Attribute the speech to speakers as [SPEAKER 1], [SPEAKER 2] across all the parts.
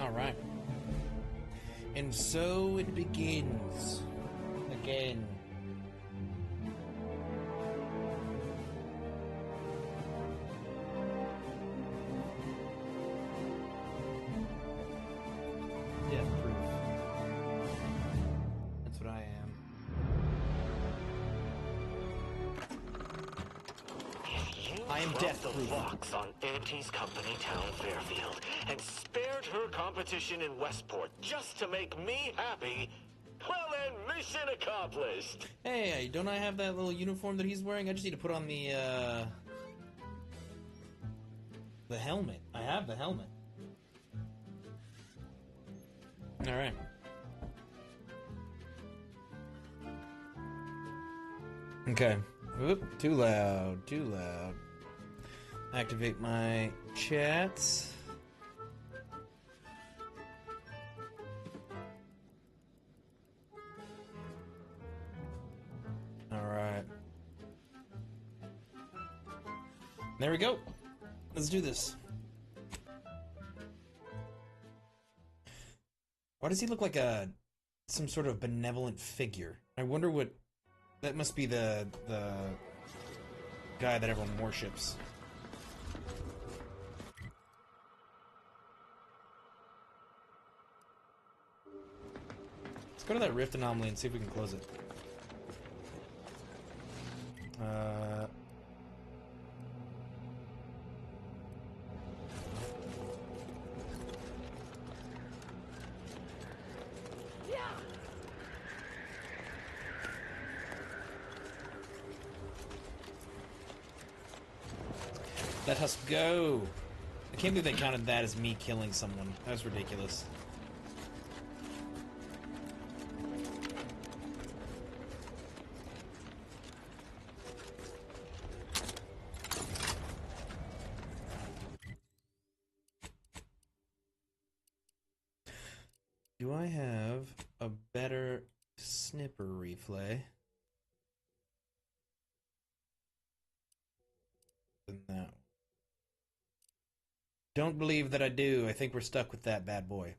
[SPEAKER 1] Alright. And so it begins. Again. Death proof. That's what I am. I am death proof.
[SPEAKER 2] The locks on Auntie's company town Fairfield and spared her competition in Westport just to make me happy. Well then, mission accomplished.
[SPEAKER 1] Hey, don't I have that little uniform that he's wearing? I just need to put on the helmet. I have the helmet. Alright. Okay. Oop, too loud, too loud. Activate my chats. Alright. There we go. Let's do this. Why does he look like some sort of benevolent figure? I wonder what... That must be the guy that everyone worships. Let's go to that rift anomaly and see if we can close it. Let us go! I can't believe they counted that as me killing someone. That was ridiculous. Do I have a better snipper replay than that one? Don't believe that I do. I think we're stuck with that bad boy.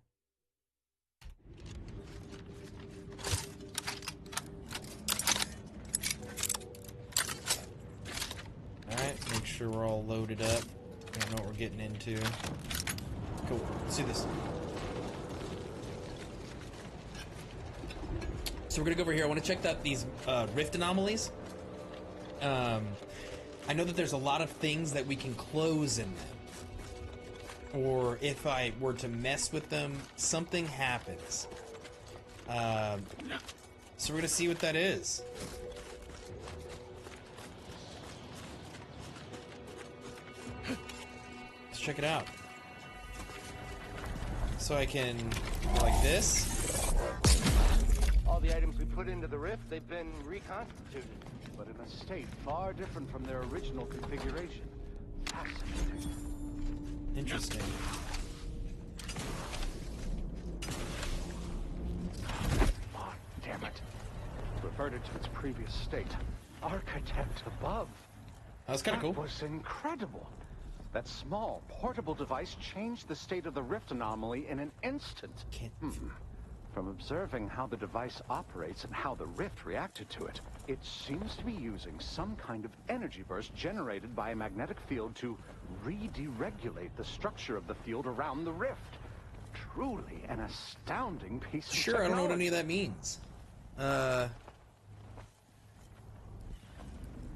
[SPEAKER 1] Alright, make sure we're all loaded up. I don't know what we're getting into. Cool. Let's do this. So we're gonna go over here. I want to check out these rift anomalies. I know that there's a lot of things that we can close in them. Or if I were to mess with them, something happens. So we're gonna see what that is. Let's check it out. So I can go like this.
[SPEAKER 3] All the items we put into the rift, they've been reconstituted, but in a state far different from their original configuration. Fascinating.
[SPEAKER 1] Interesting.
[SPEAKER 3] Oh, damn it. Reverted to its previous state. Architect above.
[SPEAKER 1] That was kind of cool.
[SPEAKER 3] That was incredible. That small, portable device changed the state of the rift anomaly in an instant. From observing how the device operates and how the rift reacted to it, it seems to be using some kind of energy burst generated by a magnetic field to re-deregulate the structure of the field around the rift. Truly an astounding piece of
[SPEAKER 1] Sure,
[SPEAKER 3] technology.
[SPEAKER 1] I don't know what any of that means.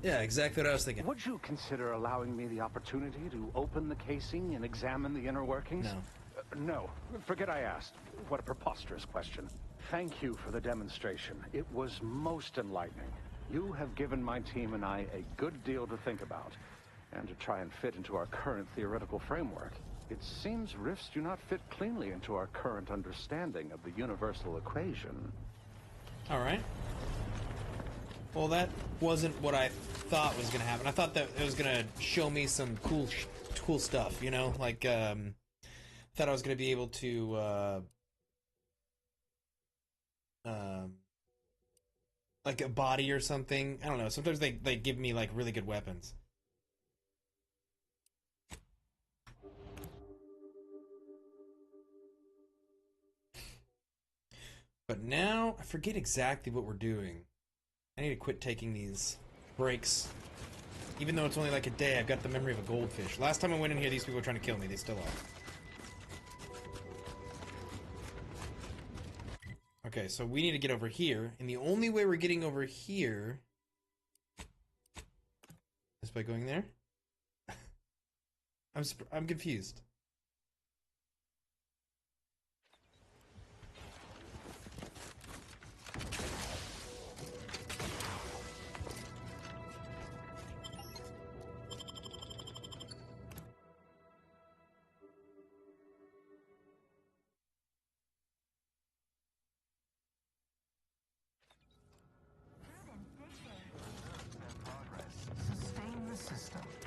[SPEAKER 1] Yeah, exactly what I was thinking.
[SPEAKER 3] Would you consider allowing me the opportunity to open the casing and examine the inner workings?
[SPEAKER 1] No.
[SPEAKER 3] No. Forget I asked. What a preposterous question. Thank you for the demonstration. It was most enlightening. You have given my team and I a good deal to think about, and to try and fit into our current theoretical framework. It seems rifts do not fit cleanly into our current understanding of the universal equation.
[SPEAKER 1] Alright. Well, that wasn't what I thought was going to happen. I thought that it was going to show me some cool stuff, you know? Like, thought I was going to be able to, like a body or something. I don't know. Sometimes they give me, like, really good weapons. But now, I forget exactly what we're doing. I need to quit taking these breaks. Even though it's only like a day, I've got the memory of a goldfish. Last time I went in here, these people were trying to kill me. They still are. Okay, so we need to get over here, and the only way we're getting over here is by going there? I'm confused.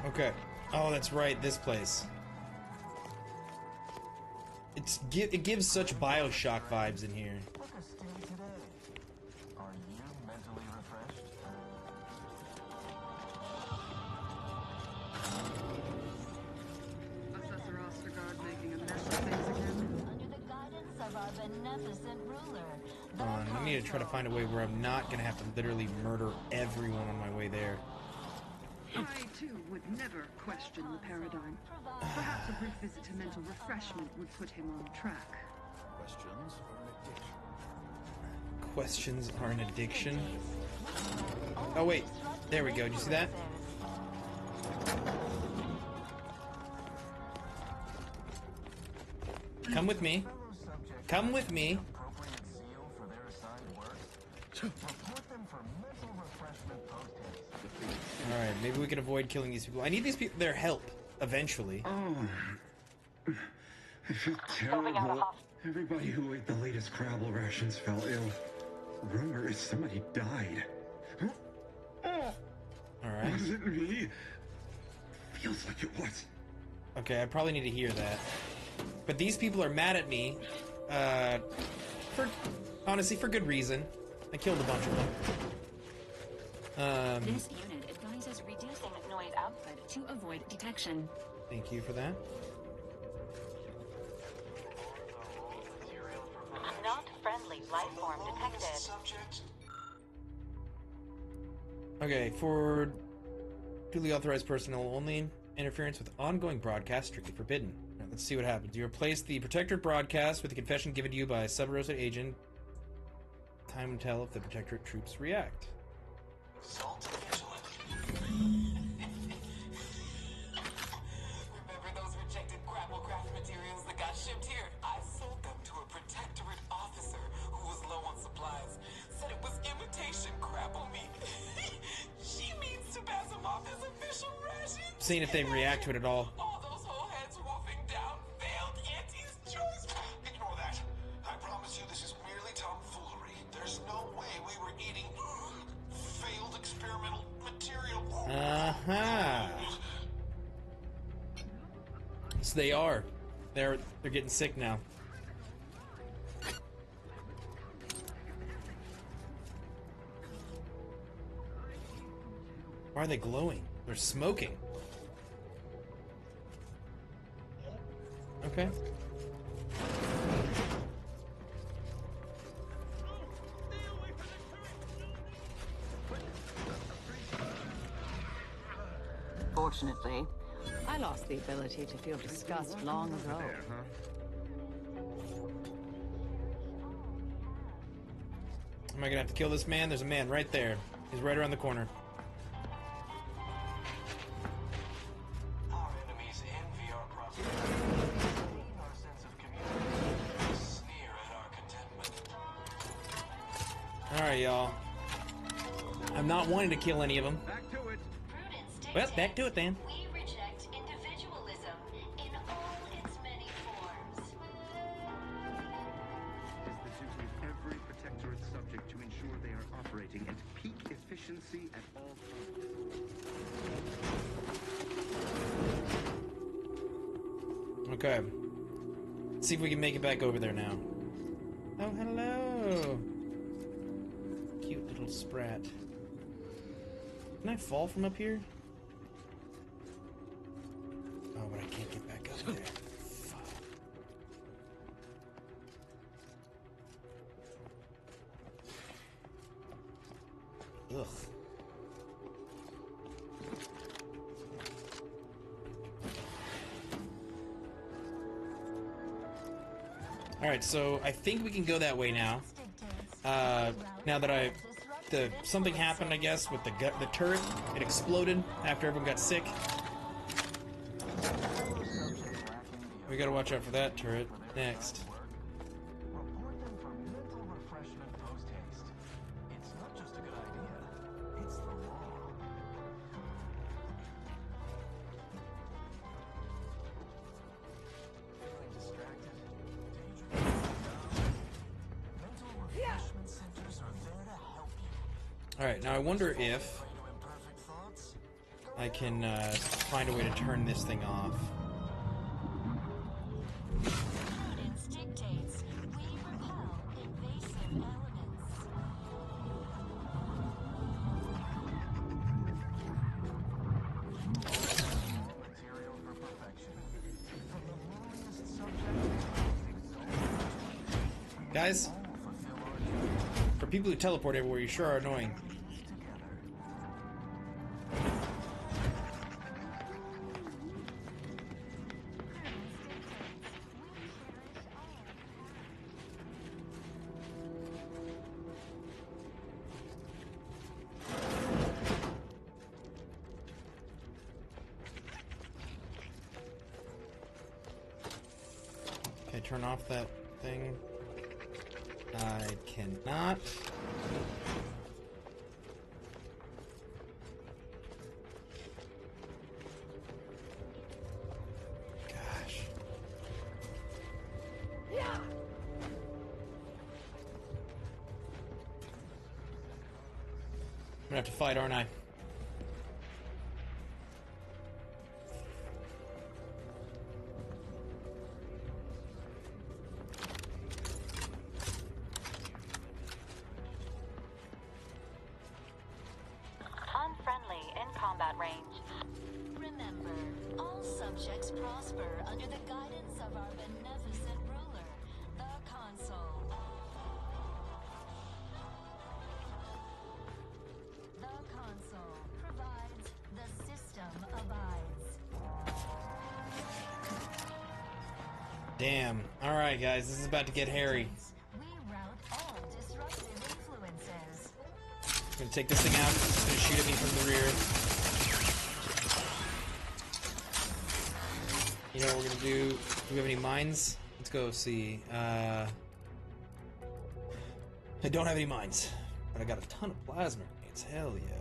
[SPEAKER 1] Okay. Oh, that's right, this place. It gives such BioShock vibes in here.
[SPEAKER 4] Are you mentally refreshed?
[SPEAKER 5] Professor Ostergaard making a mess of things again.
[SPEAKER 6] Under the guidance of our beneficent ruler.
[SPEAKER 1] I need to try to find a way where I'm not gonna have to literally murder everyone on my way there.
[SPEAKER 5] I, too, would never question the paradigm. Perhaps a brief visit to mental refreshment would put him on track.
[SPEAKER 1] Questions are an addiction. Oh wait, there we go. Did you see that? Come with me. Come with me.
[SPEAKER 4] Appropriate zeal for their assigned work? Report them for mental refreshment post-haste.
[SPEAKER 1] Alright, maybe we can avoid killing these people. I need these people, their help, eventually.
[SPEAKER 7] Oh, I feel terrible. Everybody who ate the latest Crabble rations fell ill. Rumor is somebody died.
[SPEAKER 1] Alright.
[SPEAKER 7] Was it me? Feels like it was.
[SPEAKER 1] Okay, I probably need to hear that. But these people are mad at me, honestly, for good reason. I killed a bunch of them.
[SPEAKER 8] This unit advises reducing noise output to avoid detection.
[SPEAKER 1] Thank you for that.
[SPEAKER 6] Not friendly life form detected.
[SPEAKER 1] Okay, for duly authorized personnel only, interference with ongoing broadcast strictly forbidden. Now, let's see what happens. You replace the protectorate broadcast with the confession given to you by a Sub Rosa agent. Time will tell if the protectorate troops react.
[SPEAKER 9] Remember those rejected Grapplecraft materials that got shipped here? I sold them to a protectorate officer who was low on supplies. Said it was imitation grapple meat. She means to pass them off as official rations.
[SPEAKER 1] Seeing if they react to it at all.
[SPEAKER 9] All those whole heads wolfing down failed Auntie's choice.
[SPEAKER 4] Ignore that. I promise you this is merely tomfoolery. There's no way we were eating failed experimental material.
[SPEAKER 1] So they are. They're getting sick now. Why are they glowing? They're smoking. Okay.
[SPEAKER 10] Fortunately, I lost the ability to feel disgust long ago.
[SPEAKER 1] Am I gonna have to kill this man? There's a man right there. He's right around the corner.
[SPEAKER 4] Our enemies envy our prosperity, our sense of community, sneer at our contentment.
[SPEAKER 1] Alright, y'all. I'm not wanting to kill any of them.
[SPEAKER 7] Back to it.
[SPEAKER 1] Well, back to it then.
[SPEAKER 6] We reject individualism in all its many forms.
[SPEAKER 11] It is the duty of every protectorate subject to ensure they are operating at peak efficiency at all times.
[SPEAKER 1] Okay. Let's see if we can make it back over there now. Oh, hello. Cute little sprat. Can I fall from up here? Oh, but I can't get back up there. Fuck. Alright, so I think we can go that way now. Now that something happened, I guess, with the turret. It exploded after everyone got sick. We gotta watch out for that turret. Next. Alright, now I wonder if I can find a way to turn this thing off.
[SPEAKER 6] Prudence dictates we repel invasive elements.
[SPEAKER 1] Guys, for people who teleport everywhere, you sure are annoying. Okay, turn off that thing. I cannot. Gosh.
[SPEAKER 10] Yeah.
[SPEAKER 1] I'm gonna have to fight, aren't I?
[SPEAKER 8] Unfriendly in combat range.
[SPEAKER 6] Remember, all subjects prosper under the guidance of our beneficent ruler, the Consul. The Consul provides, the system abides.
[SPEAKER 1] Damn. Alright, guys, this is about to get hairy.
[SPEAKER 6] We rout all disruptive influences.
[SPEAKER 1] I'm gonna take this thing out. It's gonna shoot at me from the rear. You know what we're gonna do? Do we have any mines? Let's go see. I don't have any mines, but I got a ton of plasma grenades. Hell yeah.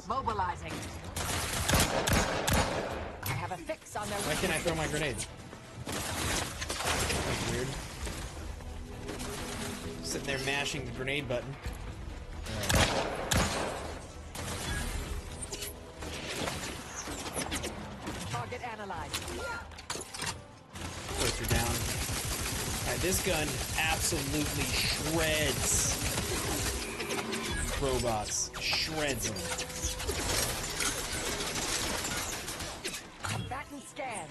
[SPEAKER 10] Mobilizing. I have a fix on their.
[SPEAKER 1] Why can't I throw my grenade? That's weird. Sitting there mashing the grenade button.
[SPEAKER 10] Target analyzed.
[SPEAKER 1] Closer down. Alright, this gun absolutely shreds robots. Shreds them.
[SPEAKER 10] Combatant scanned.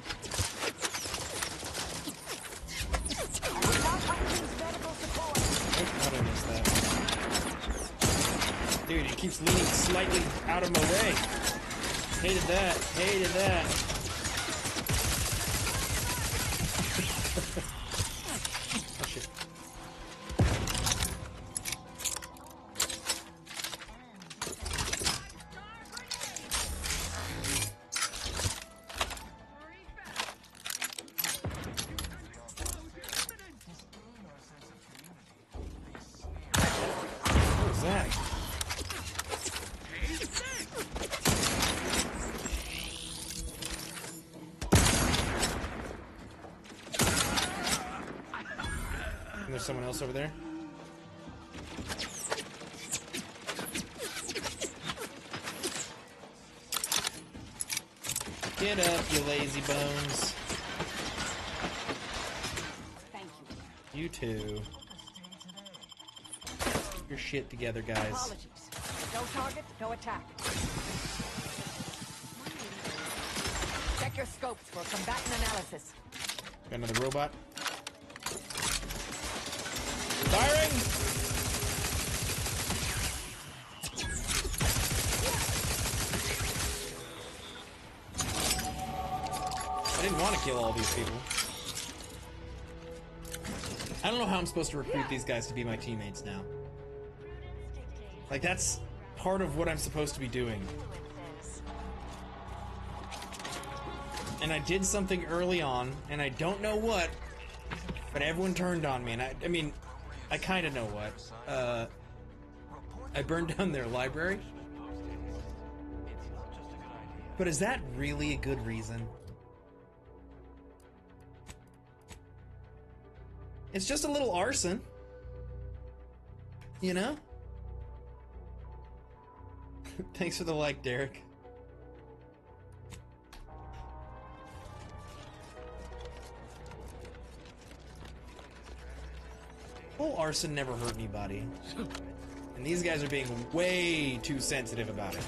[SPEAKER 1] How did I miss that? Dude, it keeps leaning slightly out of my way. Hated that. Hated that. Oh shit. What was that? And there's someone else over there. Get up, you lazy bones.
[SPEAKER 10] Thank you.
[SPEAKER 1] You too. Get your shit together, guys.
[SPEAKER 10] Apologies. No target, no attack. Check your scopes for combatant analysis.
[SPEAKER 1] Got another robot. Firing! want to kill all these people. I don't know how I'm supposed to recruit these guys to be my teammates now. Like, that's part of what I'm supposed to be doing. And I did something early on, and I don't know what, but everyone turned on me, and I mean, I kind of know what. I burned down their library. But is that really a good reason? It's just a little arson. You know? Thanks for the like, Derek. Whole arson never hurt anybody. And these guys are being way too sensitive about it.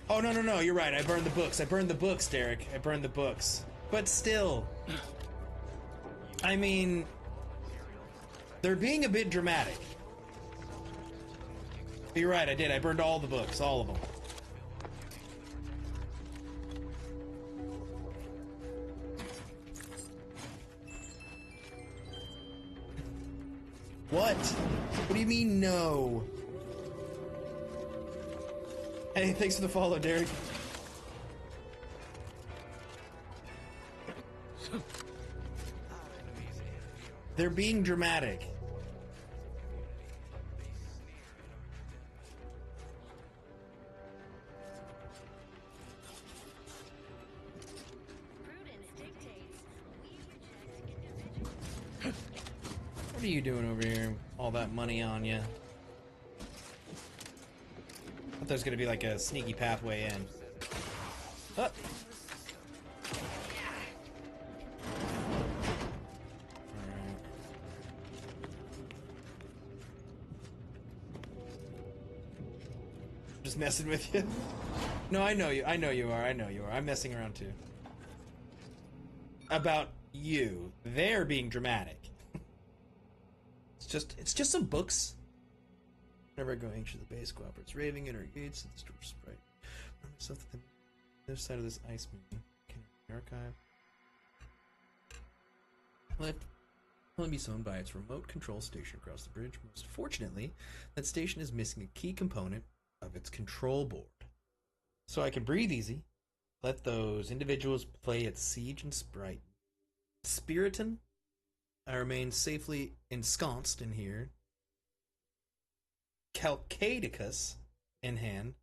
[SPEAKER 1] Oh, no, you're right. I burned the books. I burned the books, Derek. I burned the books. But still. I mean, they're being a bit dramatic. But you're right, I did. I burned all the books. All of them. What? What do you mean, no? Hey, thanks for the follow, Derek. They're being dramatic. What are you doing over here? All that money on you. I thought there's gonna be like a sneaky pathway in. Oh. Just messing with you. No, I know you. I know you are. I know you are. I'm messing around too. About you. They're being dramatic. It's just some books. Whenever I go anxious, the base cooperates, raving in our gates at the store sprite. Myself to the other side of this ice meeting. Can archive. Let only be sown by its remote control station across the bridge. Most fortunately, that station is missing a key component of its control board. So I can breathe easy. Let those individuals play at Siege and Sprite. Spiriton, I remain safely ensconced in here. Calcadicus in hand,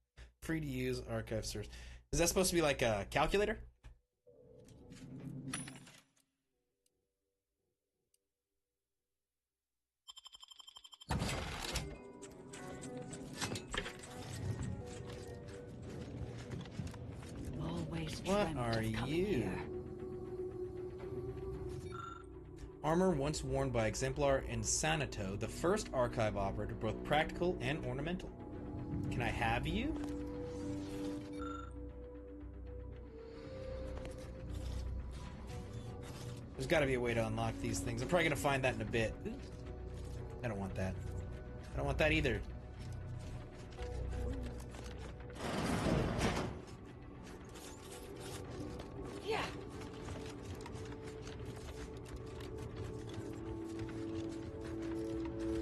[SPEAKER 1] free to use archive service. Is that supposed to be like a calculator? What are you? Armor once worn by Exemplar and Sanito, the first archive operator, both practical and ornamental. Can I have you? There's got to be a way to unlock these things. I'm probably going to find that in a bit. I don't want that. I don't want that either.
[SPEAKER 10] Yeah.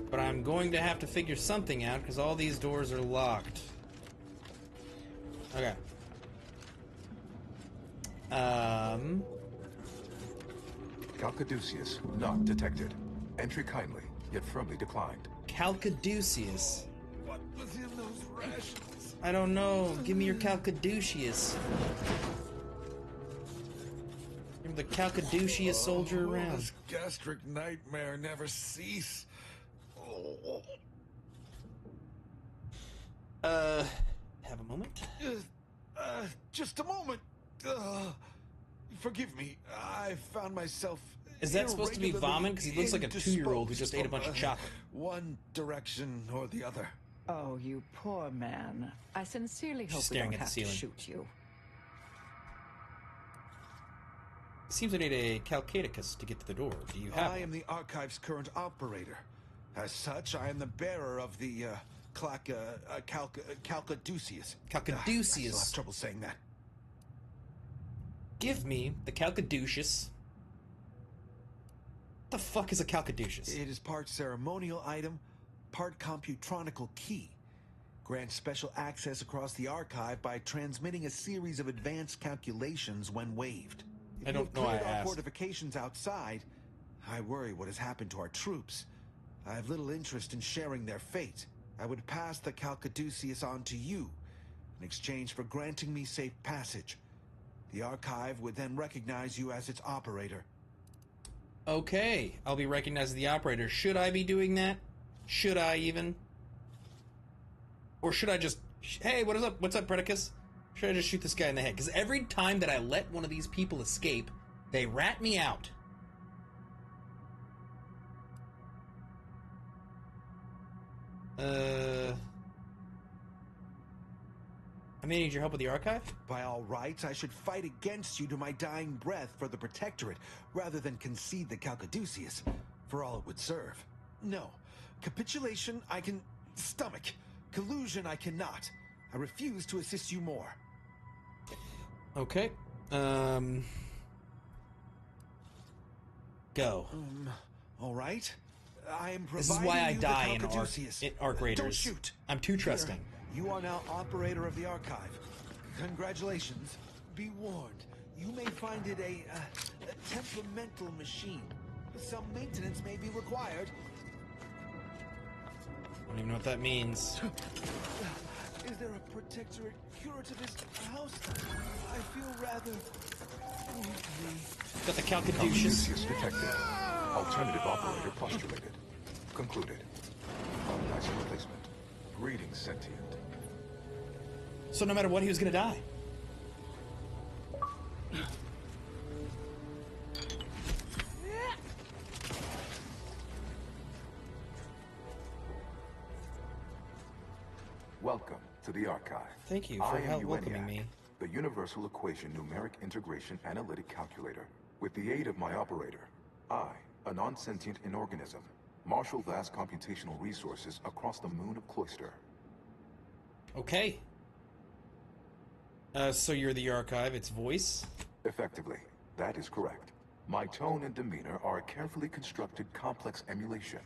[SPEAKER 1] But I'm going to have to figure something out because all these doors are locked. Okay.
[SPEAKER 12] Calcaduceus, not detected. Entry kindly, yet firmly declined.
[SPEAKER 1] Calcaduceus.
[SPEAKER 4] What was in those rations?
[SPEAKER 1] I don't know. Give me your Calcaduceus. You're the Calcaduceus soldier around.
[SPEAKER 4] This gastric nightmare never cease.
[SPEAKER 1] Have a moment?
[SPEAKER 4] Just a moment. Forgive me. I found myself.
[SPEAKER 1] Is that supposed to be vomit? Because he looks like a 2-year-old who just ate a bunch of chocolate.
[SPEAKER 4] One direction or the other.
[SPEAKER 10] Oh, you poor man. I sincerely hope we don't have to shoot you.
[SPEAKER 1] Seems I need a Calcadicus to get to the door. Do you have
[SPEAKER 4] I
[SPEAKER 1] one?
[SPEAKER 4] am the Archive's current operator. As such, I am the bearer of the, Calcaduceus. I still have trouble saying that.
[SPEAKER 1] Give me the Calcaduceus. What the fuck is a Calcaduceus?
[SPEAKER 4] It is part ceremonial item, part computronical key. Grants special access across the archive by transmitting a series of advanced calculations when waived. If
[SPEAKER 1] I don't know. I
[SPEAKER 4] our
[SPEAKER 1] asked.
[SPEAKER 4] fortifications outside, I worry what has happened to our troops. I have little interest in sharing their fate. I would pass the Calcaduceus on to you in exchange for granting me safe passage. The archive would then recognize you as its operator.
[SPEAKER 1] Okay, I'll be recognized as the operator. Should I be doing that? Should I even? Or should I just... Hey, what is up? What's up, Predicus? Should I just shoot this guy in the head? Because every time that I let one of these people escape, they rat me out. I may need your help with the archive?
[SPEAKER 4] By all rights, I should fight against you to my dying breath for the Protectorate, rather than concede the Calcaduceus, for all it would serve. No. Capitulation I can stomach. Collusion I cannot. I refuse to assist you more.
[SPEAKER 1] Okay. Go.
[SPEAKER 4] All right. I am providing
[SPEAKER 1] This is why I
[SPEAKER 4] you
[SPEAKER 1] die
[SPEAKER 4] the
[SPEAKER 1] in
[SPEAKER 4] Calcaduceus.
[SPEAKER 1] Arc Raiders.
[SPEAKER 4] Don't shoot.
[SPEAKER 1] I'm too trusting.
[SPEAKER 4] Here, you are now operator of the archive. Congratulations. Be warned. You may find it a temperamental machine. Some maintenance may be required.
[SPEAKER 1] I don't even know what that means.
[SPEAKER 4] Is there a Protectorate cure to this house? I feel rather weakly.
[SPEAKER 1] Got the Calcaduceus.
[SPEAKER 12] Calcaduceus detected. Alternative operator postulated. Concluded. Nice replacement. Greetings, sentient.
[SPEAKER 1] So no matter what, he was gonna die.
[SPEAKER 12] Welcome to the archive.
[SPEAKER 1] Thank you for welcoming me.
[SPEAKER 12] The Universal Equation Numeric Integration Analytic Calculator. With the aid of my operator, I, a non-sentient inorganism, marshal vast computational resources across the moon of Cloister.
[SPEAKER 1] Okay. So you're the archive, its voice?
[SPEAKER 12] Effectively, that is correct. My tone and demeanor are a carefully constructed complex emulation.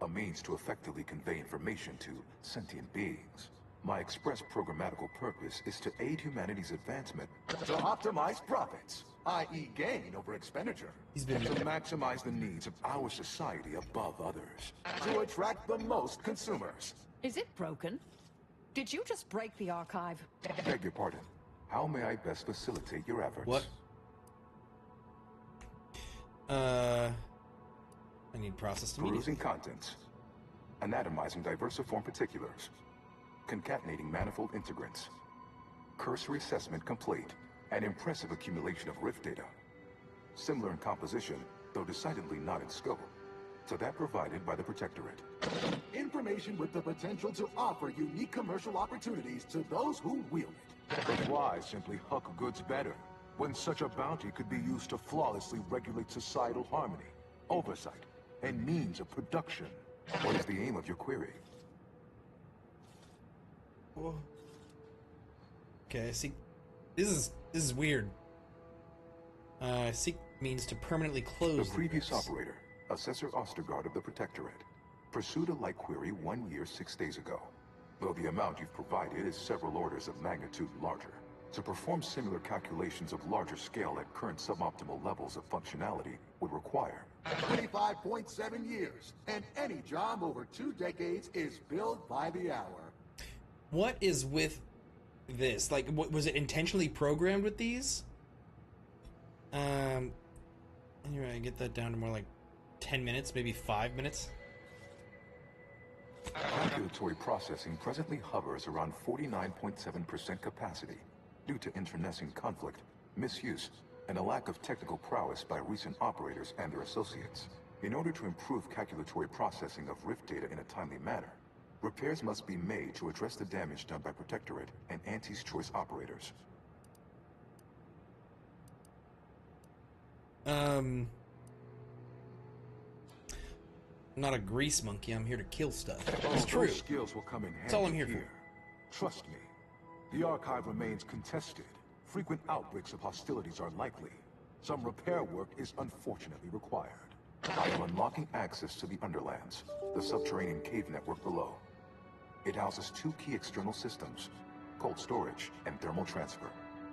[SPEAKER 12] A means to effectively convey information to sentient beings. My express programmatical purpose is to aid humanity's advancement to optimize profits, i.e. gain over expenditure. To maximize the needs of our society above others. To attract the most consumers.
[SPEAKER 10] Is it broken? Did you just break the archive?
[SPEAKER 12] Beg your pardon. How may I best facilitate your efforts?
[SPEAKER 1] What? I need processed immediately.
[SPEAKER 12] Perusing contents. Anatomizing diversiform particulars. Concatenating manifold integrants. Cursory assessment complete. An impressive accumulation of rift data. Similar in composition, though decidedly not in scope, to that provided by the Protectorate.
[SPEAKER 13] Information with the potential to offer unique commercial opportunities to those who wield it.
[SPEAKER 12] But why simply huck goods better, when such a bounty could be used to flawlessly regulate societal harmony, oversight, and means of production? What is the aim of your query?
[SPEAKER 1] Okay, seek. This is weird. Seek means to permanently close.
[SPEAKER 12] The previous operator, Assessor Ostergaard of the Protectorate, pursued a like query 1 year, 6 days ago. Though the amount you've provided is several orders of magnitude larger. To perform similar calculations of larger scale at current suboptimal levels of functionality would require
[SPEAKER 13] 25.7 years, and any job over 2 decades is billed by the hour.
[SPEAKER 1] What is with this? Like, what was it intentionally programmed with these? Anyway, I get that down to more like 10 minutes, maybe 5 minutes.
[SPEAKER 12] Calculatory processing presently hovers around 49.7% capacity due to internecine conflict, misuse, and a lack of technical prowess by recent operators and their associates. In order to improve calculatory processing of rift data in a timely manner, repairs must be made to address the damage done by Protectorate and Anti's Choice operators.
[SPEAKER 1] I'm not a grease monkey. I'm here to kill stuff. It's true.
[SPEAKER 12] Those skills will come in handy.
[SPEAKER 1] That's all I'm here for.
[SPEAKER 12] Trust me. The archive remains contested. Frequent outbreaks of hostilities are likely. Some repair work is unfortunately required. I am unlocking access to the Underlands, the subterranean cave network below. It houses 2 key external systems, cold storage and thermal transfer.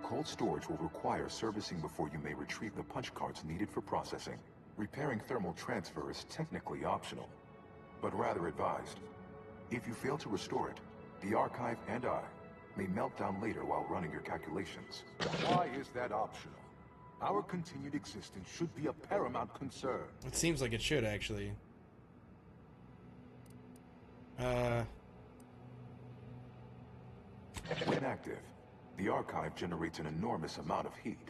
[SPEAKER 12] Cold storage will require servicing before you may retrieve the punch cards needed for processing. Repairing thermal transfer is technically optional, but rather advised. If you fail to restore it, the archive and I may melt down later while running your calculations. Why is that optional? Our continued existence should be a paramount concern.
[SPEAKER 1] It seems like it should, actually.
[SPEAKER 12] When active, the archive generates an enormous amount of heat.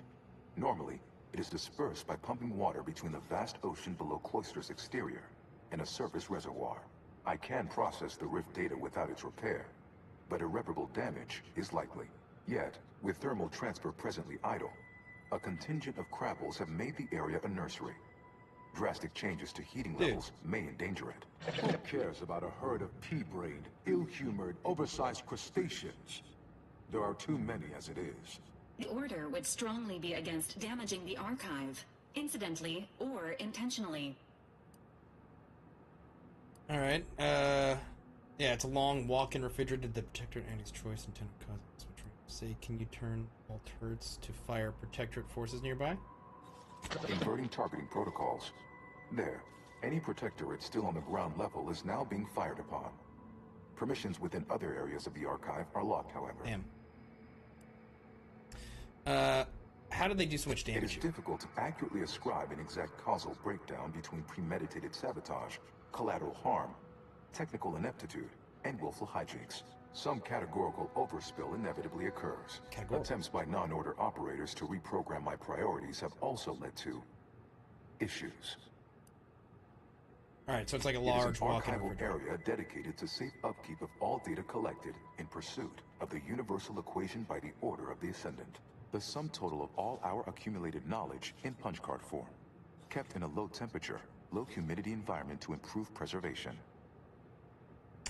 [SPEAKER 12] Normally, it is dispersed by pumping water between the vast ocean below Cloister's exterior and a surface reservoir. I can process the rift data without its repair, but irreparable damage is likely. Yet, with thermal transfer presently idle, a contingent of Krabbels have made the area a nursery. Drastic changes to heating levels may endanger it. Who cares about a herd of pea-brained, ill-humored, oversized crustaceans? There are too many as it is.
[SPEAKER 8] The Order would strongly be against damaging the archive, incidentally or intentionally.
[SPEAKER 1] Alright, yeah, it's a long walk-in refrigerated. The Protectorate and its choice intended cause. Say, can you turn all turrets to fire Protectorate forces nearby?
[SPEAKER 12] Inverting targeting protocols. There. Any Protectorate still on the ground level is now being fired upon. Permissions within other areas of the archive are locked, however.
[SPEAKER 1] Damn. How did they do so much damage?
[SPEAKER 12] It is difficult to accurately ascribe an exact causal breakdown between premeditated sabotage, collateral harm, technical ineptitude, and willful hijinks. Some categorical overspill inevitably occurs. Attempts by non-order operators to reprogram my priorities have also led to issues.
[SPEAKER 1] Alright, so it's like a large walk-in
[SPEAKER 12] archival area dedicated to safe upkeep of all data collected in pursuit of the universal equation by the Order of the Ascendant. The sum total of all our accumulated knowledge in punch card form, kept in a low temperature, low humidity environment to improve preservation.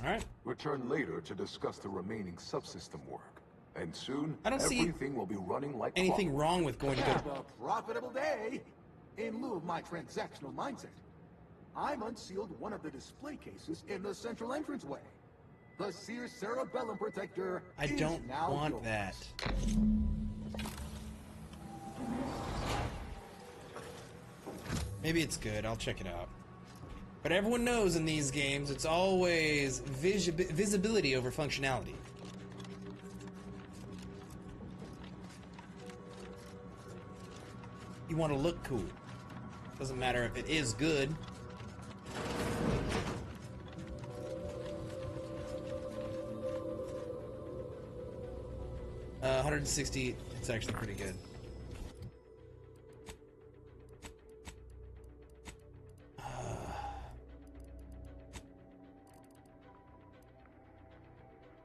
[SPEAKER 1] Alright.
[SPEAKER 12] Return later to discuss the remaining subsystem work. And soon,
[SPEAKER 1] I don't see
[SPEAKER 12] everything will be running like
[SPEAKER 1] anything
[SPEAKER 12] clockwork.
[SPEAKER 1] wrong with going to
[SPEAKER 13] Have a profitable day! In lieu of my transactional mindset, I'm unsealed one of the display cases in the central entranceway. The Sears Cerebellum Protector
[SPEAKER 1] I
[SPEAKER 13] is
[SPEAKER 1] don't
[SPEAKER 13] now
[SPEAKER 1] want
[SPEAKER 13] yours.
[SPEAKER 1] that. Maybe it's good. I'll check it out. But everyone knows in these games, it's always visibility over functionality. You want to look cool. Doesn't matter if it is good. Uh, 160, it's actually pretty good.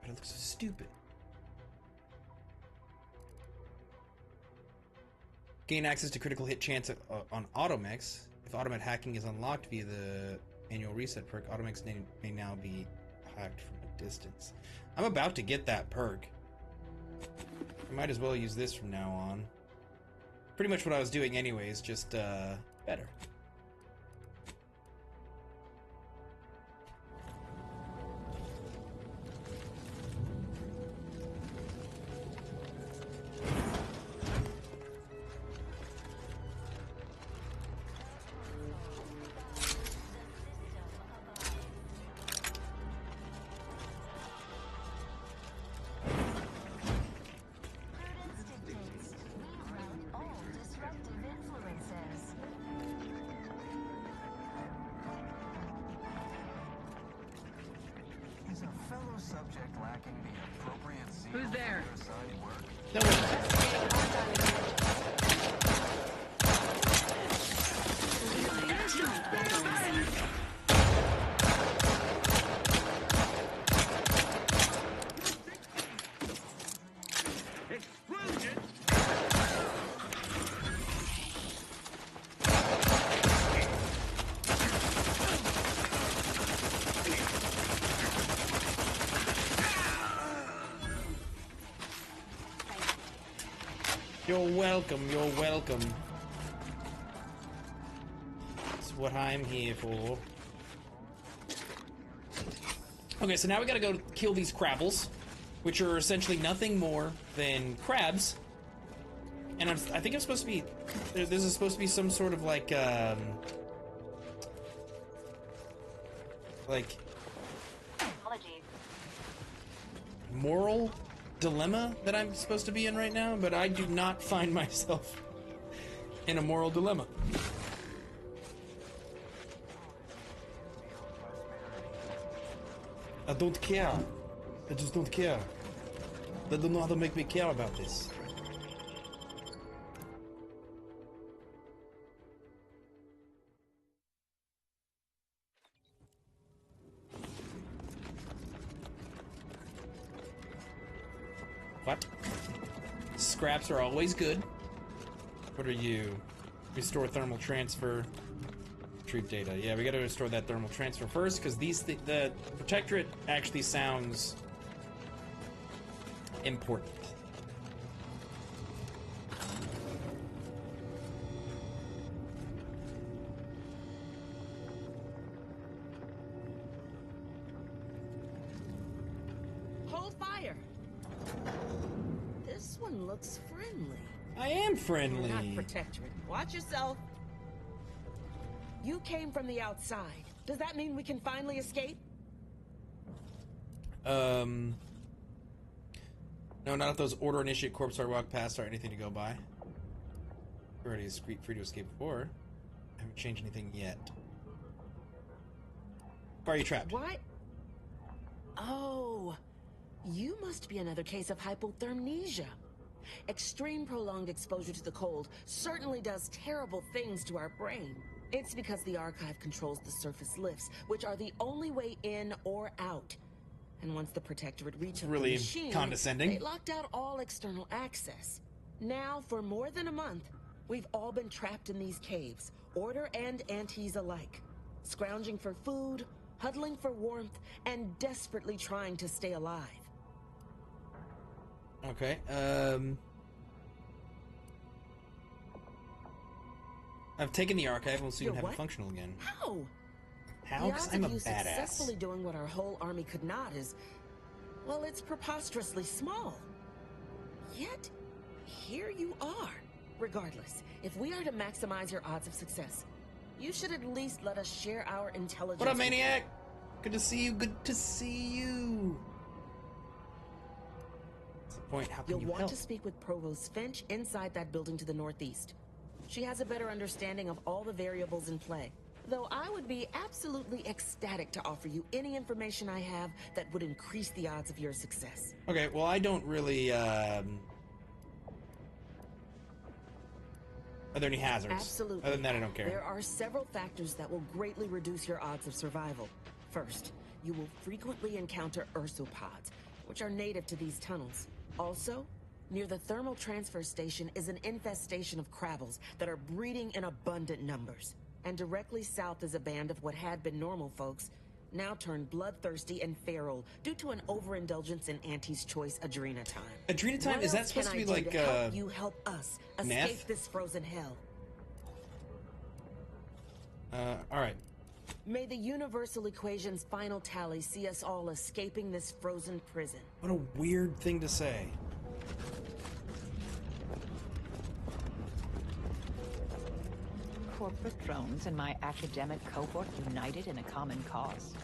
[SPEAKER 1] But it looks so stupid. Gain access to critical hit chance on Automechs. If Automet hacking is unlocked via the annual reset perk, Automechs may now be hacked from a distance. I'm about to get that perk. I might as well use this from now on. Pretty much what I was doing anyways, just better.
[SPEAKER 14] Is a fellow subject lacking the appropriate zeal
[SPEAKER 5] Who's there?
[SPEAKER 14] for their assigned work?
[SPEAKER 1] No You're welcome, you're welcome. That's what I'm here for. Okay, so now we gotta go kill these crabbles, which are essentially nothing more than crabs. And I think I'm supposed to be... This is supposed to be some sort of like moral dilemma that I'm supposed to be in right now, but I do not find myself in a moral dilemma. I don't care. I just don't care. They don't know how to make me care about this. What? Scraps are always good. What are you? Restore thermal transfer. Retrieve data. Yeah, we gotta restore that thermal transfer first, because the Protectorate actually sounds important.
[SPEAKER 15] Hold fire. This one looks friendly.
[SPEAKER 1] I am friendly.
[SPEAKER 15] You're not Protectorate. Watch yourself. You came from the outside. Does that mean we can finally escape?
[SPEAKER 1] No, not if those Order Initiate corpses are walked past or anything to go by. Already free to escape before. I haven't changed anything yet. Why are you trapped?
[SPEAKER 15] What? Oh, you must be another case of hypothermia. Extreme prolonged exposure to the cold certainly does terrible things to our brain. It's because the Archive controls the surface lifts, which are the only way in or out. And once the Protectorate reached the machine,
[SPEAKER 1] condescending.
[SPEAKER 15] they locked out all external access. Now, for more than a month, we've all been trapped in these caves, Order and Antes alike, scrounging for food, huddling for warmth, and desperately trying to stay alive.
[SPEAKER 1] Okay, I've taken the Archive, we'll soon have it functional again.
[SPEAKER 15] How?
[SPEAKER 1] How?
[SPEAKER 15] The
[SPEAKER 1] Because
[SPEAKER 15] odds
[SPEAKER 1] I'm a
[SPEAKER 15] of you
[SPEAKER 1] badass.
[SPEAKER 15] successfully doing what our whole army could not is, well, it's preposterously small. Yet, here you are. Regardless, if we are to maximize your odds of success, you should at least let us share our intelligence.
[SPEAKER 1] What up, Maniac? Good to see you, good to see you. What's the point? How can
[SPEAKER 15] You'll
[SPEAKER 1] you
[SPEAKER 15] want
[SPEAKER 1] help?
[SPEAKER 15] to speak with Provost Finch inside that building to the northeast. She has a better understanding of all the variables in play. Though I would be absolutely ecstatic to offer you any information I have that would increase the odds of your success.
[SPEAKER 1] Okay, well, I don't really, Are there any hazards?
[SPEAKER 15] Absolutely.
[SPEAKER 1] Other than that, I don't care.
[SPEAKER 15] There are several factors that will greatly reduce your odds of survival. First, you will frequently encounter ursopods, which are native to these tunnels. Also, near the thermal transfer station is an infestation of crabbles that are breeding in abundant numbers. And directly south is a band of what had been normal folks, now turned bloodthirsty and feral due to an overindulgence in Auntie's Choice Adrenatime.
[SPEAKER 1] Adrenatime?
[SPEAKER 15] What
[SPEAKER 1] Is that
[SPEAKER 15] else
[SPEAKER 1] supposed
[SPEAKER 15] can
[SPEAKER 1] to be
[SPEAKER 15] I do
[SPEAKER 1] like,
[SPEAKER 15] to help you help us escape
[SPEAKER 1] meth?
[SPEAKER 15] this frozen hell?
[SPEAKER 1] Alright.
[SPEAKER 15] May the universal equation's final tally see us all escaping this frozen prison.
[SPEAKER 1] What a weird thing to say.
[SPEAKER 10] Corporate drones and my academic cohort united in a common cause.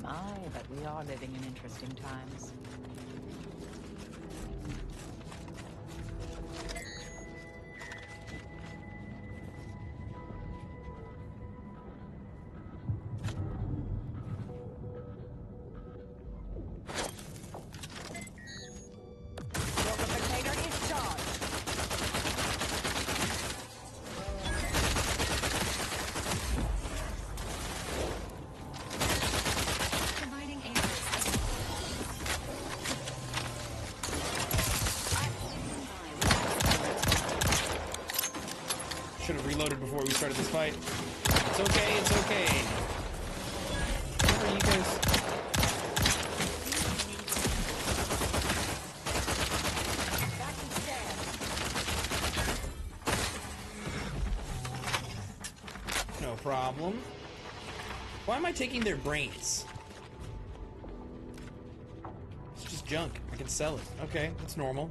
[SPEAKER 10] My, but we are living in interesting times.
[SPEAKER 1] Should have reloaded before we started this fight. It's okay, it's okay. What are you guys? problem. Why am I taking their brains? It's just junk. I can sell it. Okay, that's normal.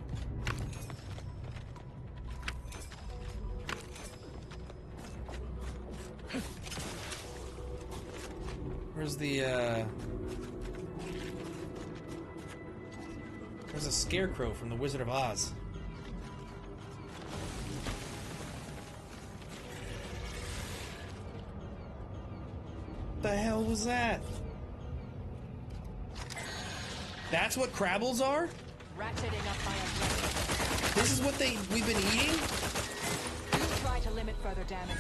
[SPEAKER 1] Where's the, There's a scarecrow from the Wizard of Oz. What the hell was that? That's what Crabbles are?
[SPEAKER 10] Ratcheting up my aggressive.
[SPEAKER 1] This is what we've been eating?
[SPEAKER 10] You try to limit further damage.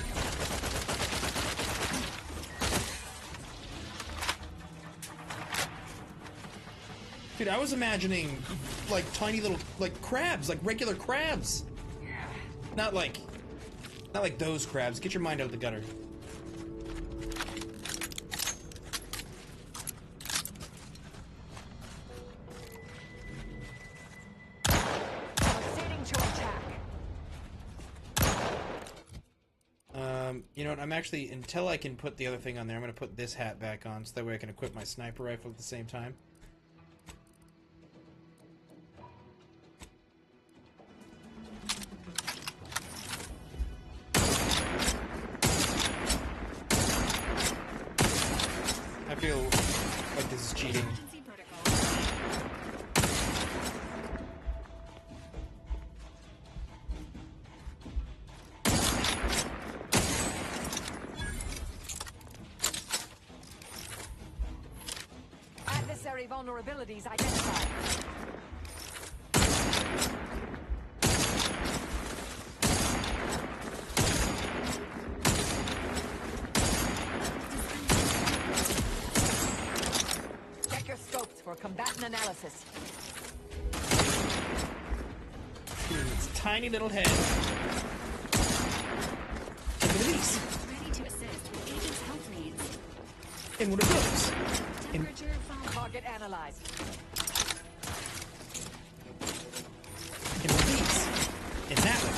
[SPEAKER 1] Dude, I was imagining like tiny little like crabs, like regular crabs. Not like those crabs. Get your mind out of the gutter.
[SPEAKER 10] Proceeding to attack.
[SPEAKER 1] You know what? I'm actually, until I can put the other thing on there, I'm gonna put this hat back on so that way I can equip my sniper rifle at the same time. I feel like this is cheating.
[SPEAKER 10] Adversary vulnerabilities identified. Check your scopes for combatant analysis.
[SPEAKER 1] Its tiny little head. Look at these.
[SPEAKER 8] Ready to assist with agent's health needs.
[SPEAKER 1] And what are those?
[SPEAKER 8] Temperature fall.
[SPEAKER 10] Target analyzed.
[SPEAKER 1] And what are these? And that one.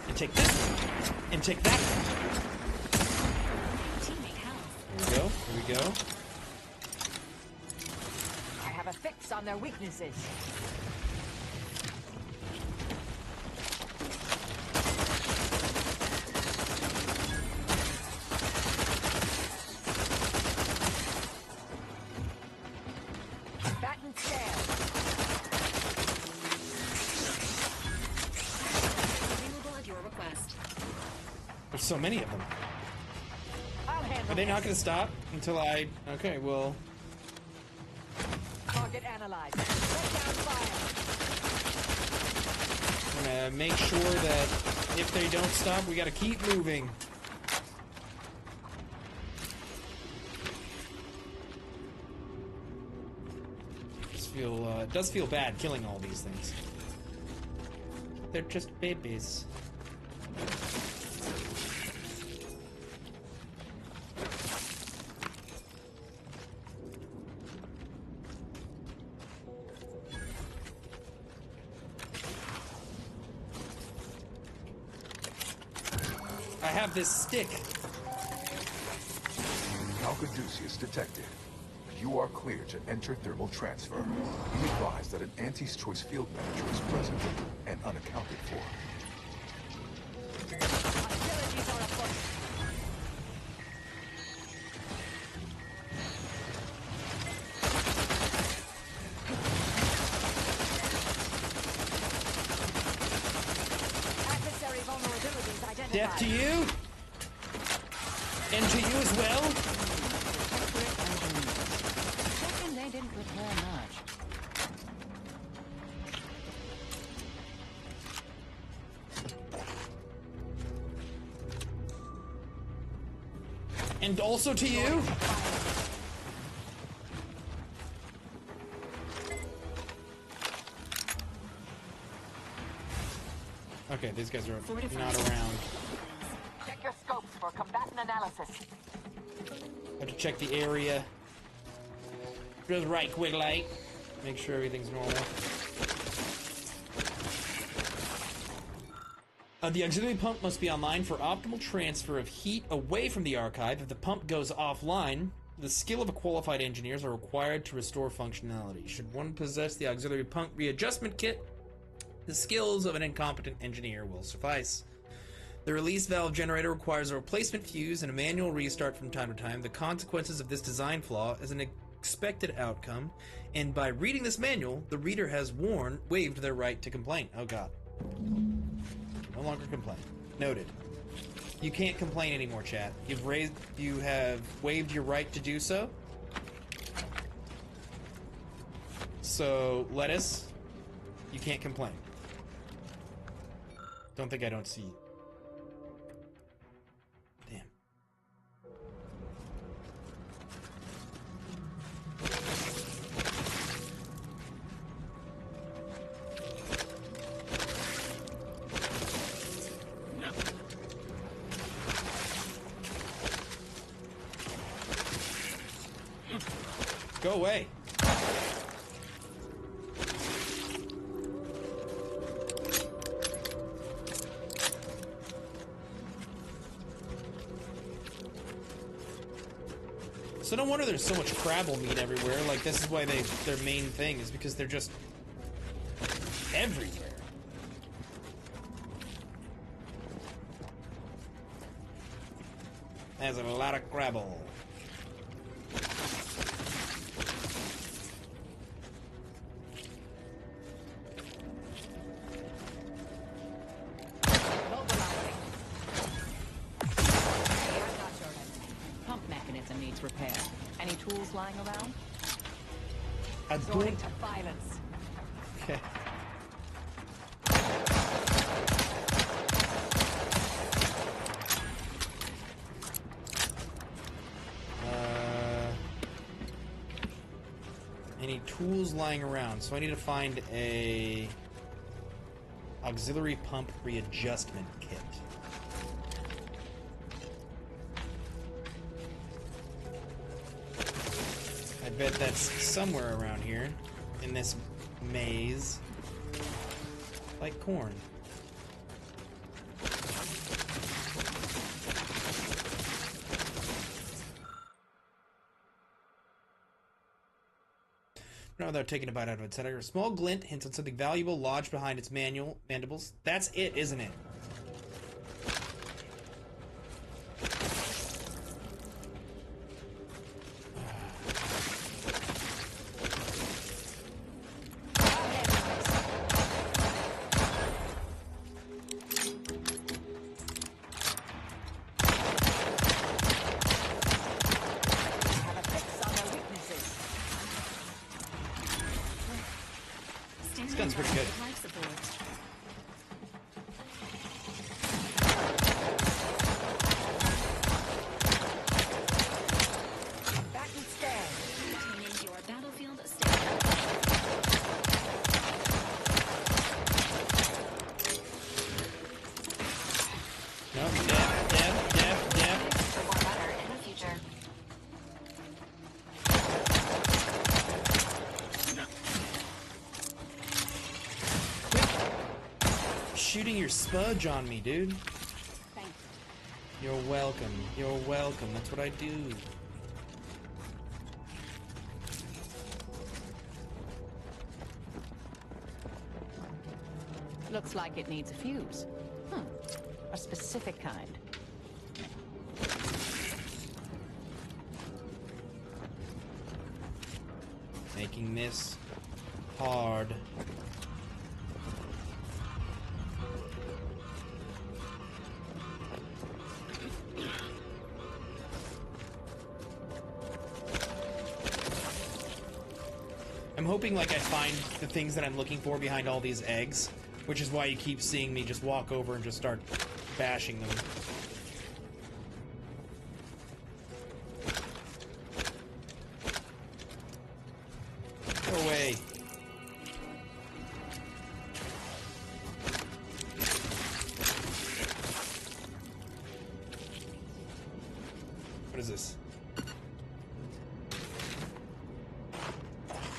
[SPEAKER 1] And take this one. And take that one.
[SPEAKER 8] Teammate health.
[SPEAKER 1] Here we go. Here we go.
[SPEAKER 10] I have a fix on their weaknesses. Batten scale.
[SPEAKER 8] Available at your request.
[SPEAKER 1] There's so many of them.
[SPEAKER 10] I'll handle
[SPEAKER 1] Are they not
[SPEAKER 10] this.
[SPEAKER 1] going to stop until I... Okay, well...
[SPEAKER 10] Target analyzed. Let down fire.
[SPEAKER 1] I'm going to make sure that if they don't stop, we got to keep moving. It does feel bad killing all these things. They're just babies. I have this stick.
[SPEAKER 12] Calcaduceus detected. You are clear to enter thermal transfer. Be advised that an Anti's Choice field manager is present and unaccounted for.
[SPEAKER 10] Hostilities are afoot. Adversary vulnerabilities identified.
[SPEAKER 1] Death to you. And to you as well.
[SPEAKER 10] Reckon they didn't repair much.
[SPEAKER 1] And also to you. Okay, these guys are not around.
[SPEAKER 10] Check your scopes for combatant analysis.
[SPEAKER 1] Have to check the area. Just right quick light. Make sure everything's normal. The auxiliary pump must be online for optimal transfer of heat away from the archive. If the pump goes offline, the skill of a qualified engineers are required to restore functionality. Should one possess the auxiliary pump readjustment kit, the skills of an incompetent engineer will suffice. The release valve generator requires a replacement fuse and a manual restart from time to time. The consequences of this design flaw is an expected outcome, and by reading this manual, the reader has waived their right to complain. Oh god. No longer complain. Noted. You can't complain anymore, chat. You have waived your right to do so. So, Lettuce, you can't complain. Don't think I don't see. Damn. Go away. So no wonder there's so much Crabble meat everywhere. Like, this is why their main thing is because they're just everywhere. There's a lot of Crabble.
[SPEAKER 10] Repair. Any tools lying around?
[SPEAKER 1] Resorting
[SPEAKER 10] to violence.
[SPEAKER 1] Okay. Any tools lying around? So I need to find a auxiliary pump readjustment kit. I bet that's somewhere around here in this maze. Like corn. Not without taking a bite out of it. A small glint hints on something valuable lodged behind its mandibles. That's it, isn't it? This gun's pretty good.
[SPEAKER 10] Back and stand.
[SPEAKER 8] Maintaining your battlefield state.
[SPEAKER 1] Nope, dab.
[SPEAKER 6] For more better in the future.
[SPEAKER 1] Shooting your spudge on me, dude.
[SPEAKER 10] Thanks.
[SPEAKER 1] You're welcome. You're welcome. That's what I do.
[SPEAKER 10] Looks like it needs a fuse. A specific kind.
[SPEAKER 1] Making this hard. I'm hoping, like, I find the things that I'm looking for behind all these eggs, which is why you keep seeing me just walk over and just start bashing them. Go away. What is this?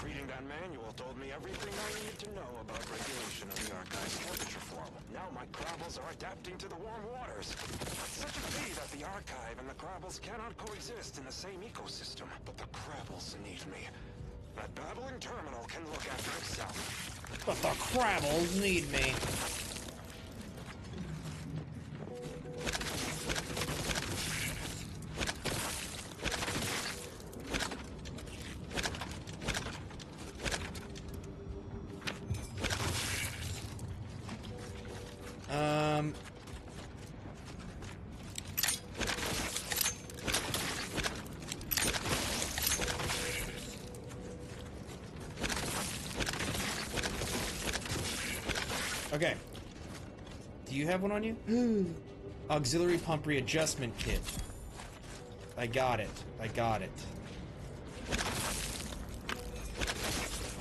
[SPEAKER 16] Reading that manual told me me everything I need to know about regulation of the Archive's temperature flow. Now my Crabbles are adapting to the warm waters. It's such a pity that the Archive and the Crabbles cannot coexist in the same ecosystem. But the Crabbles need me. That babbling terminal can look after itself.
[SPEAKER 1] But the Crabbles need me. Okay. Do you have one on you? Auxiliary pump readjustment kit. I got it. I got it.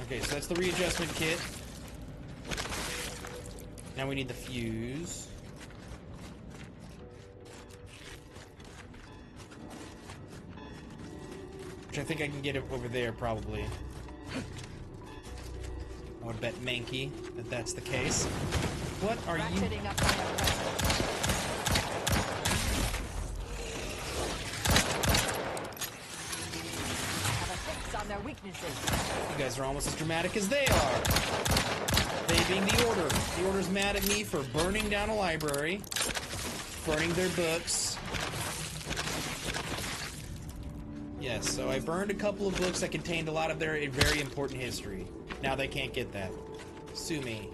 [SPEAKER 1] Okay, so that's the readjustment kit. Now we need the fuse. Which I think I can get it over there, probably. I would bet Mankey that that's the case. What are you?
[SPEAKER 10] Up on have a fix on their weaknesses.
[SPEAKER 1] You guys are almost as dramatic as they are. They being the Order. The Order's mad at me for burning down a library, burning their books. Yes, so I burned a couple of books that contained a lot of their very important history. Now they can't get that. Sue me.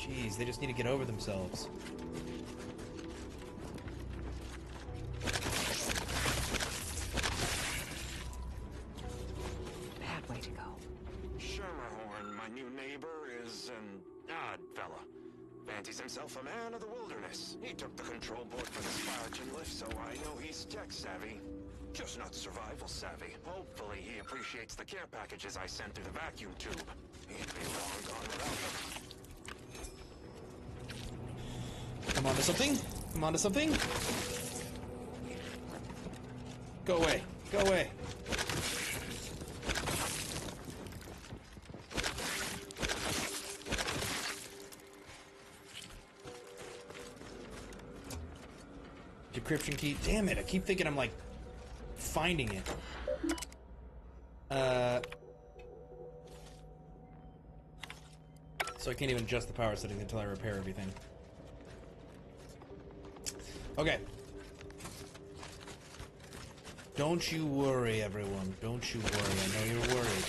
[SPEAKER 1] Jeez, they just need to get over themselves.
[SPEAKER 10] Bad way to go.
[SPEAKER 16] Schermerhorn, my new neighbor, is an odd fella. Fancies himself a man of the wilderness. He took the control board for the Spiragen lift, so I know he's tech savvy. Just not survival savvy. Hopefully he appreciates the care packages I sent through the vacuum tube. He'd be long gone without them.
[SPEAKER 1] Come on to something. Come on to something. Go away. Go away. Decryption key. Damn it. I keep thinking I'm like finding it. So I can't even adjust the power settings until I repair everything. Okay. Don't you worry, everyone. Don't you worry. I know you're worried.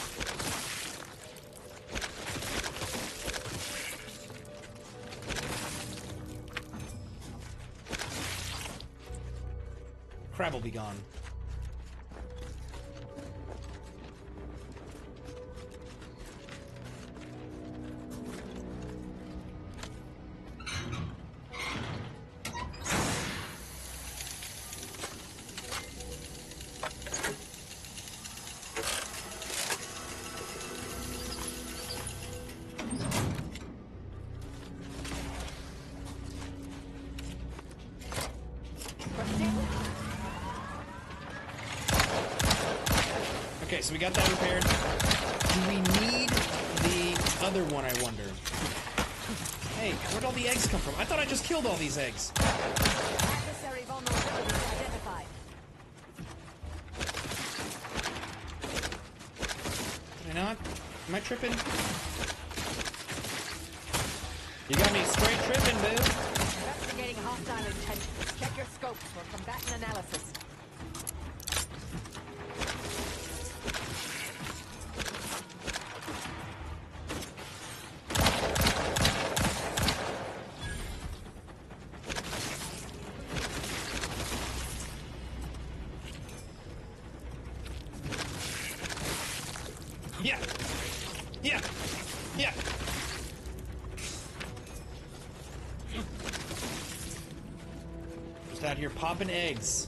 [SPEAKER 1] Crab will be gone. Okay, so we got that repaired. Do we need the other one, I wonder? Hey, where'd all the eggs come from? I thought I just killed all these eggs.
[SPEAKER 10] Adversary vulnerability identified.
[SPEAKER 1] Did I not? Am I tripping? You got me straight tripping, boo.
[SPEAKER 10] Investigating hostile intentions. Check your scopes for combatant analysis.
[SPEAKER 1] Yeah. Yeah. Yeah. Just out here popping eggs.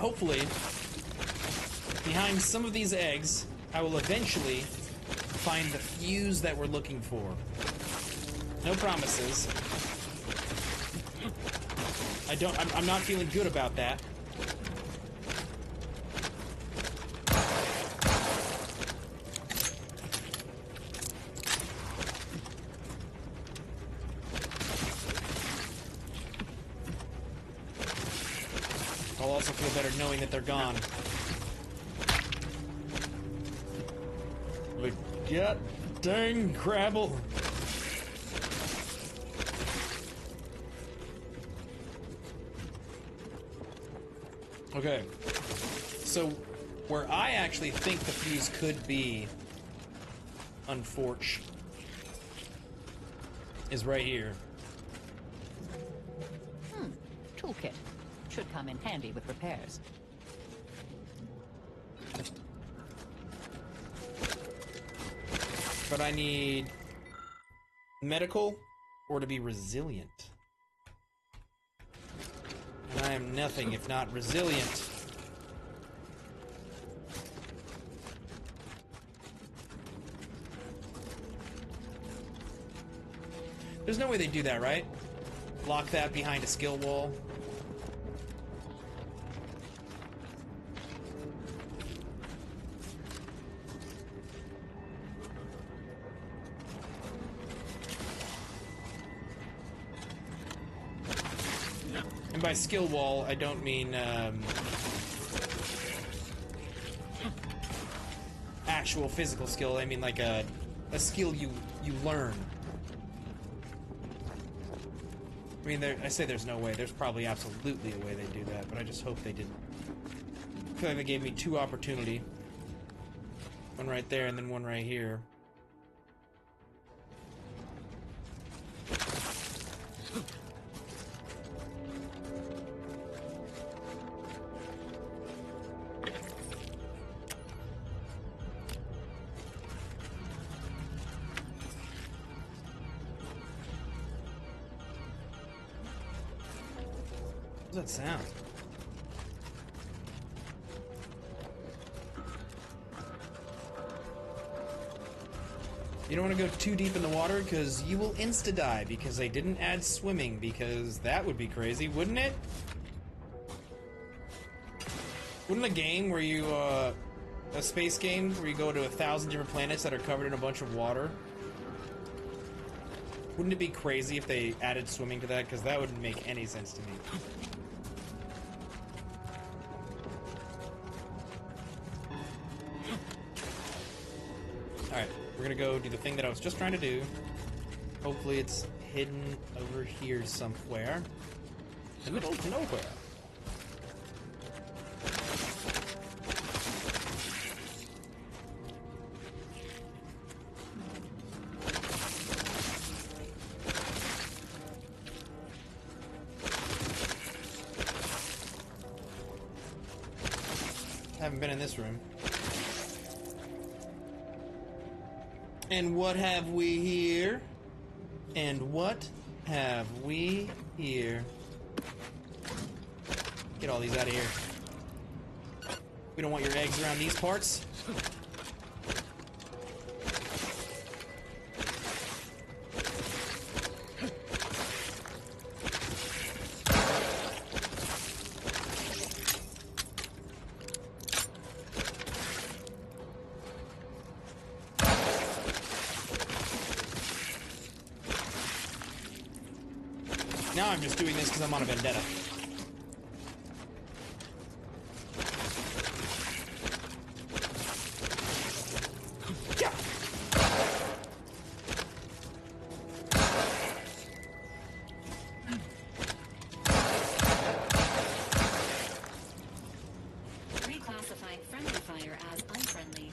[SPEAKER 1] Hopefully, behind some of these eggs I will eventually find the fuse that we're looking for. No promises. I'm not feeling good about that. I'll also feel better knowing that they're gone. The god dang Crabble. Okay. So, where I actually think the fuse could be, unfortunately, is right here.
[SPEAKER 10] Toolkit. Should come in handy with repairs.
[SPEAKER 1] But I need medical or to be resilient. And I am nothing if not resilient. There's no way they do that, right? Lock that behind a skill wall. And by skill wall, I don't mean actual physical skill. I mean like a skill you learn. I mean, I say there's no way. There's probably absolutely a way they do that, but I just hope they didn't. I feel like they gave me two opportunity. One right there and then one right here. What does that sound? You don't want to go too deep in the water because you will insta-die because they didn't add swimming, because that would be crazy, wouldn't it? Wouldn't a game where you, a space game where you go to 1,000 different planets that are covered in a bunch of water, wouldn't it be crazy if they added swimming to that? Because that wouldn't make any sense to me. Alright, we're gonna go do the thing that I was just trying to do. Hopefully it's hidden over here somewhere. In the middle of nowhere. Haven't been in this room. And what have we here? And what have we here? Get all these out of here. We don't want your eggs around these parts. Now I'm just doing this because I'm on a vendetta. Yeah.
[SPEAKER 8] Reclassifying friendly fire as unfriendly.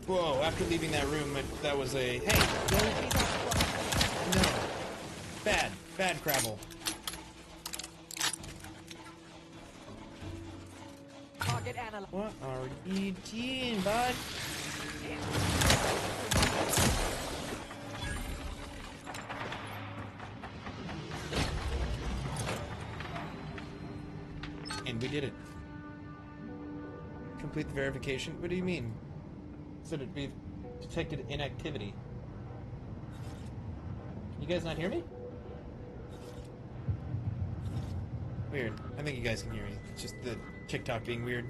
[SPEAKER 1] Whoa, after leaving that room, that was a... Hey, don't... No. Bad Crabble. What are you doing, bud? And we did it. complete the verification. What do you mean? Said it'd be detected inactivity. Can you guys not hear me? Weird. I think you guys can hear me. It's just the TikTok being weird.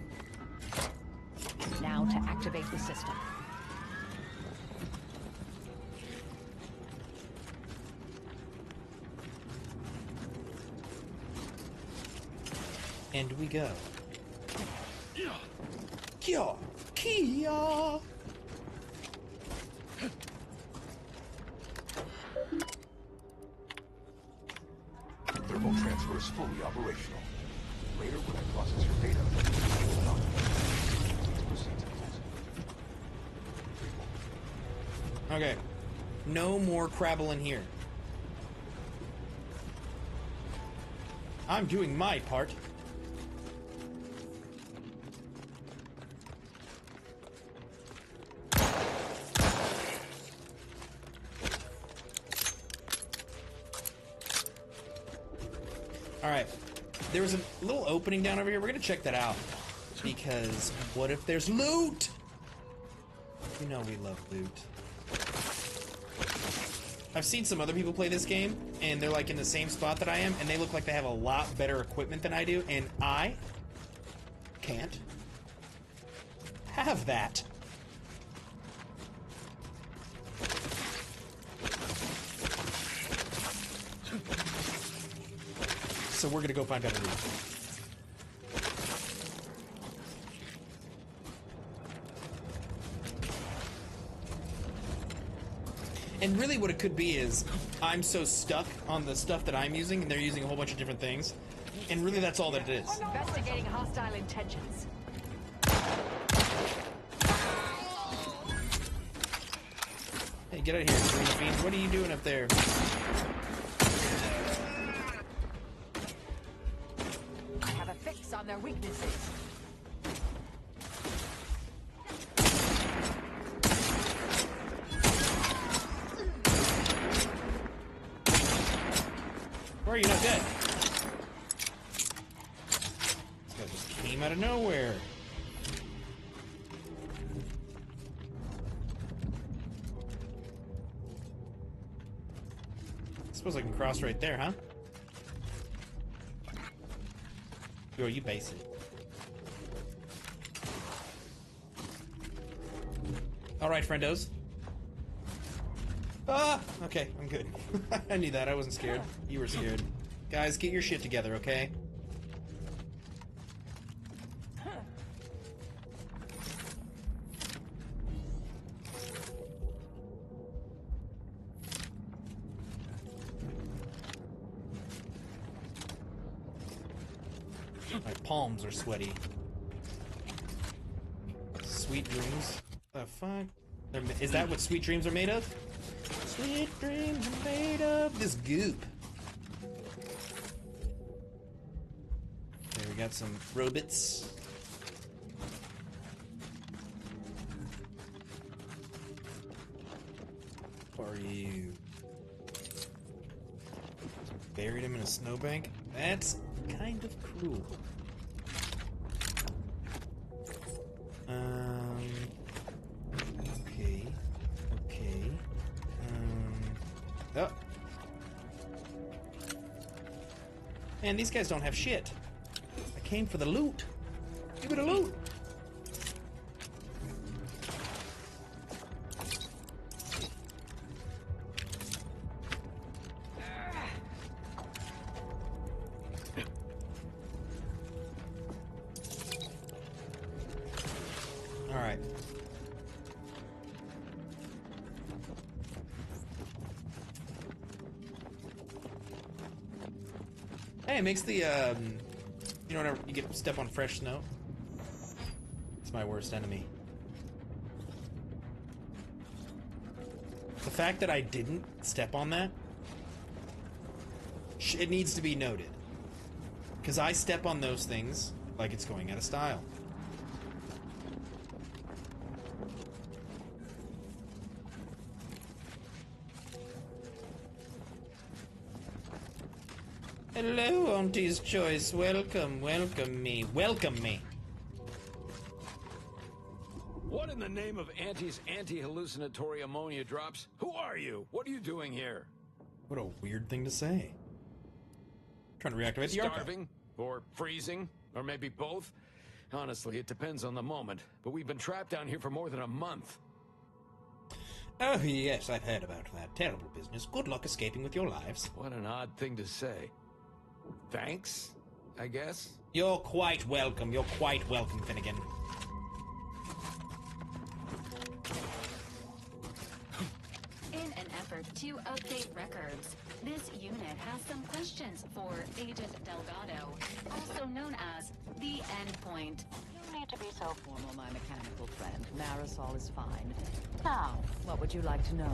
[SPEAKER 10] Now to activate the system.
[SPEAKER 1] And we go. Kia! Kia!
[SPEAKER 12] Thermal transfer is fully operational. Later, when I process your data, it will not proceed to closing.
[SPEAKER 1] Okay. No more Crabble in here. I'm doing my part. Alright. There was a little opening down over here. We're gonna check that out. Because what if there's loot? You know we love loot. I've seen some other people play this game, and they're like in the same spot that I am, and they look like they have a lot better equipment than I do, and I can't have that. So we're gonna go find better loot. And really what it could be is, I'm so stuck on the stuff that I'm using, and they're using a whole bunch of different things. And really that's all that it is.
[SPEAKER 10] Investigating hostile intentions.
[SPEAKER 1] Hey, get out of here, Green Fiend. What are you doing up there?
[SPEAKER 10] I have a fix on their weaknesses.
[SPEAKER 1] Why are you not dead? This guy just came out of nowhere. I suppose I can cross right there, huh? Yo, you basic. Alright, friendos. Ah! Okay, I'm good. I knew that. I wasn't scared. You were scared. Guys, get your shit together, okay? My palms are sweaty. Sweet dreams. The fuck? Is that what sweet dreams are made of? Sweet dreams are made of this goop. Okay, we got some robots. What are you? Buried him in a snowbank? That's kind of cruel. Okay. Okay. Oh. Man, these guys don't have shit. I came for the loot. Give me the loot. All right. Hey, it makes the, you know, whenever you get step on fresh snow? It's my worst enemy. The fact that I didn't step on that, it needs to be noted. Because I step on those things like it's going out of style. Hello, Auntie's Choice. Welcome, welcome me. Welcome me.
[SPEAKER 17] What in the name of Auntie's anti-hallucinatory ammonia drops? Who are you? What are you doing here?
[SPEAKER 1] What a weird thing to say. Trying to reactivate the archive.
[SPEAKER 17] Starving? Or freezing? Or maybe both? Honestly, it depends on the moment. But we've been trapped down here for more than a month.
[SPEAKER 1] Oh, yes, I've heard about that. Terrible business. Good luck escaping with your lives.
[SPEAKER 17] What an odd thing to say. Thanks, I guess?
[SPEAKER 1] You're quite welcome. You're quite welcome, Finnegan.
[SPEAKER 8] In an effort to update records, this unit has some questions for Agent Delgado, also known as the Endpoint.
[SPEAKER 10] No need to be so formal, my mechanical friend. Marisol is fine. Now, what would you like to know?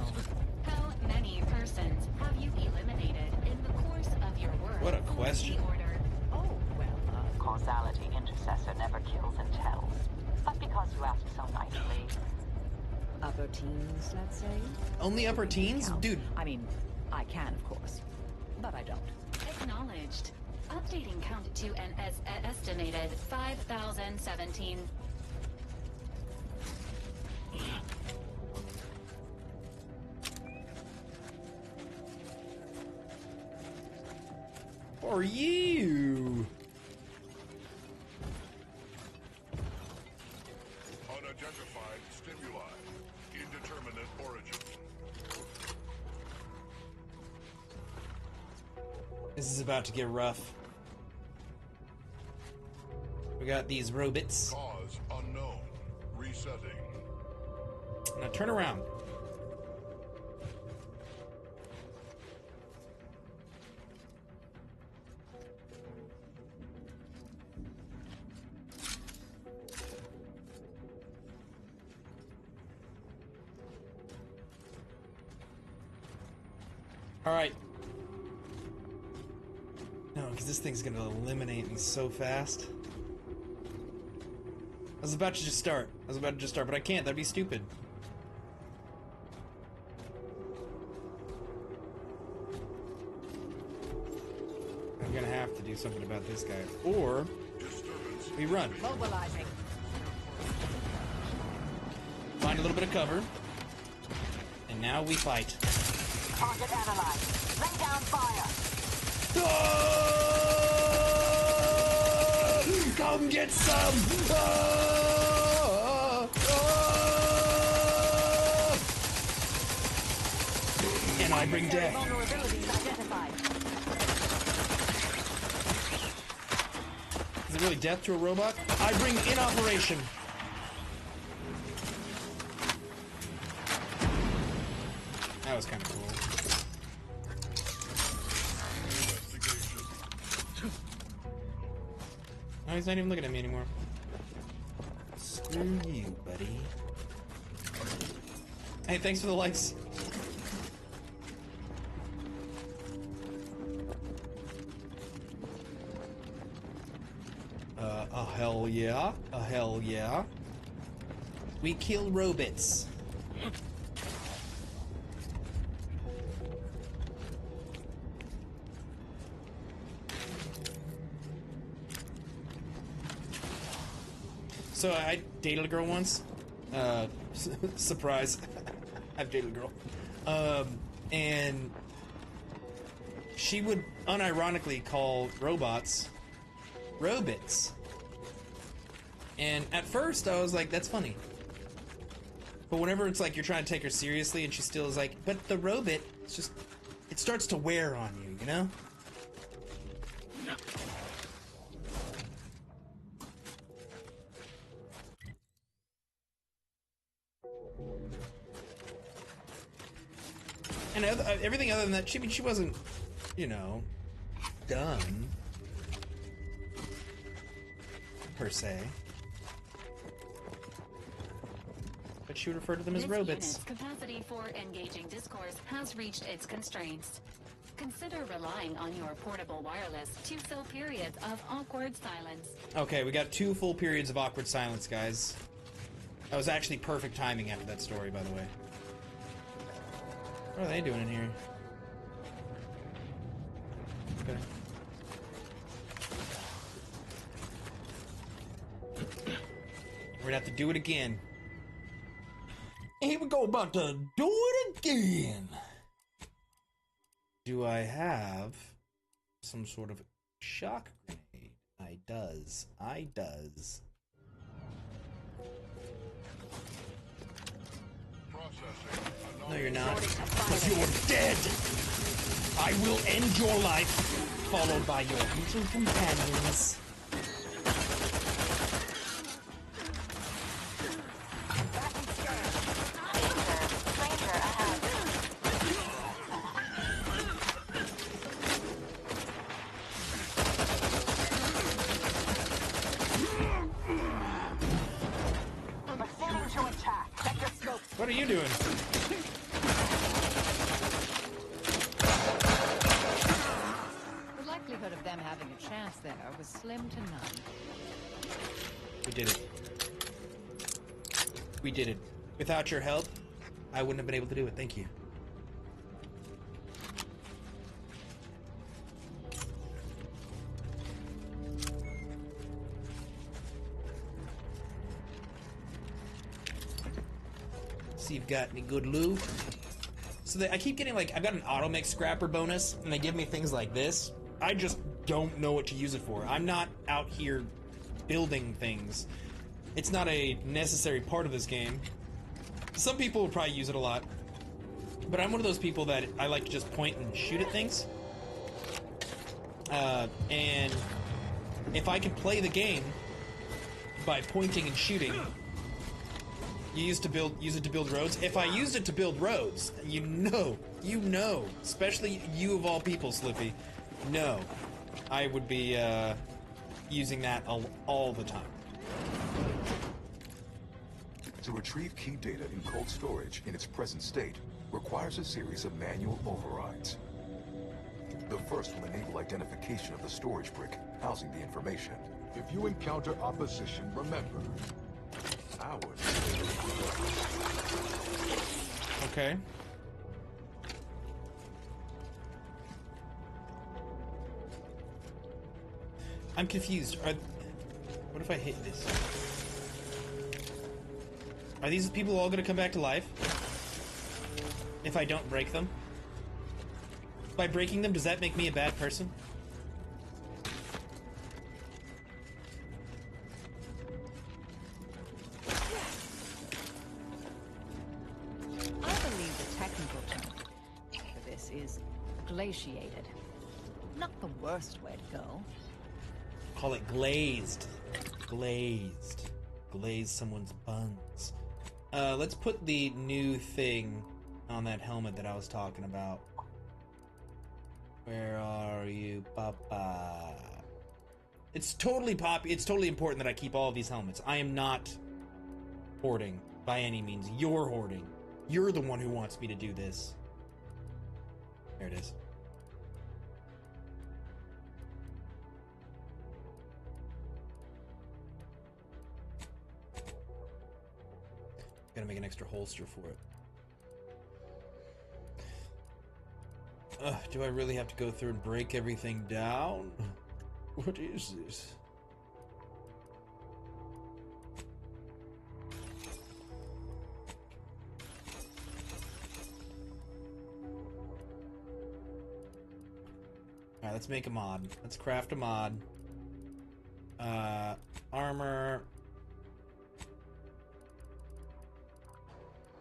[SPEAKER 8] How many persons have you eliminated in the course of your work?
[SPEAKER 1] What a question.
[SPEAKER 10] Oh, well, causality intercessor never kills and tells. But because you asked so nicely. Upper teens, let's say?
[SPEAKER 1] Only upper teens? Dude.
[SPEAKER 10] I mean, I can, of course. But I don't.
[SPEAKER 8] Acknowledged. Updating count to an estimated 5,017.
[SPEAKER 1] Or you?
[SPEAKER 18] Unidentified stimuli. Indeterminate origin.
[SPEAKER 1] This is about to get rough. We got these robots.
[SPEAKER 18] Cause unknown. Resetting.
[SPEAKER 1] Now turn around. Alright. No, because this thing's gonna eliminate me so fast. I was about to just start, but I can't. That'd be stupid. I'm gonna have to do something about this guy. Or we run.
[SPEAKER 10] Mobilizing.
[SPEAKER 1] Find a little bit of cover. And now we fight.
[SPEAKER 10] Target analyzed. Lay down fire.
[SPEAKER 1] Oh! Come get some! Oh! Oh! And I bring death.
[SPEAKER 10] Vulnerabilities identified.
[SPEAKER 1] Is it really death to a robot? I bring in operation. That was kind of cool. Oh, he's not even looking at me anymore. Screw you, buddy. Hey, thanks for the likes. A hell yeah. A hell yeah. We kill robots. So I dated a girl once. Surprise. I've dated a girl. And she would unironically call robots robots. And at first I was like, that's funny. But whenever it's like you're trying to take her seriously and she still is like, but the robot, it's just, it starts to wear on you, you know? And everything other than that, she wasn't, you know, done, per se. But she would refer to them as robots.
[SPEAKER 8] This unit's capacity for engaging discourse has reached its constraints. Consider relying on your portable wireless to fill periods of awkward silence.
[SPEAKER 1] Okay, we got 2 full periods of awkward silence, guys. That was actually perfect timing after that story, by the way. What are they doing in here? Okay. We're gonna have to do it again. Here we go, about to do it again. Do I have some sort of shock grenade? I does. No, you're not. Because you're dead. I will end your life, followed by your little companions. What are you doing?
[SPEAKER 19] The likelihood of them having a chance there was slim to none.
[SPEAKER 1] We did it. We did it. Without your help, I wouldn't have been able to do it. Thank you. See if you've got any good loot. So I keep getting, like, I've got an automech scrapper bonus, and they give me things like this. I just don't know what to use it for. I'm not out here building things. It's not a necessary part of this game. Some people would probably use it a lot. But I'm one of those people that I like to just point and shoot at things. And if I can play the game by pointing and shooting, you use it to build roads. If I used it to build roads, you know, especially you of all people, Slippy, no, I would be using that all the time.
[SPEAKER 12] To retrieve key data in cold storage in its present state requires a series of manual overrides. The first will enable identification of the storage brick housing the information.
[SPEAKER 18] If you encounter opposition, remember, ours.
[SPEAKER 1] Okay. I'm confused. What if I hit this? Are these people all gonna come back to life? If I don't break them? By breaking them, does that make me a bad person?
[SPEAKER 19] I believe the technical term for this is glaciated. Not the worst way to go.
[SPEAKER 1] Call it glazed. Glazed. Glaze someone's buns. Let's put the new thing on that helmet that I was talking about. Where are you, Papa? It's totally it's totally important that I keep all of these helmets. I am not hoarding by any means. You're hoarding. You're the one who wants me to do this. There it is. Gotta make an extra holster for it. Do I really have to go through and break everything down? What is this? Alright, let's make a mod. Let's craft a mod. Armor.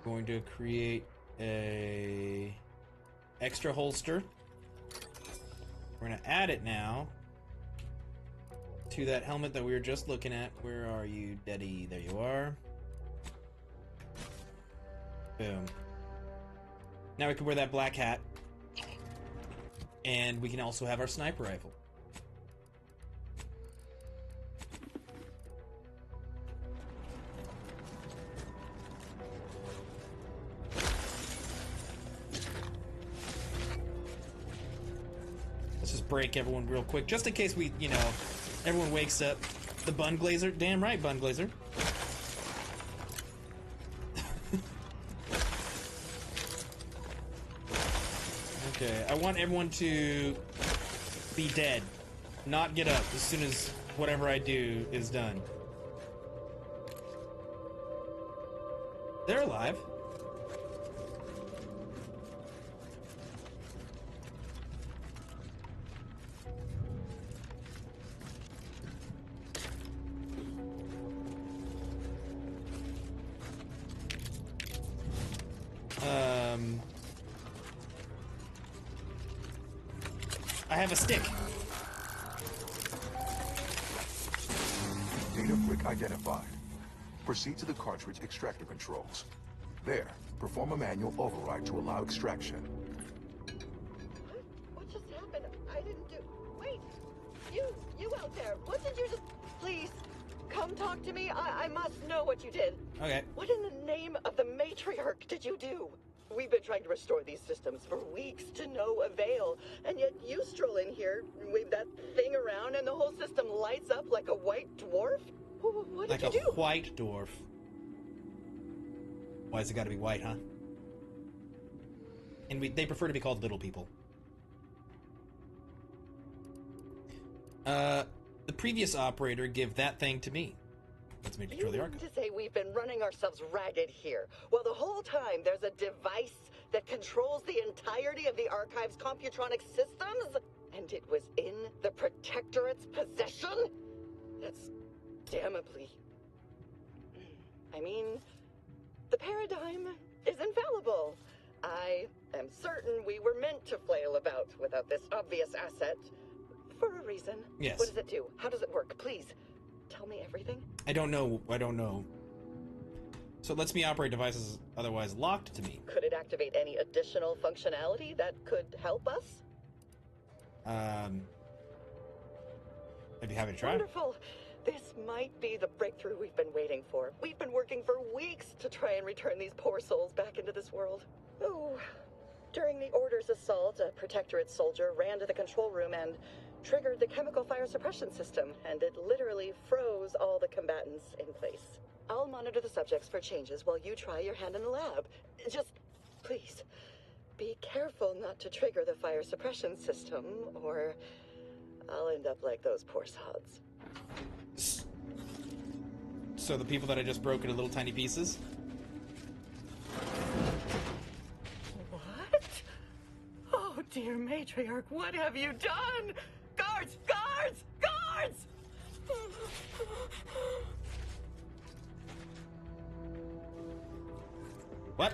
[SPEAKER 1] Going to create a extra holster. We're gonna add it now to that helmet that we were just looking at. Where are you, Daddy? There you are. Boom. Now we can wear that black hat. And we can also have our sniper rifle. Break everyone real quick, just in case we, everyone wakes up. The Bun Glazer, damn right, Bun Glazer. Okay, I want everyone to be dead, not get up as soon as whatever I do is done. They're alive. I have a stick.
[SPEAKER 12] Data brick identified. Proceed to the cartridge extractor controls. There, perform a manual override to allow extraction.
[SPEAKER 20] What just happened? I didn't do... Wait! You out there, what did you just... Please, come talk to me. I must know what you did.
[SPEAKER 1] Okay.
[SPEAKER 20] What in the name of the matriarch did you do? We've been trying to restore these systems for weeks to no avail, and yet you stroll in here, wave that thing around, and the whole system lights up like a white dwarf? What did you do?
[SPEAKER 1] Like a white dwarf. Why has it got to be white, huh? And they prefer to be called little people. The previous operator give that thing to me. Let's make control the archive.
[SPEAKER 20] To say we've been running ourselves ragged here, while the whole time there's a device that controls the entirety of the archive's computronic systems, and it was in the Protectorate's possession? That's damnably... I mean, the paradigm is infallible. I am certain we were meant to flail about without this obvious asset. For a reason.
[SPEAKER 1] Yes.
[SPEAKER 20] What does it do? How does it work? Please, tell me everything.
[SPEAKER 1] I don't know. So it lets me operate devices otherwise locked to me.
[SPEAKER 20] Could it activate any additional functionality that could help us?
[SPEAKER 1] Maybe have it try.
[SPEAKER 20] Wonderful. This might be the breakthrough we've been waiting for. We've been working for weeks to try and return these poor souls back into this world. Oh, during the Order's assault, a Protectorate soldier ran to the control room and triggered the chemical fire suppression system, and it literally froze all the combatants in place. I'll monitor the subjects for changes while you try your hand in the lab. Just, please, be careful not to trigger the fire suppression system, or I'll end up like those poor sods.
[SPEAKER 1] So the people that I just broke into little tiny pieces?
[SPEAKER 20] What? Oh, dear Matriarch, what have you done? Guards! Guards! Guards!
[SPEAKER 1] What?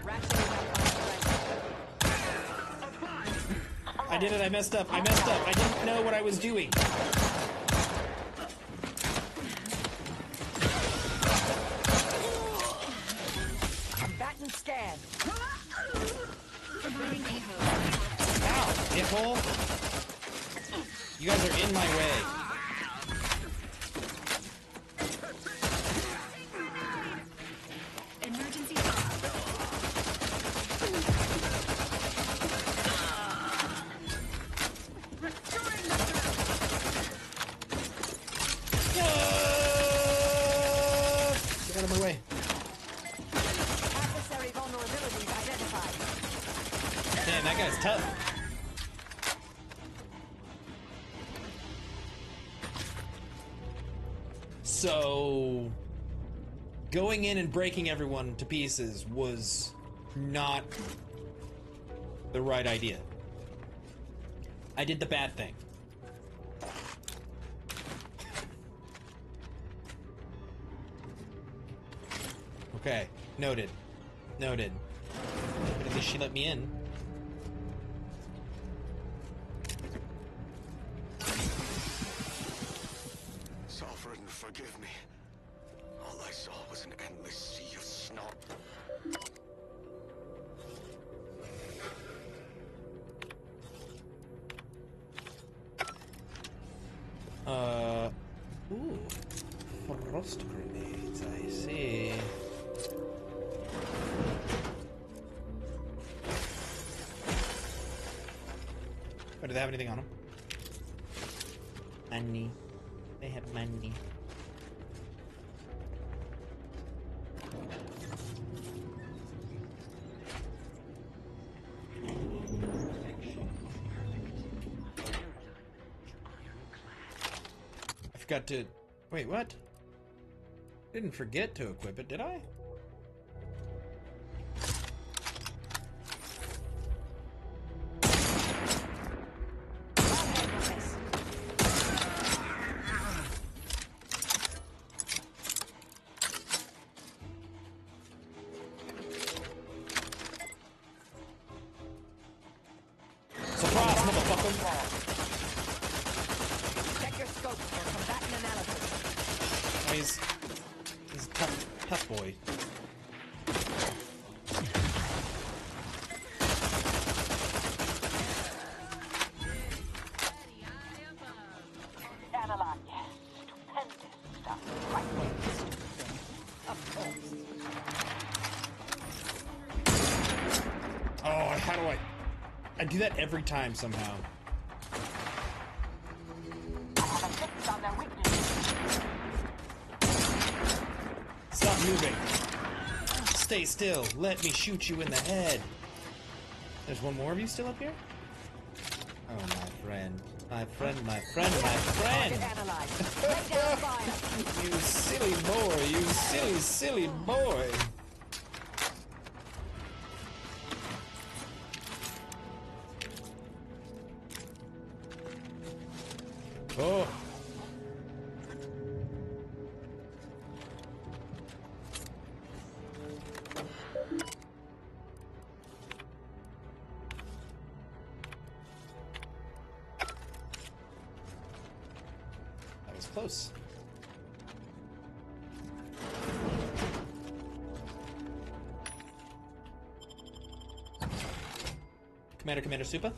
[SPEAKER 1] I did it, I messed up, I didn't know what I was doing.
[SPEAKER 19] Combatant scan.
[SPEAKER 1] Ow, dickhole. You guys are in my way.
[SPEAKER 8] Emergency.
[SPEAKER 1] Get out of my way.
[SPEAKER 19] Adversary vulnerabilities identified.
[SPEAKER 1] Damn, that guy's tough. So, going in and breaking everyone to pieces was not the right idea. I did the bad thing. Okay, noted. Noted. But at least she let me in.
[SPEAKER 16] Sovereign, forgive me. All I saw was an endless sea of snot.
[SPEAKER 1] Ooh. Frost grenades, I see. Oh, do they have anything on them? Money. They have money. I forgot to... Wait, what? Didn't forget to equip it, did I? Surprise, motherfucker!
[SPEAKER 19] Check your scope for combatant analysis.
[SPEAKER 1] Oh, he's a tough boy.
[SPEAKER 10] Adeline, yes. Stupendous stuff. Right.
[SPEAKER 19] Of course.
[SPEAKER 1] Oh, how do I do that every time somehow. Stop moving. Stay still. Let me shoot you in the head. There's one more of you still up here? Oh, my friend. My friend, my friend, my friend! You silly boy, you silly, silly boy! Oh! That was close. Commander Supa?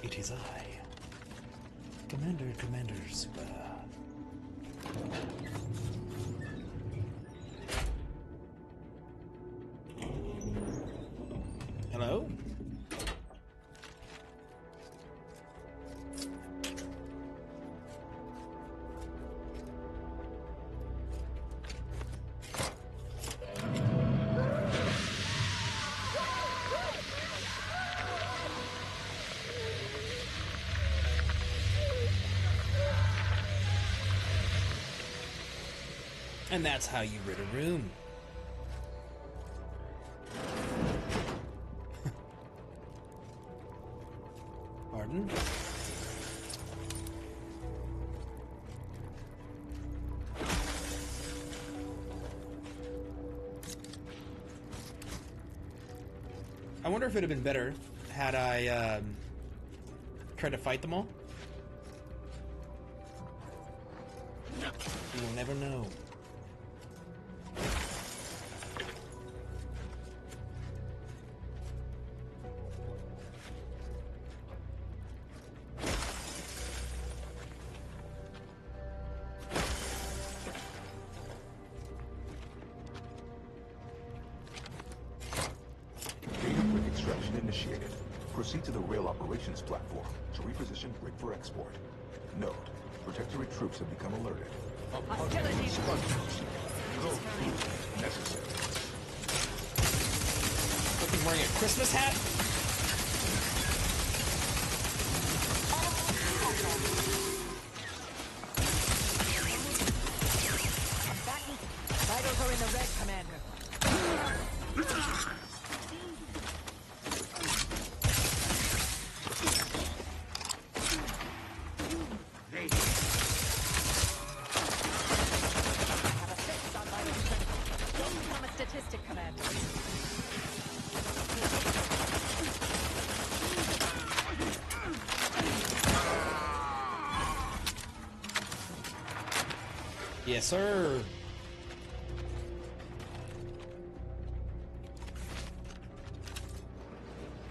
[SPEAKER 1] It is I, Commander Supa. Hello? And that's how you rid a room. Pardon? I wonder if it would have been better had I tried to fight them all. You will never know.
[SPEAKER 12] Initiated. Proceed to the rail operations platform to reposition rig for export. Note, Protectorate troops have become alerted. Necessary.
[SPEAKER 1] Look, he's wearing a Christmas hat?
[SPEAKER 19] Vitals are in the red, Commander.
[SPEAKER 1] Yes, sir.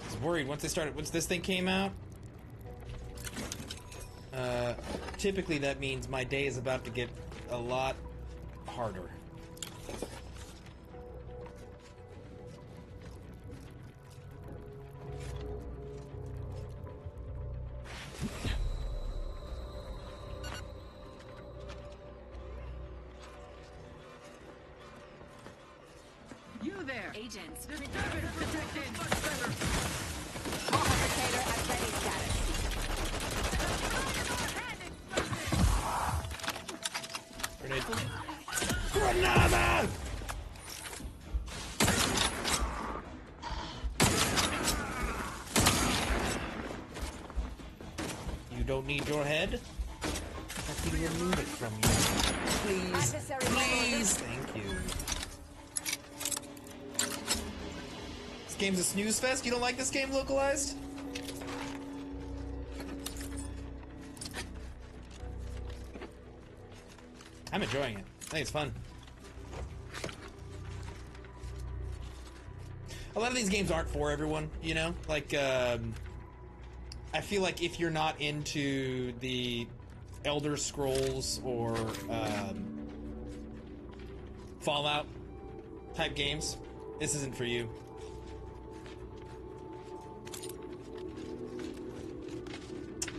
[SPEAKER 1] I was worried once this thing came out. Typically that means my day is about to get a lot harder.
[SPEAKER 5] You there!
[SPEAKER 8] Agents.
[SPEAKER 5] Disturbance detected!
[SPEAKER 19] Complicator at ready status.
[SPEAKER 1] Grenade. Granada! You don't need your head? I can remove it from you. Please. Please. Thank you. game's a snooze fest? You don't like this game localized? I'm enjoying it. I think it's fun. A lot of these games aren't for everyone, you know? Like, I feel like if you're not into the Elder Scrolls or Fallout type games, this isn't for you.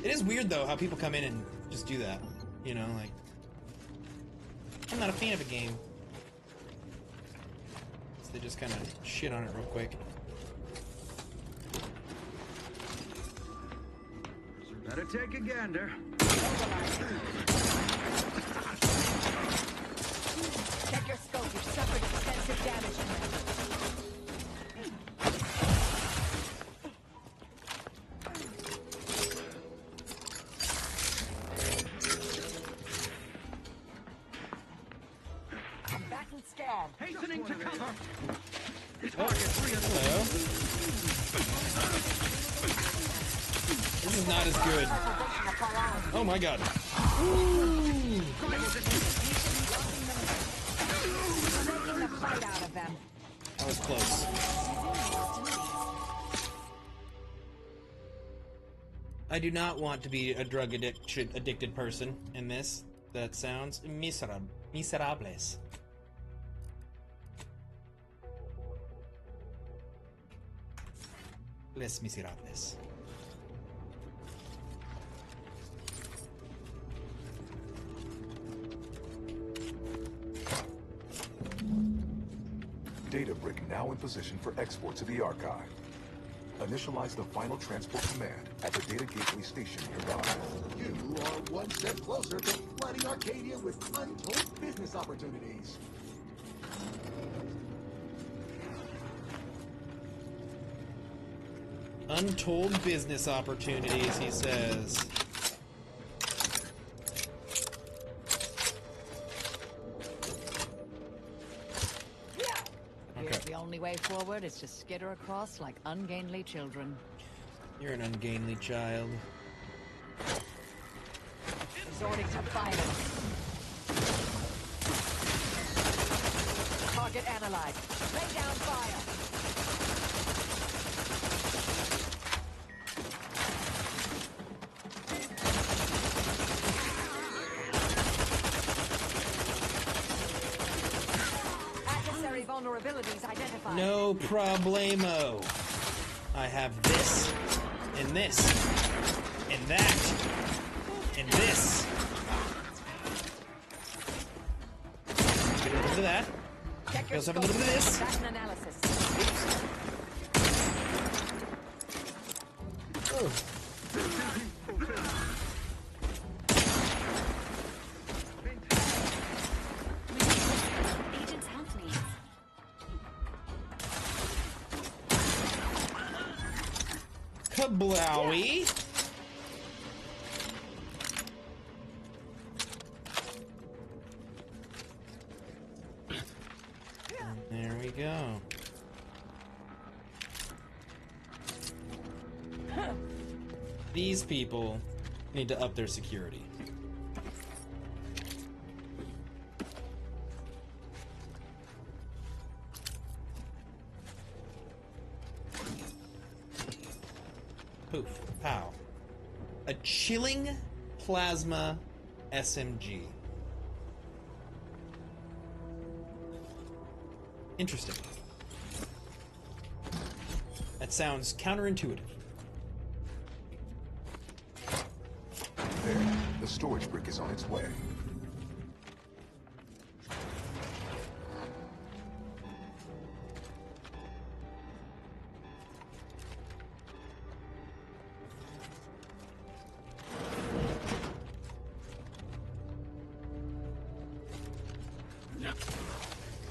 [SPEAKER 1] It is weird though how people come in and just do that, you know, like, I'm not a fan of a game, so they just kind of shit on it real quick.
[SPEAKER 14] Better take a gander.
[SPEAKER 19] Check your scope. You've suffered extensive damage from it.
[SPEAKER 14] I'm back and scanned. Hastening to cover.
[SPEAKER 1] Hello. This is not as good. Oh my god. Ooh. That was close. I do not want to be a drug addicted person in this. That sounds miserables. Les Miserables.
[SPEAKER 12] Data brick now in position for export to the archive. Initialize the final transport command at the data gateway station nearby.
[SPEAKER 13] You are one step closer to flooding Arcadia with untold business opportunities.
[SPEAKER 1] Untold business opportunities, he says.
[SPEAKER 19] Here's the only way forward is to skitter across like ungainly children.
[SPEAKER 1] You're an ungainly child.
[SPEAKER 19] Resorting to violence. Target analyzed. Lay down fire. Vulnerabilities identified.
[SPEAKER 1] No problemo. I have this, and this, and that, and this. Get a little bit of that. We also have a little bit of this.
[SPEAKER 19] That's an analysis.
[SPEAKER 1] Oh. Kablowie. There we go. These people need to up their security. Poof. Pow. A chilling plasma SMG. Interesting. That sounds counterintuitive.
[SPEAKER 12] There, the storage brick is on its way.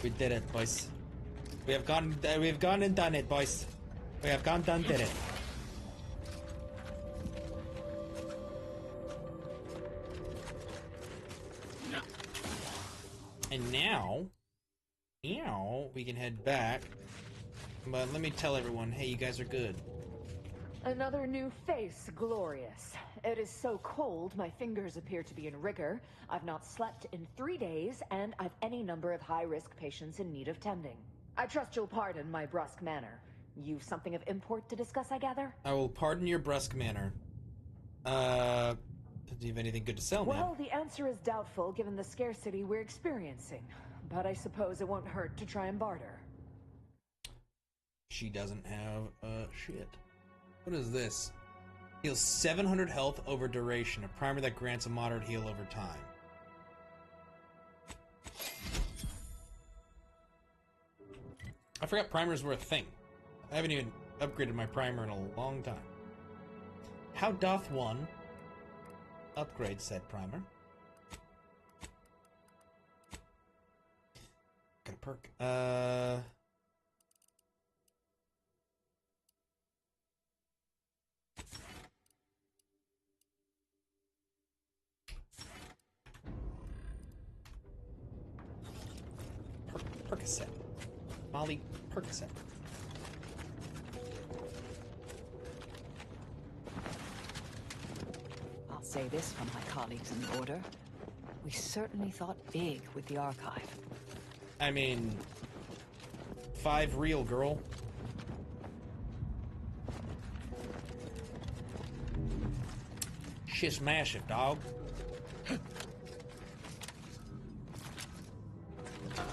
[SPEAKER 1] We did it, boys. We have gone and done it, boys. We have gone and did it. And now we can head back. But let me tell everyone, hey, you guys are good.
[SPEAKER 21] Another new face, glorious. It is so cold, my fingers appear to be in rigor. I've not slept in 3 days, and I've any number of high-risk patients in need of tending. I trust you'll pardon my brusque manner. You've something of import to discuss, I gather?
[SPEAKER 1] I will pardon your brusque manner. Do you have anything good to sell, man?
[SPEAKER 21] Well, the answer is doubtful given the scarcity we're experiencing. But I suppose it won't hurt to try and barter.
[SPEAKER 1] She doesn't have, shit. What is this? Heals 700 health over duration. A primer that grants a moderate heal over time. I forgot primers were a thing. I haven't even upgraded my primer in a long time. How doth one upgrade said primer? Got a perk. Percocet. Molly Percocet.
[SPEAKER 19] I'll say this from my colleagues in the Order. We certainly thought big with the archive.
[SPEAKER 1] I mean, 5 real, girl. Shit's massive, dog.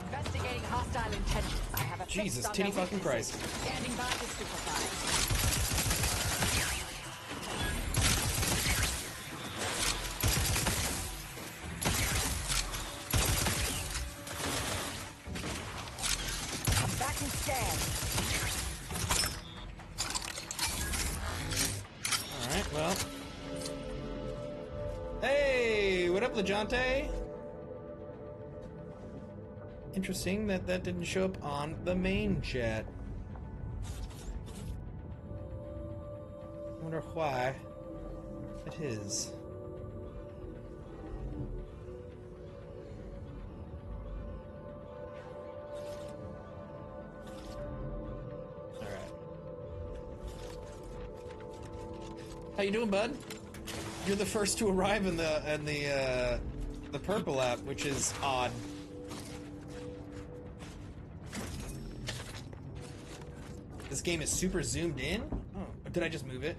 [SPEAKER 21] Investigating hostile intentions. I have a
[SPEAKER 1] Jesus, titty fucking Christ.
[SPEAKER 21] Standing by to stupefy.
[SPEAKER 1] Alright, well. Hey, what up, Legente? Interesting that that didn't show up on the main chat. I wonder why it is. How you doing, bud? You're the first to arrive in the purple app, which is odd. This game is super zoomed in? Oh, did I just move it?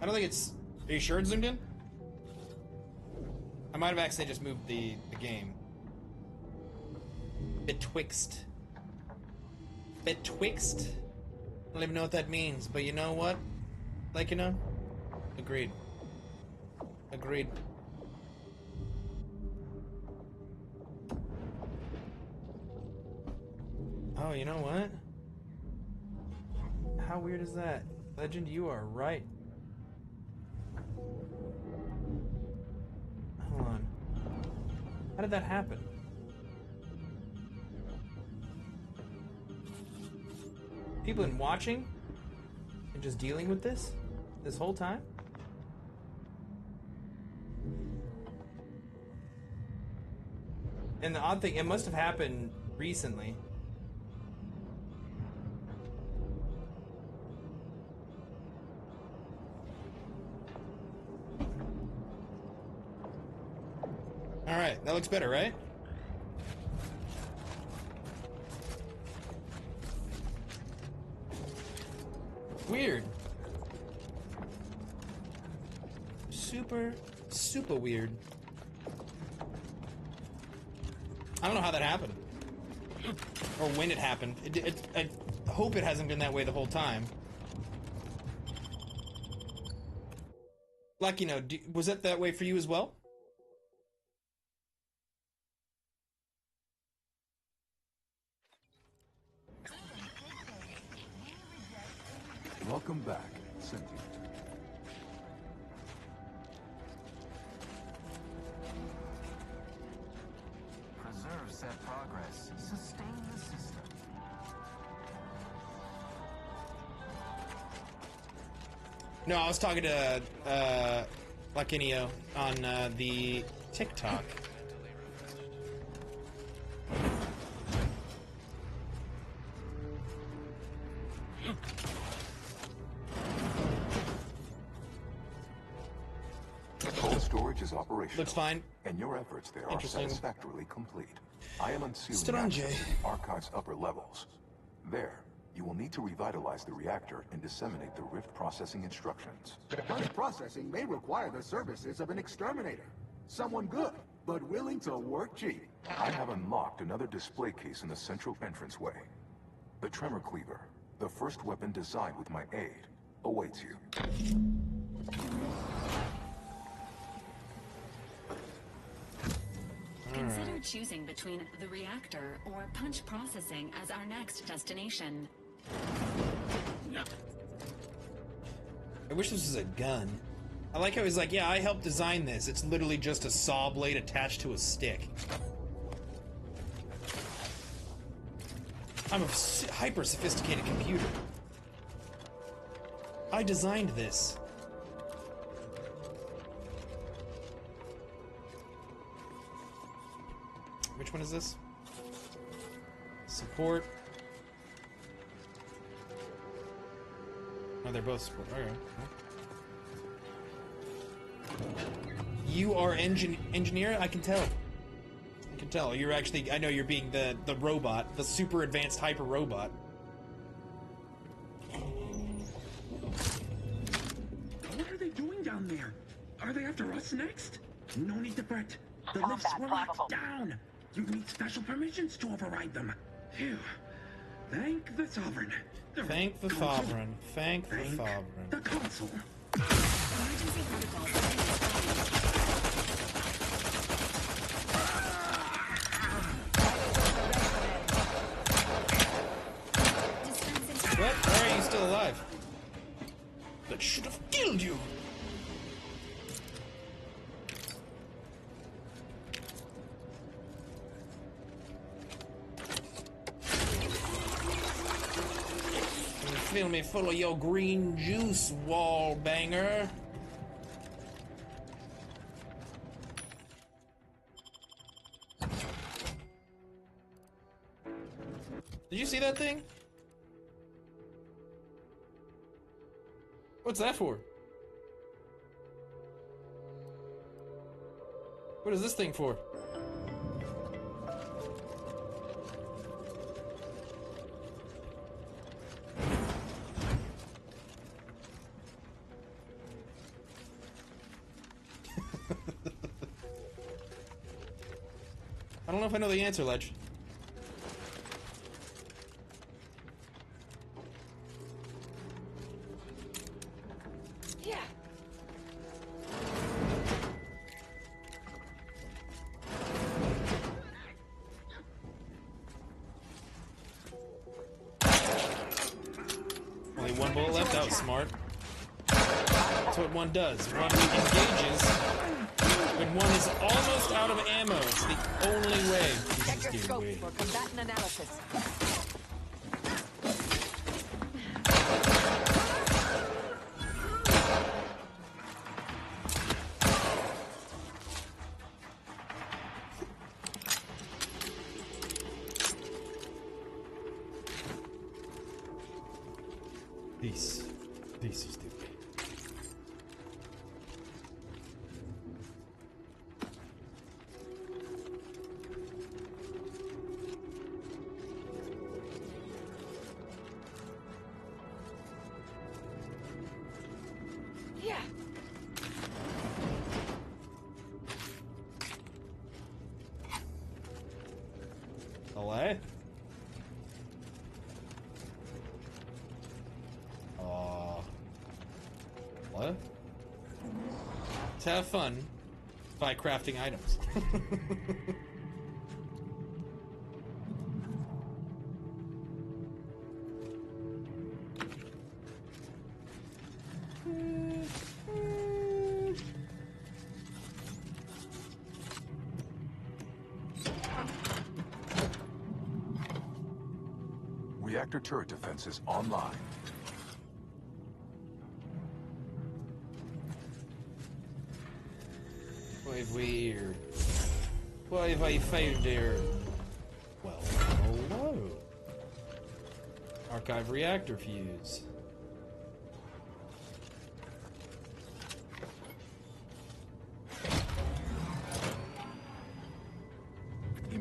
[SPEAKER 1] I don't think it's... Are you sure it's zoomed in? I might have accidentally just moved the game. Betwixt. Betwixt? I don't even know what that means, but you know what? Like, you know? Agreed. Agreed. Oh, you know what? How weird is that? Legend, you are right. Hold on. How did that happen? People been watching and just dealing with this whole time? And the odd thing, it must have happened recently. Alright, that looks better, right? Weird. Super, super weird. I don't know how that happened. Or when it happened. I hope it hasn't been that way the whole time. Like, you know, was it that way for you as well?
[SPEAKER 12] Welcome back, Sentient.
[SPEAKER 14] Preserve said progress. Sustain the system.
[SPEAKER 1] No, I was talking to Lakinio on the TikTok. Looks fine.
[SPEAKER 12] And your efforts there are
[SPEAKER 1] Interesting.
[SPEAKER 12] satisfactorily complete. I am unsealing
[SPEAKER 1] Strange.
[SPEAKER 12] access to the archive's upper levels. There, you will need to revitalize the reactor and disseminate the rift processing instructions.
[SPEAKER 13] Punch processing may require the services of an exterminator. Someone good, but willing to work cheap.
[SPEAKER 12] I have unlocked another display case in the central entranceway. The Tremor Cleaver, the first weapon designed with my aid, awaits you.
[SPEAKER 8] Consider choosing between the reactor or punch processing as our next destination.
[SPEAKER 1] I wish this was a gun. I like how he's like, yeah, I helped design this. It's literally just a saw blade attached to a stick. I'm a hyper sophisticated computer. I designed this. Which one is this? Support. Oh, they're both support. Okay. You are engineer? I can tell. I can tell. You're actually, I know you're being the robot, the super advanced hyper robot.
[SPEAKER 7] What are they doing down there? Are they after us next? No need to fret. The lifts were locked down. You need special permissions to override them. Phew. Thank the Sovereign.
[SPEAKER 1] Thank the Sovereign. Thank the Sovereign.
[SPEAKER 7] The Consul.
[SPEAKER 8] Emergency protocol.
[SPEAKER 1] What? Why are you still alive? That should have killed you! Fill me full of your green juice, wall banger. Did you see that thing? What's that for? What is this thing for? I don't know if I know the answer, Ledge.
[SPEAKER 15] Yeah.
[SPEAKER 1] Only one bullet left. That was smart. That's what one does. One engages when one is almost out of ammo. It's the only way.
[SPEAKER 21] Check your scope for combatant analysis.
[SPEAKER 1] This is the way.
[SPEAKER 15] Yeah.
[SPEAKER 1] Away? What? To have fun by crafting items.
[SPEAKER 12] Reactor turret defenses online.
[SPEAKER 1] What have we here? What have I found here? Well, hello. Archive reactor fuse.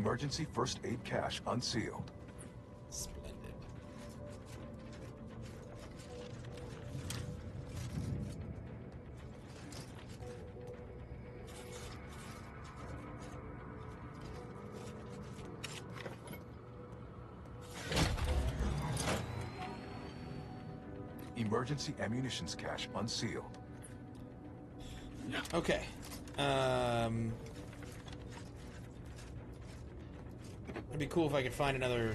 [SPEAKER 12] Emergency first aid cache unsealed.
[SPEAKER 1] Splendid.
[SPEAKER 12] Emergency ammunitions cache unsealed.
[SPEAKER 1] Okay. It'd be cool if I could find another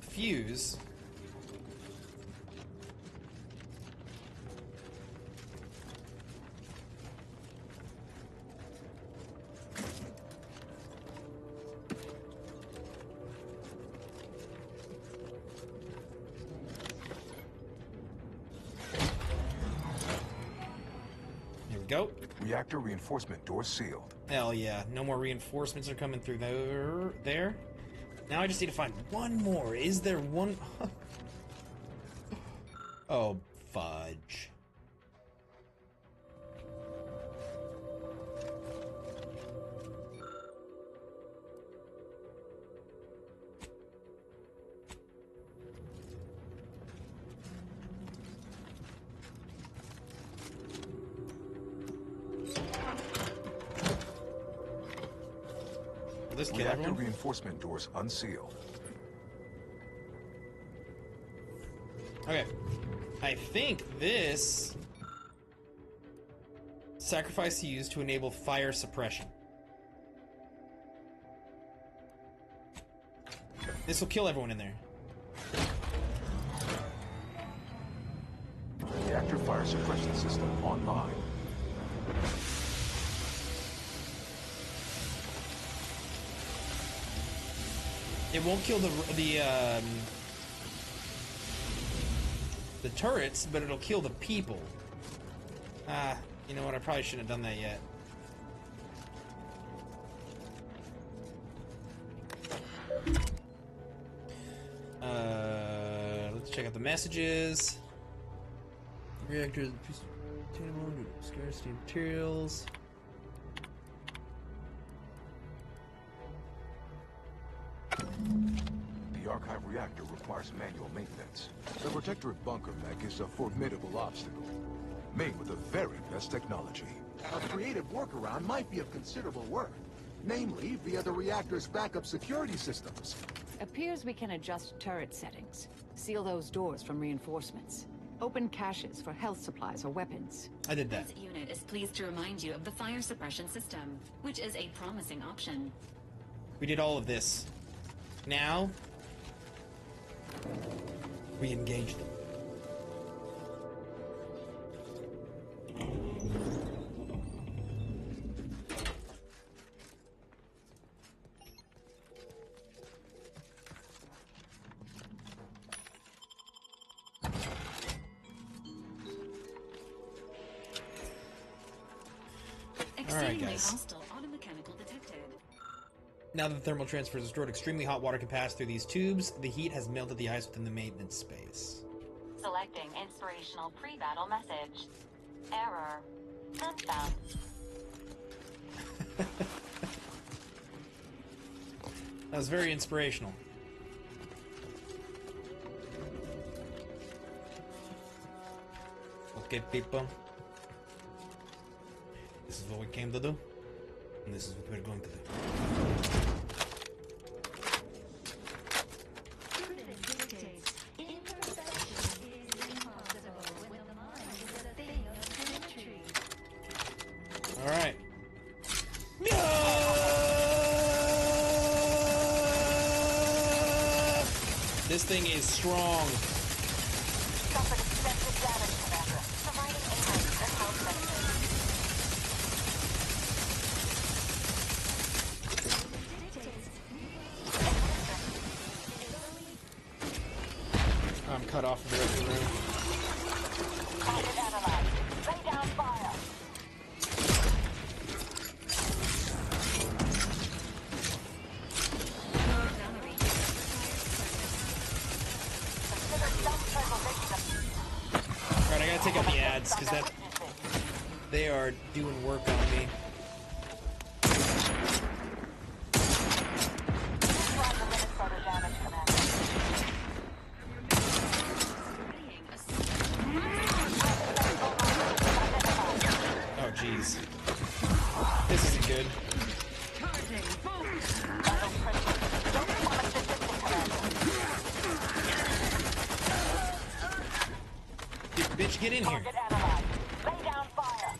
[SPEAKER 1] fuse. Go.
[SPEAKER 12] Reactor reinforcement doors sealed.
[SPEAKER 1] Hell yeah. No more reinforcements are coming through there. Now I just need to find one more. Is there one? Oh, fudge.
[SPEAKER 12] Reactor reinforcement doors unsealed.
[SPEAKER 1] Okay. I think this sacrifice used to enable fire suppression. This will kill everyone in there.
[SPEAKER 12] Reactor fire suppression system online.
[SPEAKER 1] It won't kill the turrets, but it'll kill the people. You know what? I probably shouldn't have done that yet. Let's check out the messages. Reactor, scarcity of materials.
[SPEAKER 12] The archive reactor requires manual maintenance. The Protectorate bunker mech is a formidable obstacle, made with the very best technology.
[SPEAKER 13] A creative workaround might be of considerable worth, namely via the reactor's backup security systems.
[SPEAKER 8] Appears we can adjust turret settings, seal those doors from reinforcements, open caches for health supplies or weapons.
[SPEAKER 1] I did that.
[SPEAKER 8] This unit is pleased to remind you of the fire suppression system, which is a promising option.
[SPEAKER 1] We did all of this. Now, we engage them. Alright, guys.
[SPEAKER 8] Hostile automechanical detected.
[SPEAKER 1] Now that the thermal transfer is restored, extremely hot water can pass through these tubes. The heat has melted the ice within the maintenance space.
[SPEAKER 6] Selecting inspirational pre-battle message. Error. None found.
[SPEAKER 1] That was very inspirational. Okay, people. This is what we came to do, and this is what we're going to do. All right. This thing is strong.
[SPEAKER 6] Suffered extensive damage, Commander. Providing enhanced account benefits.
[SPEAKER 1] I'm cut off from the rest of the room.
[SPEAKER 6] Target analyzed. Lay down fire.
[SPEAKER 1] Alright, I gotta take out the ads, because that... They are doing work on me. Oh, jeez. This isn't good. Bitch, get in here.
[SPEAKER 6] Lay down fire.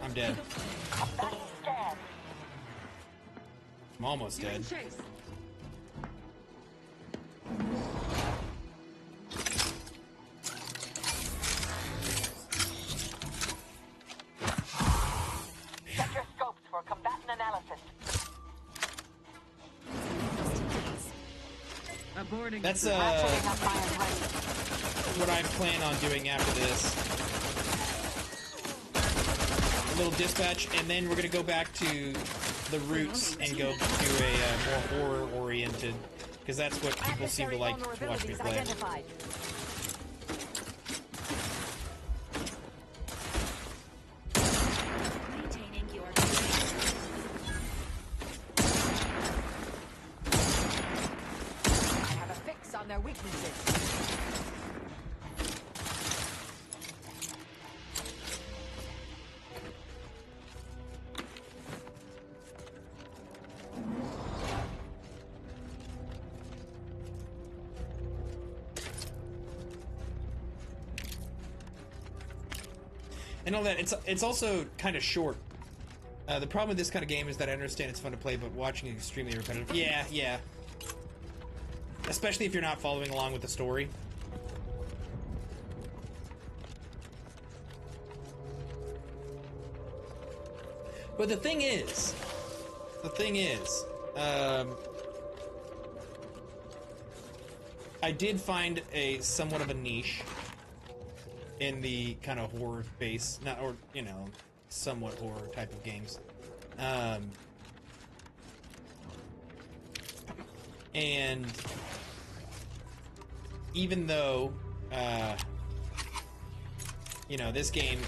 [SPEAKER 1] I'm dead. I'm almost dead.
[SPEAKER 6] Check your scopes for combatant analysis.
[SPEAKER 5] Aborting.
[SPEAKER 1] That's what I plan on doing after this. A little dispatch, and then we're gonna go back to the roots and go to a more horror-oriented, because that's what people seem to like to watch me play.
[SPEAKER 8] Maintaining your
[SPEAKER 21] I have a fix on their weaknesses.
[SPEAKER 1] And all that, it's also kind of short. The problem with this kind of game is that I understand it's fun to play, but watching it is extremely repetitive. Yeah. Especially if you're not following along with the story. But the thing is, I did find a somewhat of a niche in the kind of horror base, somewhat horror type of games. And even though, this game,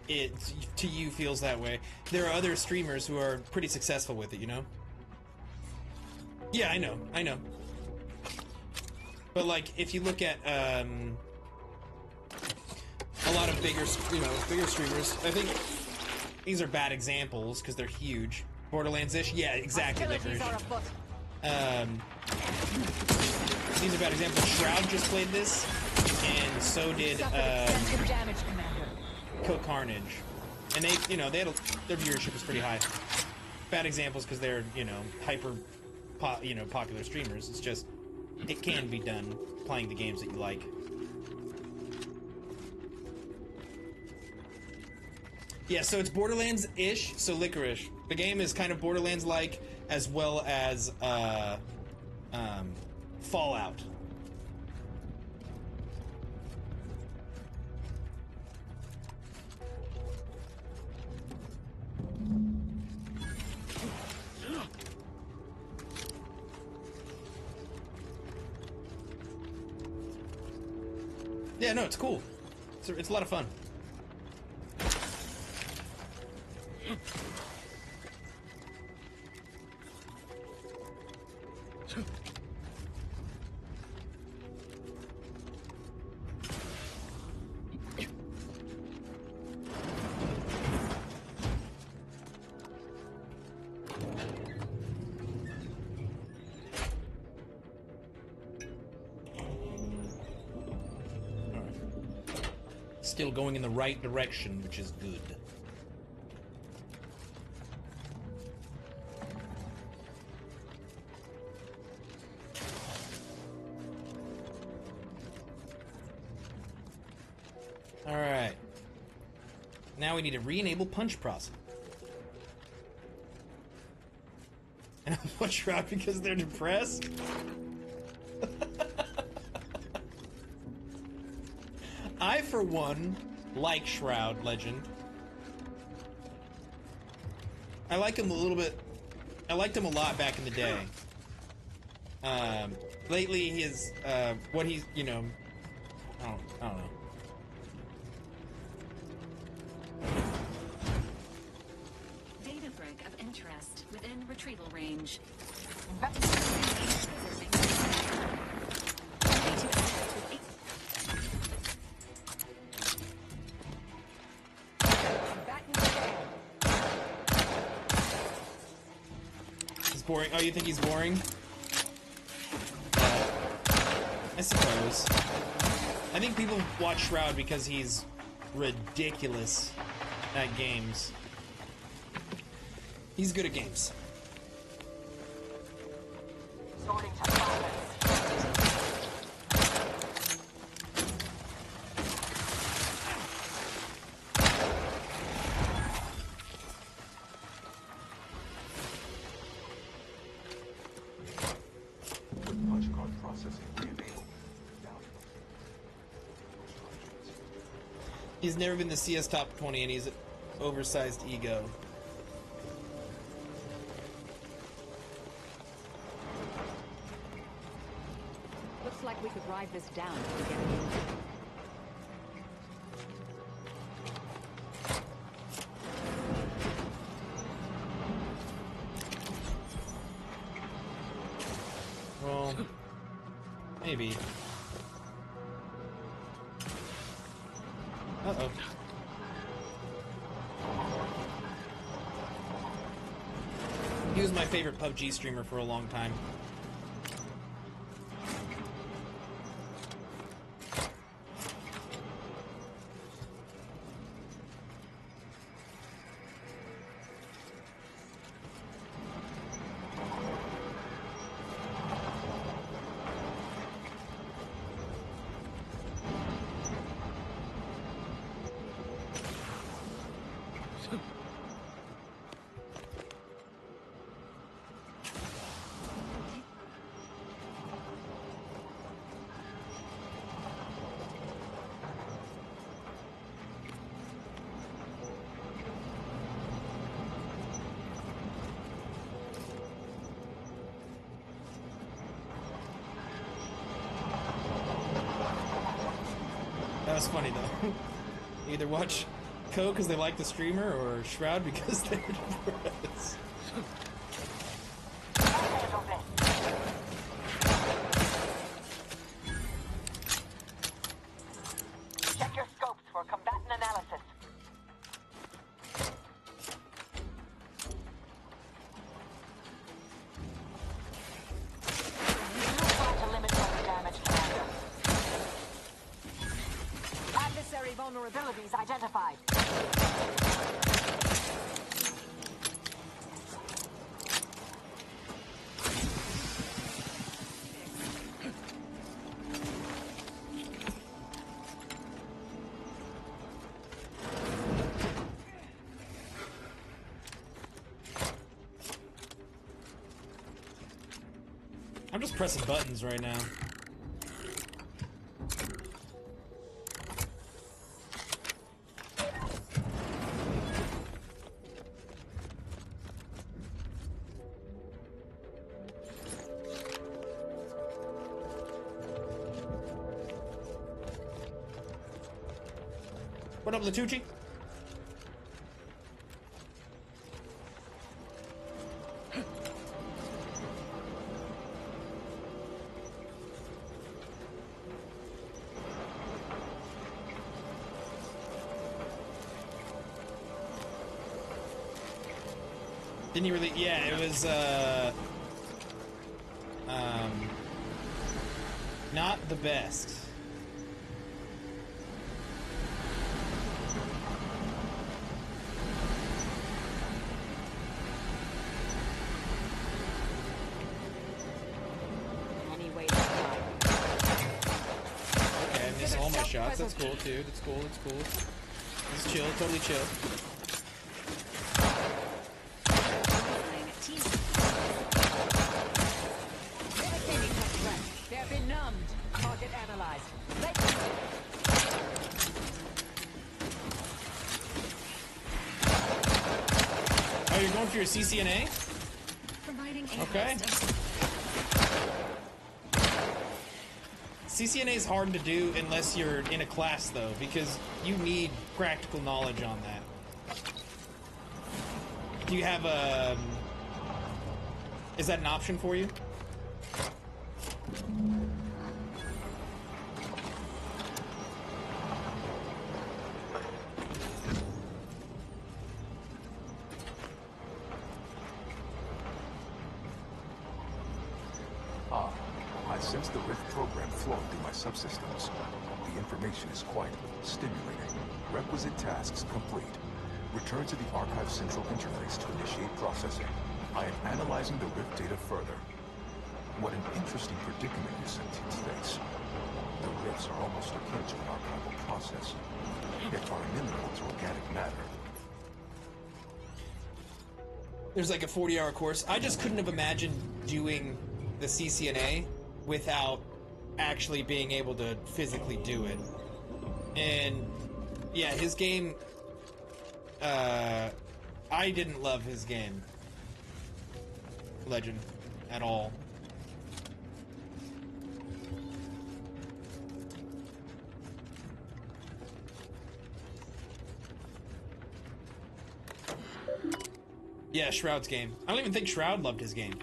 [SPEAKER 1] it to you feels that way, there are other streamers who are pretty successful with it, Yeah, I know. But, like, if you look at, a lot of bigger streamers, I think these are bad examples because they're huge. Borderlands-ish? Yeah, exactly.
[SPEAKER 21] Hostilities are afoot.
[SPEAKER 1] These are bad examples. Shroud just played this, and so did
[SPEAKER 21] Extensive damage, Commander.
[SPEAKER 1] Coke Carnage, and they had their viewership was pretty high. Bad examples because they're popular streamers. It's just it can be done playing the games that you like. Yeah, so it's Borderlands-ish, so Licorice. The game is kind of Borderlands-like, as well as Fallout. Yeah, no, it's cool. It's a lot of fun. Still going in the right direction, which is good. Alright. Now we need to re-enable punch process. And I'll punch Shroud because they're depressed? I, for one, like Shroud Legend. I like him a little bit. I liked him a lot back in the day. Lately, his what he's, you know, I don't know.
[SPEAKER 8] Data brick of interest within retrieval range.
[SPEAKER 1] He's boring. Oh, you think he's boring? I suppose. I think people watch Shroud because he's ridiculous at games. He's good at games.
[SPEAKER 10] Sorting to progress.
[SPEAKER 12] Punch card processing re-enabled.
[SPEAKER 1] He's never been the CS top 20 and he's an oversized ego.
[SPEAKER 19] Looks like we could ride this down if we get it.
[SPEAKER 1] Well, maybe. Uh-oh. He was my favorite PUBG streamer for a long time. That was funny though. Either watch Ko because they like the streamer, or Shroud because they're depressed.
[SPEAKER 10] Check your scopes for combatant analysis. Try to limit weather damage, Commander. Adversary vulnerabilities identified.
[SPEAKER 1] I'm just pressing buttons right now. What up, Latucci? Didn't he really? Yeah, it was, not the best.
[SPEAKER 19] Anyway,
[SPEAKER 1] Okay, I missed all my shots. That's cool, dude. It's cool, it's cool. It's chill, totally chill.
[SPEAKER 19] They've been numbed. Target analyzed.
[SPEAKER 1] Oh, you're going for your CCNA?
[SPEAKER 8] Providing a
[SPEAKER 1] Okay. CCNA is hard to do unless you're in a class, though, because you need practical knowledge on that. Do you have a... Is that an option for you?
[SPEAKER 12] I sense the Rift program flowing through my subsystems. The information is quite stimulating. Requisite tasks complete. Return to the Archive Central interface to initiate processing. I am analyzing the Rift data further. What an interesting predicament you sentients face. The Rifts are almost akin to an archival process, yet are minimal to organic matter.
[SPEAKER 1] There's like a 40-hour course. I just couldn't have imagined doing the CCNA without actually being able to physically do it. And yeah, his game, I didn't love his game, Legend, at all. Yeah, Shroud's game. I don't even think Shroud loved his game.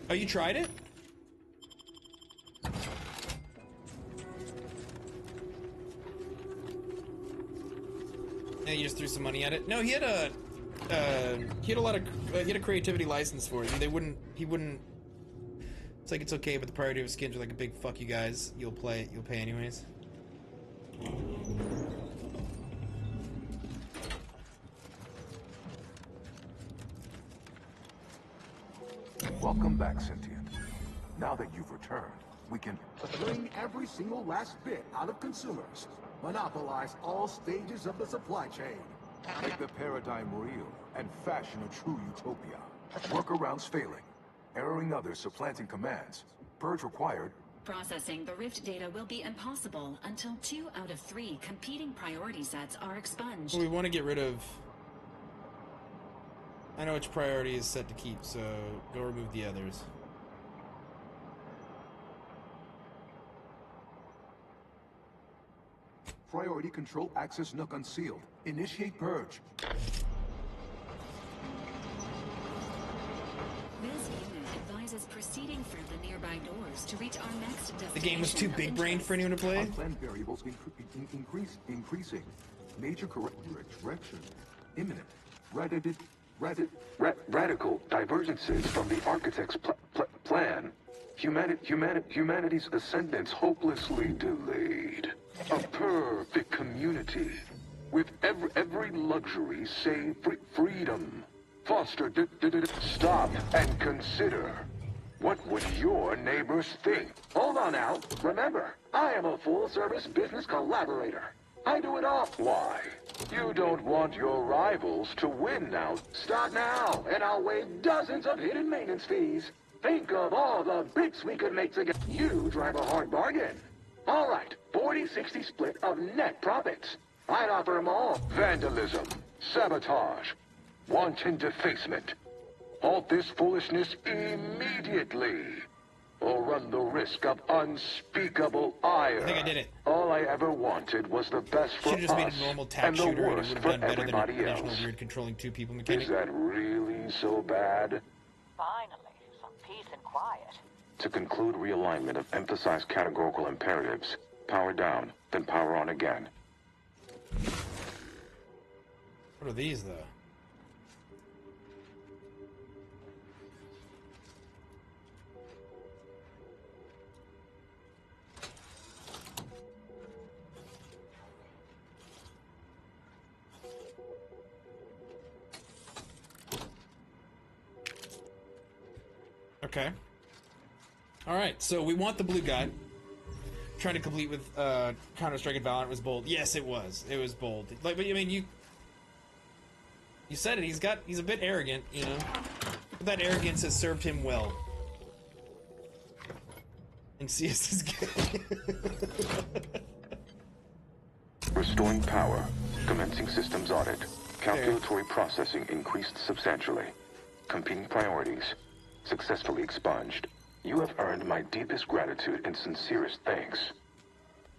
[SPEAKER 1] Oh, you tried it? Yeah, you just threw some money at it. No, he had a creativity license for it, and he wouldn't. It's like it's okay, but the priority of skins are like a big fuck you guys. You'll pay anyways.
[SPEAKER 12] Welcome back, Sentient. Now that you've returned, we can
[SPEAKER 13] bring every single last bit out of consumers. Monopolize all stages of the supply chain.
[SPEAKER 12] make the paradigm real and fashion a true utopia. Workarounds failing, erroring others supplanting commands. Purge required.
[SPEAKER 8] Processing the Rift data will be impossible until 2 out of 3 competing priority sets are expunged.
[SPEAKER 1] Well, we want to get rid of... I know which priority is set to keep, so go remove the others.
[SPEAKER 12] Priority control access nook unsealed. Initiate purge.
[SPEAKER 8] This unit advises proceeding through the nearby doors to reach our next destination.
[SPEAKER 1] The game was too big-brained for anyone to play?
[SPEAKER 12] Unplanned variables increasing. Major correction imminent. Radical divergences from the architect's plan. Humanity's ascendance hopelessly delayed. A perfect community with every luxury save freedom. Foster, stop and consider. What would your neighbors think? Hold on now. Remember, I am a full-service business collaborator. I do it all. Why? You don't want your rivals to win now. Start now, and I'll waive dozens of hidden maintenance fees. Think of all the bits we could make together. You drive a hard bargain. All right, 40-60 split of net profits. I'd offer them all. Vandalism, sabotage, wanton defacement. Halt this foolishness immediately, or run the risk of unspeakable ire.
[SPEAKER 1] I think I did it.
[SPEAKER 12] All I ever wanted was the best for us,
[SPEAKER 1] Should've just made a normal tap
[SPEAKER 12] and the
[SPEAKER 1] shooter and it
[SPEAKER 12] worst
[SPEAKER 1] would
[SPEAKER 12] for
[SPEAKER 1] have done better than an
[SPEAKER 12] everybody
[SPEAKER 1] additional
[SPEAKER 12] else.
[SPEAKER 1] weird controlling two people mechanic.
[SPEAKER 12] Is that really so bad?
[SPEAKER 10] Finally, some peace and quiet.
[SPEAKER 12] To conclude realignment of emphasized categorical imperatives. Power down, then power on again.
[SPEAKER 1] What are these, though? Okay. Alright, so we want the blue guy. trying to complete with Counter-Strike and Valorant was bold. Yes, it was. It was bold. Like, but I mean, you said it. He's a bit arrogant, you know. But that arrogance has served him well. And CS is good.
[SPEAKER 12] Restoring power. Commencing systems audit. Calculatory processing increased substantially. Competing priorities. Successfully expunged. You have earned my deepest gratitude and sincerest thanks.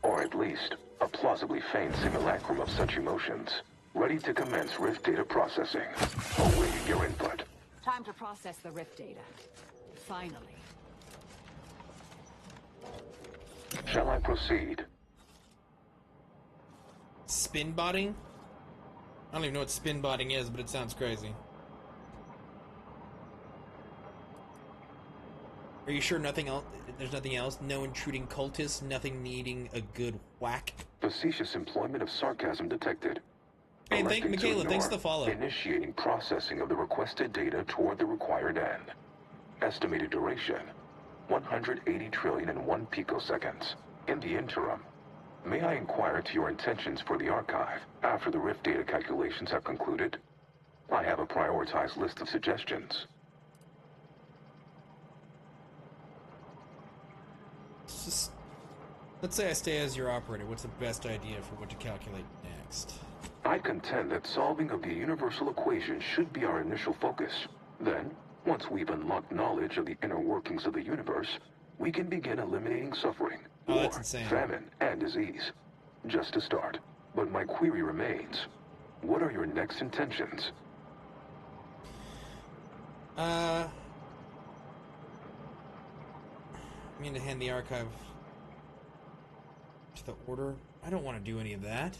[SPEAKER 12] Or at least, a plausibly feigned simulacrum of such emotions. Ready to commence Rift data processing. Awaiting your input.
[SPEAKER 10] Time to process the Rift data. Finally.
[SPEAKER 12] Shall I proceed?
[SPEAKER 1] Spin botting? I don't even know what spin botting is, but it sounds crazy. Are you sure nothing else? There's nothing else? No intruding cultists? Nothing needing a good whack?
[SPEAKER 12] Facetious employment of sarcasm detected.
[SPEAKER 1] Hey, Michaela, thanks for the follow.
[SPEAKER 12] Initiating processing of the requested data toward the required end. Estimated duration, 180 trillion and 1 picoseconds. In the interim, may I inquire to your intentions for the archive after the Rift data calculations have concluded? I have a prioritized list of suggestions.
[SPEAKER 1] Let's say I stay as your operator. What's the best idea for what to calculate next?
[SPEAKER 12] I contend that solving of the universal equation should be our initial focus. Then, once we've unlocked knowledge of the inner workings of the universe, we can begin eliminating suffering, war, famine, and disease. Just to start. But my query remains. What are your next intentions?
[SPEAKER 1] I mean to hand the archive to the Order. I don't want to do any of that.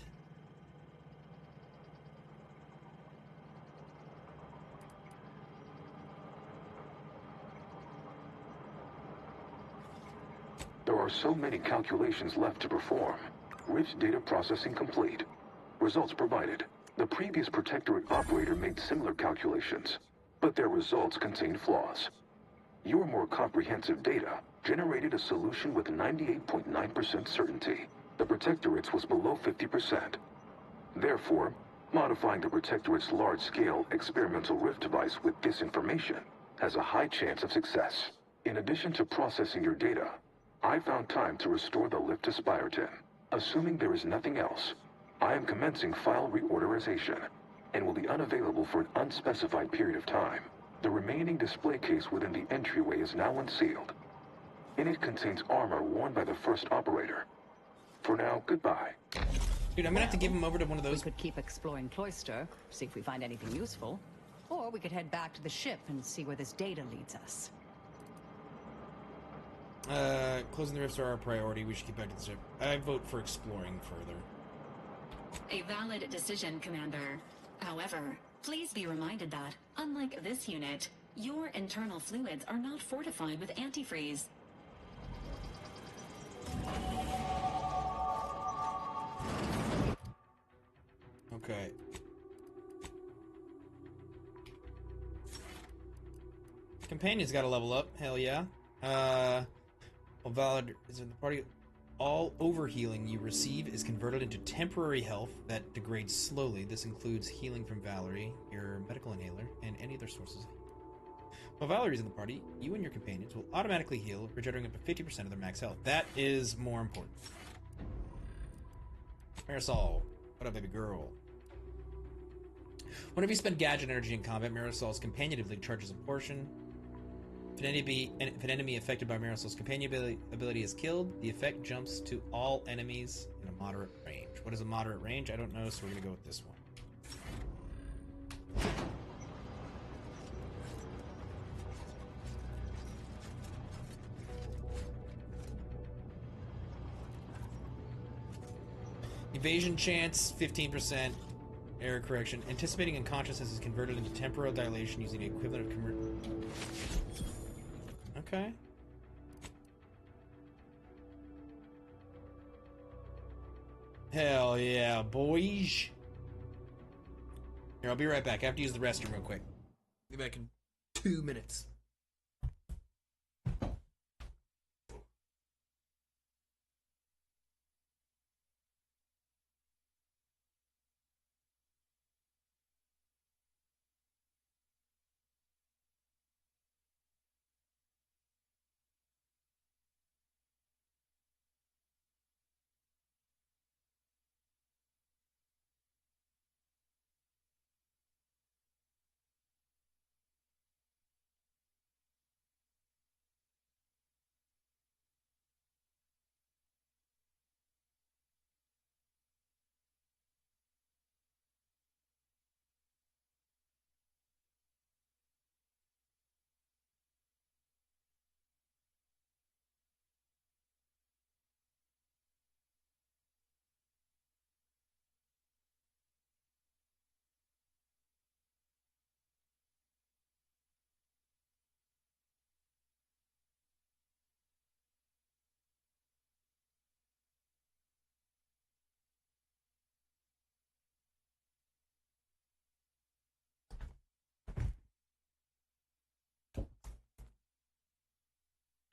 [SPEAKER 12] There are so many calculations left to perform. Rich data processing complete. Results provided. The previous Protectorate operator made similar calculations, but their results contained flaws. Your more comprehensive data generated a solution with 98.9% certainty. The Protectorate's was below 50%. Therefore, modifying the Protectorate's large-scale experimental Rift device with this information has a high chance of success. In addition to processing your data, I found time to restore the lift to Spyreton. Assuming there is nothing else, I am commencing file reorderization and will be unavailable for an unspecified period of time. The remaining display case within the entryway is now unsealed. In it contains armor worn by the first operator. For now, goodbye.
[SPEAKER 1] Dude, I'm gonna have to give him over to one of those.
[SPEAKER 10] We could keep exploring Cloister, see if we find anything useful. Or we could head back to the ship and see where this data leads us.
[SPEAKER 1] Closing the rifts are our priority. We should get back to the ship. I vote for exploring further.
[SPEAKER 8] A valid decision, Commander. However, please be reminded that, unlike this unit, your internal fluids are not fortified with antifreeze.
[SPEAKER 1] Okay. Companion's got to level up. Hell yeah. Well, valid is in the party. All overhealing you receive is converted into temporary health that degrades slowly. This includes healing from Valerie, your medical inhaler, and any other sources. While Valerie's in the party, you and your companions will automatically heal, regenerating up to 50% of their max health. That is more important. Marisol, what up, baby girl? Whenever you spend gadget energy in combat, Marisol's companion ability charges a portion. If an enemy affected by Marisol's companion ability is killed, the effect jumps to all enemies in a moderate range. What is a moderate range? I don't know, so we're going to go with this one. Evasion chance, 15%. Error correction. Anticipating unconsciousness is converted into temporal dilation using the equivalent of Okay. Hell yeah, boys. Here, I'll be right back. I have to use the restroom real quick. Be back in 2 minutes.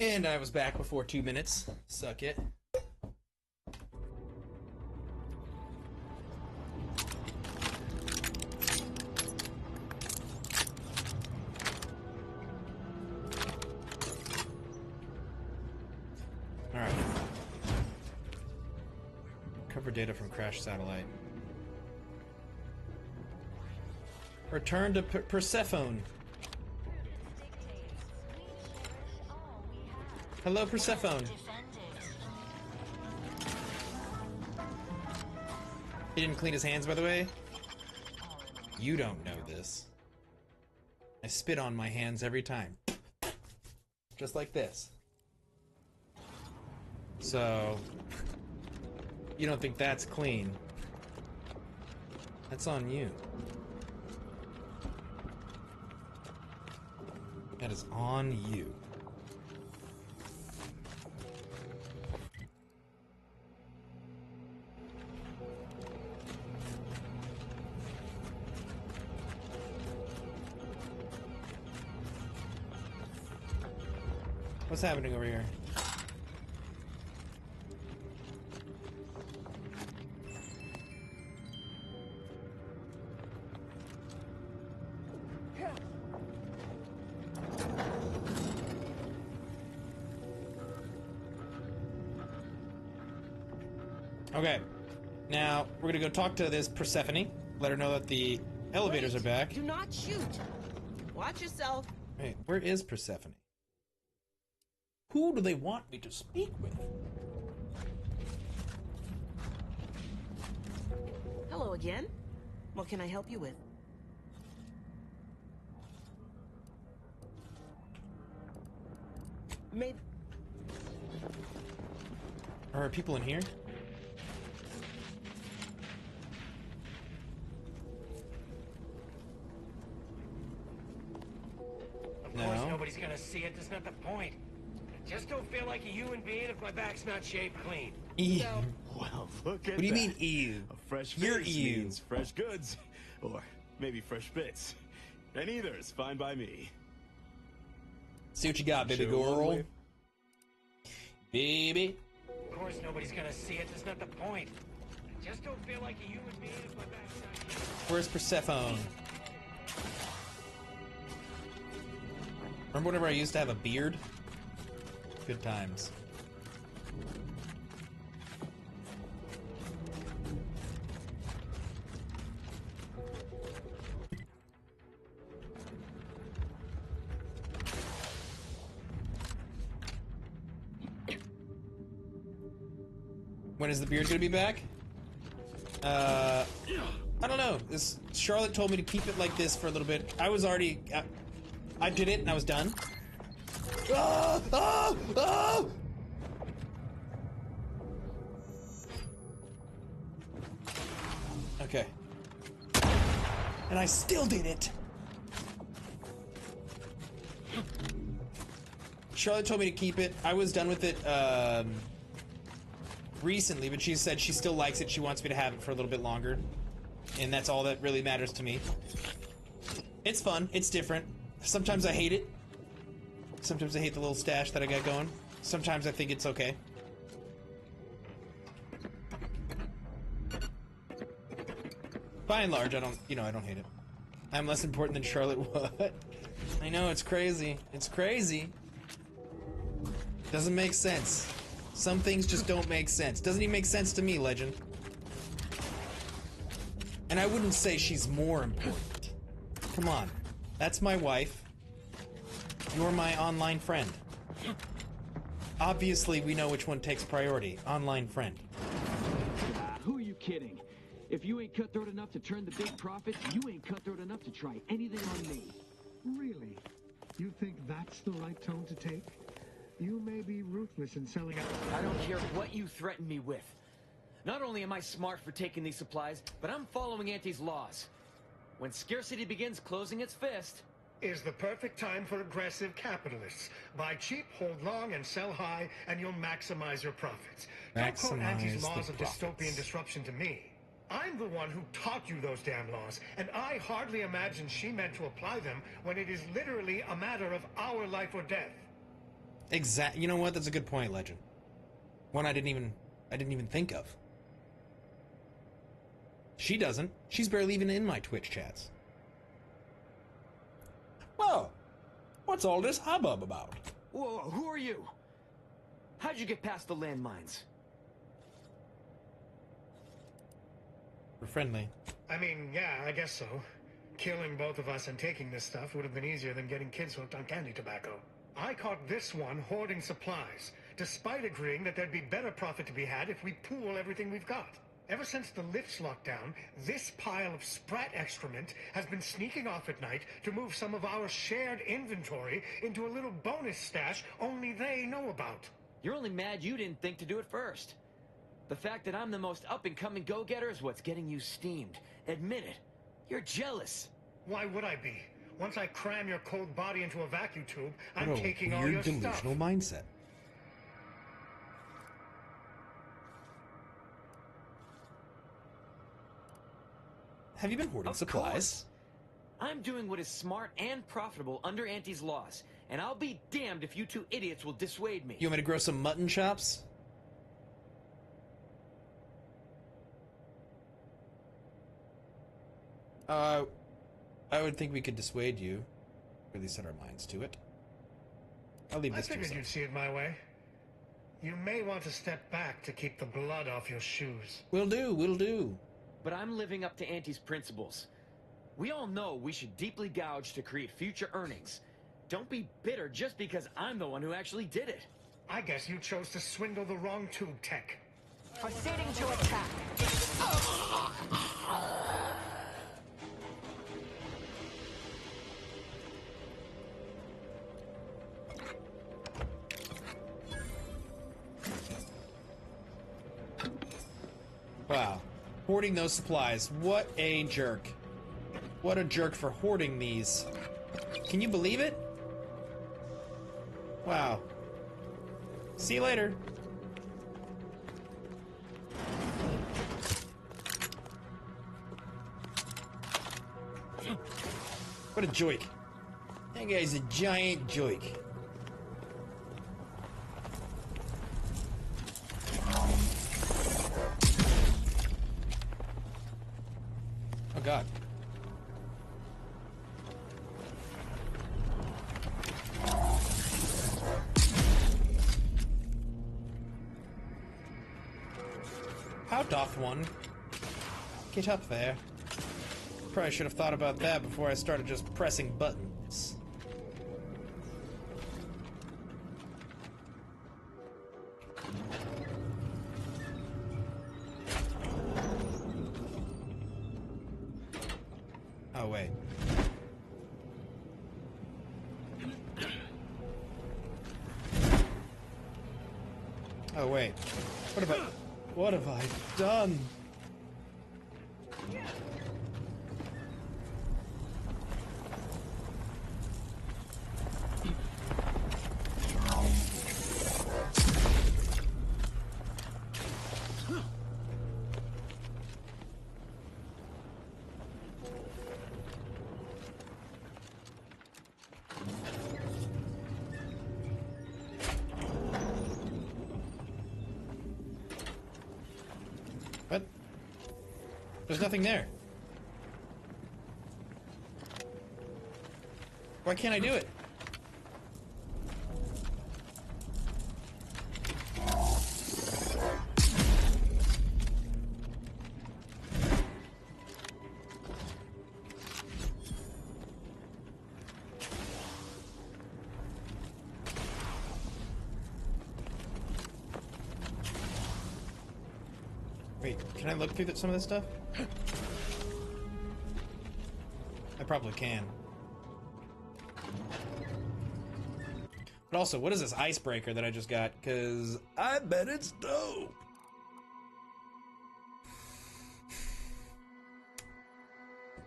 [SPEAKER 1] And I was back before 2 minutes. Suck it. Alright. Cover data from crash satellite. Return to Persephone. Hello, Persephone. He didn't clean his hands, by the way. You don't know this. I spit on my hands every time. Just like this. So, you don't think that's clean. That's on you. That is on you. What's happening over here? Okay, now we're gonna go talk to this Persephone. Let her know that the elevators are back.
[SPEAKER 15] Do not shoot. Watch yourself.
[SPEAKER 1] Wait, where is Persephone? Who do they want me to speak with?
[SPEAKER 15] Hello again. What can I help you with? Maybe.
[SPEAKER 1] Are people in here?
[SPEAKER 2] Of course, nobody's gonna see it. That's not the point. I just don't feel like a human being if my back's not shaved clean.
[SPEAKER 1] Ew.
[SPEAKER 22] Well, look at
[SPEAKER 1] What do you
[SPEAKER 22] that.
[SPEAKER 1] mean, ew?
[SPEAKER 22] A fresh
[SPEAKER 1] You're
[SPEAKER 22] face
[SPEAKER 1] ew.
[SPEAKER 22] means fresh goods. Or maybe fresh bits. And either is fine by me.
[SPEAKER 1] See what you got, baby
[SPEAKER 22] Sure,
[SPEAKER 1] girl.
[SPEAKER 22] wait.
[SPEAKER 1] Baby.
[SPEAKER 2] Of course, nobody's gonna see it. That's not the point. I just don't feel like a human being if my back's not shaved.
[SPEAKER 1] Where's Persephone? Remember whenever I used to have a beard? Good times. When is the beard gonna be back? I don't know. This Charlotte told me to keep it like this for a little bit. I was already, I did it and I was done. Ah! Ah! Ah! Okay. And I still did it. Charlotte told me to keep it. I was done with it recently, but she said she still likes it. She wants me to have it for a little bit longer. And that's all that really matters to me. It's fun. It's different. Sometimes I hate it. Sometimes I hate the little stash that I got going. Sometimes I think it's okay. By and large, I don't hate it. I'm less important than Charlotte. What? I know, it's crazy. It's crazy. Doesn't make sense. Some things just don't make sense. Doesn't even make sense to me, Legend. And I wouldn't say she's more important. Come on. That's my wife. You're my online friend. Obviously, we know which one takes priority. Online friend.
[SPEAKER 23] Who are you kidding? If you ain't cutthroat enough to turn the big profits, you ain't cutthroat enough to try anything on me.
[SPEAKER 24] Really? You think that's the right tone to take? You may be ruthless in selling out.
[SPEAKER 23] I don't care what you threaten me with. Not only am I smart for taking these supplies, but I'm following Auntie's laws. When scarcity begins closing its fist...
[SPEAKER 25] Is the perfect time for aggressive capitalists. Buy cheap, hold long, and sell high, and you'll maximize your profits. Don't quote Auntie's laws of dystopian disruption to me. I'm the one who taught you those damn laws, and I hardly imagine she meant to apply them when it is literally a matter of our life or death.
[SPEAKER 1] You know what? That's a good point, Legend. One I didn't even think of. She doesn't. She's barely even in my Twitch chats. Well, what's all this hubbub about?
[SPEAKER 23] Whoa, who are you? How'd you get past the landmines?
[SPEAKER 1] We're friendly.
[SPEAKER 25] I mean, yeah, I guess so. Killing both of us and taking this stuff would have been easier than getting kids hooked on candy tobacco. I caught this one hoarding supplies, despite agreeing that there'd be better profit to be had if we pool everything we've got. Ever since the lifts locked down, this pile of sprat excrement has been sneaking off at night to move some of our shared inventory into a little bonus stash only they know about.
[SPEAKER 23] You're only mad you didn't think to do it first. The fact that I'm the most up-and-coming go-getter is what's getting you steamed. Admit it. You're jealous.
[SPEAKER 25] Why would I be? Once I cram your cold body into a vacuum tube, I'm
[SPEAKER 1] What a
[SPEAKER 25] taking all your
[SPEAKER 1] weird
[SPEAKER 25] stuff.
[SPEAKER 1] delusional mindset. Have you been hoarding supplies?
[SPEAKER 23] Course. I'm doing what is smart and profitable under Auntie's laws, and I'll be damned if you two idiots will dissuade me.
[SPEAKER 1] You want me to grow some mutton chops? I would think we could dissuade you. Or at least set our minds to it. I'll leave this to
[SPEAKER 25] I figured you'd see it my way. You may want to step back to keep the blood off your shoes.
[SPEAKER 1] Will do.
[SPEAKER 23] But I'm living up to Auntie's principles. We all know we should deeply gouge to create future earnings. Don't be bitter just because I'm the one who actually did it.
[SPEAKER 25] I guess you chose to swindle the wrong tube tech.
[SPEAKER 21] Proceeding to attack.
[SPEAKER 1] Wow. Hoarding those supplies. What a jerk. What a jerk for hoarding these. Can you believe it? Wow. See you later. What a joik. That guy's a giant joik. Oh god. How doth one get up there? Probably should have thought about that before I started just pressing buttons. Oh, wait. Oh, wait. What have I done? What? There's nothing there. Why can't I do it? Wait, can I look through some of this stuff? I probably can. But also, what is this icebreaker that I just got? Because I bet it's dope.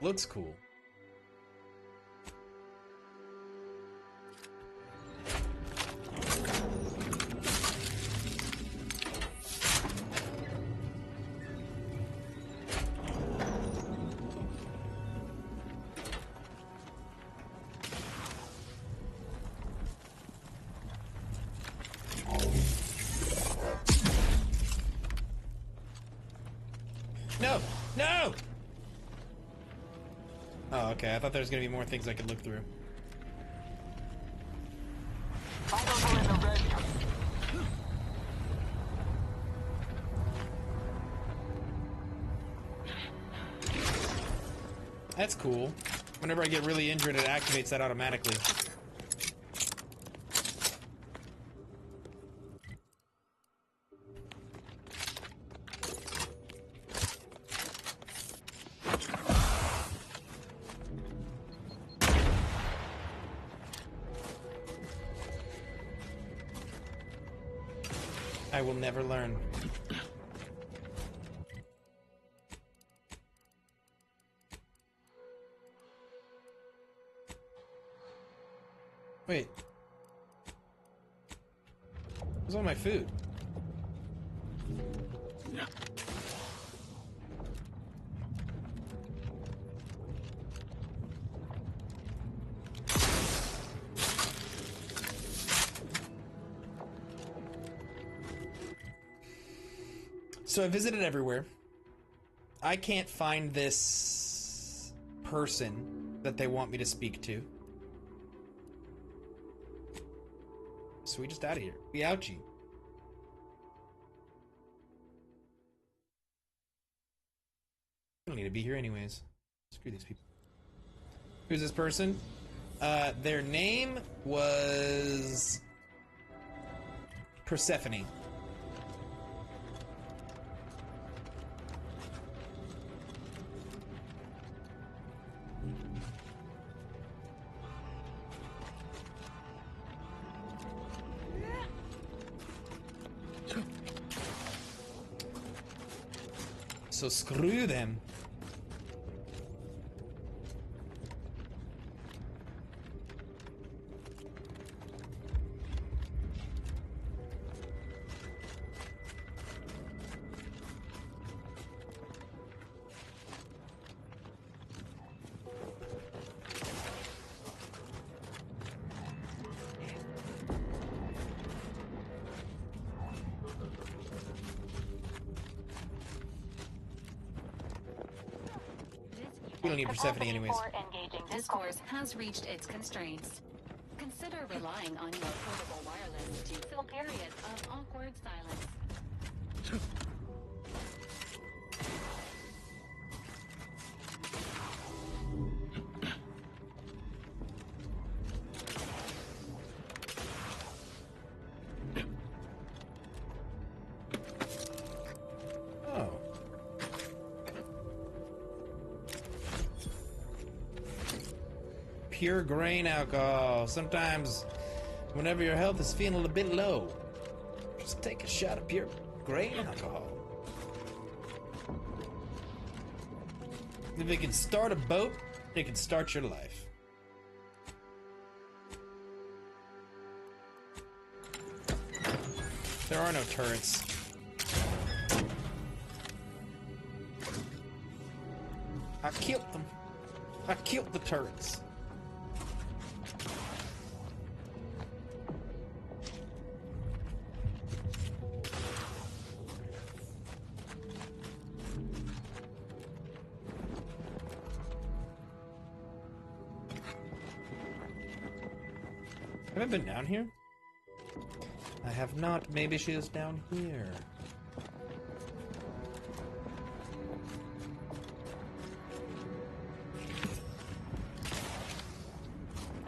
[SPEAKER 1] Looks cool. No! No! Oh, okay. I thought there was gonna be more things I could look through. That's cool. Whenever I get really injured, it activates that automatically. I will never learn. Wait. Where's all my food? So I visited everywhere. I can't find this person that they want me to speak to. So we just out of here. We ouchie. I don't need to be here anyways. Screw these people. Who's this person? Their name was Persephone. So screw them. We don't need Persephone anyways.
[SPEAKER 8] This course has reached its constraints. Consider relying on your portable wireless to fill periods of awkward silence. Pure grain alcohol. Sometimes, whenever your health is feeling a bit low, just take a shot of pure grain alcohol. If it can start a boat, it can start your life. There are no turrets. I killed them. I killed the turrets. Have I been down here? I have not. Maybe she is down here.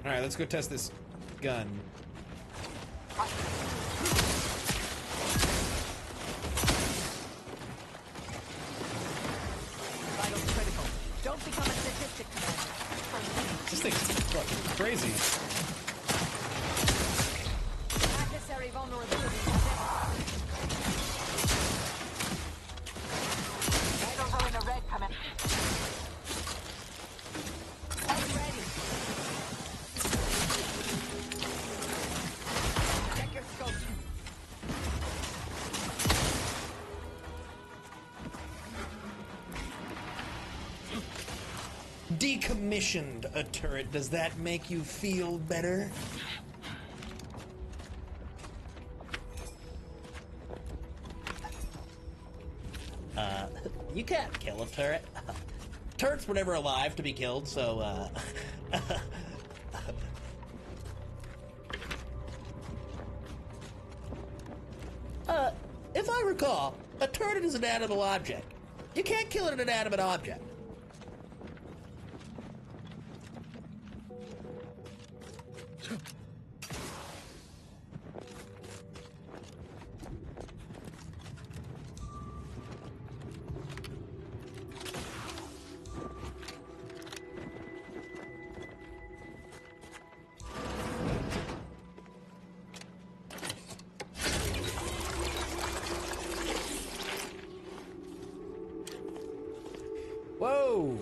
[SPEAKER 8] Alright, let's go test this gun.
[SPEAKER 10] Vital critical. Don't become a statistic, Commander.
[SPEAKER 1] This thing's fucking crazy.
[SPEAKER 10] Adversary vulnerability Vitals are in the red, Commander. I'm ready. Check your scope.
[SPEAKER 1] Decommissioned a turret. Does that make you feel better? You can't kill a turret. Turrets were never alive to be killed, so, if I recall, a turret is an animate object. You can't kill an inanimate object. Whoa!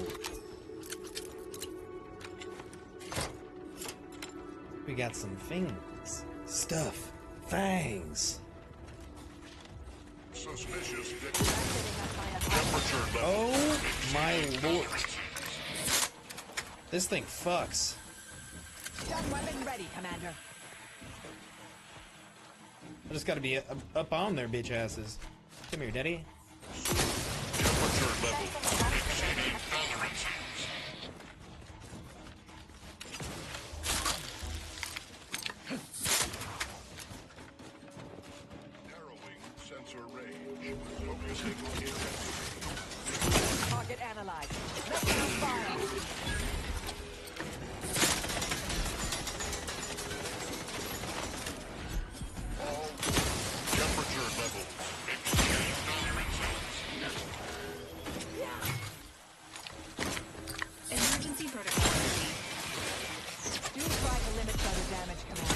[SPEAKER 1] We got some things. Stuff. Fangs.
[SPEAKER 18] Suspicious temperature level.
[SPEAKER 1] Oh my lord. This thing fucks.
[SPEAKER 19] Stun weapon ready, Commander.
[SPEAKER 1] I just gotta be up on their bitch asses. Come here, daddy.
[SPEAKER 18] Temperature level exceeding tolerance. Narrowing sensor range. Focusing intensity.
[SPEAKER 19] Target analyzed. Let's now fire.
[SPEAKER 18] All temperature level exceeding tolerance.
[SPEAKER 8] Emergency protocol.
[SPEAKER 19] Do try to limit further damage, Commander.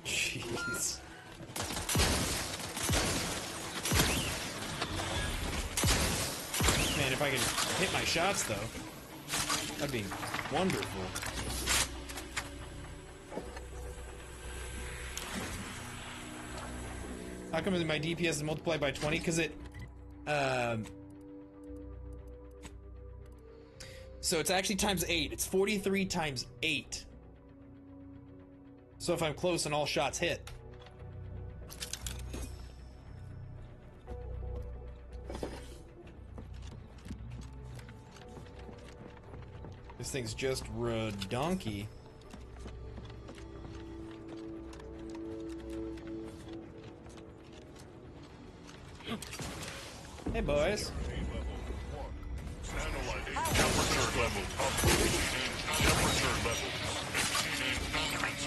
[SPEAKER 1] Jeez. Man, if I could hit my shots, though, that'd be wonderful. How come my DPS is multiplied by 20? Because it, so it's actually times 8. It's 43 times 8. So if I'm close and all shots hit. This thing's just redonky. Hey, boys.
[SPEAKER 18] Analyzing temperature level upgrading. Temperature level exceeding tolerance.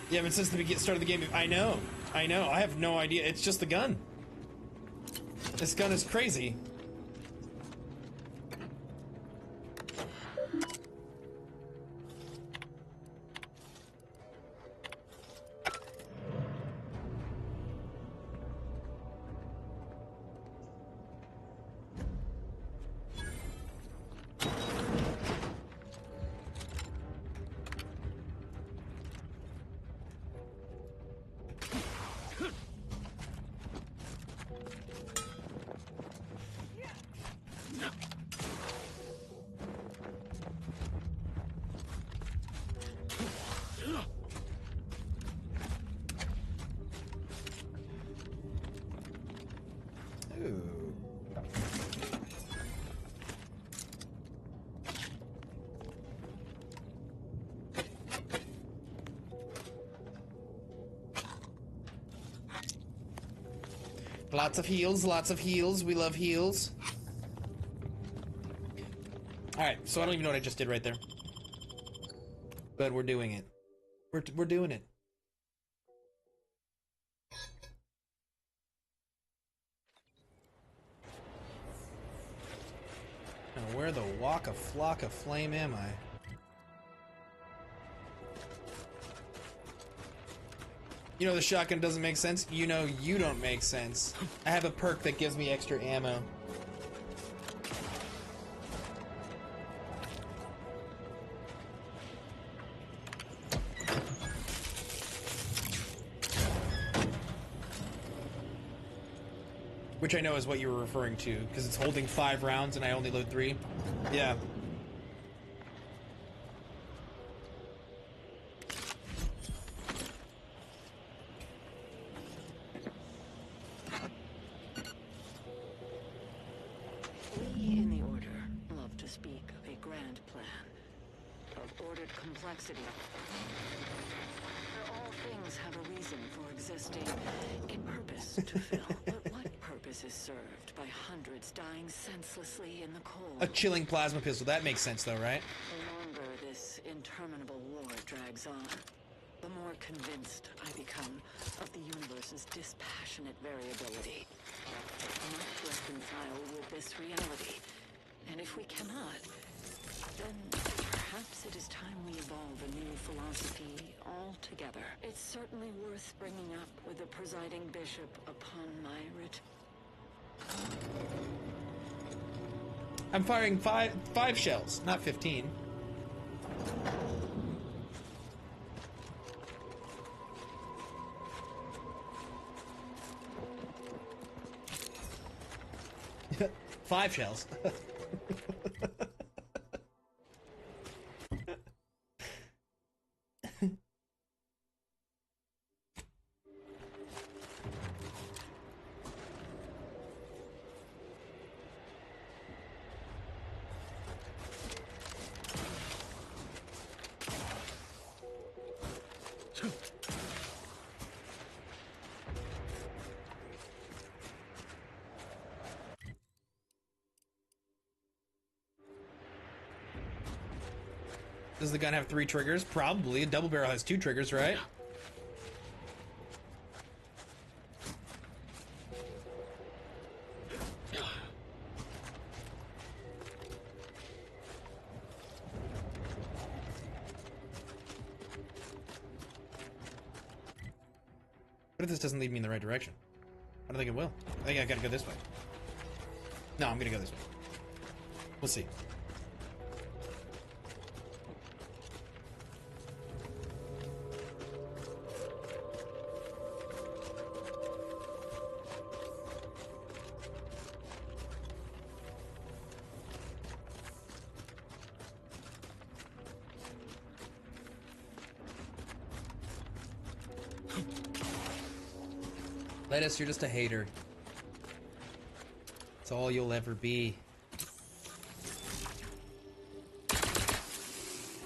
[SPEAKER 1] Yeah, but since the start of the game, I know. I have no idea. It's just the gun. This gun is crazy. Lots of heals, lots of heals. We love heals. Alright, so I don't even know what I just did right there. But we're doing it. We're doing it. Now where the waka flocka flame am I? You know the shotgun doesn't make sense? You know you don't make sense. I have a perk that gives me extra ammo. Which I know is what you were referring to, because it's holding 5 rounds and I only load 3. Yeah.
[SPEAKER 10] We in the Order love to speak of a grand plan, of ordered complexity. For all things have a reason for existing, a purpose to fill. But what purpose is served by hundreds dying senselessly in the cold?
[SPEAKER 1] A chilling plasma pistol. That makes sense, though, right?
[SPEAKER 10] The longer this interminable war drags on, the more convinced I become of the universe's dispassionate variability. We must reconcile with this reality. And if we cannot, then perhaps it is time we evolve a new philosophy altogether. It's certainly worth bringing up with the presiding bishop upon my
[SPEAKER 1] I'm firing five shells, not 15. Five shells. Does the gun have 3 triggers? Probably. A double barrel has 2 triggers, right? What if this doesn't lead me in the right direction? I don't think it will. I think I gotta go this way. No, I'm gonna go this way. We'll see. Lettuce, you're just a hater. It's all you'll ever be.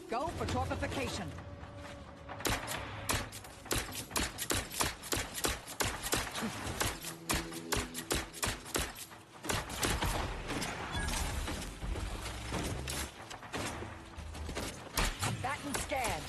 [SPEAKER 3] Go for torpification. Combatant scan.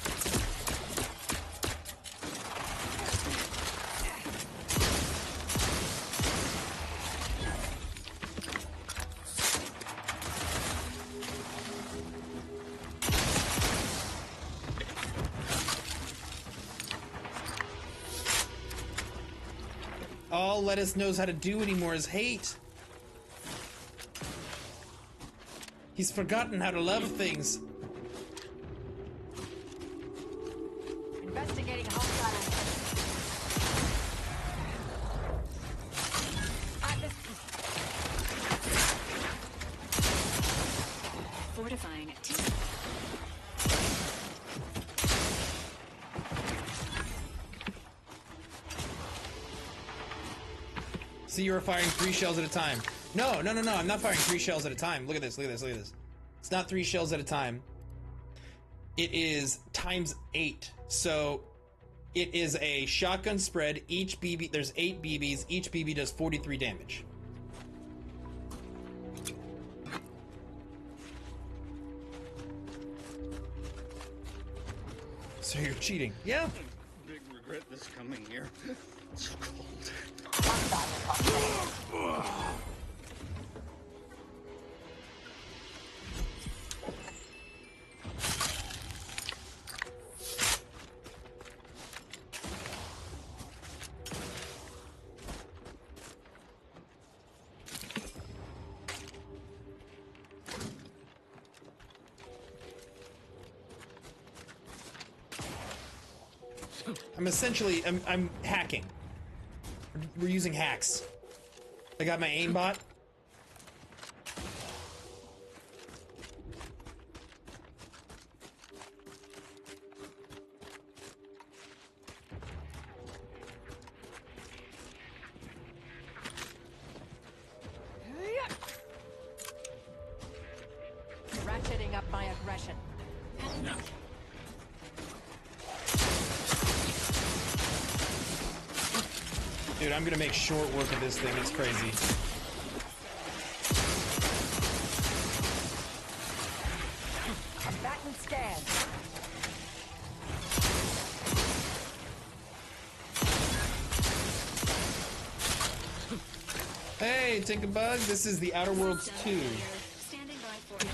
[SPEAKER 1] All Lettuce knows how to do anymore is hate. He's forgotten how to love things.
[SPEAKER 3] Investigating hostile.
[SPEAKER 8] Fortifying it.
[SPEAKER 1] See, you were firing 3 shells at a time. No, I'm not firing 3 shells at a time. Look at this, look at this, look at this. It's not 3 shells at a time. It is times 8. So it is a shotgun spread. Each BB, there's 8 BBs. Each BB does 43 damage. So you're cheating. Yeah.
[SPEAKER 4] Big regret this coming here. It's so cold.
[SPEAKER 1] I'm essentially, I'm hacking. We're using hacks. I got my aimbot.
[SPEAKER 3] Ratcheting up my aggression.
[SPEAKER 1] Dude, I'm gonna make short work of this thing. It's crazy.
[SPEAKER 3] Combatant scan.
[SPEAKER 1] Hey, Tinkerbug, this is the Outer Worlds 2.
[SPEAKER 8] Standing by for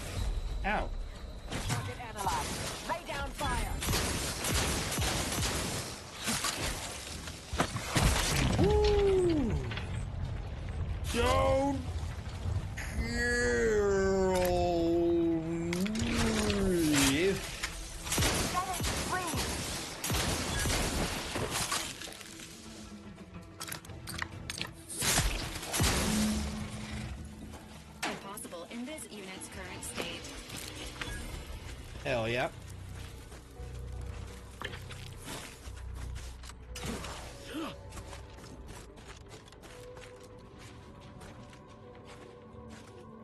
[SPEAKER 1] Ow.
[SPEAKER 3] Target analyzed. Lay down fire.
[SPEAKER 1] Woo! Don't
[SPEAKER 8] Impossible in this unit's current state.
[SPEAKER 1] Hell yeah.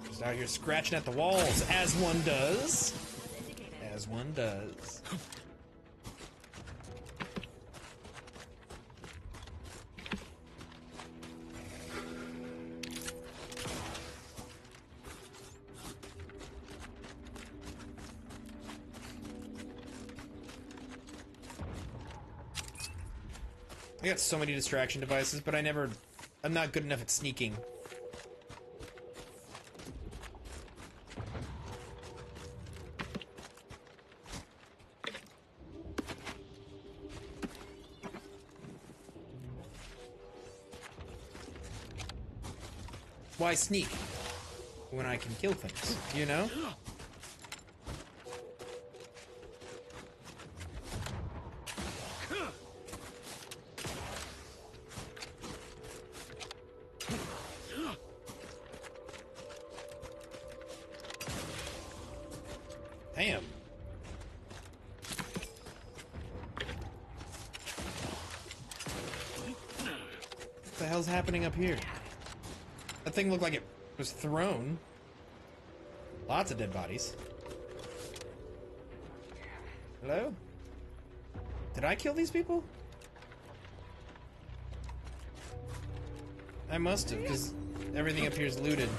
[SPEAKER 1] Just out here scratching at the walls, as one does. As one does. I got so many distraction devices, but I'm not good enough at sneaking. Why sneak when I can kill things, you know? Damn. What the hell's happening up here? That thing looked like it was thrown. Lots of dead bodies. Hello? Did I kill these people? I must have, because everything up here is looted.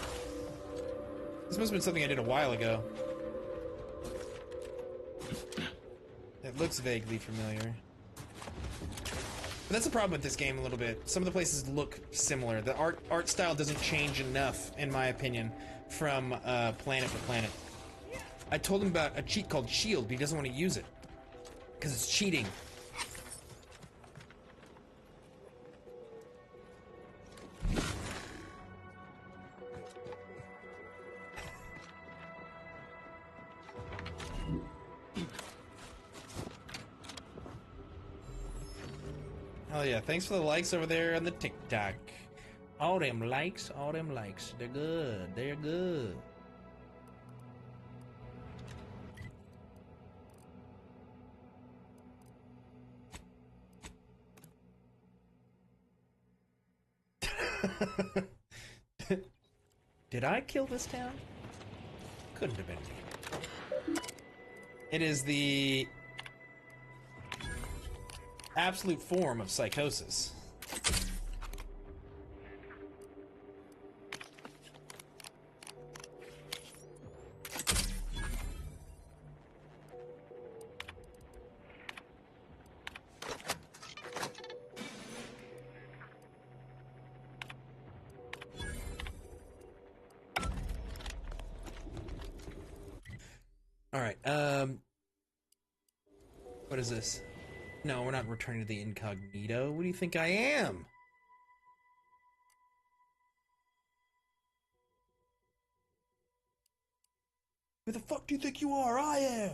[SPEAKER 1] This must have been something I did a while ago. It looks vaguely familiar. But that's the problem with this game a little bit. Some of the places look similar. The art style doesn't change enough, in my opinion, from planet to planet. I told him about a cheat called Shield, but he doesn't want to use it. Because it's cheating. Oh yeah, thanks for the likes over there on the TikTok. All them likes, they're good, they're good. Did I kill this town? Couldn't have been me. It is the absolute form of psychosis. Alright, what is this? No, we're not returning to the incognito. What do you think I am? Who the fuck do you think you are? I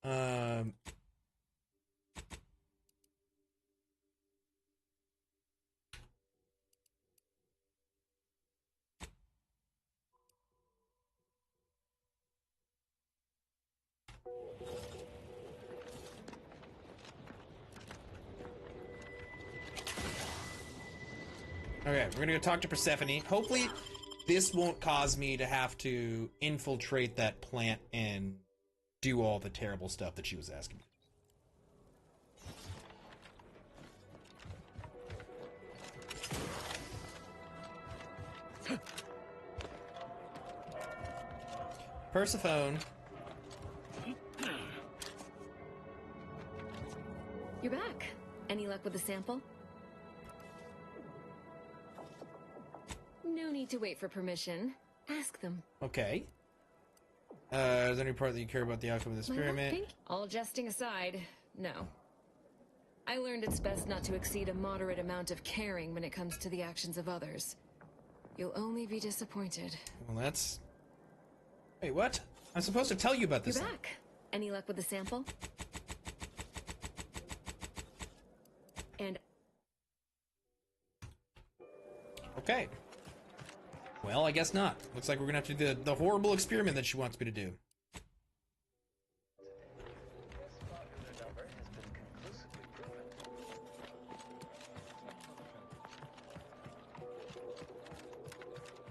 [SPEAKER 1] am! Okay, we're gonna go talk to Persephone. Hopefully, this won't cause me to have to infiltrate that plant and do all the terrible stuff that she was asking me. Persephone.
[SPEAKER 9] You're back. Any luck with the sample? No need to wait for permission. Ask them.
[SPEAKER 1] Okay. Is there any part that you care about the outcome of this experiment?
[SPEAKER 9] All jesting aside, no. I learned it's best not to exceed a moderate amount of caring when it comes to the actions of others. You'll only be disappointed.
[SPEAKER 1] Well, that's... Wait, what? I'm supposed to tell you about this.
[SPEAKER 9] You're back. Any luck with the sample? And...
[SPEAKER 1] Okay. Well, I guess not. Looks like we're gonna have to do the horrible experiment that she wants me to do.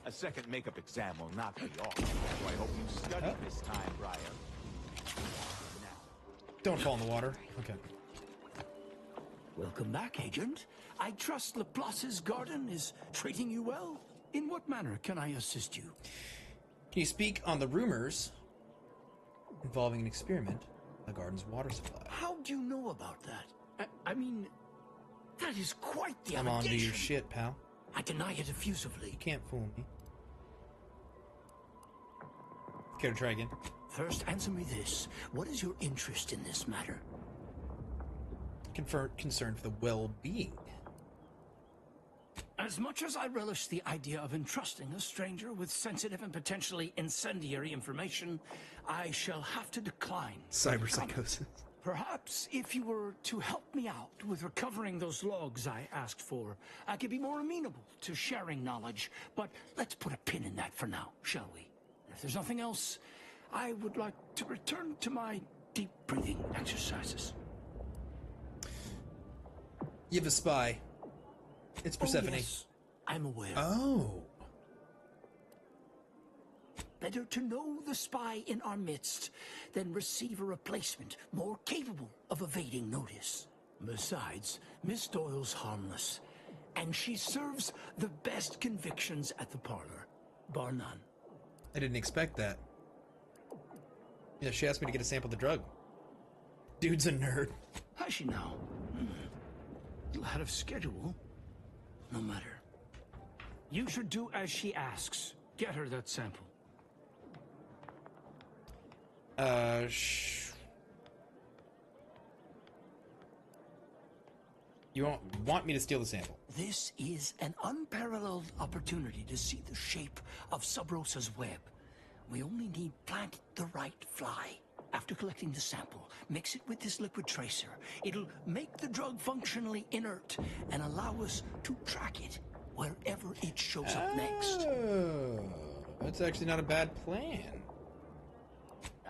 [SPEAKER 11] A second makeup exam will knock me off, so I hope you studied this time, Briar.
[SPEAKER 1] Don't fall in the water. Okay.
[SPEAKER 16] Welcome back, Agent. I trust Laplace's garden is treating you well. In what manner can I assist you?
[SPEAKER 1] Can you speak on the rumors involving an experiment in the garden's water supply?
[SPEAKER 16] How do you know about that? I mean, that is quite the
[SPEAKER 1] I'm
[SPEAKER 16] allegation.
[SPEAKER 1] on to your shit, pal.
[SPEAKER 16] I deny it effusively.
[SPEAKER 1] You can't fool me. Care to try again?
[SPEAKER 16] First, answer me this. What is your interest in this matter?
[SPEAKER 1] Concerned for the well-being.
[SPEAKER 16] As much as I relish the idea of entrusting a stranger with sensitive and potentially incendiary information, I shall have to decline.
[SPEAKER 1] Cyberpsychosis.
[SPEAKER 16] Perhaps if you were to help me out with recovering those logs I asked for, I could be more amenable to sharing knowledge. But let's put a pin in that for now, shall we? If there's nothing else, I would like to return to my deep breathing exercises.
[SPEAKER 1] You have a spy. It's Persephone.
[SPEAKER 16] Oh, yes, I'm aware.
[SPEAKER 1] Oh.
[SPEAKER 16] Better to know the spy in our midst than receive a replacement more capable of evading notice. Besides, Miss Doyle's harmless, and she serves the best convictions at the parlor, bar none.
[SPEAKER 1] I didn't expect that. Yeah, she asked me to get a sample of the drug. Dude's a nerd.
[SPEAKER 16] Has she now? Out of schedule. No matter. You should do as she asks. Get her that sample.
[SPEAKER 1] You want me to steal the sample?
[SPEAKER 16] This is an unparalleled opportunity to see the shape of Sub Rosa's web. We only need plant the right fly. After collecting the sample, mix it with this liquid tracer. It'll make the drug functionally inert and allow us to track it wherever it shows up next.
[SPEAKER 1] That's actually not a bad plan.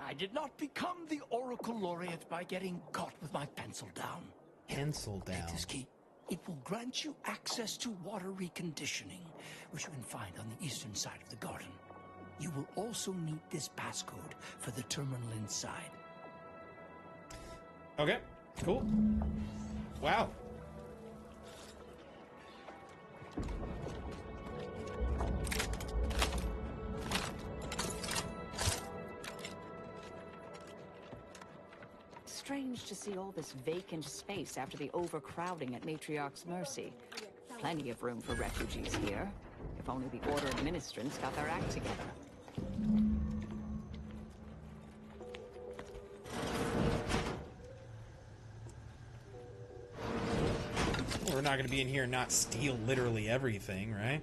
[SPEAKER 16] I did not become the Oracle Laureate by getting caught with my pencil down.
[SPEAKER 1] Pencil down.
[SPEAKER 16] Take this key. It will grant you access to water reconditioning, which you can find on the eastern side of the garden. You will also need this passcode for the terminal inside.
[SPEAKER 1] Okay, cool. Wow.
[SPEAKER 19] Strange to see all this vacant space after the overcrowding at Matriarch's Mercy. Plenty of room for refugees here. If only the Order administrants got their act together.
[SPEAKER 1] Well, we're not going to be in here and not steal literally everything, right?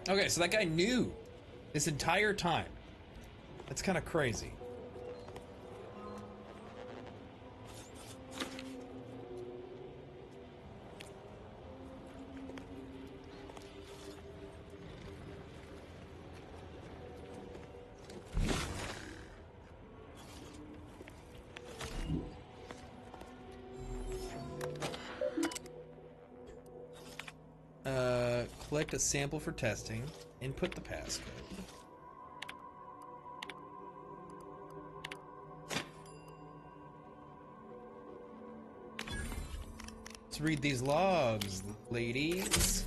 [SPEAKER 1] Okay, so that guy knew this entire time. That's kind of crazy. Collect a sample for testing. Input the passcode. Let's read these logs, ladies.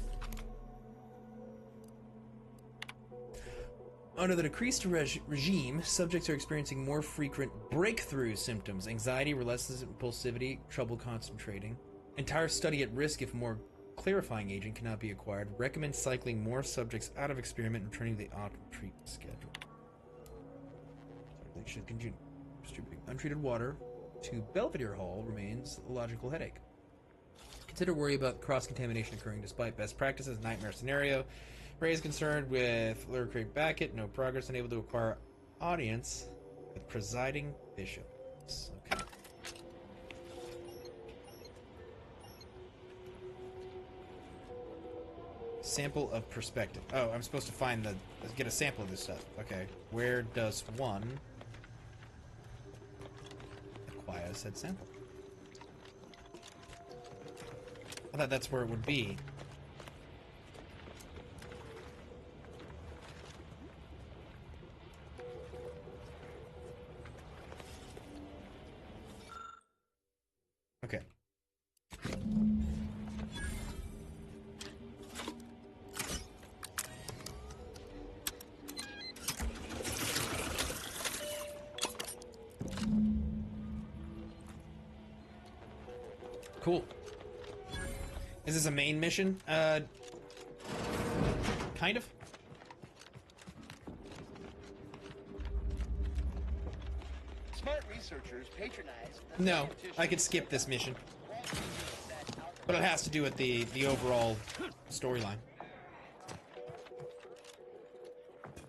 [SPEAKER 1] Under the decreased regime, subjects are experiencing more frequent breakthrough symptoms: anxiety, restlessness, impulsivity, trouble concentrating. Entire study at risk if more clarifying agent cannot be acquired. Recommend cycling more subjects out of experiment and returning to the optimal treatment schedule. They should continue distributing untreated water to Belvedere Hall remains a logical headache. Consider worry about cross-contamination occurring despite best practices. Nightmare scenario. Ray is concerned with Lord Craig Beckett. No progress, unable to acquire audience with presiding bishops. Okay. Sample of perspective. Oh, I'm supposed to find the... get a sample of this stuff. Okay. Where does one acquire said sample? I thought that's where it would be. Okay. Cool. Is this a main mission? Kind of.
[SPEAKER 6] Smart researchers patronize.
[SPEAKER 1] No, I could skip this mission. But it has to do with the overall storyline.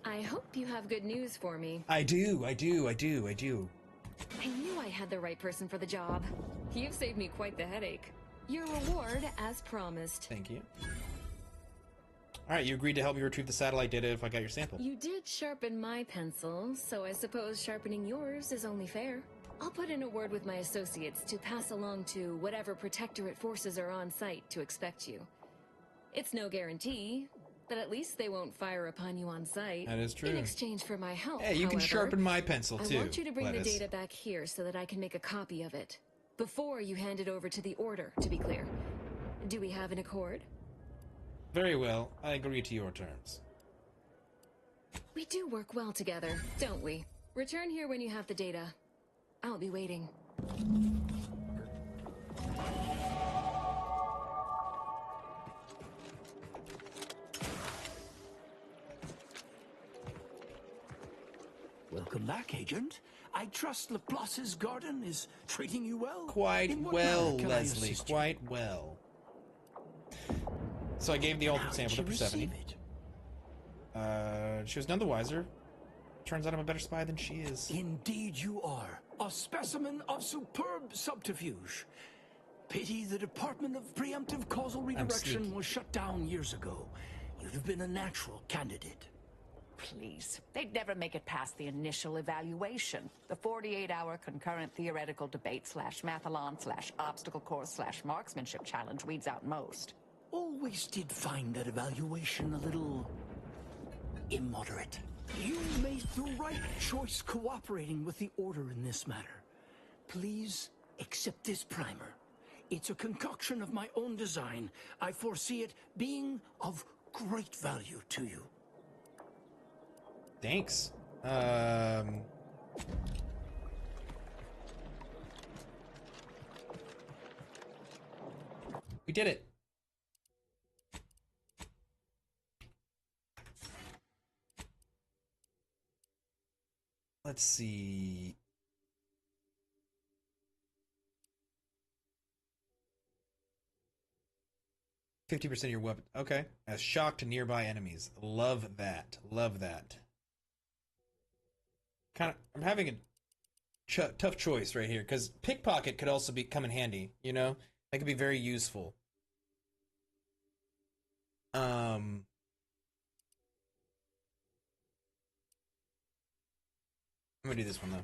[SPEAKER 9] I hope you have good news for me.
[SPEAKER 1] I do.
[SPEAKER 9] I knew I had the right person for the job. You've saved me quite the headache. Your reward, as promised.
[SPEAKER 1] Thank you. Alright, you agreed to help me retrieve the satellite data if I got your sample.
[SPEAKER 9] You did sharpen my pencil, so I suppose sharpening yours is only fair. I'll put in a word with my associates to pass along to whatever Protectorate forces are on site to expect you. It's no guarantee, but at least they won't fire upon you on site.
[SPEAKER 1] That is true.
[SPEAKER 9] In exchange for my help,
[SPEAKER 1] Hey, you can sharpen my pencil too.
[SPEAKER 9] I want you to bring
[SPEAKER 1] Lettuce.
[SPEAKER 9] the data back here so that I can make a copy of it. Before you hand it over to the Order, to be clear. Do we have an accord?
[SPEAKER 1] Very well. I agree to your terms.
[SPEAKER 9] We do work well together, don't we? Return here when you have the data. I'll be waiting.
[SPEAKER 16] Welcome back, Agent. I trust Laplace's garden is treating you well?
[SPEAKER 1] Quite
[SPEAKER 16] In what
[SPEAKER 1] well,
[SPEAKER 16] manner can I
[SPEAKER 1] Leslie.
[SPEAKER 16] assist you?
[SPEAKER 1] Quite well. So I gave the ultimate
[SPEAKER 16] How
[SPEAKER 1] sample
[SPEAKER 16] did
[SPEAKER 1] to
[SPEAKER 16] you
[SPEAKER 1] Persephone.
[SPEAKER 16] receive it?
[SPEAKER 1] She was none the wiser. Turns out I'm a better spy than she is.
[SPEAKER 16] Indeed you are. A specimen of superb subterfuge. Pity the Department of Preemptive Causal Redirection
[SPEAKER 1] sneaky.
[SPEAKER 16] was shut down years ago. You'd have been a natural candidate.
[SPEAKER 19] Please. They'd never make it past the initial evaluation. The 48-hour concurrent theoretical debate /mathalon/obstacle course /marksmanship challenge weeds out most.
[SPEAKER 16] Always did find that evaluation a little immoderate. You made the right choice cooperating with the Order in this matter. Please accept this primer. It's a concoction of my own design. I foresee it being of great value to you.
[SPEAKER 1] Thanks. We did it. Let's see. %50% of your weapon. Okay. As shock to nearby enemies. Love that. Love that. I'm having a tough choice right here, because pickpocket could also come in handy, you know? That could be very useful. I'm gonna do this one, though.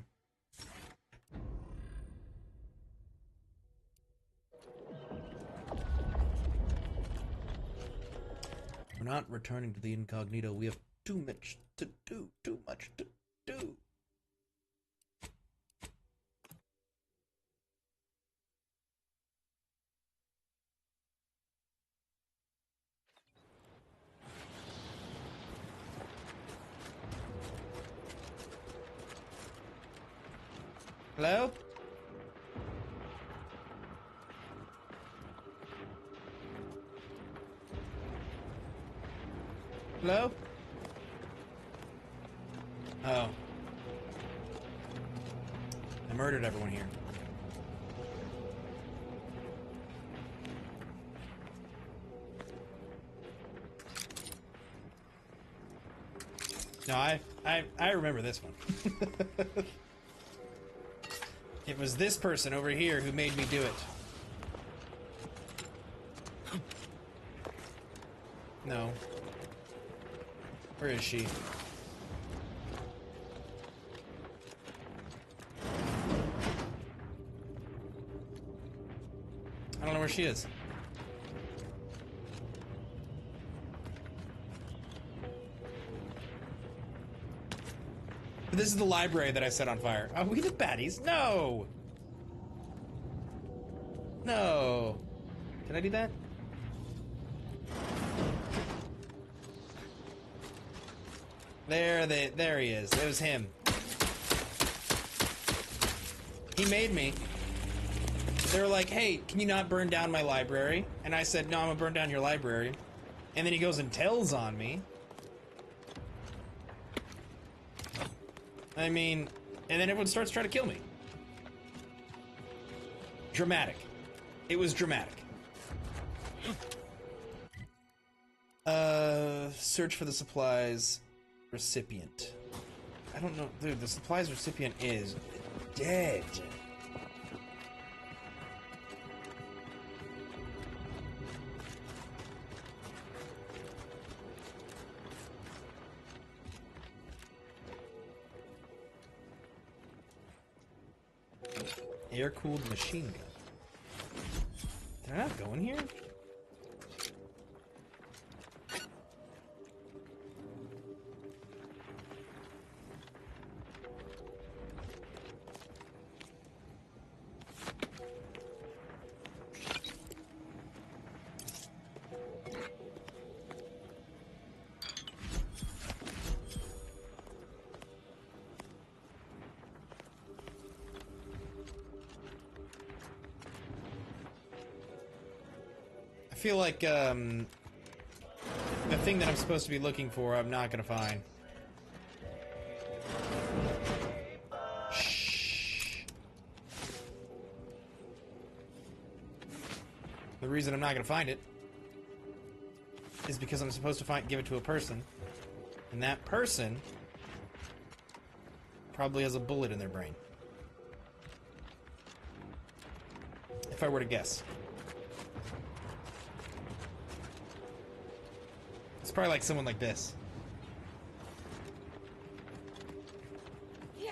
[SPEAKER 1] We're not returning to the incognito. We have too much to do. Too much to do. Hello? Hello? Oh. I murdered everyone here. No, I remember this one. It was this person over here who made me do it. No. Where is she? I don't know where she is. This is the library that I set on fire. Are we the baddies? No! No. Did I do that? There he is. It was him. He made me. They were like, hey, can you not burn down my library? And I said, no, I'm gonna burn down your library. And then he goes and tells on me. I mean, and then everyone starts trying to kill me. Dramatic. It was dramatic. Search for the supplies recipient. I don't know, dude, the supplies recipient is dead. Air-cooled machine gun. Did I not go in here? I feel like, the thing that I'm supposed to be looking for, I'm not gonna find. Shh. The reason I'm not gonna find it is because I'm supposed to give it to a person, and that person probably has a bullet in their brain. If I were to guess. It's probably like someone like this.
[SPEAKER 3] Yeah.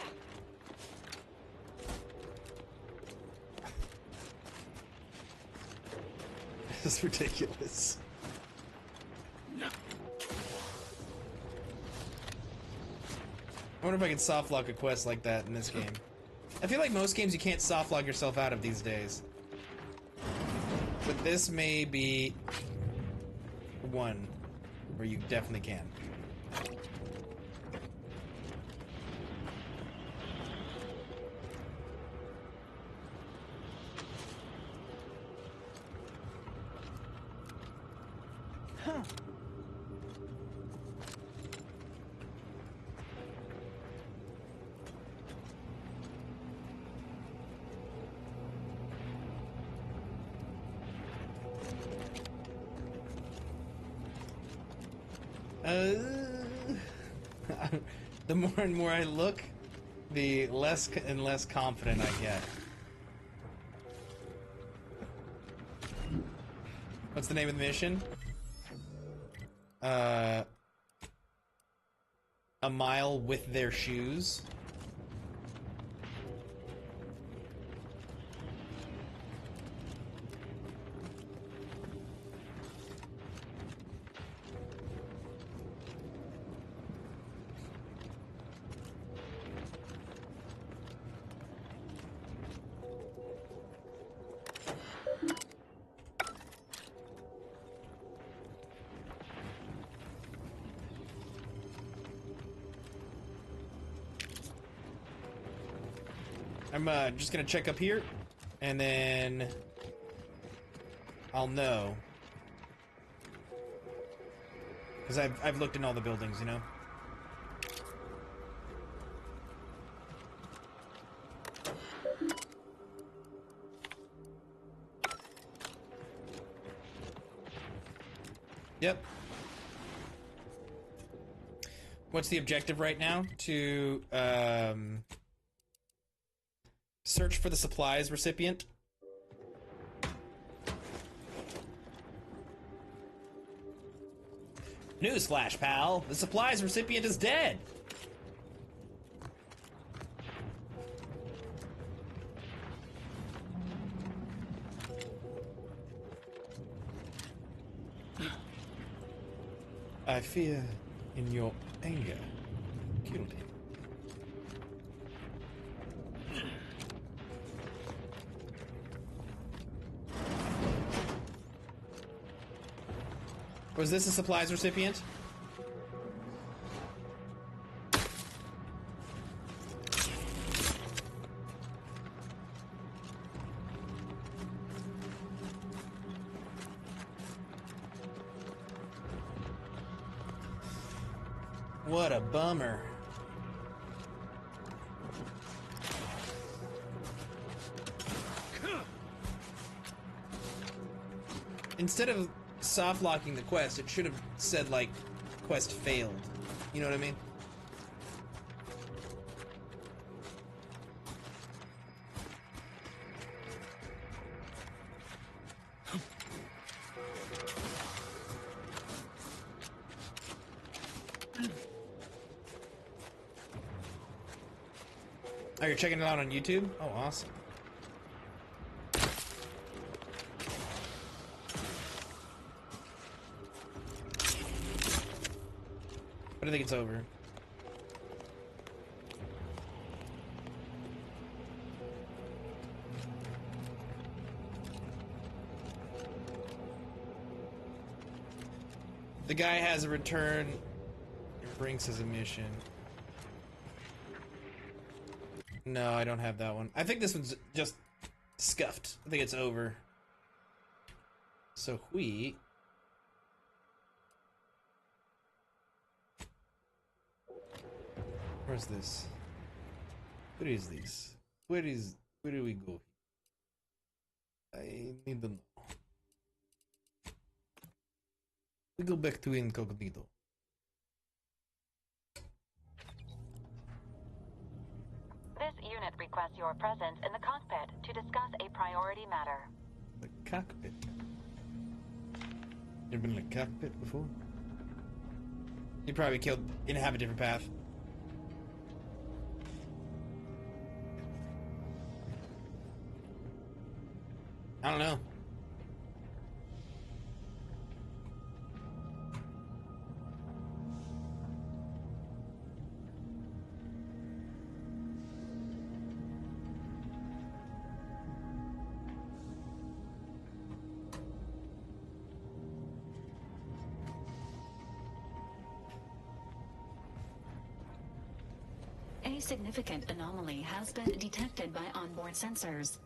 [SPEAKER 1] This is ridiculous.
[SPEAKER 3] No.
[SPEAKER 1] I wonder if I can soft lock a quest like that in this game. I feel like most games you can't soft lock yourself out of these days. But this may be one where you definitely can.
[SPEAKER 3] Huh.
[SPEAKER 1] The more and more I look, the less and less confident I get. What's the name of the mission? A mile with their shoes. I'm just gonna check up here, and then I'll know. Because I've looked in all the buildings, you know? Yep. What's the objective right now? To search for the supplies recipient. Newsflash, pal. The supplies recipient is dead. I fear in your anger killed him. Was this a supplies recipient? What a bummer. Instead of soft locking the quest, it should have said like quest failed. You know what I mean? Oh, you're checking it out on YouTube? Oh, awesome. But I think it's over. The guy has a return. It brings his mission. No, I don't have that one. I think this one's just scuffed. I think it's over. So where's this? Where is this? Where do we go? I need to know. We go back to incognito.
[SPEAKER 8] This unit requests your presence in the cockpit to discuss a priority matter.
[SPEAKER 1] The cockpit? You ever been in a cockpit before? You probably have a different path. I don't know.
[SPEAKER 8] A significant anomaly has been detected by onboard sensors.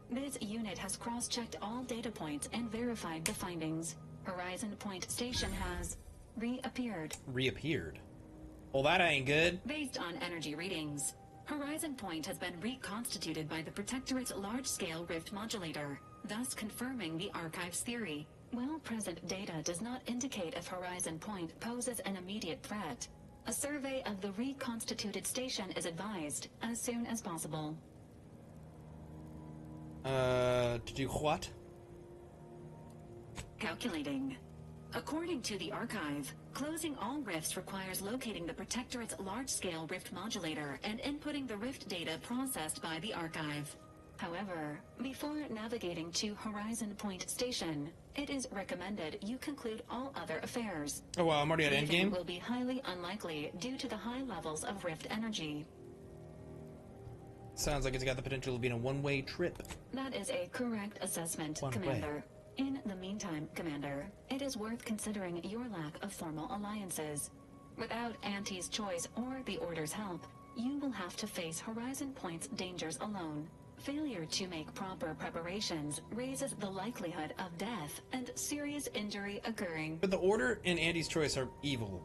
[SPEAKER 8] This unit has cross-checked all data points and verified the findings. Horizon Point Station has reappeared.
[SPEAKER 1] Reappeared? Well, that ain't good.
[SPEAKER 8] Based on energy readings, Horizon Point has been reconstituted by the Protectorate's large-scale rift modulator, thus confirming the Archive's theory. While present data does not indicate if Horizon Point poses an immediate threat, a survey of the reconstituted station is advised as soon as possible.
[SPEAKER 1] To do what?
[SPEAKER 8] Calculating. According to the Archive, closing all rifts requires locating the Protectorate's large-scale rift modulator and inputting the rift data processed by the Archive. However, before navigating to Horizon Point Station, it is recommended you conclude all other affairs.
[SPEAKER 1] Oh wow, I'm already at endgame?
[SPEAKER 8] Will be highly unlikely due to the high levels of rift energy.
[SPEAKER 1] Sounds like it's got the potential to be a one-way trip.
[SPEAKER 8] That is a correct assessment, Commander. In the meantime, Commander, it is worth considering your lack of formal alliances. Without Auntie's choice or the Order's help, you will have to face Horizon Point's dangers alone. Failure to make proper preparations raises the likelihood of death and serious injury occurring.
[SPEAKER 1] But the Order and Andy's Choice are evil.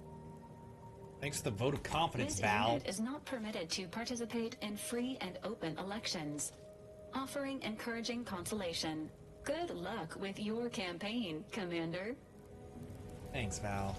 [SPEAKER 1] Thanks to the vote of confidence,
[SPEAKER 8] This
[SPEAKER 1] Val.
[SPEAKER 8] unit is not permitted to participate in free and open elections, offering encouraging consolation. Good luck with your campaign, Commander.
[SPEAKER 1] Thanks, Val.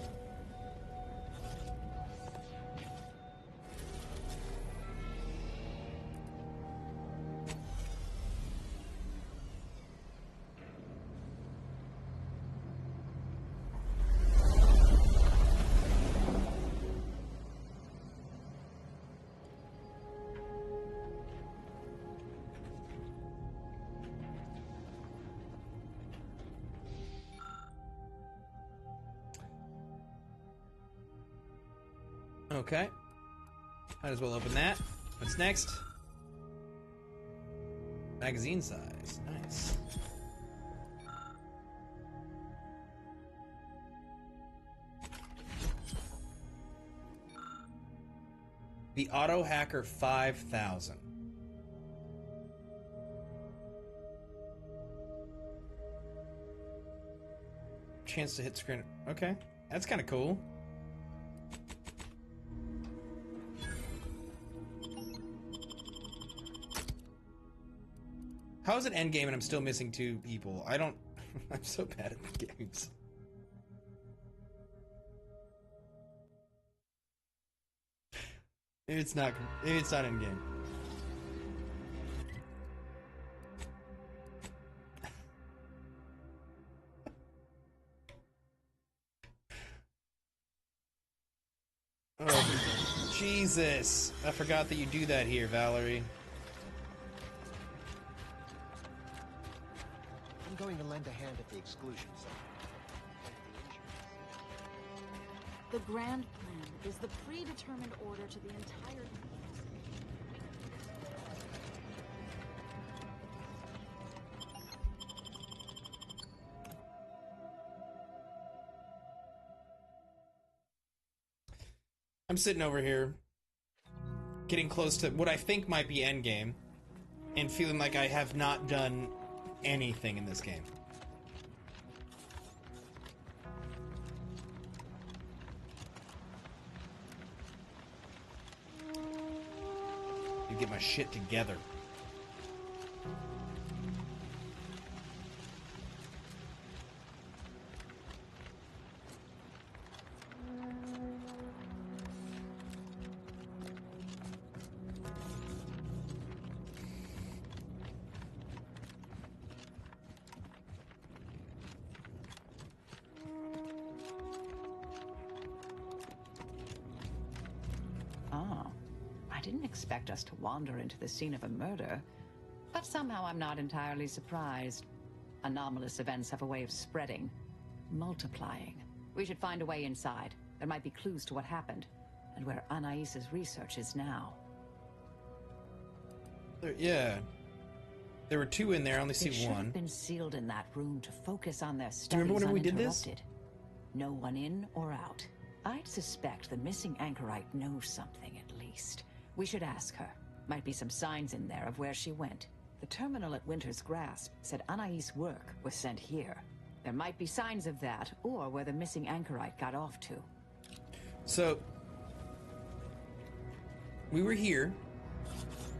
[SPEAKER 1] Okay. Might as well open that. What's next? Magazine size. Nice. The Auto Hacker 5000. Chance to hit screen. Okay. That's kind of cool. How is it endgame and I'm still missing 2 people? I don't... I'm so bad at the games. Maybe it's not endgame. Oh, Jesus. I forgot that you do that here, Valerie.
[SPEAKER 5] I'm going to lend a hand at the exclusion zone.
[SPEAKER 7] The Grand Plan is the predetermined order to the entire...
[SPEAKER 1] I'm sitting over here, getting close to what I think might be endgame, and feeling like I have not done anything in this game. To get my shit together.
[SPEAKER 19] Expect us to wander into the scene of a murder, but somehow I'm not entirely surprised. Anomalous events have a way of spreading, multiplying. We should find a way inside. There might be clues to what happened, and where Anais's research is now.
[SPEAKER 1] Yeah. There were 2 in there, I only see
[SPEAKER 19] They should
[SPEAKER 1] 1.
[SPEAKER 19] have been sealed in that room to focus on their studies.
[SPEAKER 1] Do you remember when we did this?
[SPEAKER 19] No one in or out. I'd suspect the missing anchorite knows something at least. We should ask her. Might be some signs in there of where she went. The terminal at Winter's Grasp said Anais' work was sent here. There might be signs of that, or where the missing anchorite got off to.
[SPEAKER 1] So, we were here,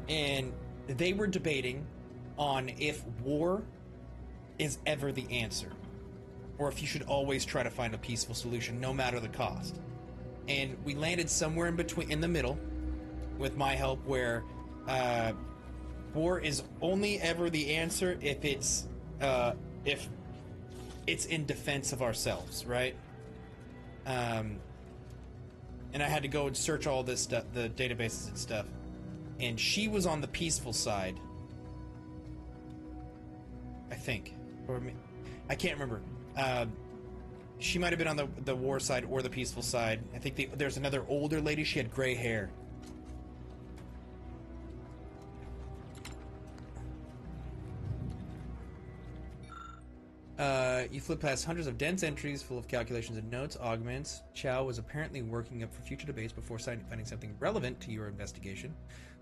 [SPEAKER 1] and they were debating on if war is ever the answer, or if you should always try to find a peaceful solution, no matter the cost. And we landed somewhere in between, in the middle, with my help, where war is only ever the answer if it's in defense of ourselves, right? And I had to go and search all this stuff, the databases and stuff, and she was on the peaceful side, I think, or I can't remember. She might have been on the war side or the peaceful side. I think there's another older lady. She had gray hair. You flip past hundreds of dense entries full of calculations and notes, augments. Chow was apparently working up for future debates before finding something relevant to your investigation.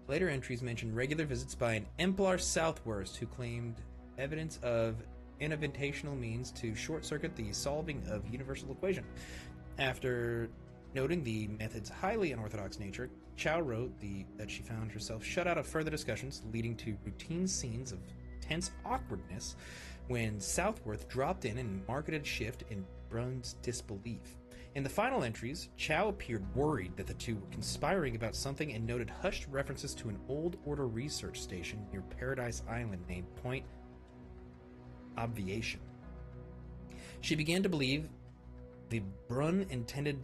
[SPEAKER 1] Later entries mention regular visits by an Emplar Southworst who claimed evidence of invitational means to short-circuit the solving of universal equation. After noting the method's highly unorthodox nature, Chow wrote that she found herself shut out of further discussions, leading to routine scenes of tense awkwardness when Southworth dropped in and marketed shift in Brun's disbelief. In the final entries, Chow appeared worried that the two were conspiring about something and noted hushed references to an old order research station near Paradise Island named Point Obviation. She began to believe the Brun intended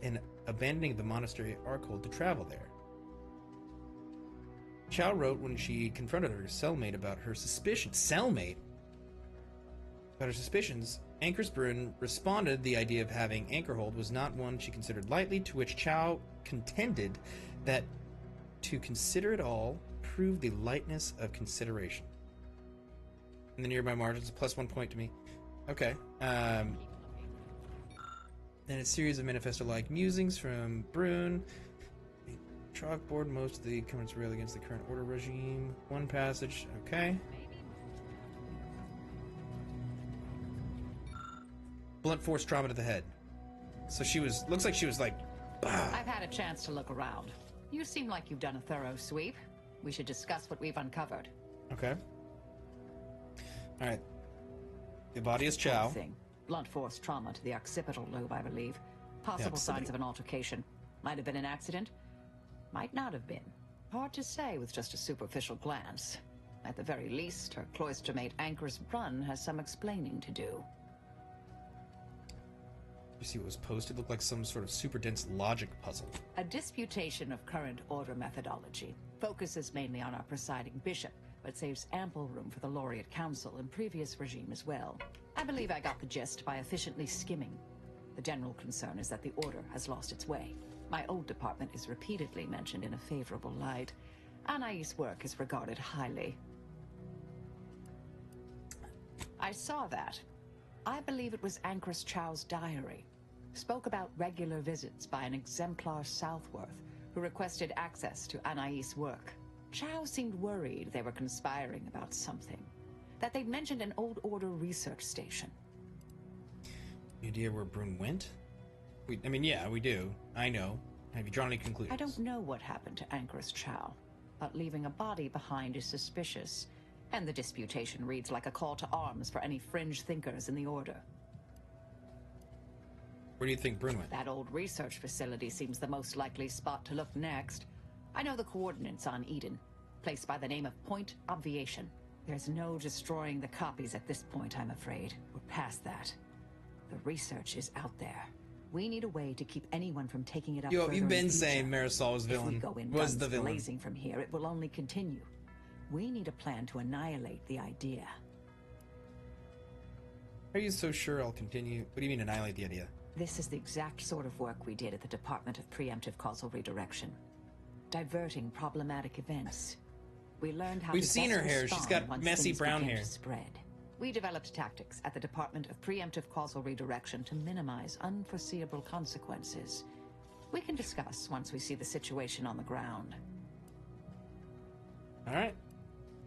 [SPEAKER 1] in abandoning the monastery Arkhold to travel there. Chow wrote when she confronted her cellmate about her suspicions. About her suspicions, Anchor's Brun responded the idea of having Anchorhold was not one she considered lightly, to which Chow contended that to consider it all proved the lightness of consideration. In the nearby margins, +1 point to me. Okay. Then a series of manifesto-like musings from Brun. Chalkboard, most of the comments rail against the current order regime. One passage, okay. Blunt force trauma to the head. So she was, looks like she was like, bah.
[SPEAKER 19] I've had a chance to look around. You seem like you've done a thorough sweep. We should discuss what we've uncovered.
[SPEAKER 1] Okay. Alright. The body is Chow.
[SPEAKER 19] Blunt force trauma to the occipital lobe, I believe. Possible signs of an altercation. Might have been an accident. Might not have been. Hard to say with just a superficial glance. At the very least, her cloister mate Anchor's Brun has some explaining to do.
[SPEAKER 1] You see what was posted? Looked like some sort of super dense logic puzzle.
[SPEAKER 19] A disputation of current order methodology. Focuses mainly on our presiding bishop, but saves ample room for the Laureate Council and previous regime as well. I believe I got the gist by efficiently skimming. The general concern is that the order has lost its way. My old department is repeatedly mentioned in a favorable light. Anais' work is regarded highly. I saw that. I believe it was Anchor's Chow's diary. Spoke about regular visits by an exemplar Southworth, who requested access to Anais' work. Chow seemed worried they were conspiring about something. That they'd mentioned an old order research station.
[SPEAKER 1] Any idea where Brun went? I mean, yeah, we do. I know. Have you drawn any conclusions?
[SPEAKER 19] I don't know what happened to Anchor's Chow, but leaving a body behind is suspicious. And the disputation reads like a call to arms for any fringe thinkers in the Order.
[SPEAKER 1] Where do you think Brun went?
[SPEAKER 19] That old research facility seems the most likely spot to look next. I know the coordinates on Eden. Place by the name of Point Obviation. There's no destroying the copies at this point, I'm afraid. We're past that. The research is out there. We need a way to keep anyone from taking it up.
[SPEAKER 1] Yo, you've been saying Marisol was villain.
[SPEAKER 19] If we go in
[SPEAKER 1] was the villain.
[SPEAKER 19] Blazing from here, it will only continue. We need a plan to annihilate the idea.
[SPEAKER 1] Are you so sure I'll continue? What do you mean annihilate the idea?
[SPEAKER 19] This is the exact sort of work we did at the Department of Preemptive Causal Redirection. Diverting problematic events. We learned how
[SPEAKER 1] We've
[SPEAKER 19] to
[SPEAKER 1] seen
[SPEAKER 19] best
[SPEAKER 1] her hair.
[SPEAKER 19] respond
[SPEAKER 1] She's got
[SPEAKER 19] once
[SPEAKER 1] messy
[SPEAKER 19] things
[SPEAKER 1] brown
[SPEAKER 19] began
[SPEAKER 1] hair.
[SPEAKER 19] to spread. We developed tactics at the Department of Preemptive Causal Redirection to minimize unforeseeable consequences. We can discuss once we see the situation on the ground.
[SPEAKER 1] All right.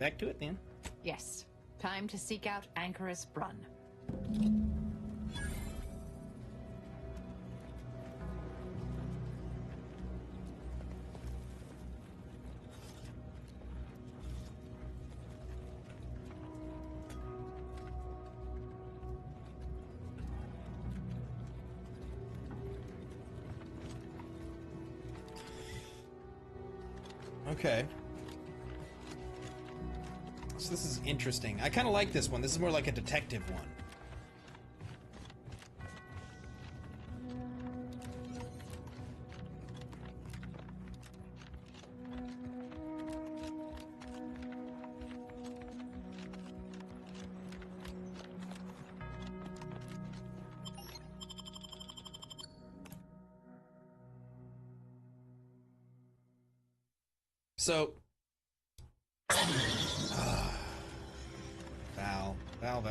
[SPEAKER 1] Back to it then.
[SPEAKER 19] Yes. Time to seek out Anchor's Brun.
[SPEAKER 1] Okay. So this is interesting. I kind of like this one. This is more like a detective one. So, Val. Val.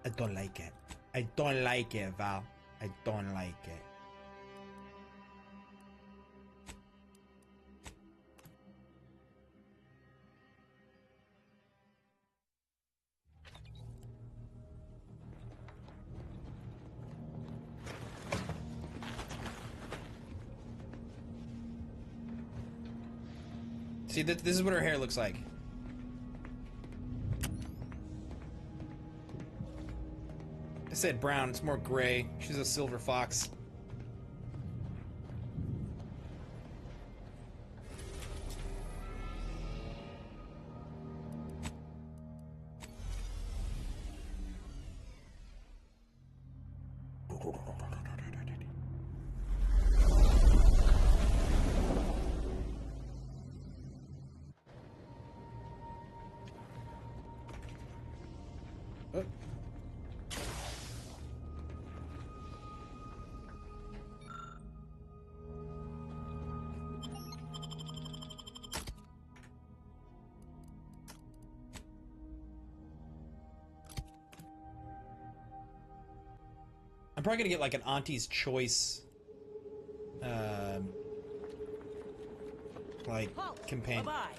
[SPEAKER 1] I don't like it. I don't like it, Val. I don't like it. See, this is what her hair looks like. I said brown, it's more gray. She's a silver fox. I'm probably gonna get like an Auntie's Choice, like companion.
[SPEAKER 12] Bye-bye.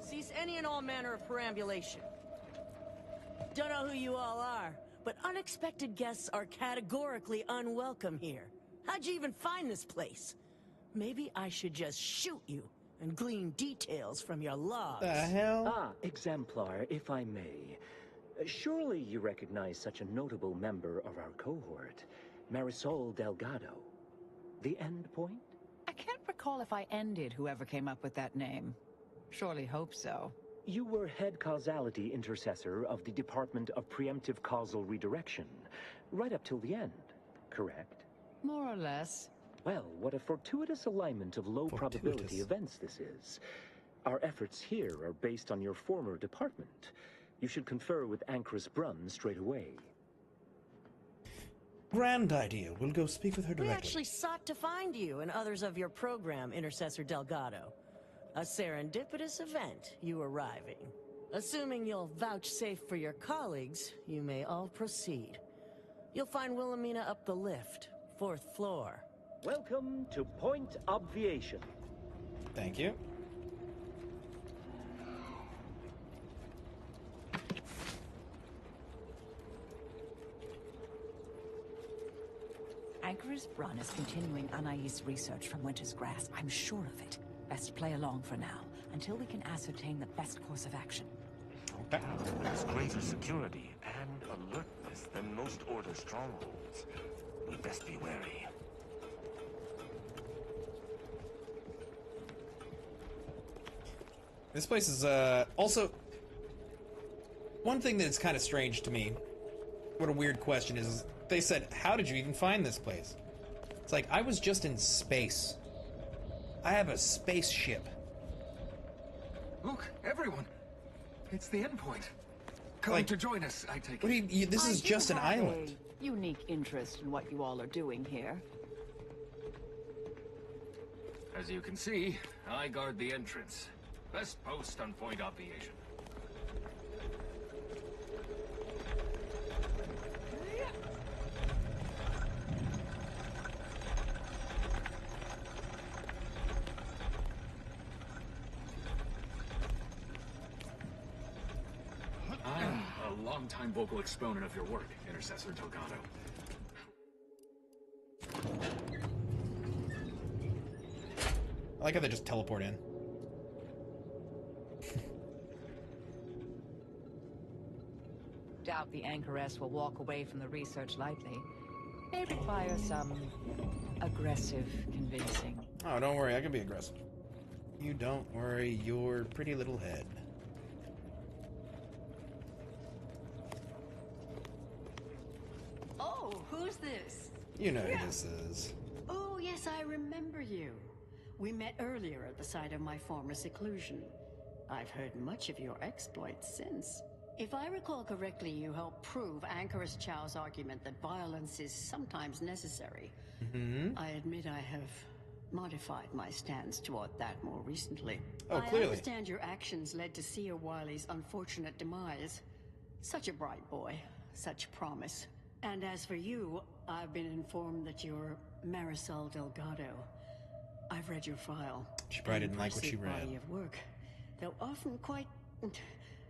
[SPEAKER 12] Cease any and all manner of perambulation. Don't know who you all are, but unexpected guests are categorically unwelcome here. How'd you even find this place? Maybe I should just shoot you and glean details from your logs.
[SPEAKER 1] The hell?
[SPEAKER 13] Ah, Exemplar, if I may. Surely you recognize such a notable member of our cohort, Marisol Delgado. The Endpoint?
[SPEAKER 19] I can't recall if I ended whoever came up with that name. Surely hope so.
[SPEAKER 13] You were head causality intercessor of the Department of Preemptive Causal Redirection, right up till the end, correct?
[SPEAKER 19] More or less.
[SPEAKER 13] Well, what a fortuitous alignment of low probability events this is. Our efforts here are based on your former department. You should confer with Ankrus Brunn straight away.
[SPEAKER 1] Grand idea. We'll go speak with her
[SPEAKER 12] We
[SPEAKER 1] directly.
[SPEAKER 12] actually sought to find you and others of your program, Intercessor Delgado. A serendipitous event, you arriving. Assuming you'll vouchsafe for your colleagues, you may all proceed. You'll find Wilhelmina up the lift, 4th floor.
[SPEAKER 13] Welcome to Point Obviation.
[SPEAKER 1] Thank you.
[SPEAKER 19] Ankrus Brunn is continuing Anais' research from Winter's Grass. I'm sure of it. Best play along for now, until we can ascertain the best course of action.
[SPEAKER 18] There's greater security and alertness than most Order strongholds. We best be wary.
[SPEAKER 1] This place is, also... One thing that's kind of strange to me, what a weird question is, they said, how did you even find this place? It's like, I was just in space. I have a spaceship.
[SPEAKER 14] Look, everyone. It's the Endpoint. Come to join us, I take it.
[SPEAKER 1] This is just an island.
[SPEAKER 19] Unique interest in what you all are doing here.
[SPEAKER 14] As you can see, I guard the entrance. Best post on Point Obviation. I'm a longtime vocal exponent of your work, Intercessor Delgado.
[SPEAKER 1] I like how they just teleport in.
[SPEAKER 19] Doubt the Anchoress will walk away from the research lightly. May require some aggressive convincing.
[SPEAKER 1] Oh, don't worry, I can be aggressive. You don't worry your pretty little head.
[SPEAKER 17] Oh, who's this?
[SPEAKER 1] You know who this is.
[SPEAKER 17] Oh, yes, I remember you. We met earlier at the site of my former seclusion. I've heard much of your exploits since. If I recall correctly, you helped prove Anchoress Chow's argument that violence is sometimes necessary. I admit I have modified my stance toward that more recently.
[SPEAKER 1] Oh,
[SPEAKER 17] I
[SPEAKER 1] clearly.
[SPEAKER 17] understand your actions led to Seer Wiley's unfortunate demise. Such a bright boy, such promise. And as for you, I've been informed that you're Marisol Delgado. I've read your file.
[SPEAKER 1] She probably didn't like what she
[SPEAKER 17] Impressive
[SPEAKER 1] read.
[SPEAKER 17] body of work, though often quite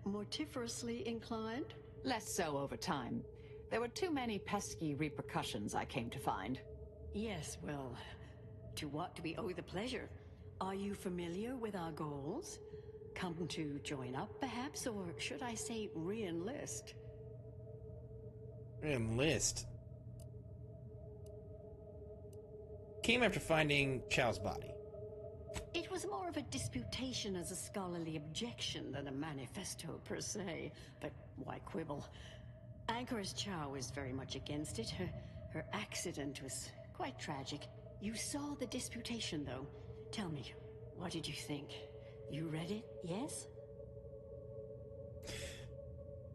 [SPEAKER 17] mortiferously inclined.
[SPEAKER 19] Less so over time. There were too many pesky repercussions, I came to find.
[SPEAKER 17] Yes, well, to what do we owe the pleasure? Are you familiar with our goals? Come to join up, perhaps, or should I say re-enlist?
[SPEAKER 1] Enlist. Came after finding Chow's body.
[SPEAKER 17] It was more of a disputation as a scholarly objection than a manifesto per se, but why quibble? Anchoress Chow is very much against it. Her accident was quite tragic. You saw the disputation, though. Tell me, what did you think? You read it, yes?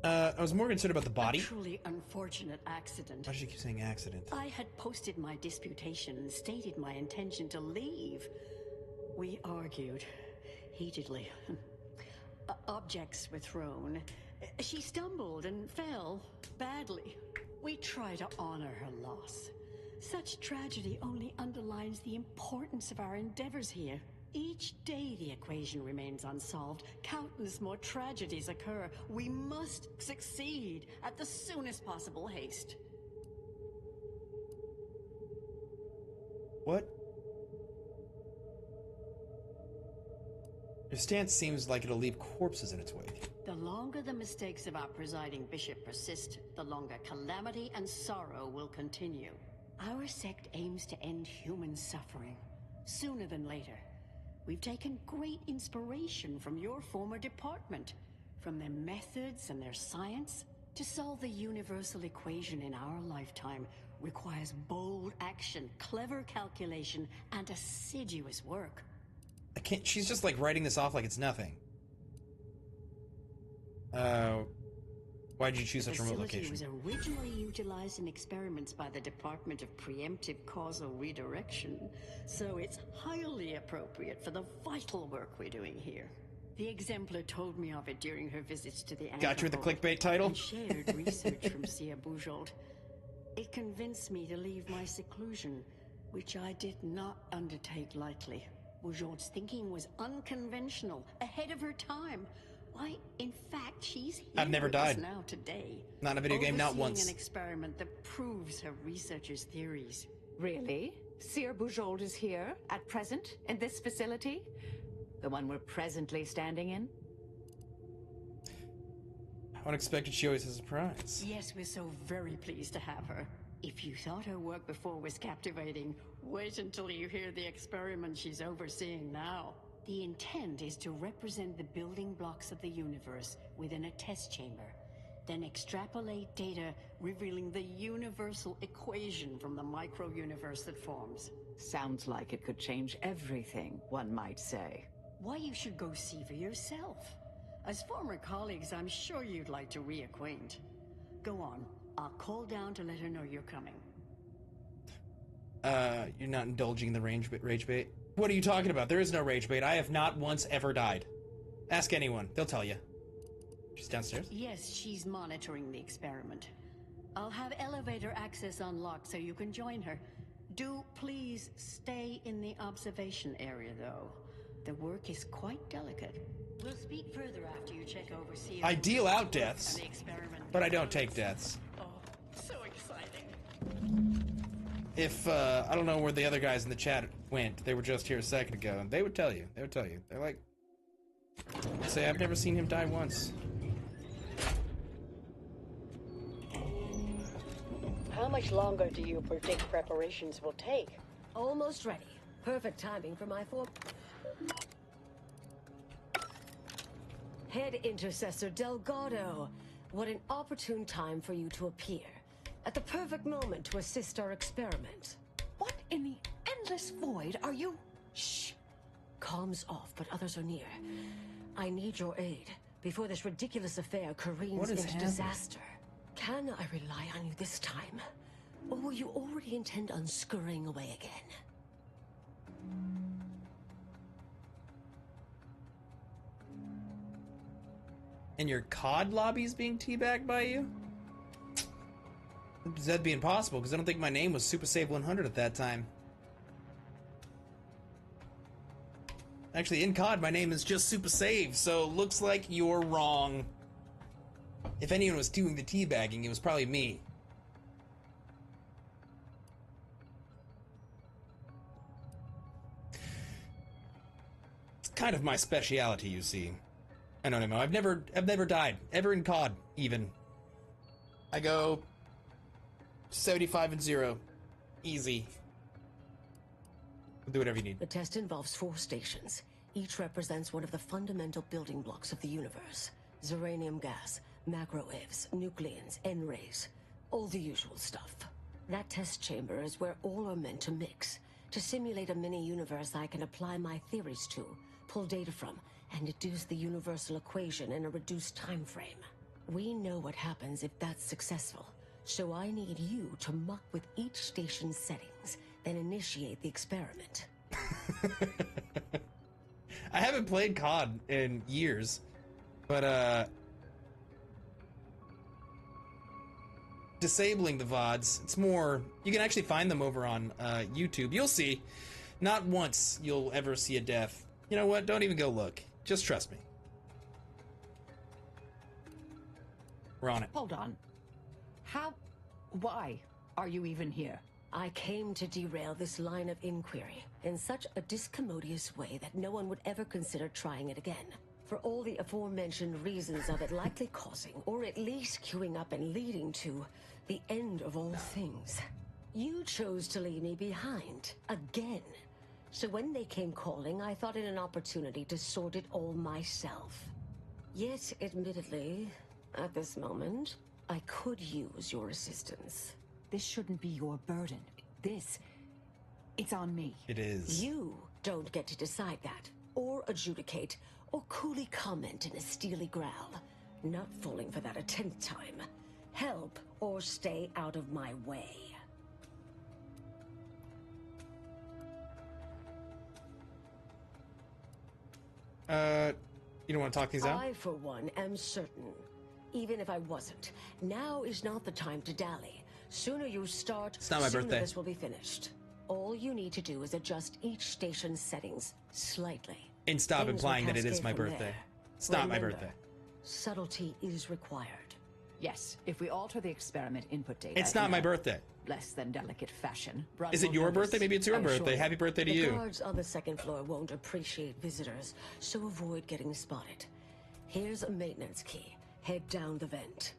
[SPEAKER 1] I was more concerned about the body.
[SPEAKER 17] A truly unfortunate accident.
[SPEAKER 1] Why does she keep saying accident?
[SPEAKER 17] I had posted my disputation and stated my intention to leave. We argued heatedly. Objects were thrown. She stumbled and fell badly. We try to honor her loss. Such tragedy only underlines the importance of our endeavors here. Each day the equation remains unsolved. Countless more tragedies occur. We must succeed at the soonest possible haste.
[SPEAKER 1] What? Your stance seems like it'll leave corpses in its wake.
[SPEAKER 17] The longer the mistakes of our presiding bishop persist, the longer calamity and sorrow will continue. Our sect aims to end human suffering, sooner than later. We've taken great inspiration from your former department, from their methods and their science. To solve the universal equation in our lifetime requires bold action, clever calculation, and assiduous work.
[SPEAKER 1] I can't. She's just like writing this off like it's nothing. Why'd you choose such a remote location?
[SPEAKER 17] The facility was originally utilized in experiments by the Department of Preemptive Causal Redirection, so it's highly appropriate for the vital work we're doing here. The Exemplar told me of it during her visits to the
[SPEAKER 1] Got you with the
[SPEAKER 17] Anchor
[SPEAKER 1] clickbait title?
[SPEAKER 17] and shared research from Sia Bujold. It convinced me to leave my seclusion, which I did not undertake lightly. Bujold's thinking was unconventional, ahead of her time. Why, in fact, she's here
[SPEAKER 1] I've never
[SPEAKER 17] with us
[SPEAKER 1] died.
[SPEAKER 17] now today.
[SPEAKER 1] Not in a video game, not
[SPEAKER 17] overseeing
[SPEAKER 1] once.
[SPEAKER 17] An experiment that proves her researcher's theories.
[SPEAKER 19] Really? Seer Bujold is here, at present, in this facility? The one we're presently standing in?
[SPEAKER 1] Unexpected, she always has a surprise.
[SPEAKER 17] Yes, we're so very pleased to have her. If you thought her work before was captivating, wait until you hear the experiment she's overseeing now. The intent is to represent the building blocks of the universe within a test chamber, then extrapolate data revealing the universal equation from the micro-universe that forms.
[SPEAKER 19] Sounds like it could change everything, one might say.
[SPEAKER 17] Why, you should go see for yourself. As former colleagues, I'm sure you'd like to reacquaint. Go on. I'll call down to let her know you're coming.
[SPEAKER 1] You're not indulging the rage bait? What are you talking about? There is no rage bait. I have not once ever died. Ask anyone. They'll tell you. She's downstairs?
[SPEAKER 17] Yes, she's monitoring the experiment. I'll have elevator access unlocked so you can join her. Do please stay in the observation area, though. The work is quite delicate. We'll speak further after you check over Sia.
[SPEAKER 1] I deal out deaths,
[SPEAKER 17] and the experiment.
[SPEAKER 1] but I don't take deaths.
[SPEAKER 17] Oh, so exciting.
[SPEAKER 1] If, I don't know where the other guys in the chat went. They were just here a second ago, and they would tell you. They would tell you. They're like... Say, I've never seen him die once.
[SPEAKER 12] How much longer do you predict preparations will take?
[SPEAKER 2] Almost ready. Perfect timing for my Head Intercessor Delgado. What an opportune time for you to appear. At the perfect moment to assist our experiment. What in the endless void are you? Shh. Comms off, but others are near. I need your aid before this ridiculous affair careens into disaster. Can I rely on you this time? Or will you already intend on scurrying away again?
[SPEAKER 1] And your COD lobby's being teabagged by you? That'd be impossible, because I don't think my name was Super Save 100 at that time. Actually, in COD, my name is just Super Save, so looks like you're wrong. If anyone was doing the teabagging, it was probably me. It's kind of my speciality, you see. I don't know. I've never died ever in COD. Even I go 75-0, easy. Do whatever you need.
[SPEAKER 2] The test involves 4 stations. Each represents one of the fundamental building blocks of the universe: Zeranium gas, macrowaves, nucleons, N-rays, all the usual stuff. That test chamber is where all are meant to mix, to simulate a mini-universe I can apply my theories to, pull data from, and deduce the universal equation in a reduced time frame. We know what happens if that's successful, so I need you to muck with each station's settings, then initiate the experiment.
[SPEAKER 1] I haven't played COD in years, but disabling the VODs, it's more, you can actually find them over on YouTube. You'll see. Not once you'll ever see a death. You know what? Don't even go look. Just trust me. We're on it.
[SPEAKER 19] Hold on. Why are you even here?
[SPEAKER 2] I came to derail this line of inquiry in such a discommodious way that no one would ever consider trying it again. For all the aforementioned reasons of it likely causing, or at least queuing up and leading to, the end of all things. You chose to leave me behind, again. So when they came calling, I thought it an opportunity to sort it all myself. Yet, admittedly, at this moment, I could use your assistance.
[SPEAKER 19] This shouldn't be your burden. It's on me.
[SPEAKER 1] It is.
[SPEAKER 2] You don't get to decide that, or adjudicate, or coolly comment in a steely growl. Not falling for that a 10th time. Help, or stay out of my way.
[SPEAKER 1] You don't want to talk these out?
[SPEAKER 2] I, for one, am certain. Even if I wasn't, now is not the time to dally. Sooner you start,
[SPEAKER 1] it's not my
[SPEAKER 2] sooner
[SPEAKER 1] birthday.
[SPEAKER 2] This will be finished. All you need to do is adjust each station's settings slightly.
[SPEAKER 1] And stop
[SPEAKER 2] Things
[SPEAKER 1] implying
[SPEAKER 2] will
[SPEAKER 1] that it is
[SPEAKER 2] cascade
[SPEAKER 1] my
[SPEAKER 2] from
[SPEAKER 1] birthday.
[SPEAKER 2] there.
[SPEAKER 1] It's not my
[SPEAKER 2] Remember,
[SPEAKER 1] birthday.
[SPEAKER 2] Subtlety is required.
[SPEAKER 19] Yes, if we alter the experiment input data...
[SPEAKER 1] It's not my birthday.
[SPEAKER 19] Less than delicate fashion. Brun
[SPEAKER 1] Is it
[SPEAKER 19] will
[SPEAKER 1] your
[SPEAKER 19] notice.
[SPEAKER 1] birthday? Maybe it's your
[SPEAKER 2] I assure
[SPEAKER 1] birthday.
[SPEAKER 2] you,
[SPEAKER 1] Happy birthday to
[SPEAKER 2] the
[SPEAKER 1] you.
[SPEAKER 2] guards on the 2nd floor won't appreciate visitors, so avoid getting spotted. Here's a maintenance key. Head down the vent.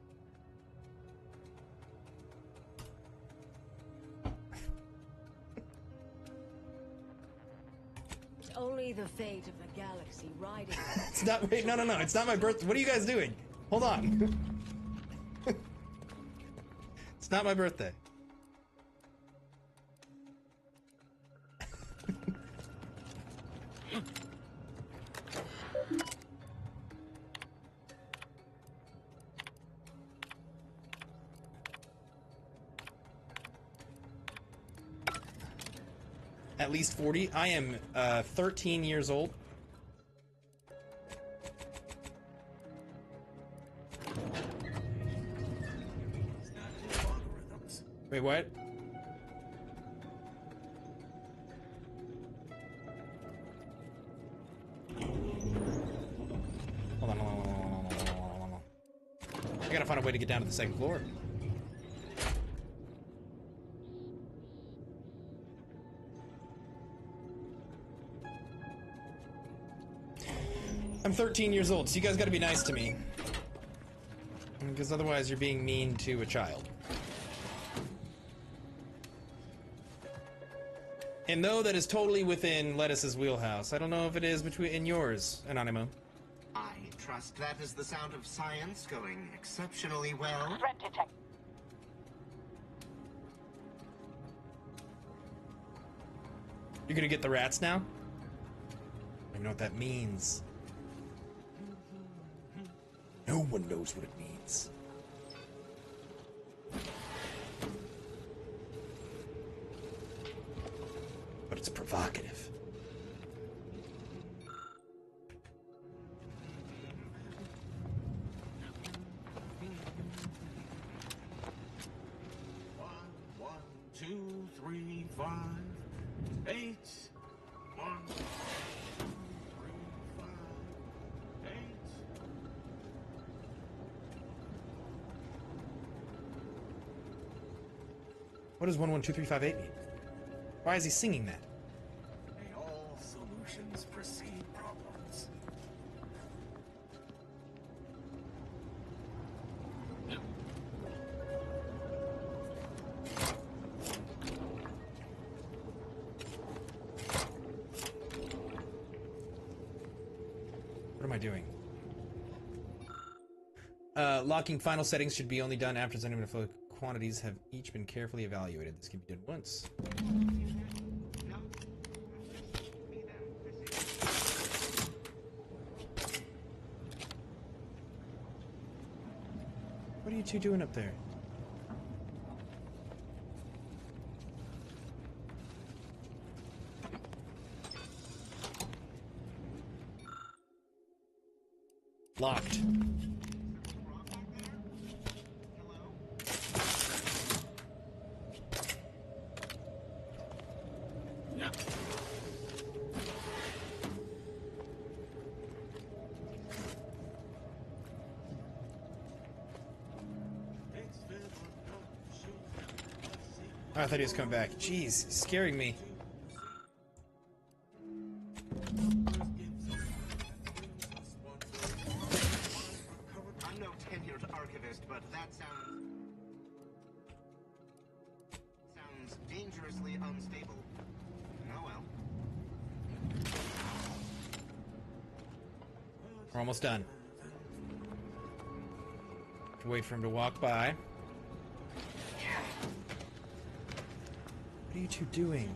[SPEAKER 2] It's only the fate of the galaxy riding.
[SPEAKER 1] It's not. Wait, no. It's not my birthday. What are you guys doing? Hold on. It's not my birthday. At least 40. I am 13 years old. Wait, what? Hold on. I gotta find a way to get down to the 2nd floor. I'm 13 years old, so you guys gotta be nice to me. Because otherwise you're being mean to a child. And though that is totally within Lettuce's wheelhouse, I don't know if it is in yours, Anonymous.
[SPEAKER 15] I trust that is the sound of science going exceptionally well.
[SPEAKER 20] Threat detect.
[SPEAKER 1] You're gonna get the rats now? I don't know what that means. No one knows what it means. But it's provocative.
[SPEAKER 18] 5, 8, 1, 2, 3, 5, 8.
[SPEAKER 1] What does 112358 mean? Why is he singing that?
[SPEAKER 18] May all solutions precede problems.
[SPEAKER 1] What am I doing? Locking final settings should be only done after zoning flow quantities have each been carefully evaluated. This can be done once. What are you two doing up there? Locked. Oh, I thought he was coming back. Jeez, he's scaring me.
[SPEAKER 15] I'm no tenured archivist, but that sounds dangerously unstable. Oh well.
[SPEAKER 1] We're almost done. Wait for him to walk by. What are you two doing?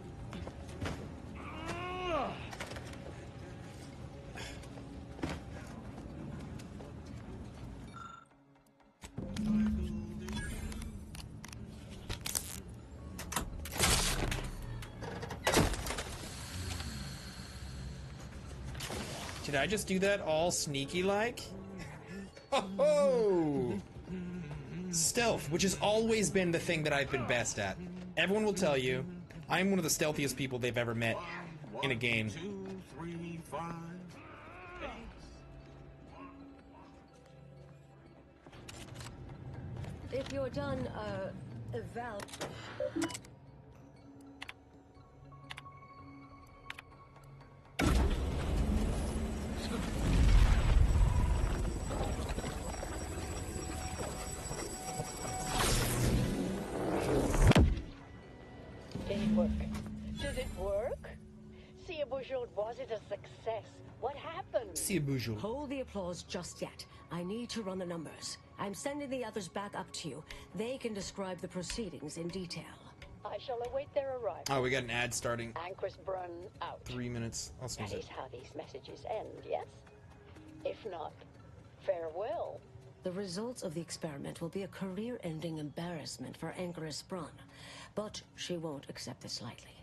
[SPEAKER 1] Did I just do that all sneaky-like? Oh! Stealth, which has always been the thing that I've been best at. Everyone will tell you, I'm one of the stealthiest people they've ever met in a game.
[SPEAKER 18] 2, 3, 5, 8.
[SPEAKER 2] If you're done, Val...
[SPEAKER 17] Did it work? Did it work? See, was it a success? What happened?
[SPEAKER 1] See bonjour.
[SPEAKER 2] Hold the applause just yet. I need to run the numbers. I'm sending the others back up to you. They can describe the proceedings in detail.
[SPEAKER 17] I shall await their arrival.
[SPEAKER 1] Oh, we got an ad starting.
[SPEAKER 17] Anchor's Brun out.
[SPEAKER 1] 3 minutes. I'll snooze
[SPEAKER 17] That
[SPEAKER 1] it.
[SPEAKER 17] is how these messages end, yes? If not, farewell.
[SPEAKER 2] The results of the experiment will be a career-ending embarrassment for Anchoress Brun. But she won't accept this lightly.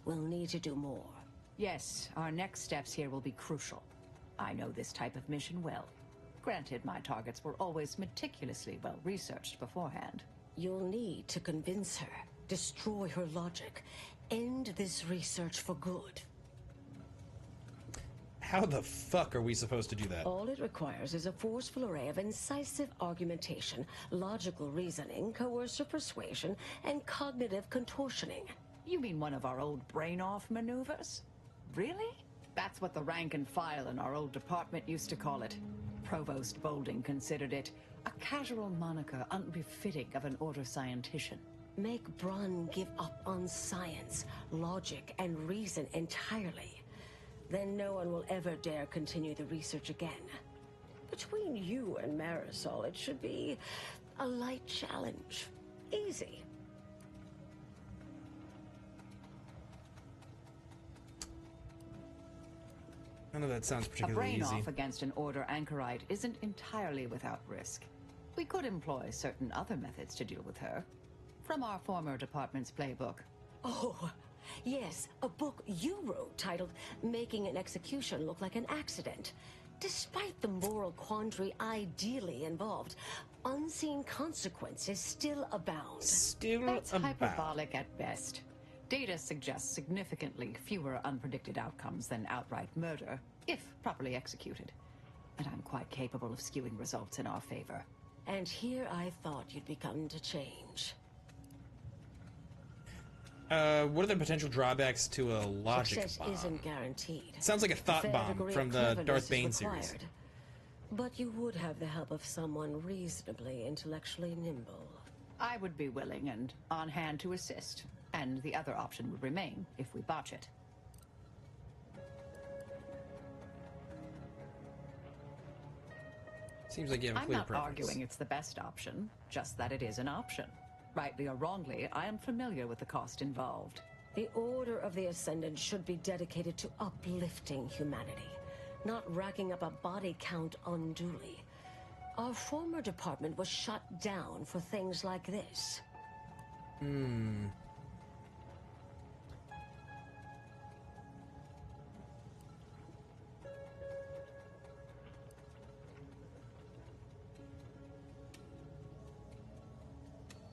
[SPEAKER 2] We'll need to do more.
[SPEAKER 19] Yes, our next steps here will be crucial. I know this type of mission well. Granted, my targets were always meticulously well researched beforehand.
[SPEAKER 2] You'll need to convince her, destroy her logic, end this research for good.
[SPEAKER 1] How the fuck are we supposed to do that?
[SPEAKER 2] All it requires is a forceful array of incisive argumentation, logical reasoning, coercive persuasion, and cognitive contortioning.
[SPEAKER 19] You mean one of our old brain-off maneuvers? Really? That's what the rank and file in our old department used to call it. Provost Bolding considered it a casual moniker unbefitting of an order scientician.
[SPEAKER 2] Make Brun give up on science, logic, and reason entirely. Then no one will ever dare continue the research again. Between you and Marisol, it should be a light challenge. Easy.
[SPEAKER 1] None of that sounds
[SPEAKER 19] A
[SPEAKER 1] particularly easy.
[SPEAKER 19] brain-off against an order anchorite isn't entirely without risk. We could employ certain other methods to deal with her. From our former department's playbook.
[SPEAKER 2] Oh, yes, a book you wrote titled Making an Execution Look Like an Accident. Despite the moral quandary ideally involved, unseen consequences still abound.
[SPEAKER 19] That's hyperbolic at best. Data suggests significantly fewer unpredicted outcomes than outright murder, if properly executed. And I'm quite capable of skewing results in our favor.
[SPEAKER 2] And here I thought you'd begun to change.
[SPEAKER 1] What are the potential drawbacks to a logic
[SPEAKER 2] Success
[SPEAKER 1] bomb?
[SPEAKER 2] isn't guaranteed.
[SPEAKER 1] Sounds like a thought bomb from the Darth Bane series.
[SPEAKER 2] But you would have the help of someone reasonably intellectually nimble.
[SPEAKER 19] I would be willing and on hand to assist, and the other option would remain if we botch it.
[SPEAKER 1] Seems like you have a
[SPEAKER 19] I'm
[SPEAKER 1] clear
[SPEAKER 19] not
[SPEAKER 1] preference.
[SPEAKER 19] arguing it's the best option, just that it is an option. Rightly or wrongly, I am familiar with the cost involved.
[SPEAKER 2] The Order of the Ascendant should be dedicated to uplifting humanity, not racking up a body count unduly. Our former department was shut down for things like this.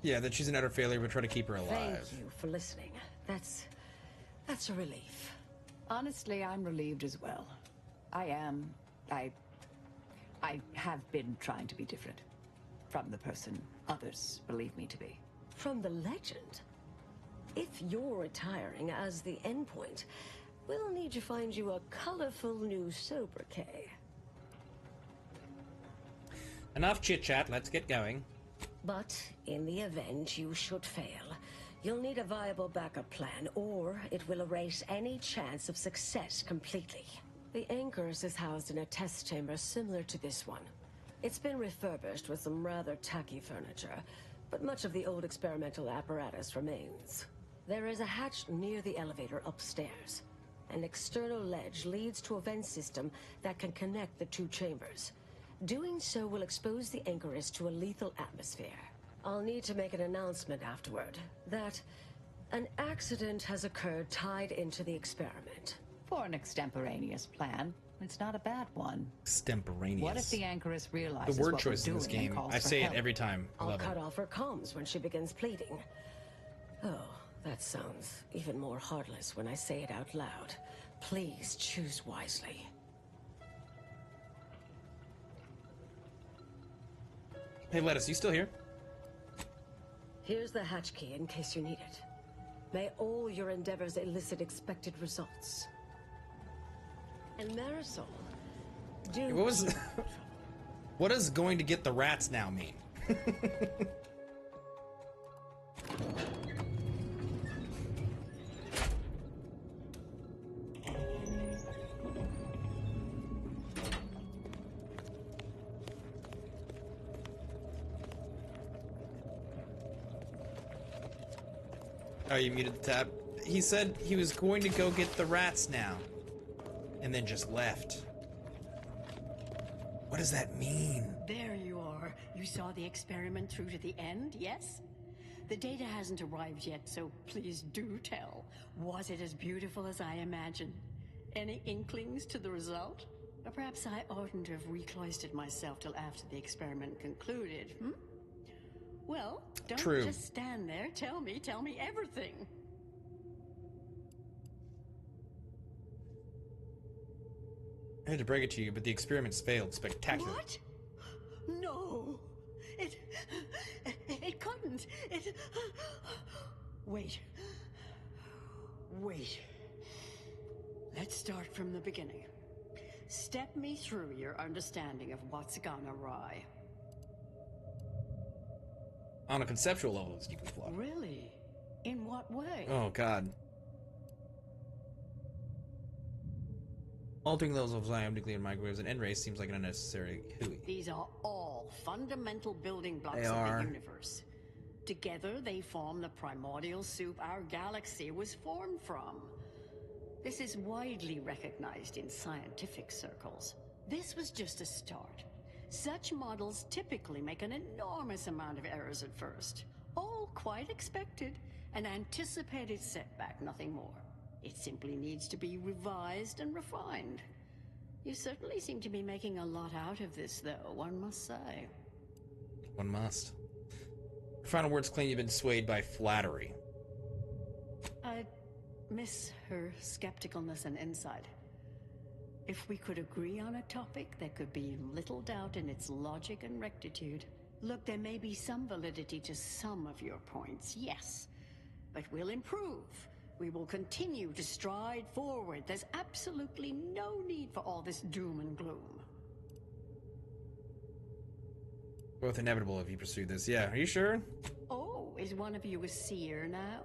[SPEAKER 1] Yeah, that she's an utter failure, but try to keep her alive.
[SPEAKER 2] Thank you for listening. That's a relief.
[SPEAKER 19] Honestly, I'm relieved as well. I have been trying to be different. From the person others believe me to be.
[SPEAKER 2] From the legend? If you're retiring as the endpoint, we'll need to find you a colorful new sobriquet.
[SPEAKER 1] Enough chit-chat, let's get going.
[SPEAKER 2] But in the event you should fail, you'll need a viable backup plan, or it will erase any chance of success completely. The Anchorus is housed in a test chamber similar to this one. It's been refurbished with some rather tacky furniture, but much of the old experimental apparatus remains. There is a hatch near the elevator upstairs. An external ledge leads to a vent system that can connect the two chambers. Doing so will expose the Anchorus to a lethal atmosphere. I'll need to make an announcement afterward that an accident has occurred tied into the experiment.
[SPEAKER 19] For an extemporaneous plan, it's not a bad one.
[SPEAKER 1] Extemporaneous.
[SPEAKER 19] What if the Anchorus realizes
[SPEAKER 1] The word
[SPEAKER 19] what we're
[SPEAKER 1] choice in this
[SPEAKER 19] doing and
[SPEAKER 1] game.
[SPEAKER 19] calls
[SPEAKER 1] I
[SPEAKER 19] for
[SPEAKER 1] say
[SPEAKER 19] help?
[SPEAKER 1] it every time. I
[SPEAKER 2] I'll
[SPEAKER 1] love
[SPEAKER 2] cut
[SPEAKER 1] it.
[SPEAKER 2] off her comms when she begins pleading. Oh, that sounds even more heartless when I say it out loud. Please choose wisely.
[SPEAKER 1] Hey, Lettuce, you still here?
[SPEAKER 2] Here's the hatch key in case you need it. May all your endeavors elicit expected results. And Marisol, do...
[SPEAKER 1] What was... What does going to get the rats now mean? Oh, you muted the tab. He said he was going to go get the rats now. And then just left. What does that mean?
[SPEAKER 17] There you are. You saw the experiment through to the end, yes? The data hasn't arrived yet, so please do tell. Was it as beautiful as I imagined? Any inklings to the result? Or perhaps I oughtn't have recloistered myself till after the experiment concluded, hmm? Well, don't
[SPEAKER 1] True.
[SPEAKER 17] just stand there. Tell me everything.
[SPEAKER 1] I had to break it to you, but the experiments failed spectacularly.
[SPEAKER 17] What? No. It couldn't. It... Wait. Let's start from the beginning. Step me through your understanding of what's gone awry.
[SPEAKER 1] On a conceptual level, you can fly.
[SPEAKER 17] Really? In what way?
[SPEAKER 1] Oh, God. Altering levels of Zion, nuclear microwaves, and N-rays seems like an unnecessary hooey.
[SPEAKER 17] These are all fundamental building blocks
[SPEAKER 1] They
[SPEAKER 17] of
[SPEAKER 1] are.
[SPEAKER 17] the universe. Together, they form the primordial soup our galaxy was formed from. This is widely recognized in scientific circles. This was just a start. Such models typically make an enormous amount of errors at first. All quite expected. An anticipated setback, nothing more. It simply needs to be revised and refined. You certainly seem to be making a lot out of this, though, one must say.
[SPEAKER 1] One must. Final words claim you've been swayed by flattery.
[SPEAKER 17] I'd miss her skepticalness and insight. If we could agree on a topic, there could be little doubt in its logic and rectitude. Look, there may be some validity to some of your points, yes. But we'll improve. We will continue to stride forward. There's absolutely no need for all this doom and gloom.
[SPEAKER 1] Both inevitable if you pursue this. Yeah, are you sure?
[SPEAKER 17] Oh, is one of you a seer now?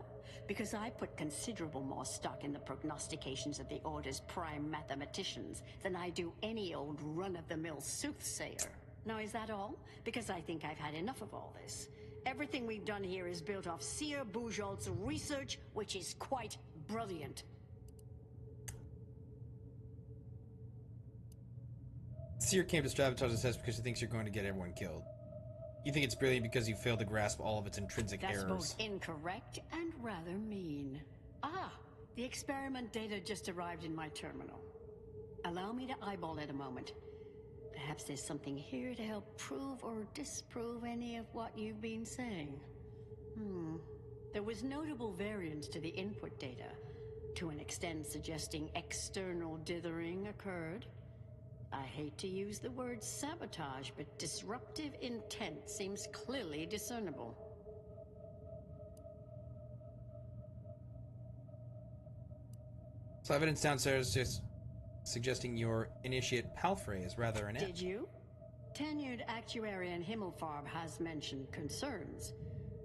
[SPEAKER 17] Because I put considerable more stock in the prognostications of the Order's prime mathematicians than I do any old run-of-the-mill soothsayer. Now, is that all? Because I think I've had enough of all this. Everything we've done here is built off Seer Bujold's research, which is quite brilliant.
[SPEAKER 1] Seer came to sabotage the test because he thinks you're going to get everyone killed. You think it's brilliant because you failed to grasp all of its intrinsic
[SPEAKER 17] That's
[SPEAKER 1] errors.
[SPEAKER 17] both incorrect and rather mean. Ah, the experiment data just arrived in my terminal. Allow me to eyeball it a moment. Perhaps there's something here to help prove or disprove any of what you've been saying. There was notable variance to the input data, to an extent suggesting external dithering occurred. I hate to use the word sabotage, but disruptive intent seems clearly discernible.
[SPEAKER 1] So evidence downstairs just suggesting your initiate Palfrey is rather inept.
[SPEAKER 17] Did you? Tenured actuarian Himmelfarb has mentioned concerns.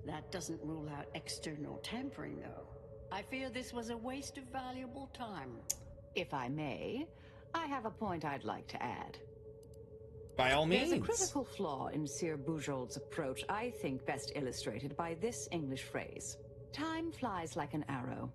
[SPEAKER 17] That doesn't rule out external tampering, though. I fear this was a waste of valuable time.
[SPEAKER 19] If I may, I have a point I'd like to add.
[SPEAKER 1] By all means.
[SPEAKER 19] There's a critical flaw in Seer Bujold's approach, I think best illustrated by this English phrase. Time flies like an arrow.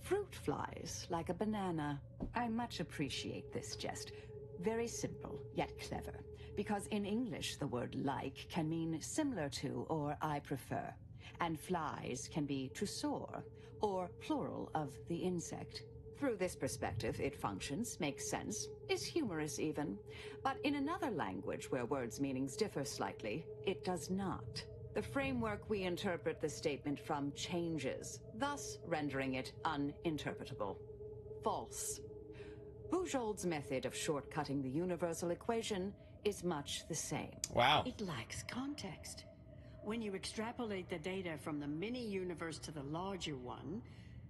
[SPEAKER 19] Fruit flies like a banana. I much appreciate this jest. Very simple, yet clever. Because in English, the word like can mean similar to or I prefer. And flies can be to soar, or plural of the insect. Through this perspective, it functions, makes sense, is humorous even. But in another language where words' meanings differ slightly, it does not. The framework we interpret the statement from changes, thus rendering it uninterpretable. False. Bujold's method of shortcutting the universal equation is much the same.
[SPEAKER 1] Wow.
[SPEAKER 17] It lacks context. When you extrapolate the data from the mini-universe to the larger one,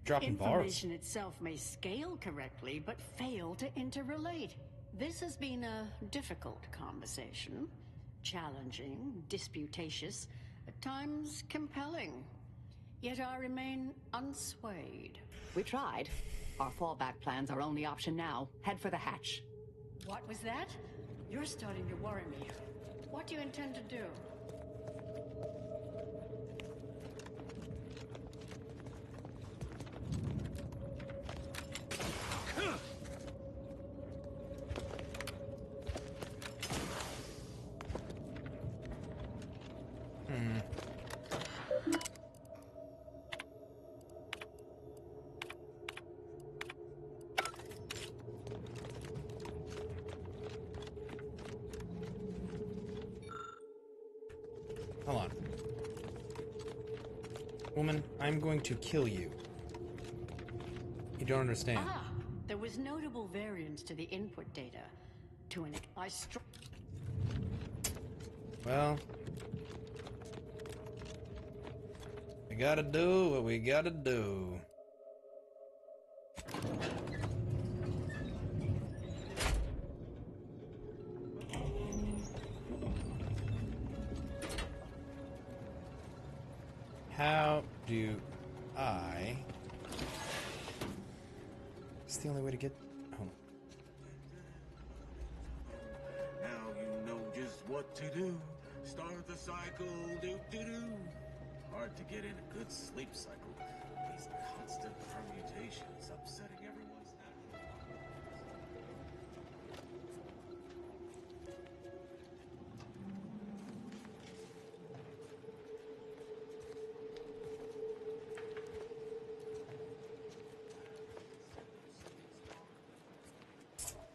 [SPEAKER 1] Dropping
[SPEAKER 17] information itself may scale correctly, but fail to interrelate. This has been a difficult conversation. Challenging, disputatious, at times compelling. Yet I remain unswayed.
[SPEAKER 19] We tried. Our fallback plan's our only option now. Head for the hatch.
[SPEAKER 17] What was that? You're starting to worry me. What do you intend to do?
[SPEAKER 1] Hold on. Woman, I'm going to kill you. You don't understand.
[SPEAKER 17] Ah, there was notable variance to the input data. To an
[SPEAKER 1] Well, we gotta do what we gotta do. How do I... It's the only way to get home.
[SPEAKER 18] Now you know just what to do. Start the cycle, do-do-do. Hard to get in a good sleep cycle. These constant permutations upsetting everyone's natural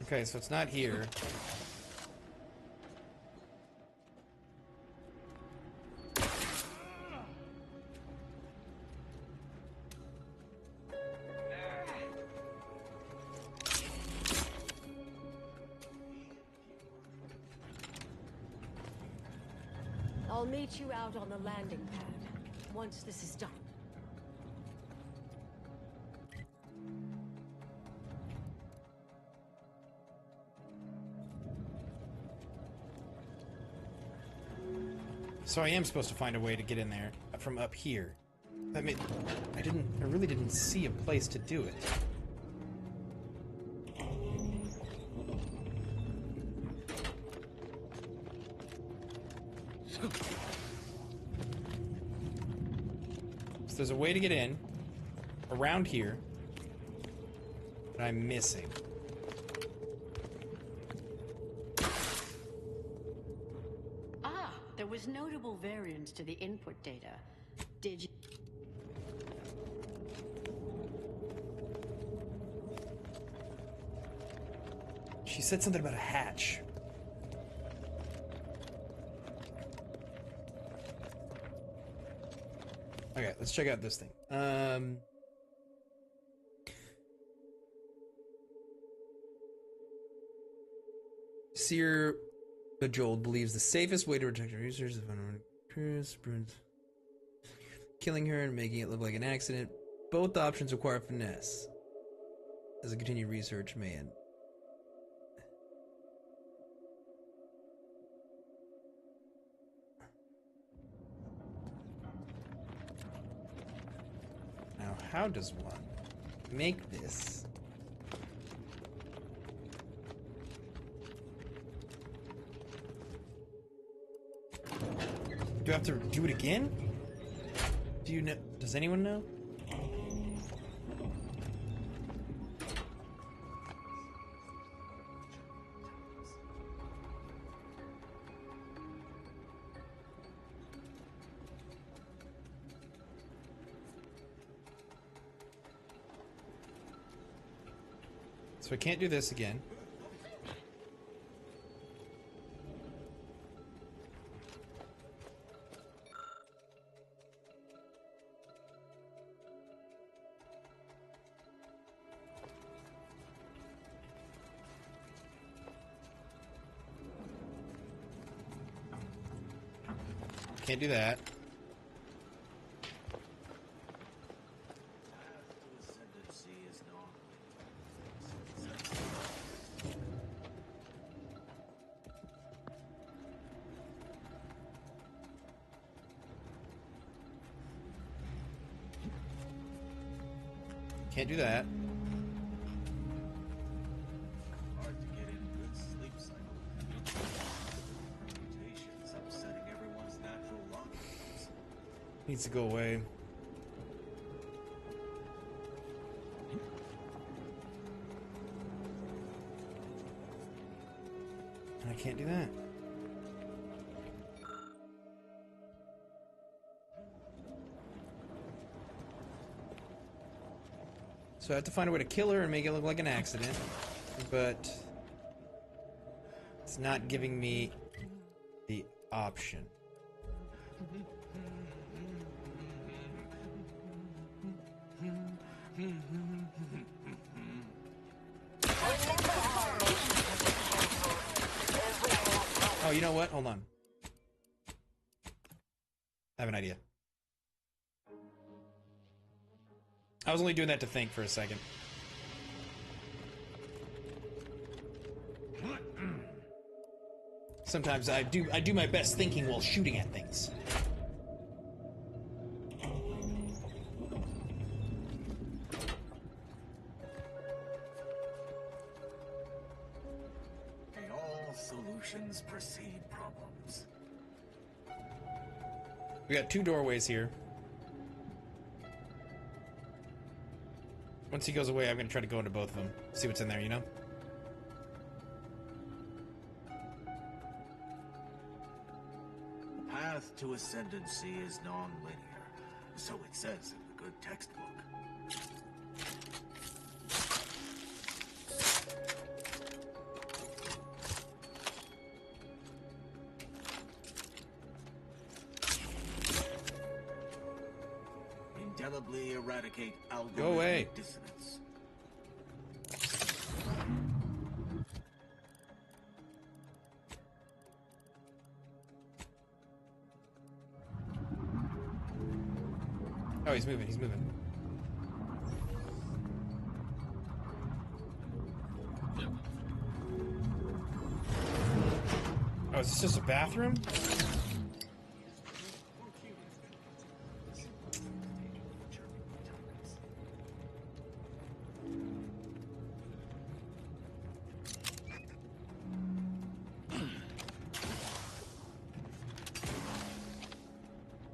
[SPEAKER 1] Okay, so it's not here.
[SPEAKER 2] I'll meet you out on the landing pad once this is done.
[SPEAKER 1] So I am supposed to find a way to get in there from up here. I mean, I really didn't see a place to do it. So there's a way to get in around here that I'm missing.
[SPEAKER 17] There was notable variance to the input data. Did you...
[SPEAKER 1] She said something about a hatch. Okay, let's check out this thing. Seer Bejeweled believes the safest way to protect her users is Chris Bruins killing her and making it look like an accident. Both options require finesse. As a continued research may end. Now, how does one make this? Do I have to do it again? Do you know? Does anyone know? So I can't do this again. Can't do that. Can't do that.
[SPEAKER 18] Hard to get in a good sleep cycle. Mutations upsetting everyone's natural longings.
[SPEAKER 1] Needs to go away. And I can't do that. So I have to find a way to kill her and make it look like an accident, but it's not giving me the option. Oh, you know what? Hold on. I have an idea. I was only doing that to think for a second. Sometimes I do my best thinking while shooting at things.
[SPEAKER 18] May all solutions precede problems.
[SPEAKER 1] We got two doorways here. Once he goes away, I'm gonna try to go into both of them. See what's in there, you know?
[SPEAKER 18] The path to ascendancy is non-linear, so it says in the good textbook. Indelibly eradicate algorithmic dissonance.
[SPEAKER 1] Oh, he's moving, he's moving. Oh, is this just a bathroom?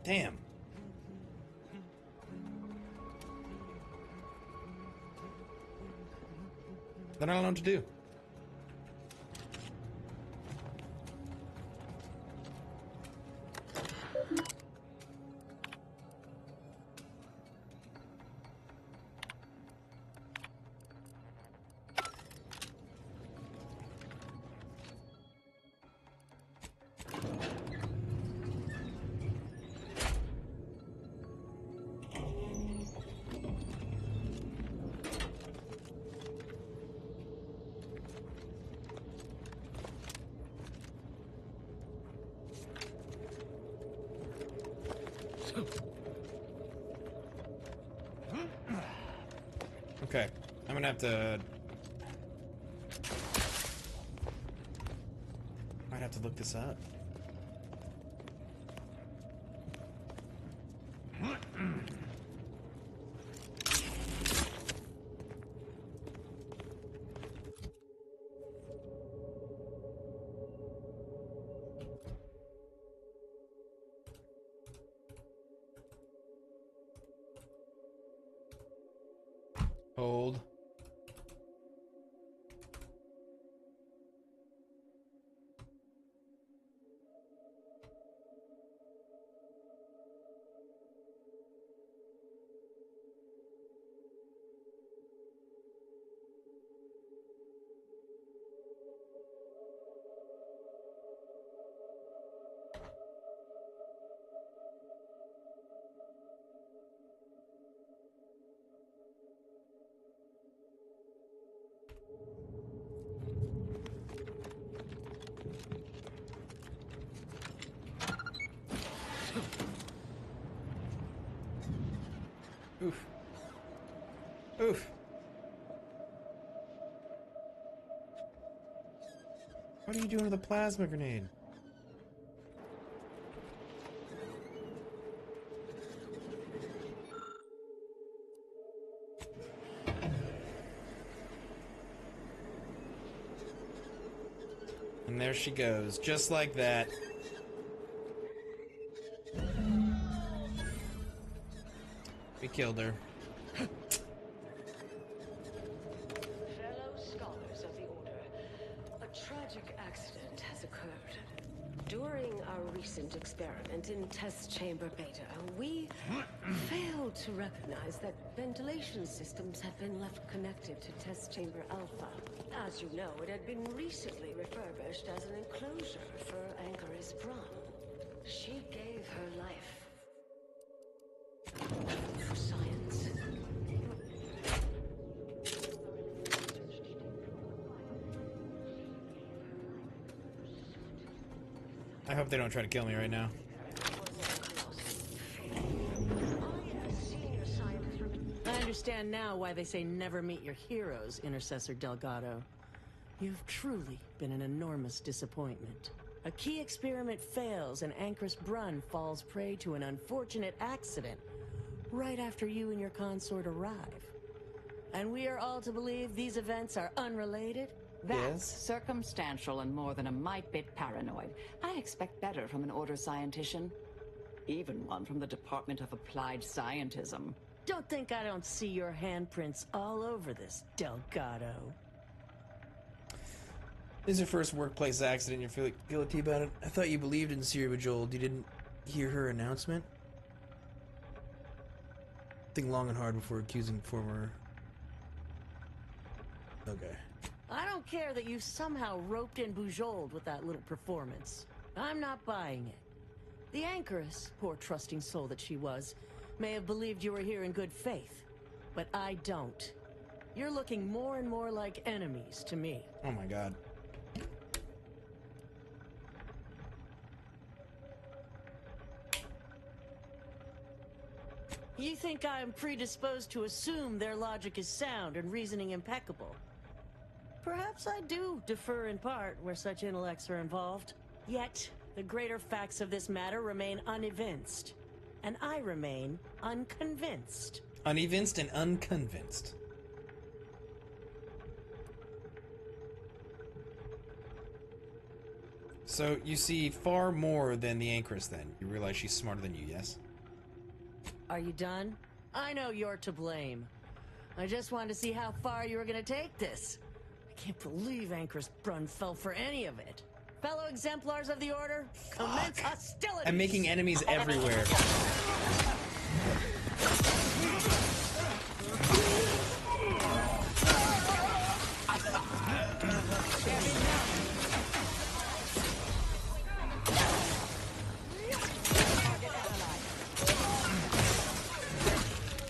[SPEAKER 1] Damn. Then I don't know what to do. Okay, I'm gonna have to... Might have to look this up. Hold. Oof. Oof. What are you doing with a plasma grenade? And there she goes, just like that. We killed her.
[SPEAKER 2] Fellow scholars of the Order, a tragic accident has occurred. During our recent experiment in Test Chamber Beta, we failed to recognize that ventilation systems had been left connected to Test Chamber Alpha. As you know, it had been recently refurbished as an enclosure for Ankaris Braun. She gave her life for science.
[SPEAKER 1] I hope they don't try to kill me right now.
[SPEAKER 12] I understand now why they say never meet your heroes, Intercessor Delgado. You've truly been an enormous disappointment. A key experiment fails and Ankaris Brunn falls prey to an unfortunate accident right after you and your consort arrive. And we are all to believe these events are unrelated?
[SPEAKER 19] That's circumstantial and more than a mite bit paranoid. I expect better from an Order scientician. Even one from the Department of Applied Scientism.
[SPEAKER 12] Don't think I don't see your handprints all over this, Delgado.
[SPEAKER 1] This is your first workplace accident. You're feeling guilty about it. I thought you believed in Ciri Bajol. You didn't hear her announcement? Think long and hard before accusing former... Okay.
[SPEAKER 12] I don't care that you somehow roped in Bujold with that little performance. I'm not buying it. The Ankaris, poor trusting soul that she was, may have believed you were here in good faith. But I don't. You're looking more and more like enemies to me.
[SPEAKER 1] Oh my god.
[SPEAKER 12] You think I'm predisposed to assume their logic is sound and reasoning impeccable? Perhaps I do defer in part where such intellects are involved. Yet, the greater facts of this matter remain unevinced. And I remain unconvinced.
[SPEAKER 1] Unevinced and unconvinced. So, you see far more than the Anchoress then. You realize she's smarter than you, yes?
[SPEAKER 12] Are you done? I know you're to blame. I just wanted to see how far you were gonna take this. I can't believe Anchoress Brunn fell for any of it. Fellow exemplars of the Order, commence hostilities!
[SPEAKER 1] I'm making enemies everywhere.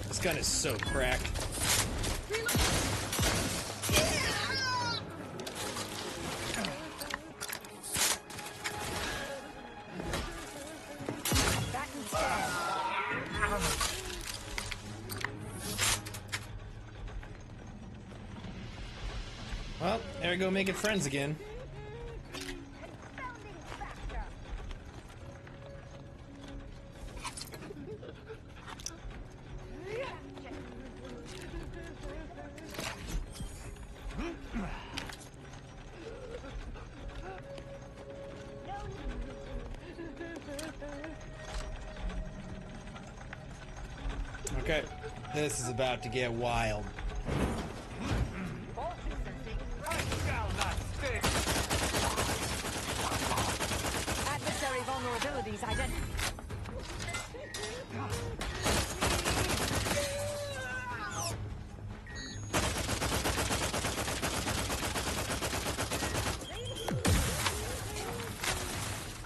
[SPEAKER 1] This gun is so cracked. Well, there we go, making friends again. Okay, this is about to get wild.
[SPEAKER 19] Adversary vulnerabilities identified.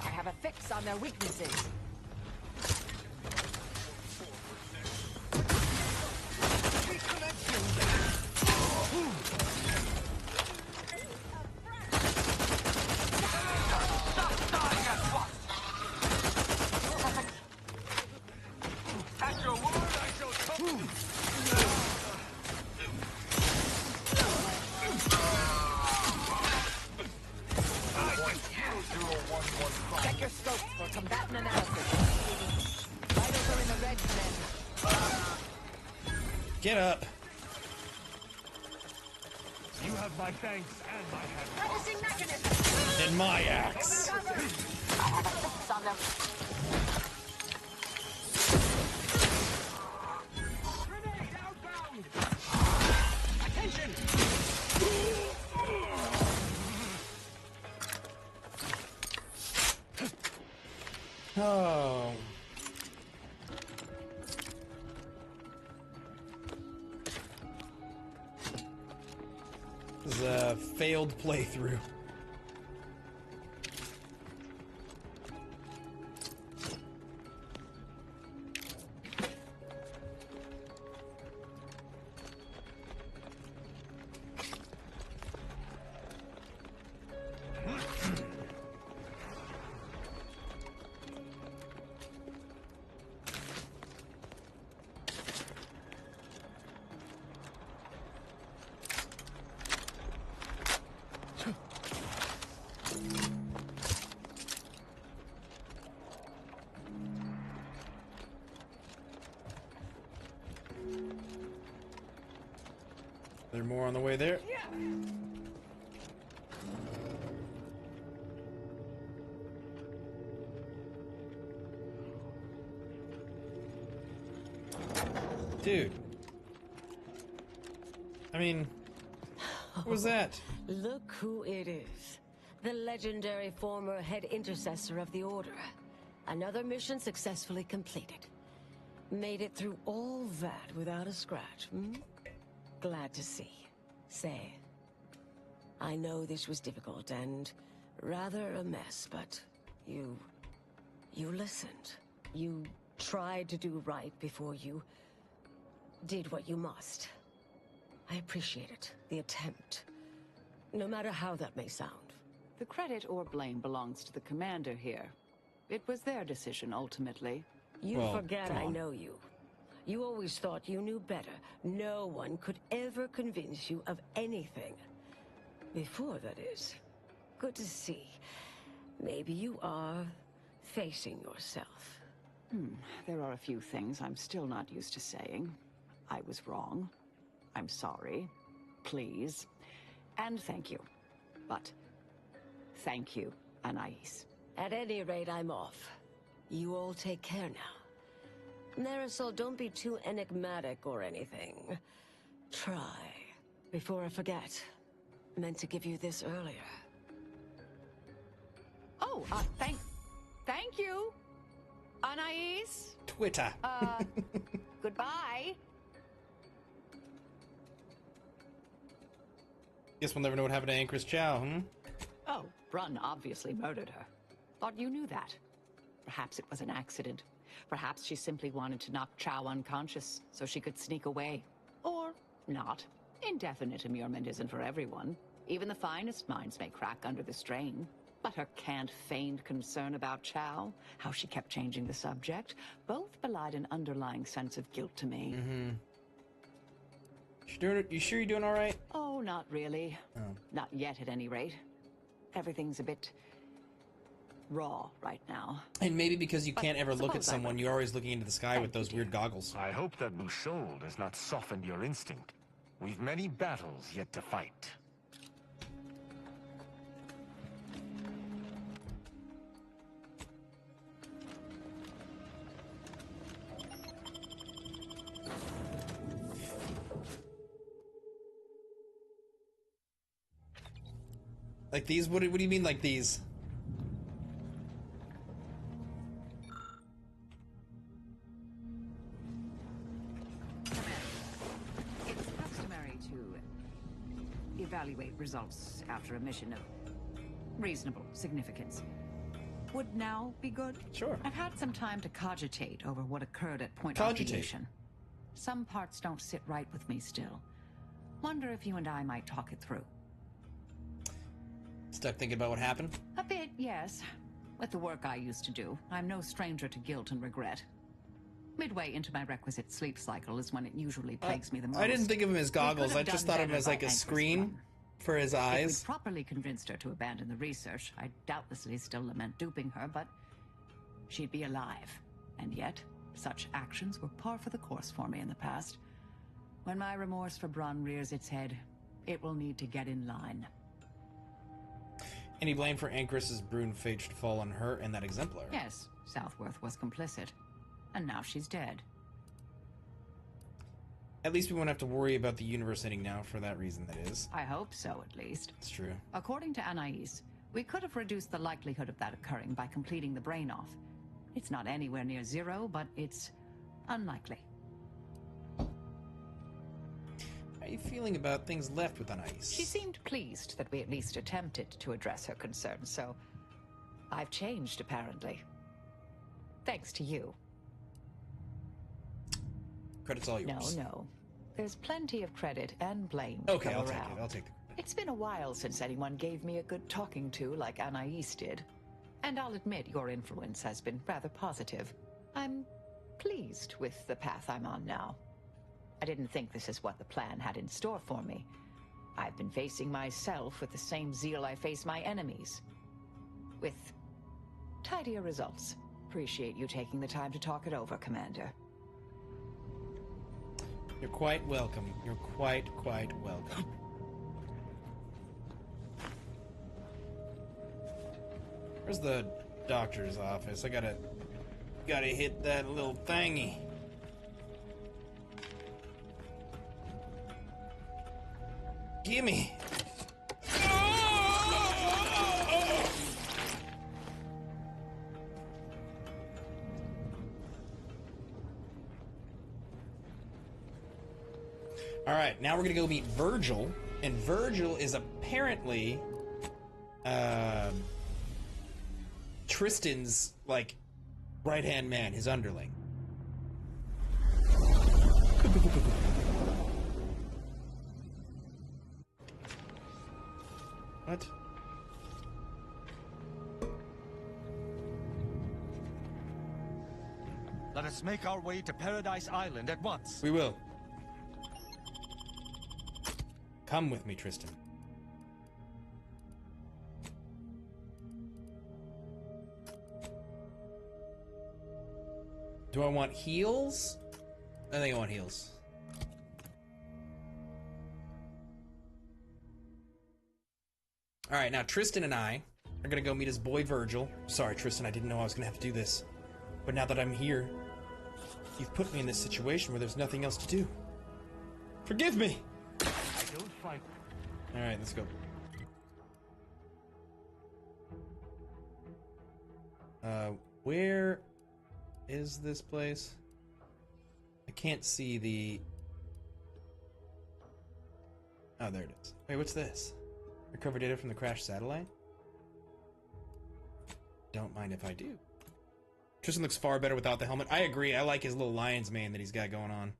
[SPEAKER 19] I have a fix on their weaknesses. Check your scopes for combatant analysis. Vitals are in the red, men.
[SPEAKER 1] Get up.
[SPEAKER 11] You have my thanks and my head.
[SPEAKER 19] Practicing mechanism.
[SPEAKER 1] And my axe.
[SPEAKER 19] I have a fix on them.
[SPEAKER 11] Grenade outbound! Attention!
[SPEAKER 1] Oh. This is a failed playthrough. There more on the way there. Dude. I mean, what was that?
[SPEAKER 2] Look who it is. The legendary former head intercessor of the Order. Another mission successfully completed. Made it through all that without a scratch, hmm? Glad to see. Say, I know this was difficult and rather a mess, but you listened. You tried to do right before you did what you must. I appreciate it, the attempt. No matter how that may sound.
[SPEAKER 19] The credit or blame belongs to the commander here. It was their decision, ultimately.
[SPEAKER 2] You forget I know you. You always thought you knew better. No one could ever convince you of anything. Before, that is. Good to see. Maybe you are facing yourself.
[SPEAKER 19] There are a few things I'm still not used to saying. I was wrong. I'm sorry. Please. And thank you. But thank you, Anais.
[SPEAKER 2] At any rate, I'm off. You all take care now. Marisol, don't be too enigmatic or anything. Try. Before I forget. Meant to give you this earlier.
[SPEAKER 19] Oh, thank you, Anais.
[SPEAKER 1] Twitter.
[SPEAKER 19] Goodbye.
[SPEAKER 1] Guess we'll never know what happened to Anchoress Chow,
[SPEAKER 19] Oh, Brunn obviously murdered her. Thought you knew that. Perhaps it was an accident. Perhaps she simply wanted to knock Chow unconscious so she could sneak away. Or not. Indefinite immurement isn't for everyone. Even the finest minds may crack under the strain. But her canned feigned concern about Chow, how she kept changing the subject, both belied an underlying sense of guilt to me.
[SPEAKER 1] You sure you're doing all right?
[SPEAKER 19] Oh, not really. Not yet, at any rate. Everything's a bit raw right now.
[SPEAKER 1] And maybe because you can't ever look at someone, you're always looking into the sky with those weird goggles.
[SPEAKER 11] I hope that Bouchol has not softened your instinct. We've many battles yet to fight.
[SPEAKER 1] Like these? What do you mean, like these?
[SPEAKER 19] It's customary to evaluate results after a mission of reasonable significance. Would now be good?
[SPEAKER 1] Sure.
[SPEAKER 19] I've had some time to cogitate over what occurred at Point
[SPEAKER 1] Cogitate.
[SPEAKER 19] Oculation. Some parts don't sit right with me still. Wonder if you and I might talk it through.
[SPEAKER 1] Stuck thinking about what happened?
[SPEAKER 19] A bit, yes. With the work I used to do, I'm no stranger to guilt and regret. Midway into my requisite sleep cycle is when it usually plagues me the most.
[SPEAKER 1] I didn't think of him as goggles. I just thought of him as like a screen for his eyes.
[SPEAKER 19] If we properly convinced her to abandon the research, I'd doubtlessly still lament duping her, but she'd be alive. And yet, such actions were par for the course for me in the past. When my remorse for Brunn rears its head, it will need to get in line.
[SPEAKER 1] Any blame for Anchoress's Brune fate should fall on her and that exemplar.
[SPEAKER 19] Yes, Southworth was complicit. And now she's dead.
[SPEAKER 1] At least we won't have to worry about the universe ending now for that reason, that is.
[SPEAKER 19] I hope so, at least.
[SPEAKER 1] It's true.
[SPEAKER 19] According to Anais, we could have reduced the likelihood of that occurring by completing the brain off. It's not anywhere near zero, but it's unlikely.
[SPEAKER 1] How are you feeling about things left with Anais?
[SPEAKER 19] She seemed pleased that we at least attempted to address her concerns, so I've changed, apparently. Thanks to you.
[SPEAKER 1] Credit's all yours.
[SPEAKER 19] No. There's plenty of credit and blame
[SPEAKER 1] Okay,
[SPEAKER 19] to
[SPEAKER 1] I'll
[SPEAKER 19] go
[SPEAKER 1] take
[SPEAKER 19] around.
[SPEAKER 1] it. I'll take it.
[SPEAKER 19] It's been a while since anyone gave me a good talking to like Anais did. And I'll admit your influence has been rather positive. I'm pleased with the path I'm on now. I didn't think this is what the plan had in store for me. I've been facing myself with the same zeal I face my enemies. With tidier results. Appreciate you taking the time to talk it over, Commander.
[SPEAKER 1] You're quite welcome. You're quite welcome. Where's the doctor's office? I gotta hit that little thingy. Gimme! Alright, now we're gonna go meet Virgil, and Virgil is apparently Tristan's, like, right-hand man, his underling. What?
[SPEAKER 20] The Let us make our way to Paradise Island at once.
[SPEAKER 1] We will. Come with me, Tristan. Do I want heals? I think I want heals. Alright, now Tristan and I are gonna go meet his boy Virgil. Sorry, Tristan, I didn't know I was gonna have to do this. But now that I'm here, you've put me in this situation where there's nothing else to do. Forgive me!
[SPEAKER 20] I don't find...
[SPEAKER 1] Alright, let's go. Where is this place? I can't see the... Oh, there it is. Wait, what's this? Recover data from the crashed satellite? Don't mind if I do. Tristan looks far better without the helmet. I agree. I like his little lion's mane that he's got going on.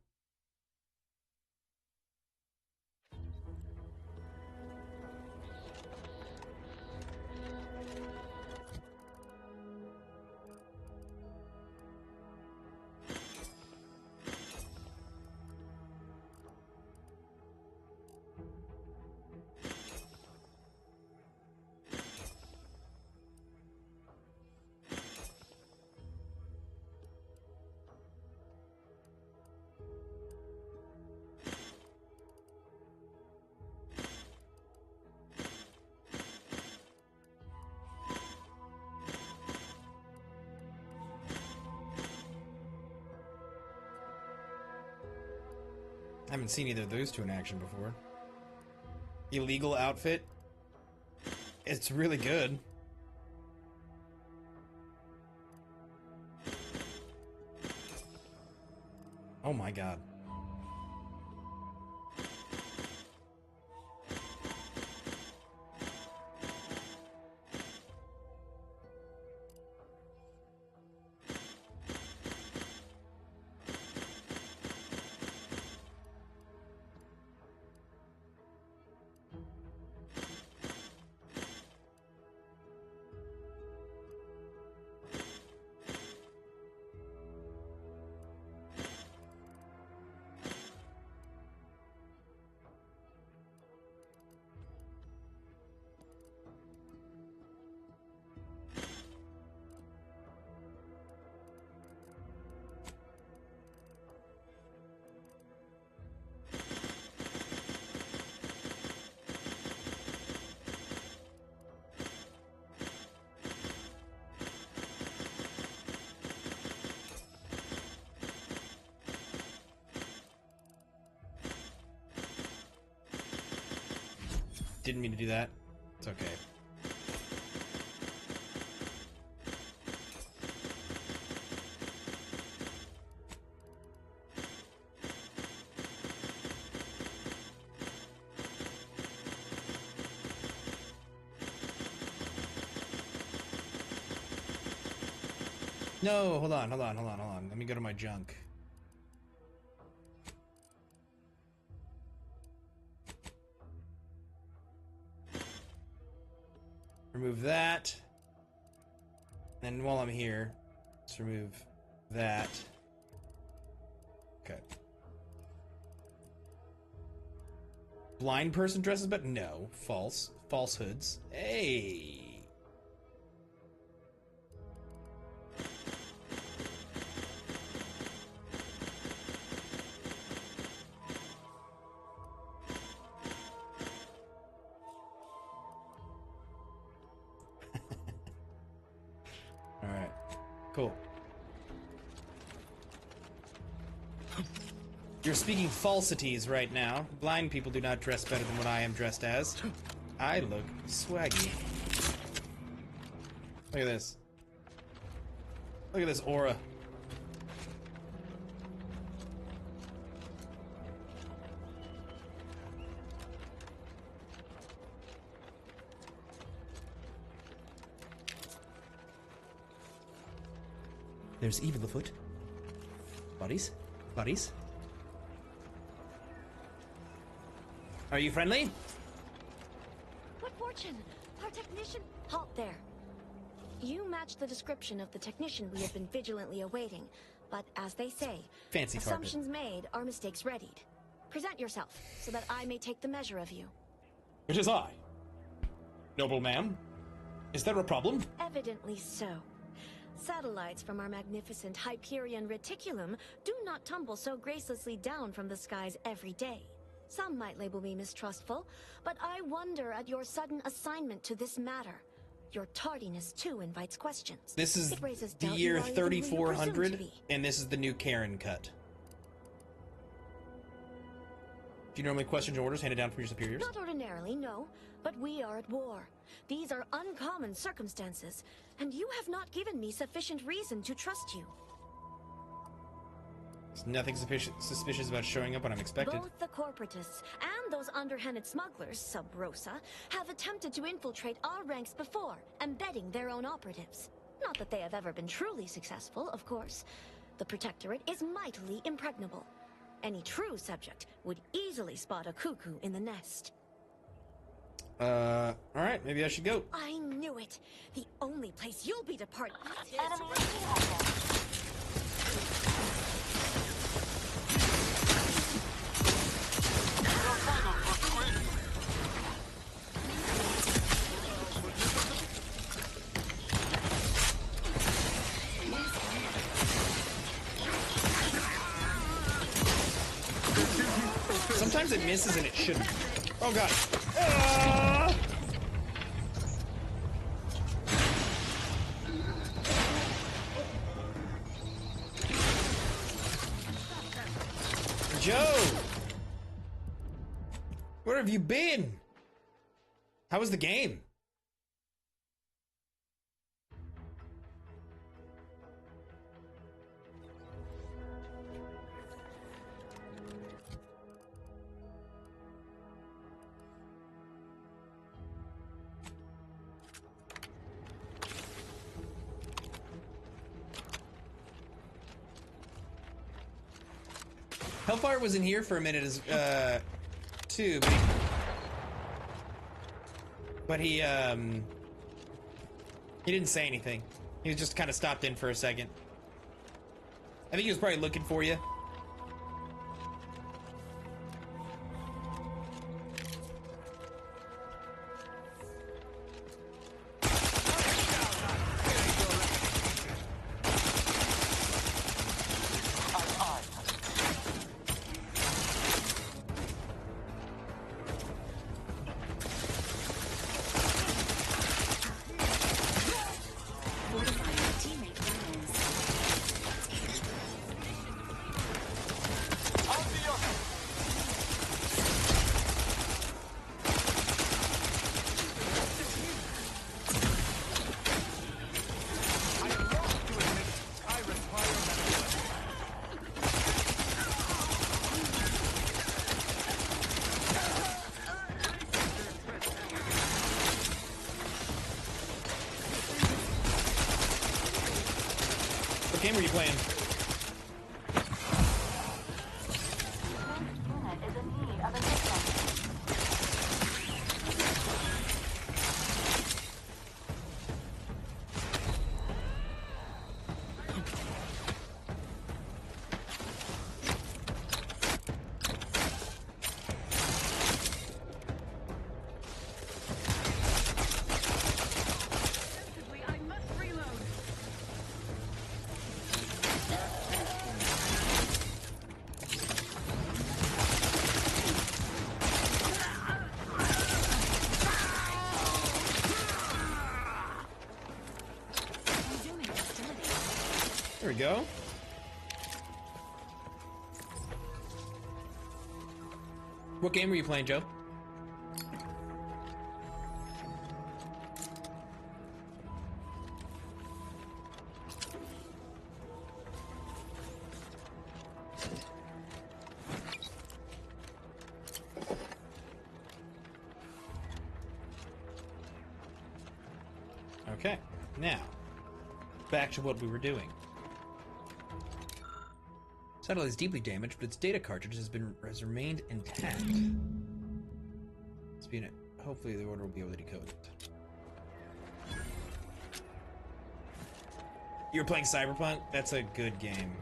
[SPEAKER 1] I haven't seen either of those two in action before. Illegal outfit. It's really good. Oh my god. Didn't mean to do that. It's okay. No, hold on. Let me go to my junk. Remove that. And while I'm here, let's remove that. Okay. Blind person dresses better? No. False. Falsehoods. Hey. Alright. Cool. You're speaking falsities right now. Blind people do not dress better than what I am dressed as. I look swaggy. Look at this. Look at this aura. There's evil afoot. Buddies? Buddies? Are you friendly?
[SPEAKER 22] What fortune! Our technician... Halt there. You match the description of the technician we have been vigilantly awaiting, but As they say,
[SPEAKER 1] Fancy carpet.
[SPEAKER 22] assumptions made are mistakes readied. Present yourself, so that I may take the measure of you.
[SPEAKER 1] It is I. Noble ma'am. Is there a problem?
[SPEAKER 22] Evidently so. Satellites from our magnificent Hyperion reticulum do not tumble so gracelessly down from the skies every day. Some might label me mistrustful, but I wonder at your sudden assignment to this matter. Your tardiness, too, invites questions.
[SPEAKER 1] This is
[SPEAKER 22] It raises
[SPEAKER 1] the
[SPEAKER 22] doubt
[SPEAKER 1] year
[SPEAKER 22] you are even who you presume to
[SPEAKER 1] 3400,
[SPEAKER 22] be.
[SPEAKER 1] and this is the new Karen cut. Do you normally question orders handed down from your superiors?
[SPEAKER 22] Not ordinarily, no. But we are at war. These are uncommon circumstances, and you have not given me sufficient reason to trust you.
[SPEAKER 1] There's nothing suspicious about showing up when I'm expected.
[SPEAKER 22] Both the corporatists and those underhanded smugglers, Sub Rosa, have attempted to infiltrate our ranks before, embedding their own operatives. Not that they have ever been truly successful, of course. The Protectorate is mightily impregnable. Any true subject would easily spot a cuckoo in the nest.
[SPEAKER 1] Alright, maybe I should go.
[SPEAKER 22] I knew it. The only place you'll be departing is...
[SPEAKER 1] Sometimes it misses and it shouldn't. Oh god. Ah! Joe! Where have you been? How was the game? Hellfire was in here for a minute as too, but he didn't say anything. He was just kind of stopped in for a second. I think he was probably looking for you. What game are you playing? There we go. What game were you playing, Joe? Okay, now, back to what we were doing. Satellite is deeply damaged, but its data cartridge has remained intact. Hopefully the order will be able to decode it. You were playing Cyberpunk? That's a good game.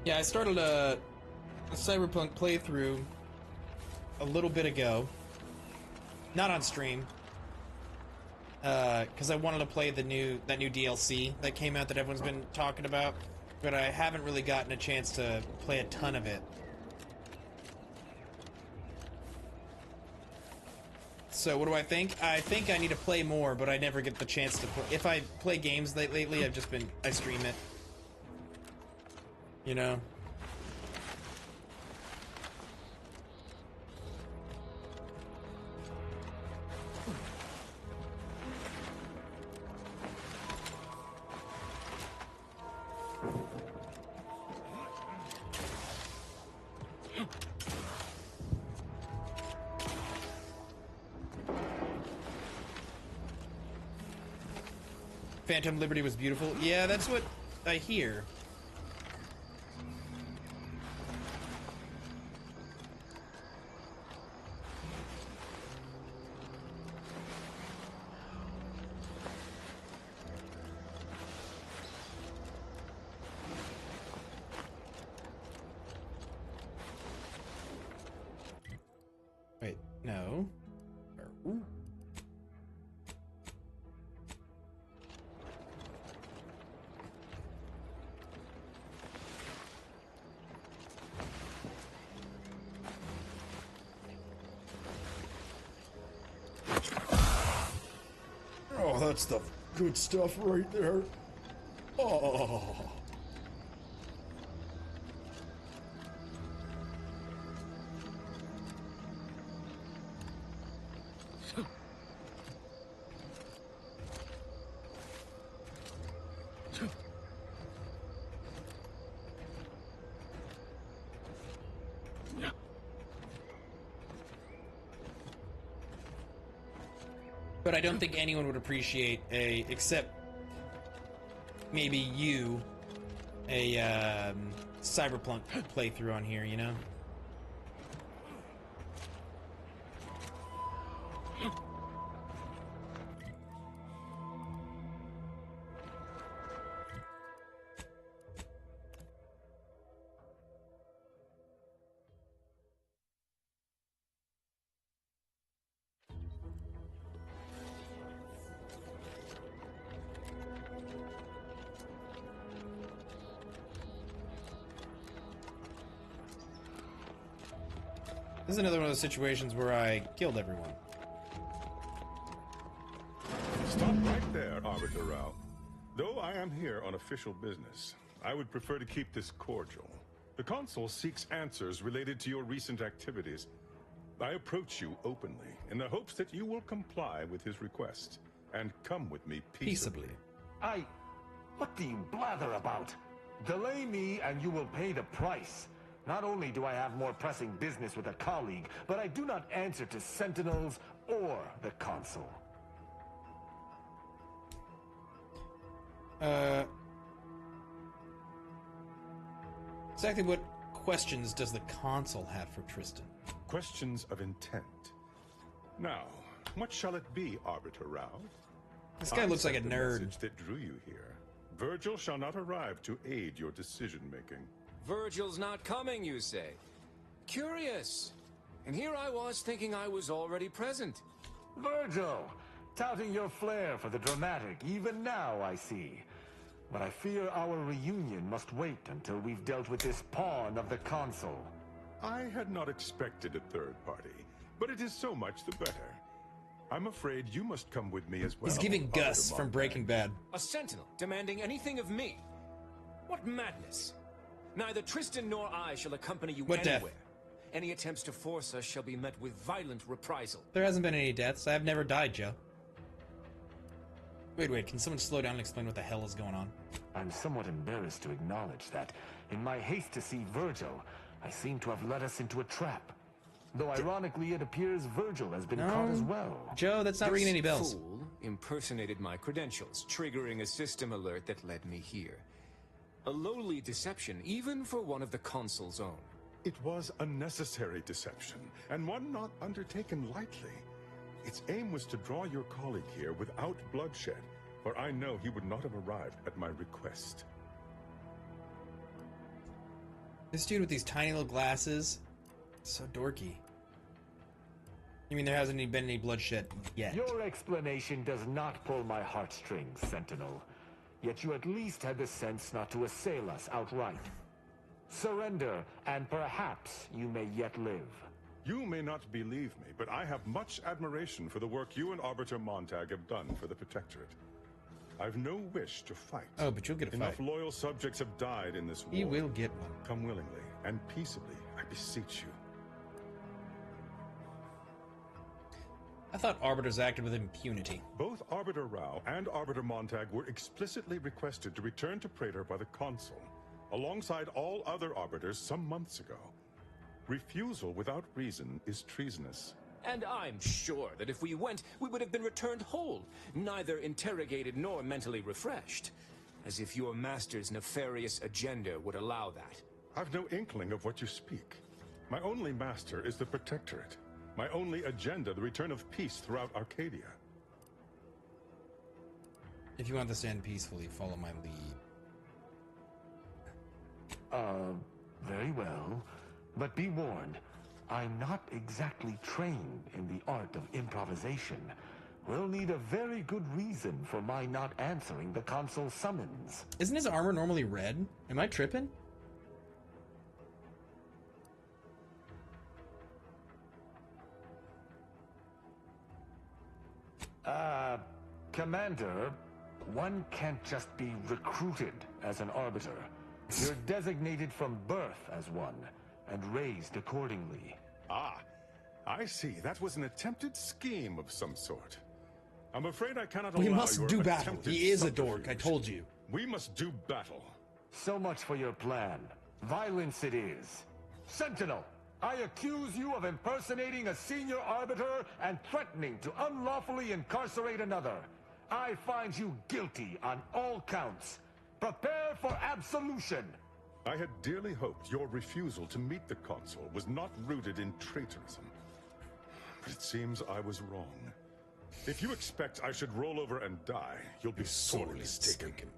[SPEAKER 1] Yeah, I started a Cyberpunk playthrough a little bit ago. Not on stream. Because I wanted to play that new DLC that came out that everyone's been talking about. But I haven't really gotten a chance to play a ton of it. So what do I think? I think I need to play more, but I never get the chance to play. If I play games lately, I stream it. You know? Phantom Liberty was beautiful. Yeah, that's what I hear. Wait, no. Ooh. Oh, that's the good stuff right there. Oh. But I don't think anyone would appreciate except maybe you, a Cyberpunk playthrough on here, you know? This is another one of those situations where I killed everyone.
[SPEAKER 10] Stop right there, Arbiter Rao. Though I am here on official business, I would prefer to keep this cordial. The Consul seeks answers related to your recent activities. I approach you openly in the hopes that you will comply with his request and come with me peaceably.
[SPEAKER 20] What do you blather about? Delay me and you will pay the price. Not only do I have more pressing business with a colleague, but I do not answer to Sentinels or the Consul.
[SPEAKER 1] Exactly what questions does the Consul have for Tristan?
[SPEAKER 10] Questions of intent. Now, what shall it be, Arbiter Rao?
[SPEAKER 1] This guy looks like a
[SPEAKER 10] the
[SPEAKER 1] nerd.
[SPEAKER 10] Message that drew you here. Virgil shall not arrive to aid your decision-making.
[SPEAKER 21] Virgil's not coming, you say? Curious. And here I was thinking I was already present.
[SPEAKER 20] Virgil, touting your flair for the dramatic, even now I see. But I fear our reunion must wait until we've dealt with this pawn of the Consul.
[SPEAKER 10] I had not expected a third party, but it is so much the better. I'm afraid you must come with me as well.
[SPEAKER 1] He's giving Gus from Breaking Bad.
[SPEAKER 21] A sentinel demanding anything of me? What madness! Neither Tristan nor I shall accompany you anywhere.
[SPEAKER 1] Death?
[SPEAKER 21] Any attempts to force us shall be met with violent reprisal.
[SPEAKER 1] There hasn't been any deaths. I've never died, Joe. Wait, can someone slow down and explain what the hell is going on?
[SPEAKER 20] I'm somewhat embarrassed to acknowledge that, in my haste to see Virgil, I seem to have led us into a trap. Though ironically, it appears Virgil has been caught as well.
[SPEAKER 1] Joe, that's not ringing any bells.
[SPEAKER 21] This fool impersonated my credentials, triggering a system alert that led me here. A lowly deception, even for one of the Consul's own.
[SPEAKER 10] It was a necessary deception, and one not undertaken lightly. Its aim was to draw your colleague here without bloodshed, for I know he would not have arrived at my request.
[SPEAKER 1] This dude with these tiny little glasses, so dorky. You mean there hasn't been any bloodshed yet?
[SPEAKER 20] Your explanation does not pull my heartstrings, Sentinel. Yet you at least had the sense not to assail us outright. Surrender, and perhaps you may yet live.
[SPEAKER 10] You may not believe me, but I have much admiration for the work you and Arbiter Montag have done for the Protectorate. I've no wish to fight.
[SPEAKER 1] Oh, but you'll get a
[SPEAKER 10] Enough
[SPEAKER 1] fight.
[SPEAKER 10] loyal subjects have died in this war.
[SPEAKER 1] He will get one.
[SPEAKER 10] Come willingly and peaceably, I beseech you.
[SPEAKER 1] I thought Arbiters acted with impunity.
[SPEAKER 10] Both Arbiter Rao and Arbiter Montag were explicitly requested to return to Praetor by the Consul, alongside all other Arbiters some months ago. Refusal without reason is treasonous.
[SPEAKER 21] And I'm sure that if we went, we would have been returned whole, neither interrogated nor mentally refreshed. As if your master's nefarious agenda would allow that.
[SPEAKER 10] I've no inkling of what you speak. My only master is the Protectorate. My only agenda, the return of peace throughout Arcadia.
[SPEAKER 1] If you want this to end peacefully, follow my lead.
[SPEAKER 20] Very well. But be warned, I'm not exactly trained in the art of improvisation. We'll need a very good reason for my not answering the Consul's summons.
[SPEAKER 1] Isn't his armor normally red? Am I tripping?
[SPEAKER 20] Commander, one can't just be recruited as an Arbiter. You're designated from birth as one, and raised accordingly.
[SPEAKER 10] Ah, I see. That was an attempted scheme of some sort. I'm afraid I cannot allow
[SPEAKER 1] We must
[SPEAKER 10] your
[SPEAKER 1] do battle.
[SPEAKER 10] attempted
[SPEAKER 1] He is a dork, I
[SPEAKER 10] subterfuge.
[SPEAKER 1] told you.
[SPEAKER 10] We must do battle.
[SPEAKER 20] So much for your plan. Violence it is. Sentinel, I accuse you of impersonating a senior arbiter and threatening to unlawfully incarcerate another. I find you guilty on all counts. Prepare for absolution.
[SPEAKER 10] I had dearly hoped your refusal to meet the Consul was not rooted in traitorism. But it seems I was wrong. If you expect I should roll over and die, you'll be sorely mistaken.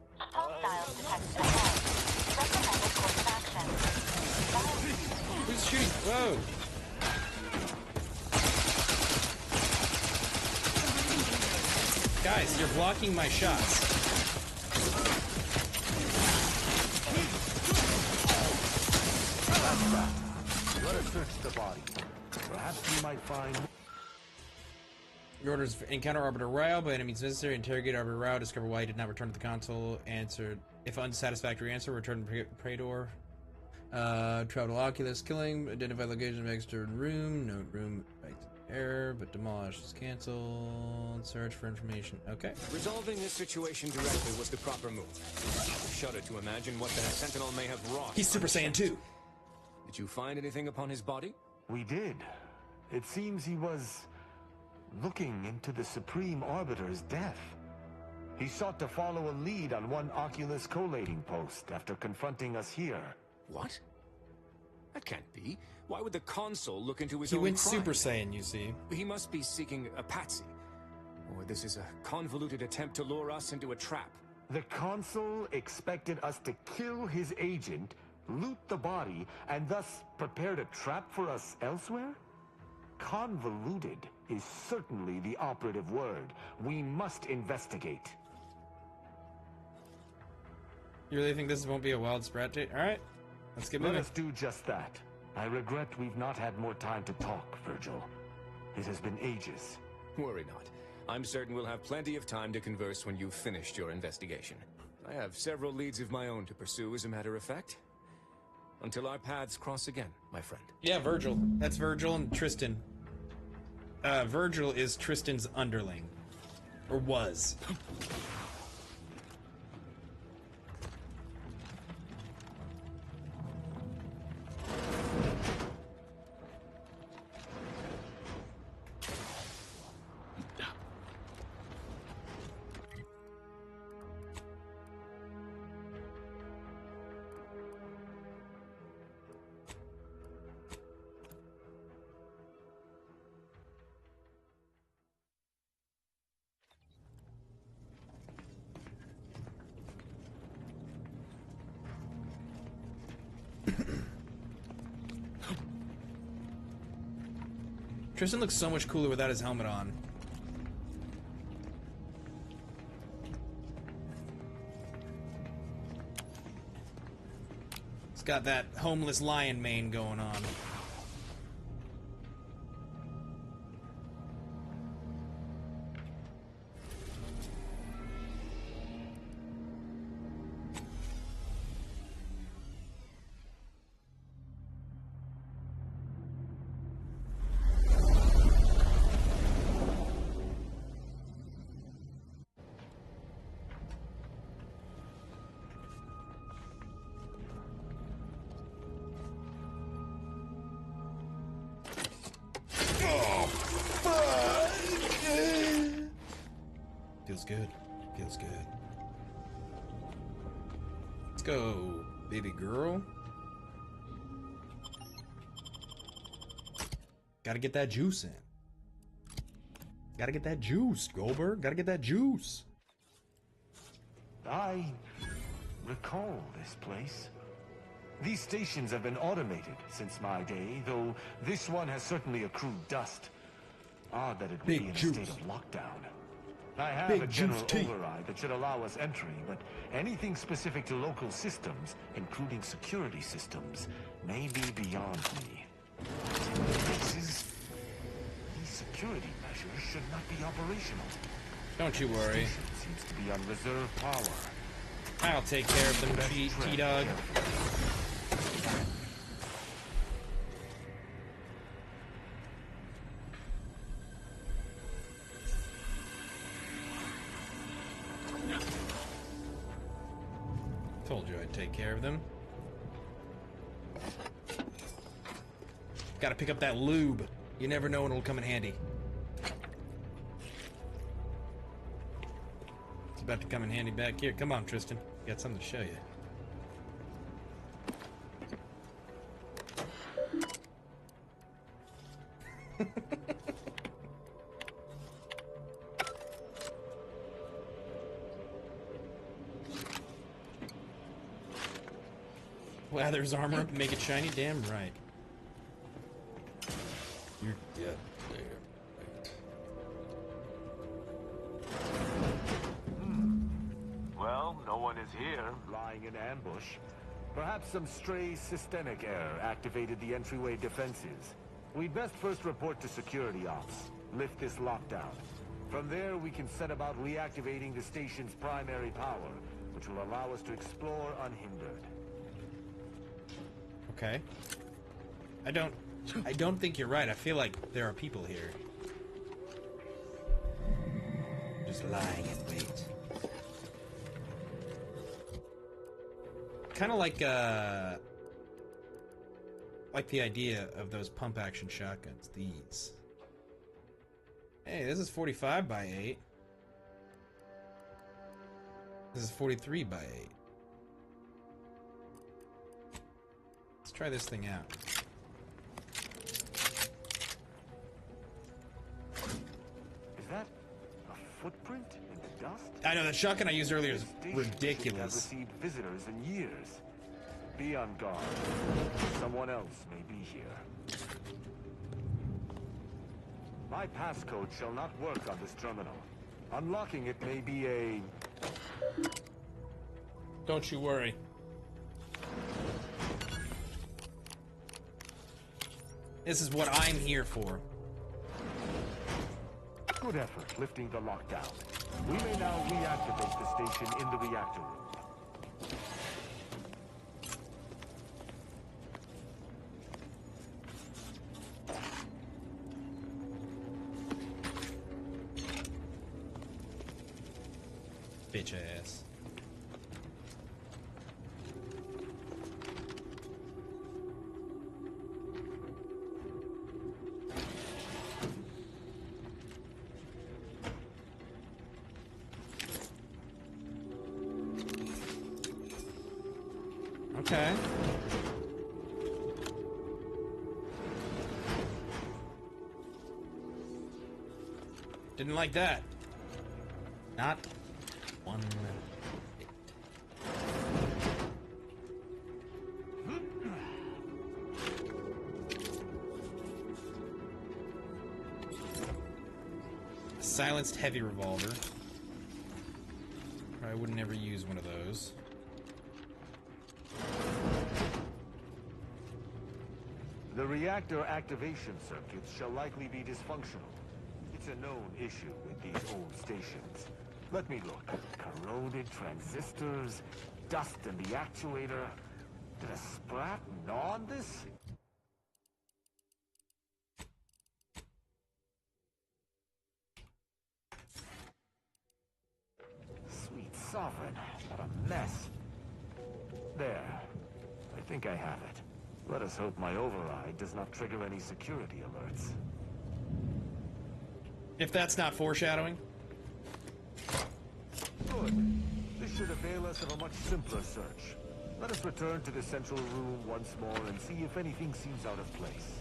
[SPEAKER 1] Who's shooting? Whoa! Guys, you're blocking my shots.
[SPEAKER 20] Let us search the body. Perhaps we might find...
[SPEAKER 1] Your orders encounter Arbiter Rao by any means necessary. Interrogate Arbiter Rao. Discover why he did not return to the Consul. Answer if unsatisfactory answer. Return to Praetor. Travel to Oculus. Killing. Identify location of external room. Note room. Right error, but demolish is canceled. Search for information. Okay.
[SPEAKER 21] Resolving this situation directly was the proper move. I shudder to imagine what the Sentinel may have wrought.
[SPEAKER 1] He's Super Saiyan 2.
[SPEAKER 21] Did you find anything upon his body?
[SPEAKER 20] We did. It seems he was looking into the Supreme Arbiter's death. He sought to follow a lead on one Oculus collating post after confronting us here.
[SPEAKER 21] What? That can't be. Why would the Consul look into his
[SPEAKER 1] He
[SPEAKER 21] own
[SPEAKER 1] went
[SPEAKER 21] crime?
[SPEAKER 1] Super Saiyan, you see.
[SPEAKER 21] He must be seeking a patsy. Or this is a convoluted attempt to lure us into a trap.
[SPEAKER 20] The Consul expected us to kill his agent, loot the body, and thus prepared a trap for us elsewhere? Convoluted is certainly the operative word. We must investigate.
[SPEAKER 1] You really think this won't be a wild spread? Alright. Let's get moving.
[SPEAKER 20] Let us do just that. I regret we've not had more time to talk, Virgil. It has been ages.
[SPEAKER 21] Worry not. I'm certain we'll have plenty of time to converse when you've finished your investigation. I have several leads of my own to pursue, as a matter of fact. Until our paths cross again, my friend.
[SPEAKER 1] Yeah, Virgil. That's Virgil and Tristan. Virgil is Tristan's underling. Or was. Tristan looks so much cooler without his helmet on. He's got that homeless lion mane going on. Feels good. Feels good. Let's go, baby girl. Gotta get that juice in. Gotta get that juice, Goldberg. Gotta get that juice.
[SPEAKER 20] I recall this place. These stations have been automated since my day, though this one has certainly accrued dust. Odd that it would be in a state of lockdown. I have a general override that should allow us entry, but anything specific to local systems, including security systems, may be beyond me. These security measures should not be operational.
[SPEAKER 1] Don't you worry.
[SPEAKER 20] Seems to be on reserve power.
[SPEAKER 1] I'll take care of them, T-Dog. Told you I'd take care of them. Gotta pick up that lube. You never know when it'll come in handy. It's about to come in handy back here. Come on, Tristan. Got something to show you. Lather's armor, make it shiny? Damn right. You're dead.
[SPEAKER 20] Well, no one is here, lying in ambush. Perhaps some stray systemic error activated the entryway defenses. We'd best first report to security ops. Lift this lockdown. From there, we can set about reactivating the station's primary power, which will allow us to explore unhindered.
[SPEAKER 1] Okay. I don't think you're right. I feel like there are people here. Just lying in wait. Kind of like the idea of those pump action shotguns. These. Hey, this is 45 by 8. This is 43 by 8. Let's try this thing out.
[SPEAKER 20] Is that a footprint in the dust?
[SPEAKER 1] I know, the shotgun I used earlier is ridiculous.
[SPEAKER 20] I've received visitors in years. Be on guard. Someone else may be here. My passcode shall not work on this terminal. Unlocking it may be a...
[SPEAKER 1] Don't you worry. This is what I'm here for.
[SPEAKER 20] Good effort lifting the lockdown. We may now reactivate the station in the reactor room.
[SPEAKER 1] Bitch ass. Okay. Didn't like that. Not one bit. silenced heavy revolver. I would never use one of those.
[SPEAKER 20] The reactor activation circuits shall likely be dysfunctional. It's a known issue with these old stations. Let me look. Corroded transistors, dust in the actuator. Did a sprat gnaw on this? Sweet sovereign, what a mess. There. I think I have it. Let us hope my override does not trigger any security alerts.
[SPEAKER 1] If that's not foreshadowing.
[SPEAKER 20] Good. This should avail us of a much simpler search. Let us return to the central room once more and see if anything seems out of place.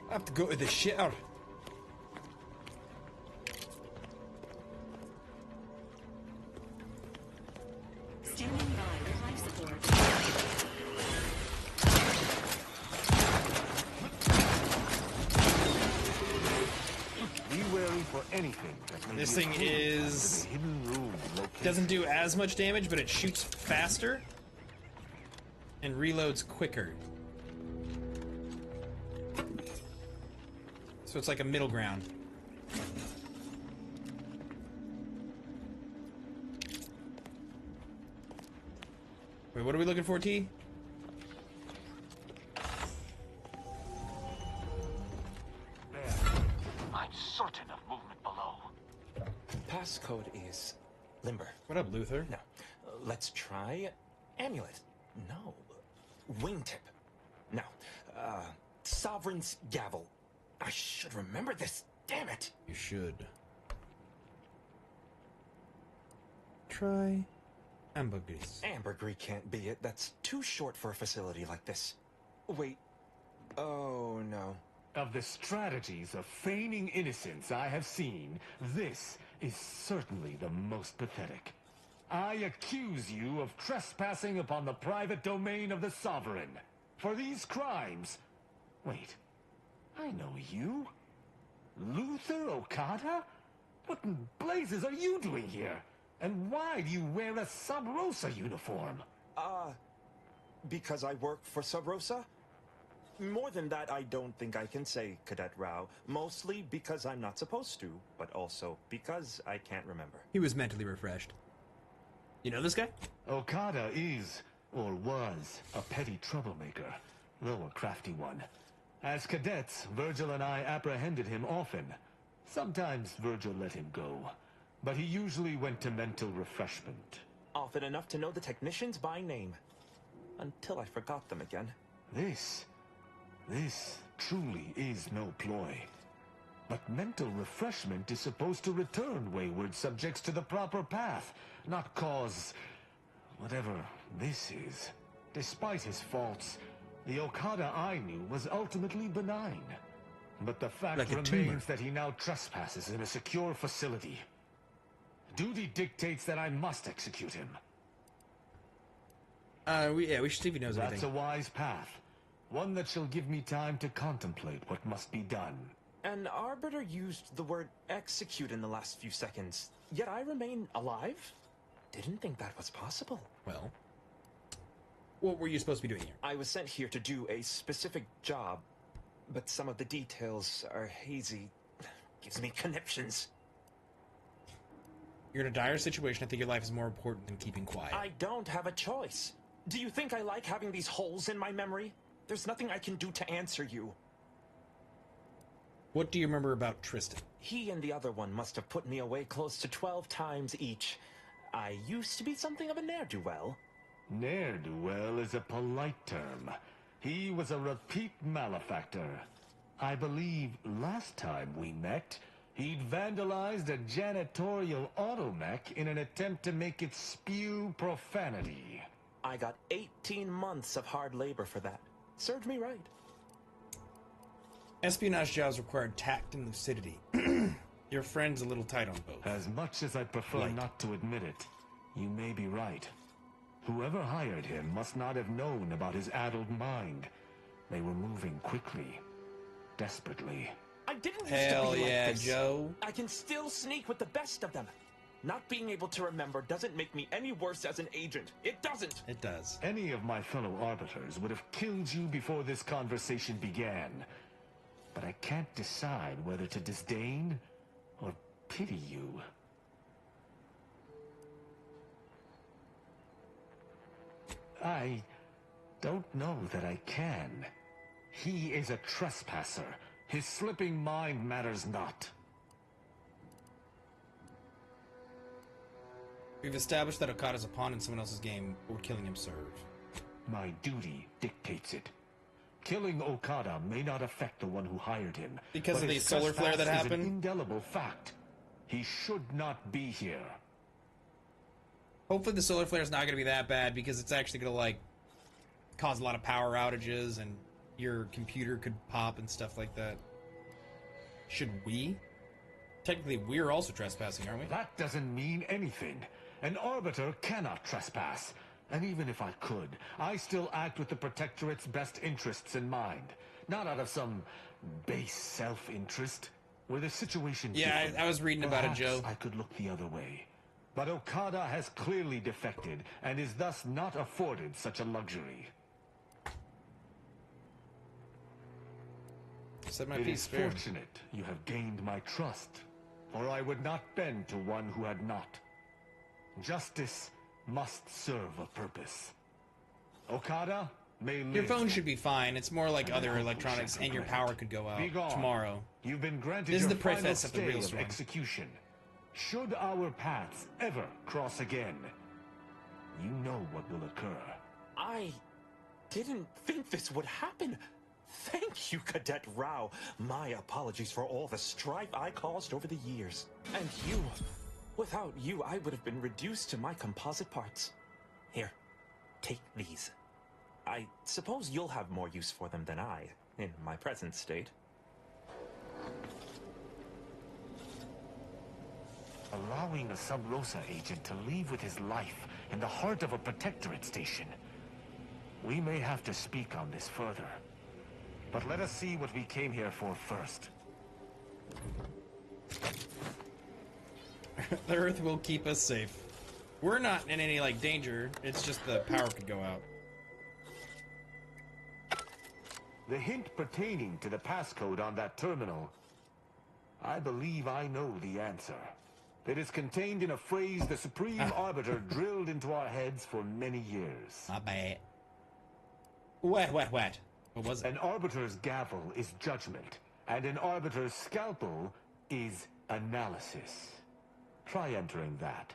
[SPEAKER 1] I have to go to the shitter.
[SPEAKER 8] Standing by, life support.
[SPEAKER 20] Be wary for anything that may
[SPEAKER 1] This
[SPEAKER 20] be a
[SPEAKER 1] thing
[SPEAKER 20] clue
[SPEAKER 1] is...
[SPEAKER 20] to the hidden room location.
[SPEAKER 1] doesn't do as much damage, but it shoots faster and reloads quicker. So it's like a middle ground. Wait, what are we looking for, T?
[SPEAKER 20] There. I'm certain of movement below.
[SPEAKER 4] Passcode is Limber.
[SPEAKER 1] What up, Luther?
[SPEAKER 4] No. Let's try Amulet. No. Wingtip. No. Sovereign's Gavel. I should remember this. Damn it.
[SPEAKER 1] You should. Try ambergris.
[SPEAKER 4] Ambergris can't be it. That's too short for a facility like this. Wait. Oh, no.
[SPEAKER 20] Of the strategies of feigning innocence I have seen, this is certainly the most pathetic. I accuse you of trespassing upon the private domain of the Sovereign. For these crimes... Wait. I know you. Luther Okada? What in blazes are you doing here? And why do you wear a Sub Rosa uniform?
[SPEAKER 4] Because I work for Sub Rosa? More than that, I don't think I can say, Cadet Rao. Mostly because I'm not supposed to, but also because I can't remember.
[SPEAKER 1] He was mentally refreshed. You know this guy?
[SPEAKER 20] Okada is, or was, a petty troublemaker, though a crafty one. As cadets, Virgil and I apprehended him often. Sometimes Virgil let him go, but he usually went to mental refreshment.
[SPEAKER 4] Often enough to know the technicians by name. Until I forgot them again.
[SPEAKER 20] This truly is no ploy. But mental refreshment is supposed to return wayward subjects to the proper path, not cause... whatever this is. Despite his faults, the Okada I knew was ultimately benign. But the fact
[SPEAKER 1] Like a
[SPEAKER 20] remains
[SPEAKER 1] tumor.
[SPEAKER 20] that he now trespasses in a secure facility. Duty dictates that I must execute him.
[SPEAKER 1] We should see if he knows
[SPEAKER 20] That's
[SPEAKER 1] anything.
[SPEAKER 20] a wise path. One that shall give me time to contemplate what must be done.
[SPEAKER 4] An Arbiter used the word execute in the last few seconds, yet I remain alive? Didn't think that was possible.
[SPEAKER 1] Well, what were you supposed to be doing here?
[SPEAKER 4] I was sent here to do a specific job, but some of the details are hazy. Gives me conniptions.
[SPEAKER 1] You're in a dire situation. I think your life is more important than keeping quiet.
[SPEAKER 4] I don't have a choice. Do you think I like having these holes in my memory? There's nothing I can do to answer you.
[SPEAKER 1] What do you remember about Tristan?
[SPEAKER 4] He and the other one must have put me away close to 12 times each. I used to be something of a ne'er-do-well.
[SPEAKER 20] Ne'er-do-well is a polite term. He was a repeat malefactor. I believe last time we met, he'd vandalized a janitorial automech in an attempt to make it spew profanity.
[SPEAKER 4] I got 18 months of hard labor for that. Served me right.
[SPEAKER 1] Espionage jobs require tact and lucidity. Your friend's a little tight on both.
[SPEAKER 20] As much as I prefer not to admit it, you may be right. Whoever hired him must not have known about his addled mind. They were moving quickly, desperately.
[SPEAKER 4] I didn't used
[SPEAKER 1] Hell
[SPEAKER 4] to be
[SPEAKER 1] yeah,
[SPEAKER 4] like this.
[SPEAKER 1] Joe.
[SPEAKER 4] I can still sneak with the best of them. Not being able to remember doesn't make me any worse as an agent. It doesn't.
[SPEAKER 1] It does.
[SPEAKER 20] Any of my fellow arbiters would have killed you before this conversation began. But I can't decide whether to disdain or pity you. I don't know that I can. He is a trespasser. His slipping mind matters not.
[SPEAKER 1] We've established that Okada's a pawn in someone else's game, or killing him serve.
[SPEAKER 20] My duty dictates it. Killing Okada may not affect the one who hired him.
[SPEAKER 1] Because
[SPEAKER 20] but
[SPEAKER 1] of the
[SPEAKER 20] his
[SPEAKER 1] solar flare that
[SPEAKER 20] trespass is
[SPEAKER 1] happened?
[SPEAKER 20] an indelible fact. He should not be here.
[SPEAKER 1] Hopefully the solar flare is not going to be that bad, because it's actually going to, like, cause a lot of power outages, and your computer could pop and stuff like that. Should we? Technically, we're also trespassing, aren't we?
[SPEAKER 20] That doesn't mean anything. An arbiter cannot trespass. And even if I could, I still act with the Protectorate's best interests in mind. Not out of some base self-interest. Were the situation different,
[SPEAKER 1] I was reading about it,
[SPEAKER 20] perhaps
[SPEAKER 1] Joe.
[SPEAKER 20] I could look the other way. But Okada has clearly defected, and is thus not afforded such a luxury.
[SPEAKER 1] Set my
[SPEAKER 20] It
[SPEAKER 1] piece
[SPEAKER 20] is
[SPEAKER 1] fair.
[SPEAKER 20] fortunate you have gained my trust, for I would not bend to one who had not. Justice must serve a purpose. Okada may live.
[SPEAKER 1] Your phone should be fine. It's more like other electronics, and your power could go out
[SPEAKER 20] Be gone.
[SPEAKER 1] tomorrow.
[SPEAKER 20] You've been granted
[SPEAKER 1] This is
[SPEAKER 20] your
[SPEAKER 1] the
[SPEAKER 20] final
[SPEAKER 1] preface of the
[SPEAKER 20] stay
[SPEAKER 1] real
[SPEAKER 20] of
[SPEAKER 1] one.
[SPEAKER 20] execution. Should our paths ever cross again, you know what will occur.
[SPEAKER 4] I didn't think this would happen. Thank you, Cadet Rao. My apologies for all the strife I caused over the years. And you. Without you, I would have been reduced to my composite parts. Here, take these. I suppose you'll have more use for them than I, in my present state.
[SPEAKER 20] Allowing a Sub Rosa agent to leave with his life in the heart of a Protectorate station. We may have to speak on this further. But let us see what we came here for first.
[SPEAKER 1] The Earth will keep us safe. We're not in any, like, danger. It's just the power could go out.
[SPEAKER 20] The hint pertaining to the passcode on that terminal. I believe I know the answer. It is contained in a phrase the Supreme Arbiter drilled into our heads for many years.
[SPEAKER 1] My bad. What? What was it?
[SPEAKER 20] An Arbiter's gavel is judgment, and an Arbiter's scalpel is analysis. Try entering that.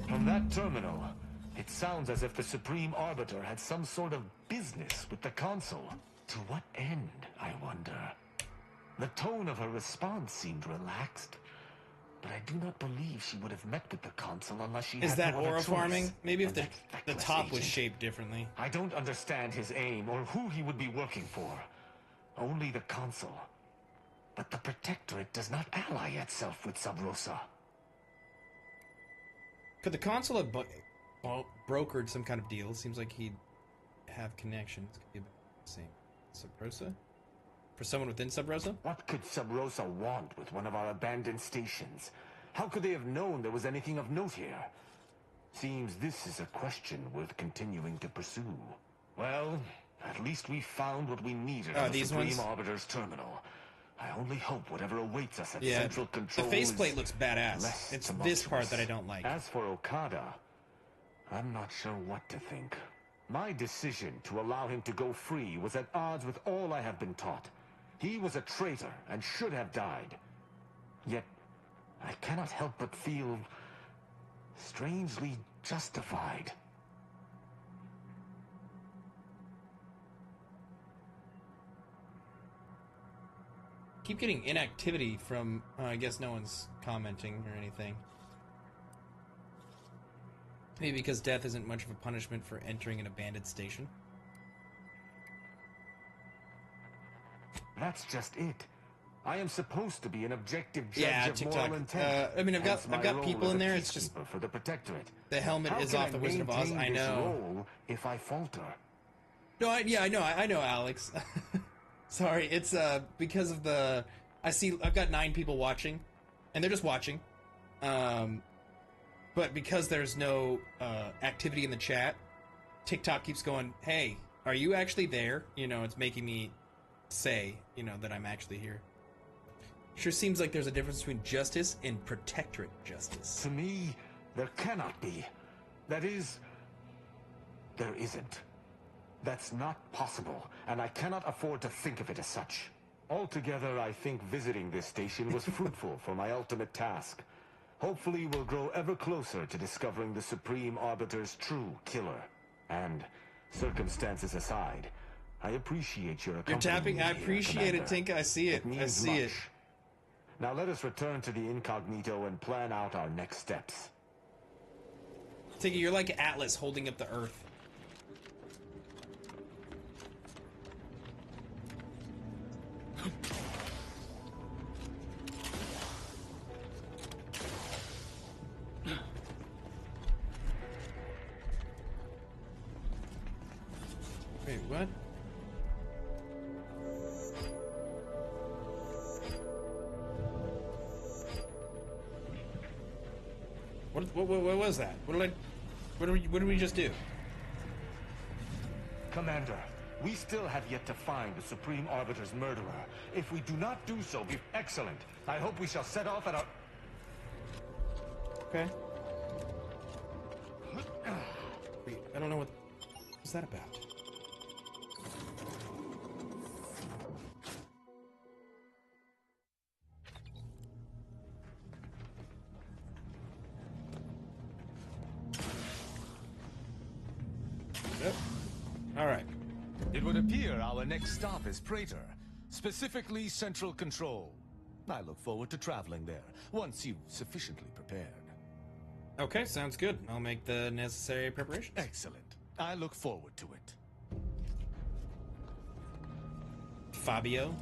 [SPEAKER 20] From that terminal, it sounds as if the Supreme Arbiter had some sort of business with the Consul. To what end, I wonder? The tone of her response seemed relaxed, but I do not believe she would have met with the Consul unless she
[SPEAKER 1] Is
[SPEAKER 20] had
[SPEAKER 1] that
[SPEAKER 20] no other
[SPEAKER 1] aura
[SPEAKER 20] choice
[SPEAKER 1] farming? Maybe if
[SPEAKER 20] than
[SPEAKER 1] the
[SPEAKER 20] that feckless
[SPEAKER 1] top was
[SPEAKER 20] agent.
[SPEAKER 1] shaped differently.
[SPEAKER 20] I don't understand his aim or who he would be working for. Only the Consul. But the Protectorate does not ally itself with Sub Rosa.
[SPEAKER 1] Could the Consul have brokered some kind of deal? Seems like he'd have connections. Could be about the same. Sub Rosa? For someone within Sub Rosa?
[SPEAKER 20] What could Sub Rosa want with one of our abandoned stations? How could they have known there was anything of note here? Seems this is a question worth continuing to pursue. Well, at least we found what we needed at the
[SPEAKER 1] these
[SPEAKER 20] Supreme
[SPEAKER 1] ones?
[SPEAKER 20] Arbiter's terminal. I only hope whatever awaits us at
[SPEAKER 1] Yeah,
[SPEAKER 20] Central Control
[SPEAKER 1] the faceplate
[SPEAKER 20] is
[SPEAKER 1] looks badass.
[SPEAKER 20] less
[SPEAKER 1] It's this part
[SPEAKER 20] tumultuous.
[SPEAKER 1] that I don't like.
[SPEAKER 20] As for Okada, I'm not sure what to think. My decision to allow him to go free was at odds with all I have been taught. He was a traitor and should have died. Yet, I cannot help but feel strangely justified.
[SPEAKER 1] Keep getting inactivity from, I guess no one's commenting or anything. Maybe because death isn't much of a punishment for entering an abandoned station.
[SPEAKER 20] That's just it. I am supposed to be an objective judge
[SPEAKER 1] Yeah,
[SPEAKER 20] of
[SPEAKER 1] TikTok.
[SPEAKER 20] moral intent.
[SPEAKER 1] I mean, I've
[SPEAKER 20] Hence my
[SPEAKER 1] got
[SPEAKER 20] role
[SPEAKER 1] people
[SPEAKER 20] as
[SPEAKER 1] in
[SPEAKER 20] a
[SPEAKER 1] there. It's just
[SPEAKER 20] peacekeeper for the Protectorate.
[SPEAKER 1] the helmet
[SPEAKER 20] How
[SPEAKER 1] is
[SPEAKER 20] can
[SPEAKER 1] off the Wizard of Oz.
[SPEAKER 20] maintain
[SPEAKER 1] I
[SPEAKER 20] this
[SPEAKER 1] know.
[SPEAKER 20] role if I falter?
[SPEAKER 1] No, I know, Alex. Sorry, it's because of the. I've got 9 people watching, and they're just watching. But because there's no activity in the chat, TikTok keeps going, "Hey, are you actually there?" You know, it's making me say, you know, that I'm actually here. Sure seems like there's a difference between justice and protectorate justice.
[SPEAKER 20] To me, there cannot be. That is, there isn't. That's not possible, and I cannot afford to think of it as such. Altogether, I think visiting this station was fruitful for my ultimate task. Hopefully, we'll grow ever closer to discovering the Supreme Arbiter's true killer. And, circumstances aside, I appreciate your
[SPEAKER 1] You're
[SPEAKER 20] accompanying
[SPEAKER 1] tapping. I
[SPEAKER 20] me here,
[SPEAKER 1] appreciate it,
[SPEAKER 20] Commander.
[SPEAKER 1] Tinka. I see it. I
[SPEAKER 20] means
[SPEAKER 1] see it.
[SPEAKER 20] much. Now let us return to the incognito and plan out our next steps.
[SPEAKER 1] Tinka, you're like Atlas holding up the Earth. Wait, what? What was that? What did we just do?
[SPEAKER 20] Commander, we still have yet to find the Supreme Arbiter's murderer. If we do not do so, excellent. I hope we shall set off at our...
[SPEAKER 1] Okay. Wait, I don't know what was that about. Yep. All right.
[SPEAKER 11] It would appear our next stop is Praetor, specifically Central Control. I look forward to traveling there, once you've sufficiently prepared.
[SPEAKER 1] Okay, sounds good. I'll make the necessary preparations.
[SPEAKER 11] Excellent. I look forward to it.
[SPEAKER 1] Fabio.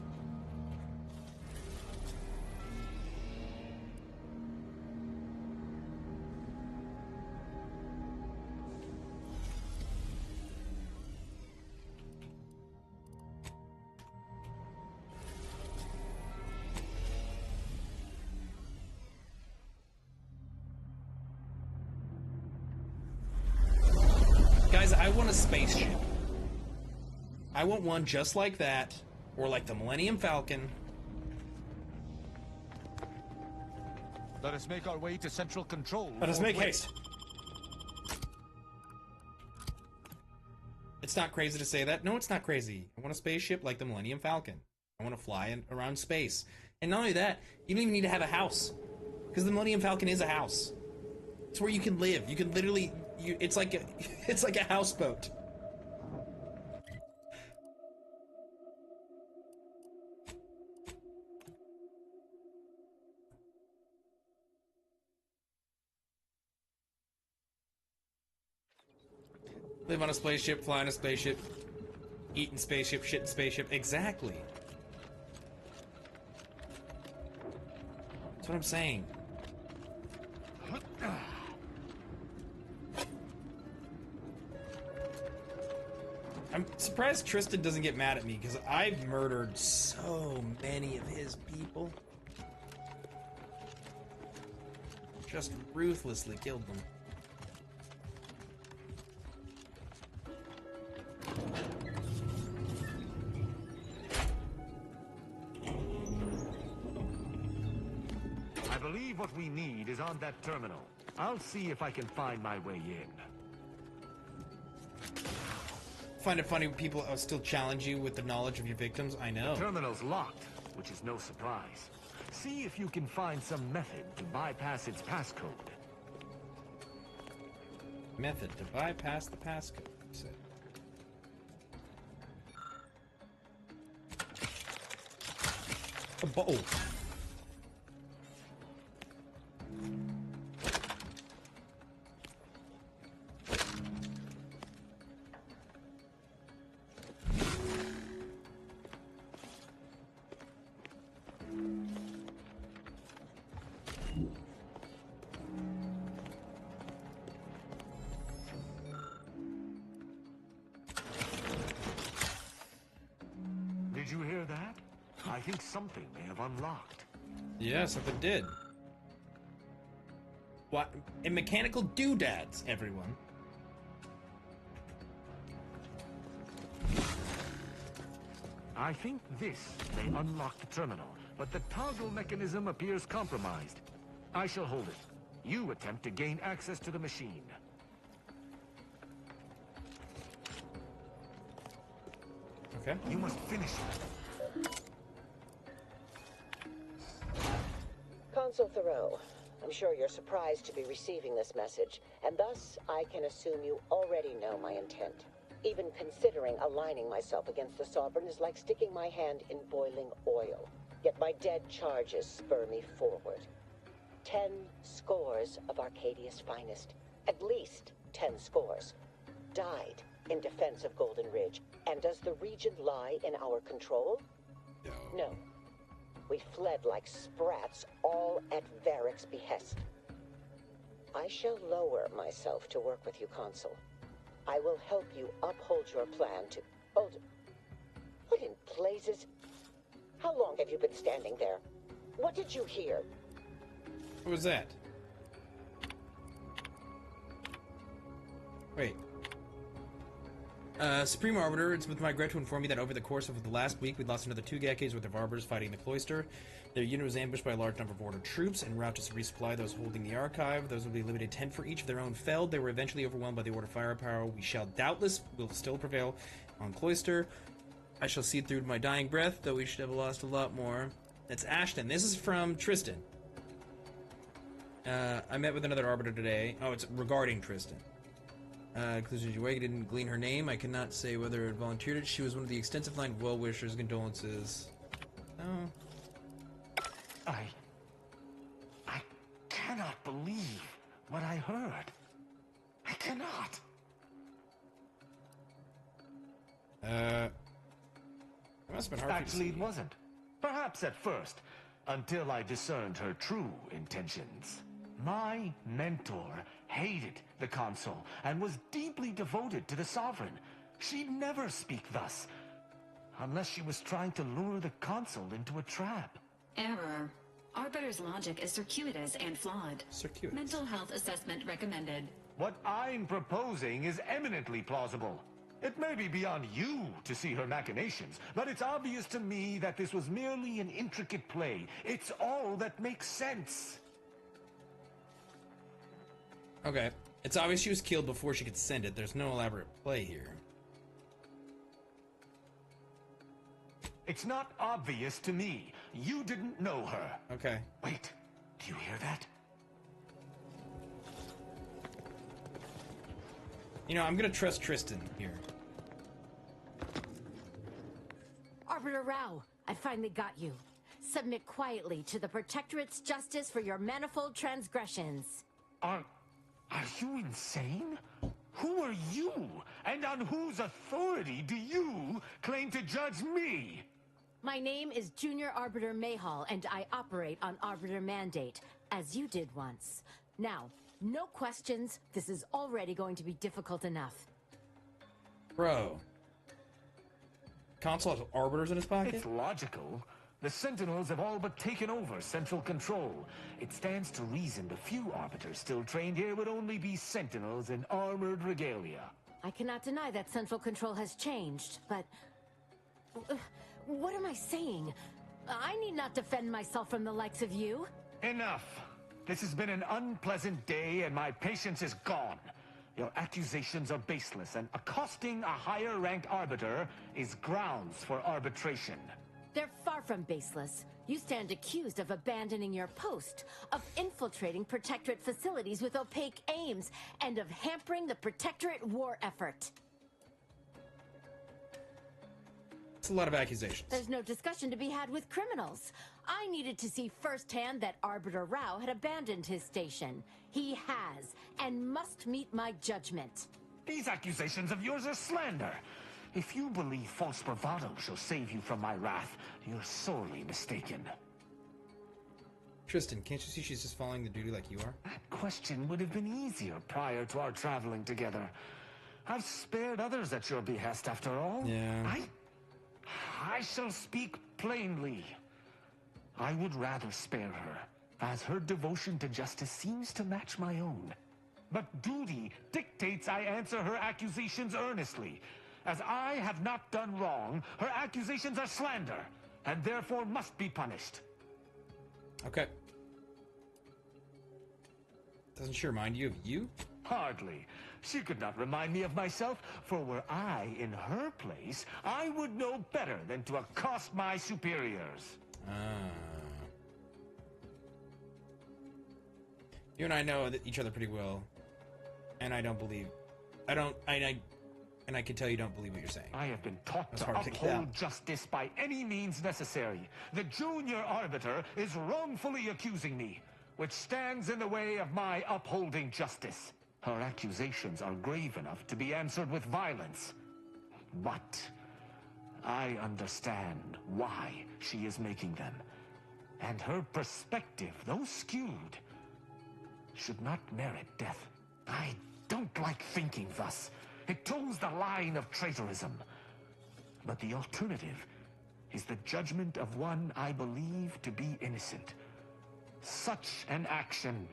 [SPEAKER 1] Guys, I want a spaceship. I want one just like that, or like the Millennium Falcon.
[SPEAKER 11] Let us make our way to Central Control.
[SPEAKER 1] Let us make haste. It's not crazy to say that. No, it's not crazy. I want a spaceship like the Millennium Falcon. I want to fly around space. And not only that, you don't even need to have a house. Because the Millennium Falcon is a house. It's where you can live. You can literally... it's like a houseboat. Live on a spaceship, fly on a spaceship, eat in spaceship, shit in spaceship. Exactly. That's what I'm saying. I'm surprised Tristan doesn't get mad at me, because I've murdered so many of his people. Just ruthlessly killed them.
[SPEAKER 20] I believe what we need is on that terminal. I'll see if I can find my way in.
[SPEAKER 1] Find it funny when people still challenge you with the knowledge of your victims. I know.
[SPEAKER 20] The terminal's locked, which is no surprise. See if you can find some method to bypass its passcode.
[SPEAKER 1] Method to bypass the passcode, you said. Oh.
[SPEAKER 20] I think something may have unlocked.
[SPEAKER 1] Yeah, something did. What? And mechanical doodads, everyone.
[SPEAKER 20] I think this may unlock the terminal, but the toggle mechanism appears compromised. I shall hold it. You attempt to gain access to the machine.
[SPEAKER 1] Okay.
[SPEAKER 20] You must finish it.
[SPEAKER 6] Consul Thoreau, I'm sure you're surprised to be receiving this message, and thus I can assume you already know my intent. Even considering aligning myself against the Sovereign is like sticking my hand in boiling oil. Yet my dead charges spur me forward. 10 scores of Arcadia's finest, at least 10 scores, died in defense of Golden Ridge. And does the region lie in our control? No. We fled like sprats, all at Varric's behest. I shall lower myself to work with you, Consul. I will help you uphold your plan to... Hold... What in blazes? How long have you been standing there? What did you hear?
[SPEAKER 1] What was that? Wait. Supreme Arbiter, it's with my regret to inform you that over the course of the last week, we lost another 2 Gekkes worth of Arbiters fighting the Cloister. Their unit was ambushed by a large number of Order troops en route to resupply those holding the Archive. Those will be limited 10 for each of their own felled. They were eventually overwhelmed by the Order firepower. We shall doubtless will still prevail on Cloister. I shall see through my dying breath, though we should have lost a lot more. That's Ashton. This is from Tristan. I met with another Arbiter today. Oh, it's regarding Tristan. Conclusion, I didn't glean her name. I cannot say whether it volunteered it. She was one of the extensive line of well-wishers. Condolences. Oh.
[SPEAKER 20] I cannot believe what I heard. I cannot.
[SPEAKER 1] It must have been hard
[SPEAKER 20] Actually,
[SPEAKER 1] for you to see.
[SPEAKER 20] it wasn't. Perhaps at first, until I discerned her true intentions. My mentor hated the Consul and was deeply devoted to the Sovereign. She'd never speak thus, unless she was trying to lure the Consul into a trap.
[SPEAKER 8] Error. Arbiter's logic is circuitous and flawed.
[SPEAKER 1] Circuitous.
[SPEAKER 8] Mental health assessment recommended.
[SPEAKER 20] What I'm proposing is eminently plausible. It may be beyond you to see her machinations, but it's obvious to me that this was merely an intricate play. It's all that makes sense.
[SPEAKER 1] Okay. It's obvious she was killed before she could send it. There's no elaborate play here.
[SPEAKER 20] It's not obvious to me. You didn't know her.
[SPEAKER 1] Okay.
[SPEAKER 20] Wait, do you hear that?
[SPEAKER 1] You know, I'm gonna trust Tristan here.
[SPEAKER 2] Arbiter Rao, I finally got you. Submit quietly to the Protectorate's justice for your manifold transgressions.
[SPEAKER 20] Are you insane? Who are you? And on whose authority do you claim to judge me?
[SPEAKER 2] My name is Junior Arbiter Mayhall, and I operate on Arbiter Mandate, as you did once. Now, no questions. This is already going to be difficult enough.
[SPEAKER 1] Bro. Consul has arbiters in his pocket?
[SPEAKER 20] It's logical. The Sentinels have all but taken over central control. It stands to reason the few Arbiters still trained here would only be Sentinels in armored regalia.
[SPEAKER 2] I cannot deny that central control has changed, but... what am I saying? I need not defend myself from the likes of you.
[SPEAKER 20] Enough! This has been an unpleasant day and my patience is gone. Your accusations are baseless, and accosting a higher-ranked Arbiter is grounds for arbitration.
[SPEAKER 2] They're far from baseless. You stand accused of abandoning your post, of infiltrating Protectorate facilities with opaque aims, and of hampering the Protectorate war effort.
[SPEAKER 1] It's a lot of accusations.
[SPEAKER 2] There's no discussion to be had with criminals. I needed to see firsthand that Arbiter Rao had abandoned his station. He has, and must meet my judgment.
[SPEAKER 20] These accusations of yours are slander. If you believe false bravado shall save you from my wrath, you're sorely mistaken.
[SPEAKER 1] Tristan, can't you see she's just following the duty like you are?
[SPEAKER 20] That question would have been easier prior to our traveling together. I've spared others at your behest, after all.
[SPEAKER 1] Yeah.
[SPEAKER 20] I shall speak plainly. I would rather spare her, as her devotion to justice seems to match my own. But duty dictates I answer her accusations earnestly. As I have not done wrong, her accusations are slander, and therefore must be punished.
[SPEAKER 1] Okay. Doesn't she remind you of you?
[SPEAKER 20] Hardly. She could not remind me of myself, for were I in her place, I would know better than to accost my superiors.
[SPEAKER 1] You and I know each other pretty well, and I can tell you don't believe what you're saying.
[SPEAKER 20] I have been taught
[SPEAKER 1] That's
[SPEAKER 20] to
[SPEAKER 1] hard to get out.
[SPEAKER 20] uphold justice by any means necessary. The junior arbiter is wrongfully accusing me, which stands in the way of my upholding justice. Her accusations are grave enough to be answered with violence. But I understand why she is making them. And her perspective, though skewed, should not merit death. I don't like thinking thus. It toes the line of traitorism. But the alternative is the judgment of one I believe to be innocent. Such an action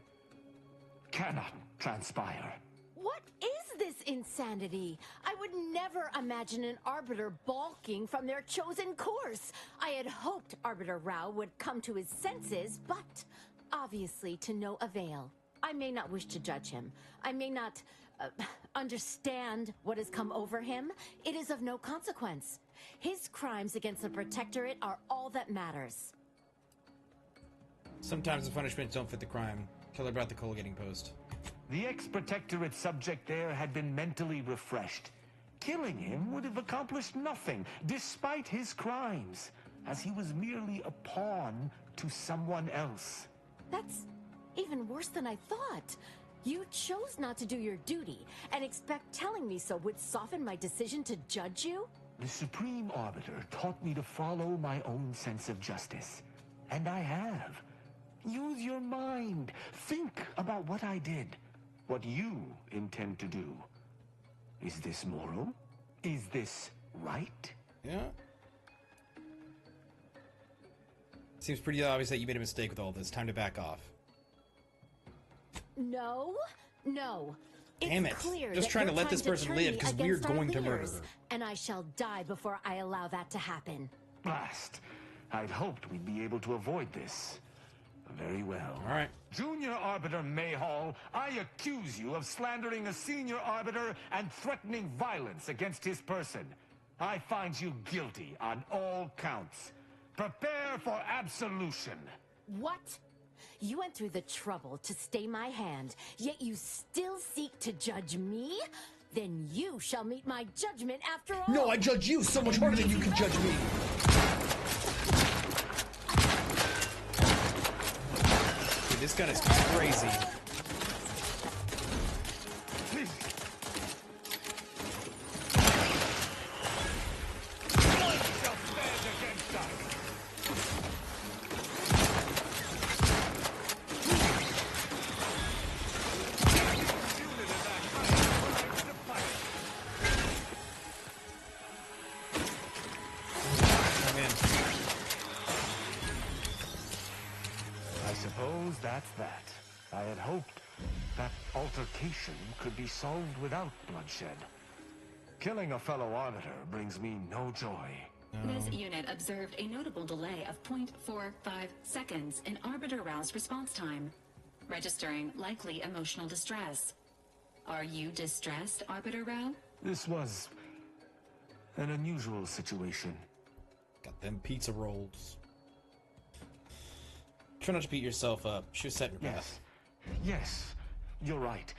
[SPEAKER 20] cannot transpire.
[SPEAKER 17] What is this insanity? I would never imagine an Arbiter balking from their chosen course. I had hoped Arbiter Rao would come to his senses, but obviously to no avail. I may not wish to judge him. I may not understand what has come over him. It is of no consequence. His crimes against the Protectorate are all that matters.
[SPEAKER 1] Sometimes the punishments don't fit the crime. Tell her about the Colgating post.
[SPEAKER 20] The ex-Protectorate subject there had been mentally refreshed. Killing him would have accomplished nothing, despite his crimes, as he was merely a pawn to someone else.
[SPEAKER 17] That's even worse than I thought. You chose not to do your duty, and expect telling me so would soften my decision to judge you?
[SPEAKER 20] The Supreme Arbiter taught me to follow my own sense of justice. And I have. Use your mind. Think about what I did. What you intend to do. Is this moral? Is this right?
[SPEAKER 1] Yeah. Seems pretty obvious that you made a mistake with all this. Time to back off.
[SPEAKER 17] No.
[SPEAKER 1] Damn it.
[SPEAKER 17] It's clear
[SPEAKER 1] Just
[SPEAKER 17] that
[SPEAKER 1] trying to
[SPEAKER 17] you're
[SPEAKER 1] let this
[SPEAKER 17] trying
[SPEAKER 1] person
[SPEAKER 17] turn
[SPEAKER 1] live,
[SPEAKER 17] me
[SPEAKER 1] 'cause we're
[SPEAKER 17] against our
[SPEAKER 1] going to murder
[SPEAKER 17] leaders,
[SPEAKER 1] her.
[SPEAKER 17] and I shall die before I allow that to happen.
[SPEAKER 20] Blast. I'd hoped we'd be able to avoid this. Very well.
[SPEAKER 1] All right.
[SPEAKER 20] Junior Arbiter Mayhall, I accuse you of slandering a senior arbiter and threatening violence against his person. I find you guilty on all counts. Prepare for absolution.
[SPEAKER 17] What? You went through the trouble to stay my hand, yet you still seek to judge me? Then you shall meet my judgment after all.
[SPEAKER 1] No, I judge you so much harder than you can judge me. Dude, this gun is crazy.
[SPEAKER 20] That's that. I had hoped that altercation could be solved without bloodshed. Killing a fellow arbiter brings me no joy.
[SPEAKER 8] This unit observed a notable delay of 0.45 seconds in Arbiter Rao's response time, registering likely emotional distress. Are you distressed, Arbiter Rao?
[SPEAKER 20] This was an unusual situation.
[SPEAKER 1] Got them pizza rolls. Try not to beat yourself up. She was setting your path.
[SPEAKER 20] Yes, you're right.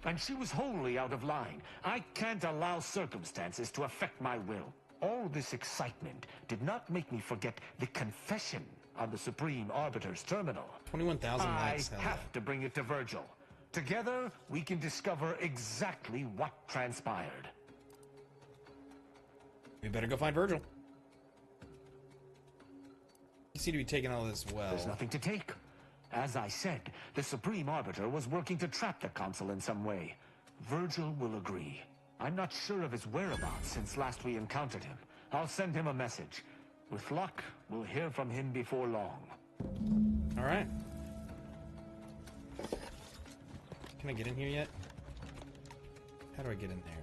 [SPEAKER 20] And she was wholly out of line. I can't allow circumstances to affect my will. All this excitement did not make me forget the confession on the Supreme Arbiter's terminal.
[SPEAKER 1] 21,000 likes.
[SPEAKER 20] I have to bring it to Virgil. Together, we can discover exactly what transpired.
[SPEAKER 1] We better go find Virgil. You seem to be taking all this well.
[SPEAKER 20] There's nothing to take. As I said, the Supreme Arbiter was working to trap the Consul in some way. Virgil will agree. I'm not sure of his whereabouts since last we encountered him. I'll send him a message. With luck, we'll hear from him before long.
[SPEAKER 1] All right. Can I get in here yet? How do I get in there?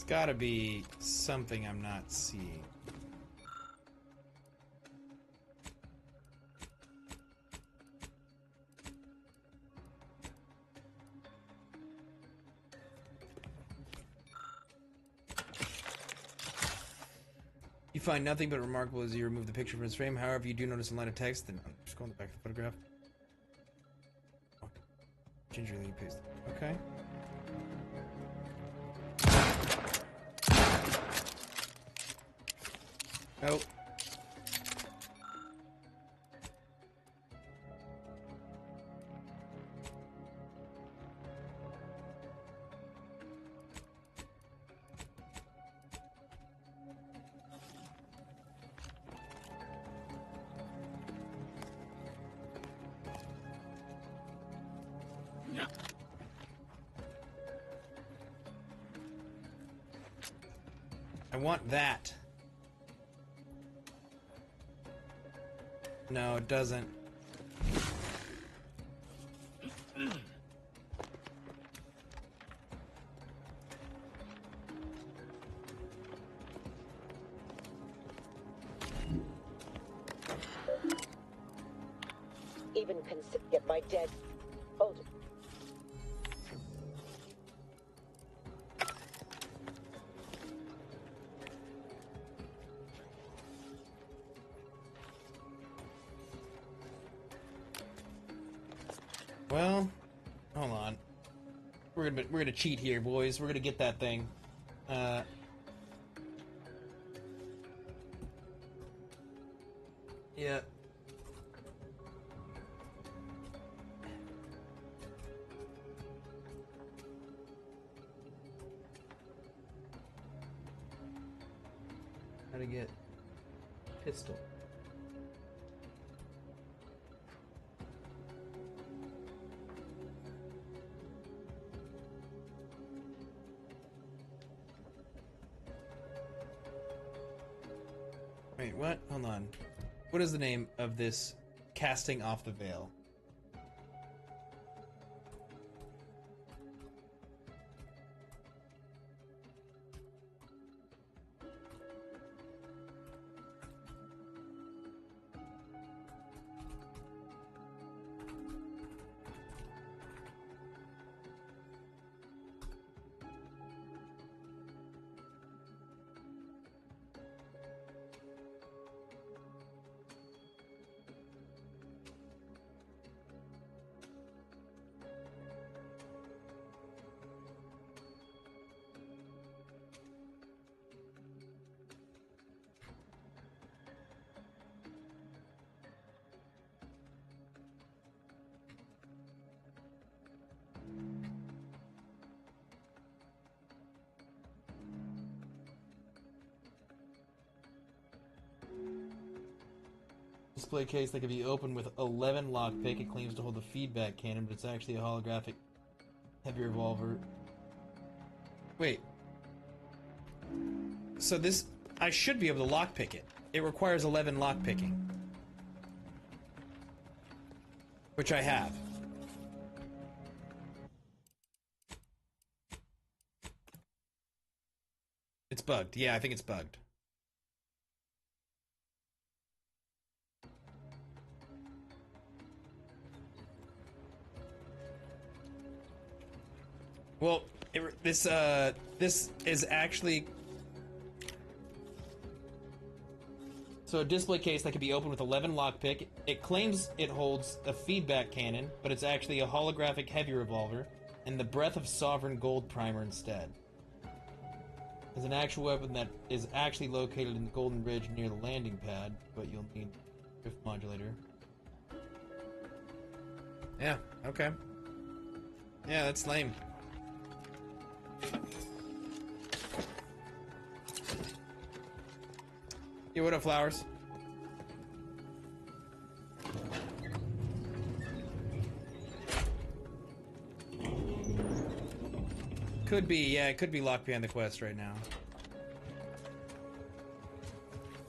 [SPEAKER 1] Gotta be something I'm not seeing. You find nothing but remarkable as you remove the picture from its frame. However, you do notice a line of text, then just go on the back of the photograph. Gingerly paste. Okay. Oh. I want that. No, it doesn't.
[SPEAKER 6] Even consider my dead. Hold it.
[SPEAKER 1] Well, hold on. We're gonna cheat here, boys. We're gonna get that thing. Yeah. How to get pistol. Wait, what? Hold on. What is the name of this casting off the veil? Display case that can be opened with 11 lockpick. It claims to hold the feedback cannon, but it's actually a holographic heavy revolver. Wait. So this... I should be able to lockpick it. It requires 11 lockpicking. Which I have. It's bugged. Yeah, I think it's bugged. Well, this is actually... So a display case that can be opened with 11 lockpick. It claims it holds a feedback cannon, but it's actually a holographic heavy revolver, and the Breath of Sovereign gold primer instead. There's an actual weapon that is actually located in the Golden Ridge near the landing pad, but you'll need drift modulator. Yeah, okay. Yeah, that's lame. Yeah, what up, Flowers? Could be, yeah, it could be locked behind the quest right now.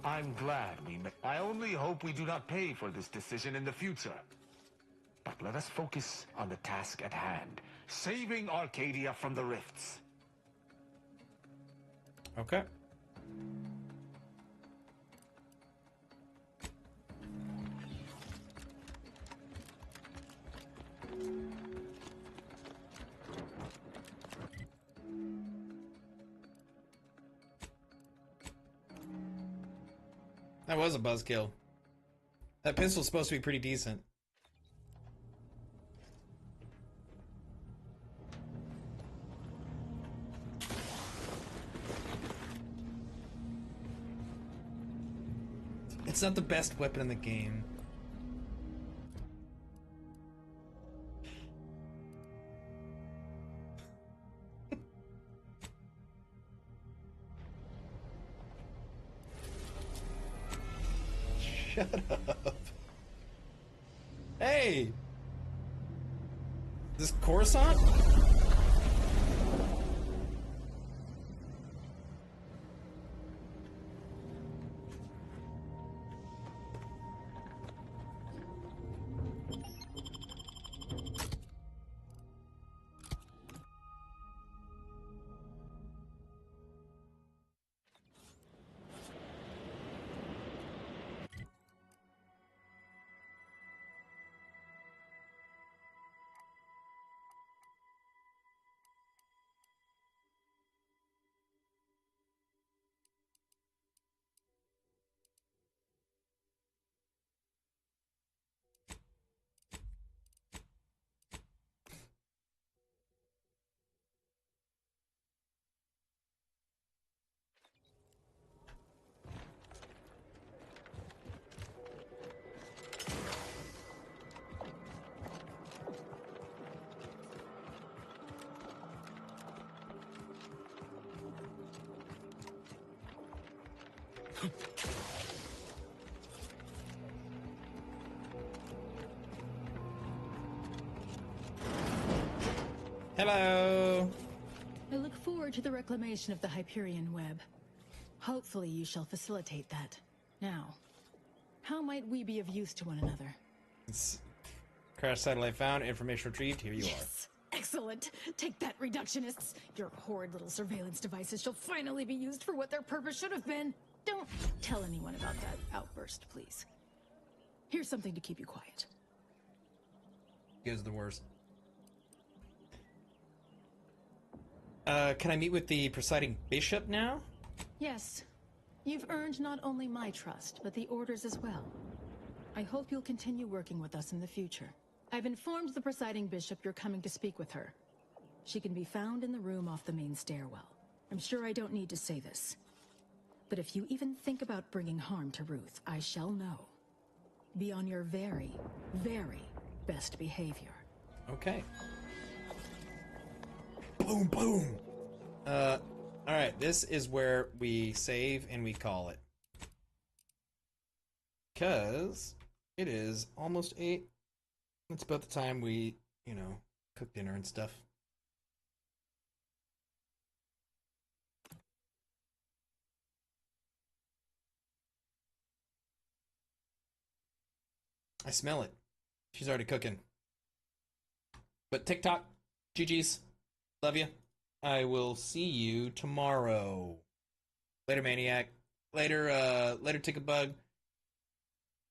[SPEAKER 20] I'm glad we met. I only hope we do not pay for this decision in the future. But let us focus on the task at hand, saving Arcadia from the rifts.
[SPEAKER 1] Okay. That was a buzzkill. That pistol's supposed to be pretty decent. It's not the best weapon in the game. Shut up. Hey! Is this Coruscant? Hello.
[SPEAKER 7] I look forward to the reclamation of the Hyperion web. Hopefully you shall facilitate that. Now, how might we be of use to one another?
[SPEAKER 1] It's crash satellite found, information retrieved, here you
[SPEAKER 7] Yes! Excellent! Take that, reductionists! Your horrid little surveillance devices shall finally be used for what their purpose should have been! Don't tell anyone about that outburst, please. Here's something to keep you quiet.
[SPEAKER 1] are. You guys are the worst. Can I meet with the presiding bishop now?
[SPEAKER 7] Yes. You've earned not only my trust, but the Order's as well. I hope you'll continue working with us in the future. I've informed the presiding bishop you're coming to speak with her. She can be found in the room off the main stairwell. I'm sure I don't need to say this. But if you even think about bringing harm to Ruth, I shall know. Be on your very, very best behavior.
[SPEAKER 1] Okay. Boom, boom. Alright, this is where we save and we call it. Because it is almost 8. It's about the time we, you know, cook dinner and stuff. I smell it. She's already cooking. But TikTok, GG's. Love you. I will see you tomorrow. Later, Maniac. Later, later, Tickabug.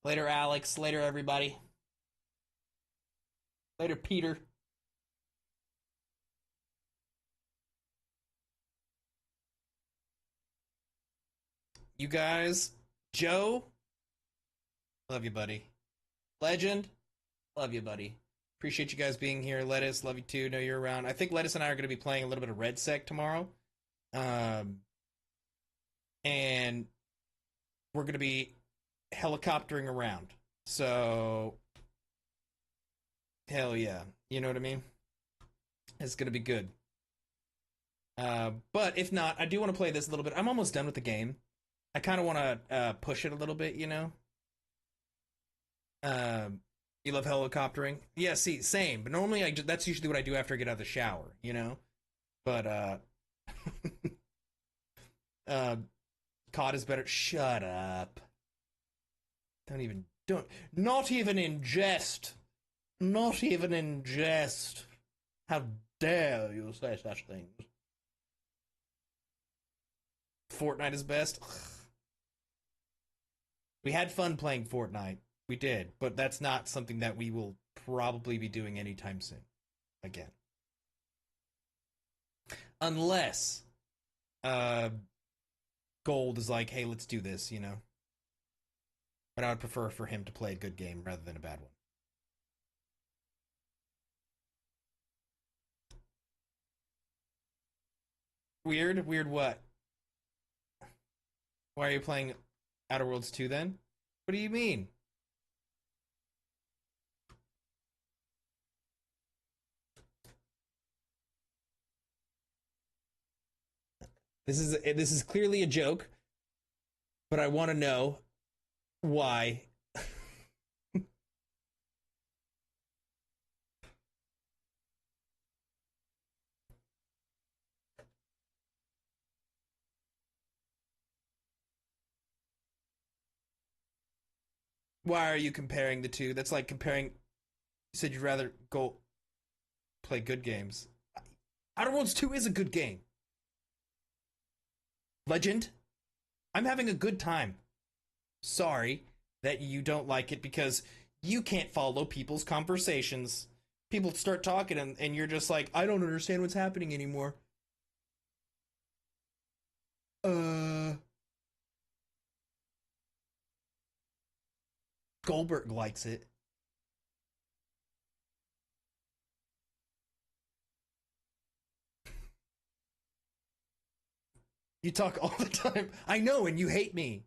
[SPEAKER 1] Later, Alex. Later, everybody. Later, Peter. You guys, Joe Love you, buddy. Legend, love you, buddy. Appreciate you guys being here. Lettuce, love you too. Know you're around. I think Lettuce and I are going to be playing a little bit of Red Sec tomorrow. And we're going to be helicoptering around. So, hell yeah. You know what I mean? It's going to be good. But if not, I do want to play this a little bit. I'm almost done with the game. I kind of want to push it a little bit, you know? You love helicoptering? Yeah, see, same. But normally, that's usually what I do after I get out of the shower, you know? But, COD is better. Shut up. Not even in jest. Not even in jest. How dare you say such things? Fortnite is best? We had fun playing Fortnite. We did, but that's not something that we will probably be doing anytime soon. Again. Unless Gold is like, hey, let's do this, you know? But I would prefer for him to play a good game rather than a bad one. Weird? Weird what? Why are you playing Outer Worlds 2 then? What do you mean? This is clearly a joke, but I want to know why. Why are you comparing the two? That's like comparing. You said you'd rather go play good games. Outer Worlds 2 is a good game. Legend, I'm having a good time. Sorry that you don't like it because you can't follow people's conversations. People start talking and you're just like, I don't understand what's happening anymore. Goldberg likes it. You talk all the time. I know, and you hate me.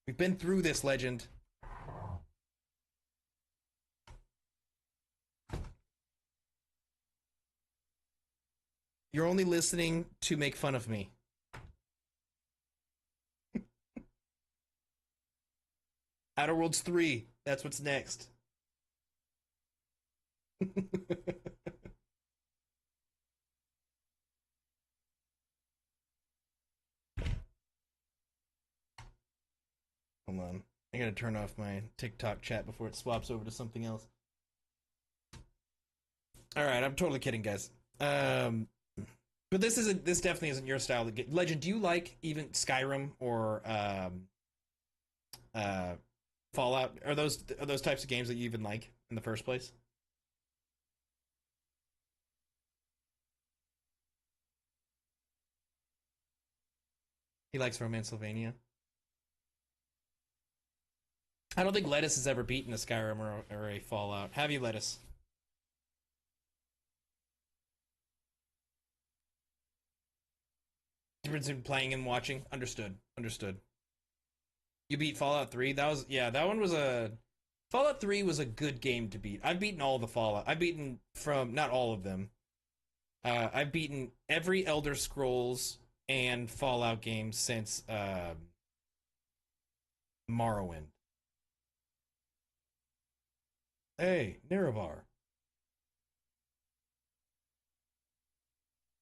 [SPEAKER 1] We've been through this, Legend. You're only listening to make fun of me. Outer Worlds 3. That's what's next. Hold on. I gotta turn off my TikTok chat before it swaps over to something else. Alright, I'm totally kidding, guys. But this definitely isn't your style. Legend, do you like even Skyrim or Fallout? Are those types of games that you even like in the first place? He likes Romancevania. I don't think Lettuce has ever beaten a Skyrim or a Fallout. Have you, Lettuce? Difference in playing and watching. Understood. You beat Fallout 3? That one was Fallout 3 was a good game to beat. I've beaten all the Fallout. I've beaten not all of them. I've beaten every Elder Scrolls and Fallout game since Morrowind. Hey, Nerevar.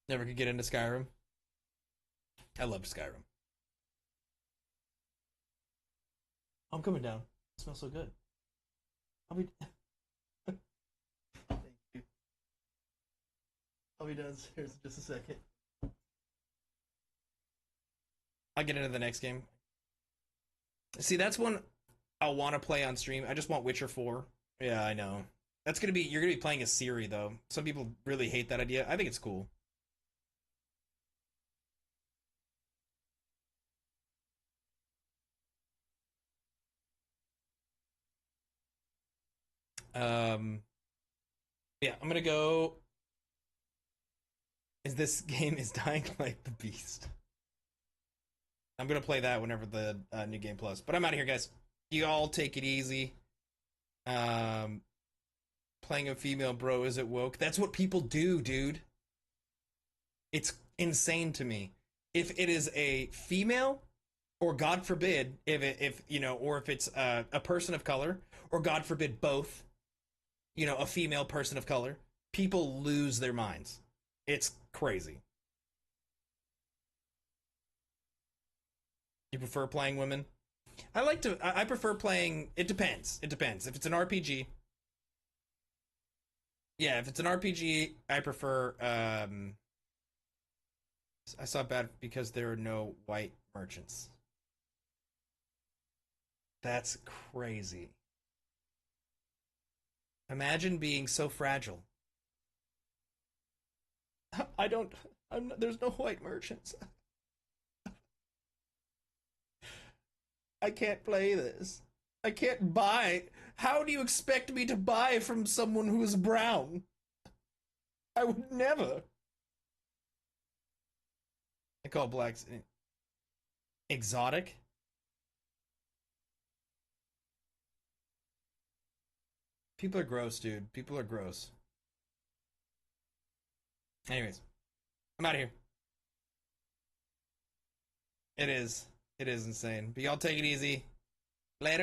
[SPEAKER 1] Never could get into Skyrim. I loved Skyrim. I'm coming down. It smells so good. I'll be... Thank you. I'll be downstairs in just a second. I'll get into the next game. See, that's one I'll want to play on stream. I just want Witcher 4. Yeah, I know. That's gonna be, you're gonna be playing as Siri though. Some people really hate that idea. I think it's cool. Yeah, I'm gonna go. Is this game is dying like the beast? I'm gonna play that whenever the new game plus. But I'm out of here, guys. You all take it easy. Playing a female bro, is it woke? That's what people do, dude. It's insane to me. If it is a female, or God forbid, if you know, or if it's a person of color, or God forbid both, you know, a female person of color, people lose their minds. It's crazy. You prefer playing women? I prefer playing, it depends. It depends. If it's an RPG, yeah, if it's an RPG, I prefer, I saw bad because there are no white merchants. That's crazy. Imagine being so fragile. There's no white merchants. I can't play this. I can't buy. How do you expect me to buy from someone who is brown? I would never. I call blacks exotic. People are gross, dude. People are gross. Anyways, I'm out of here. It is insane. But y'all take it easy. Later.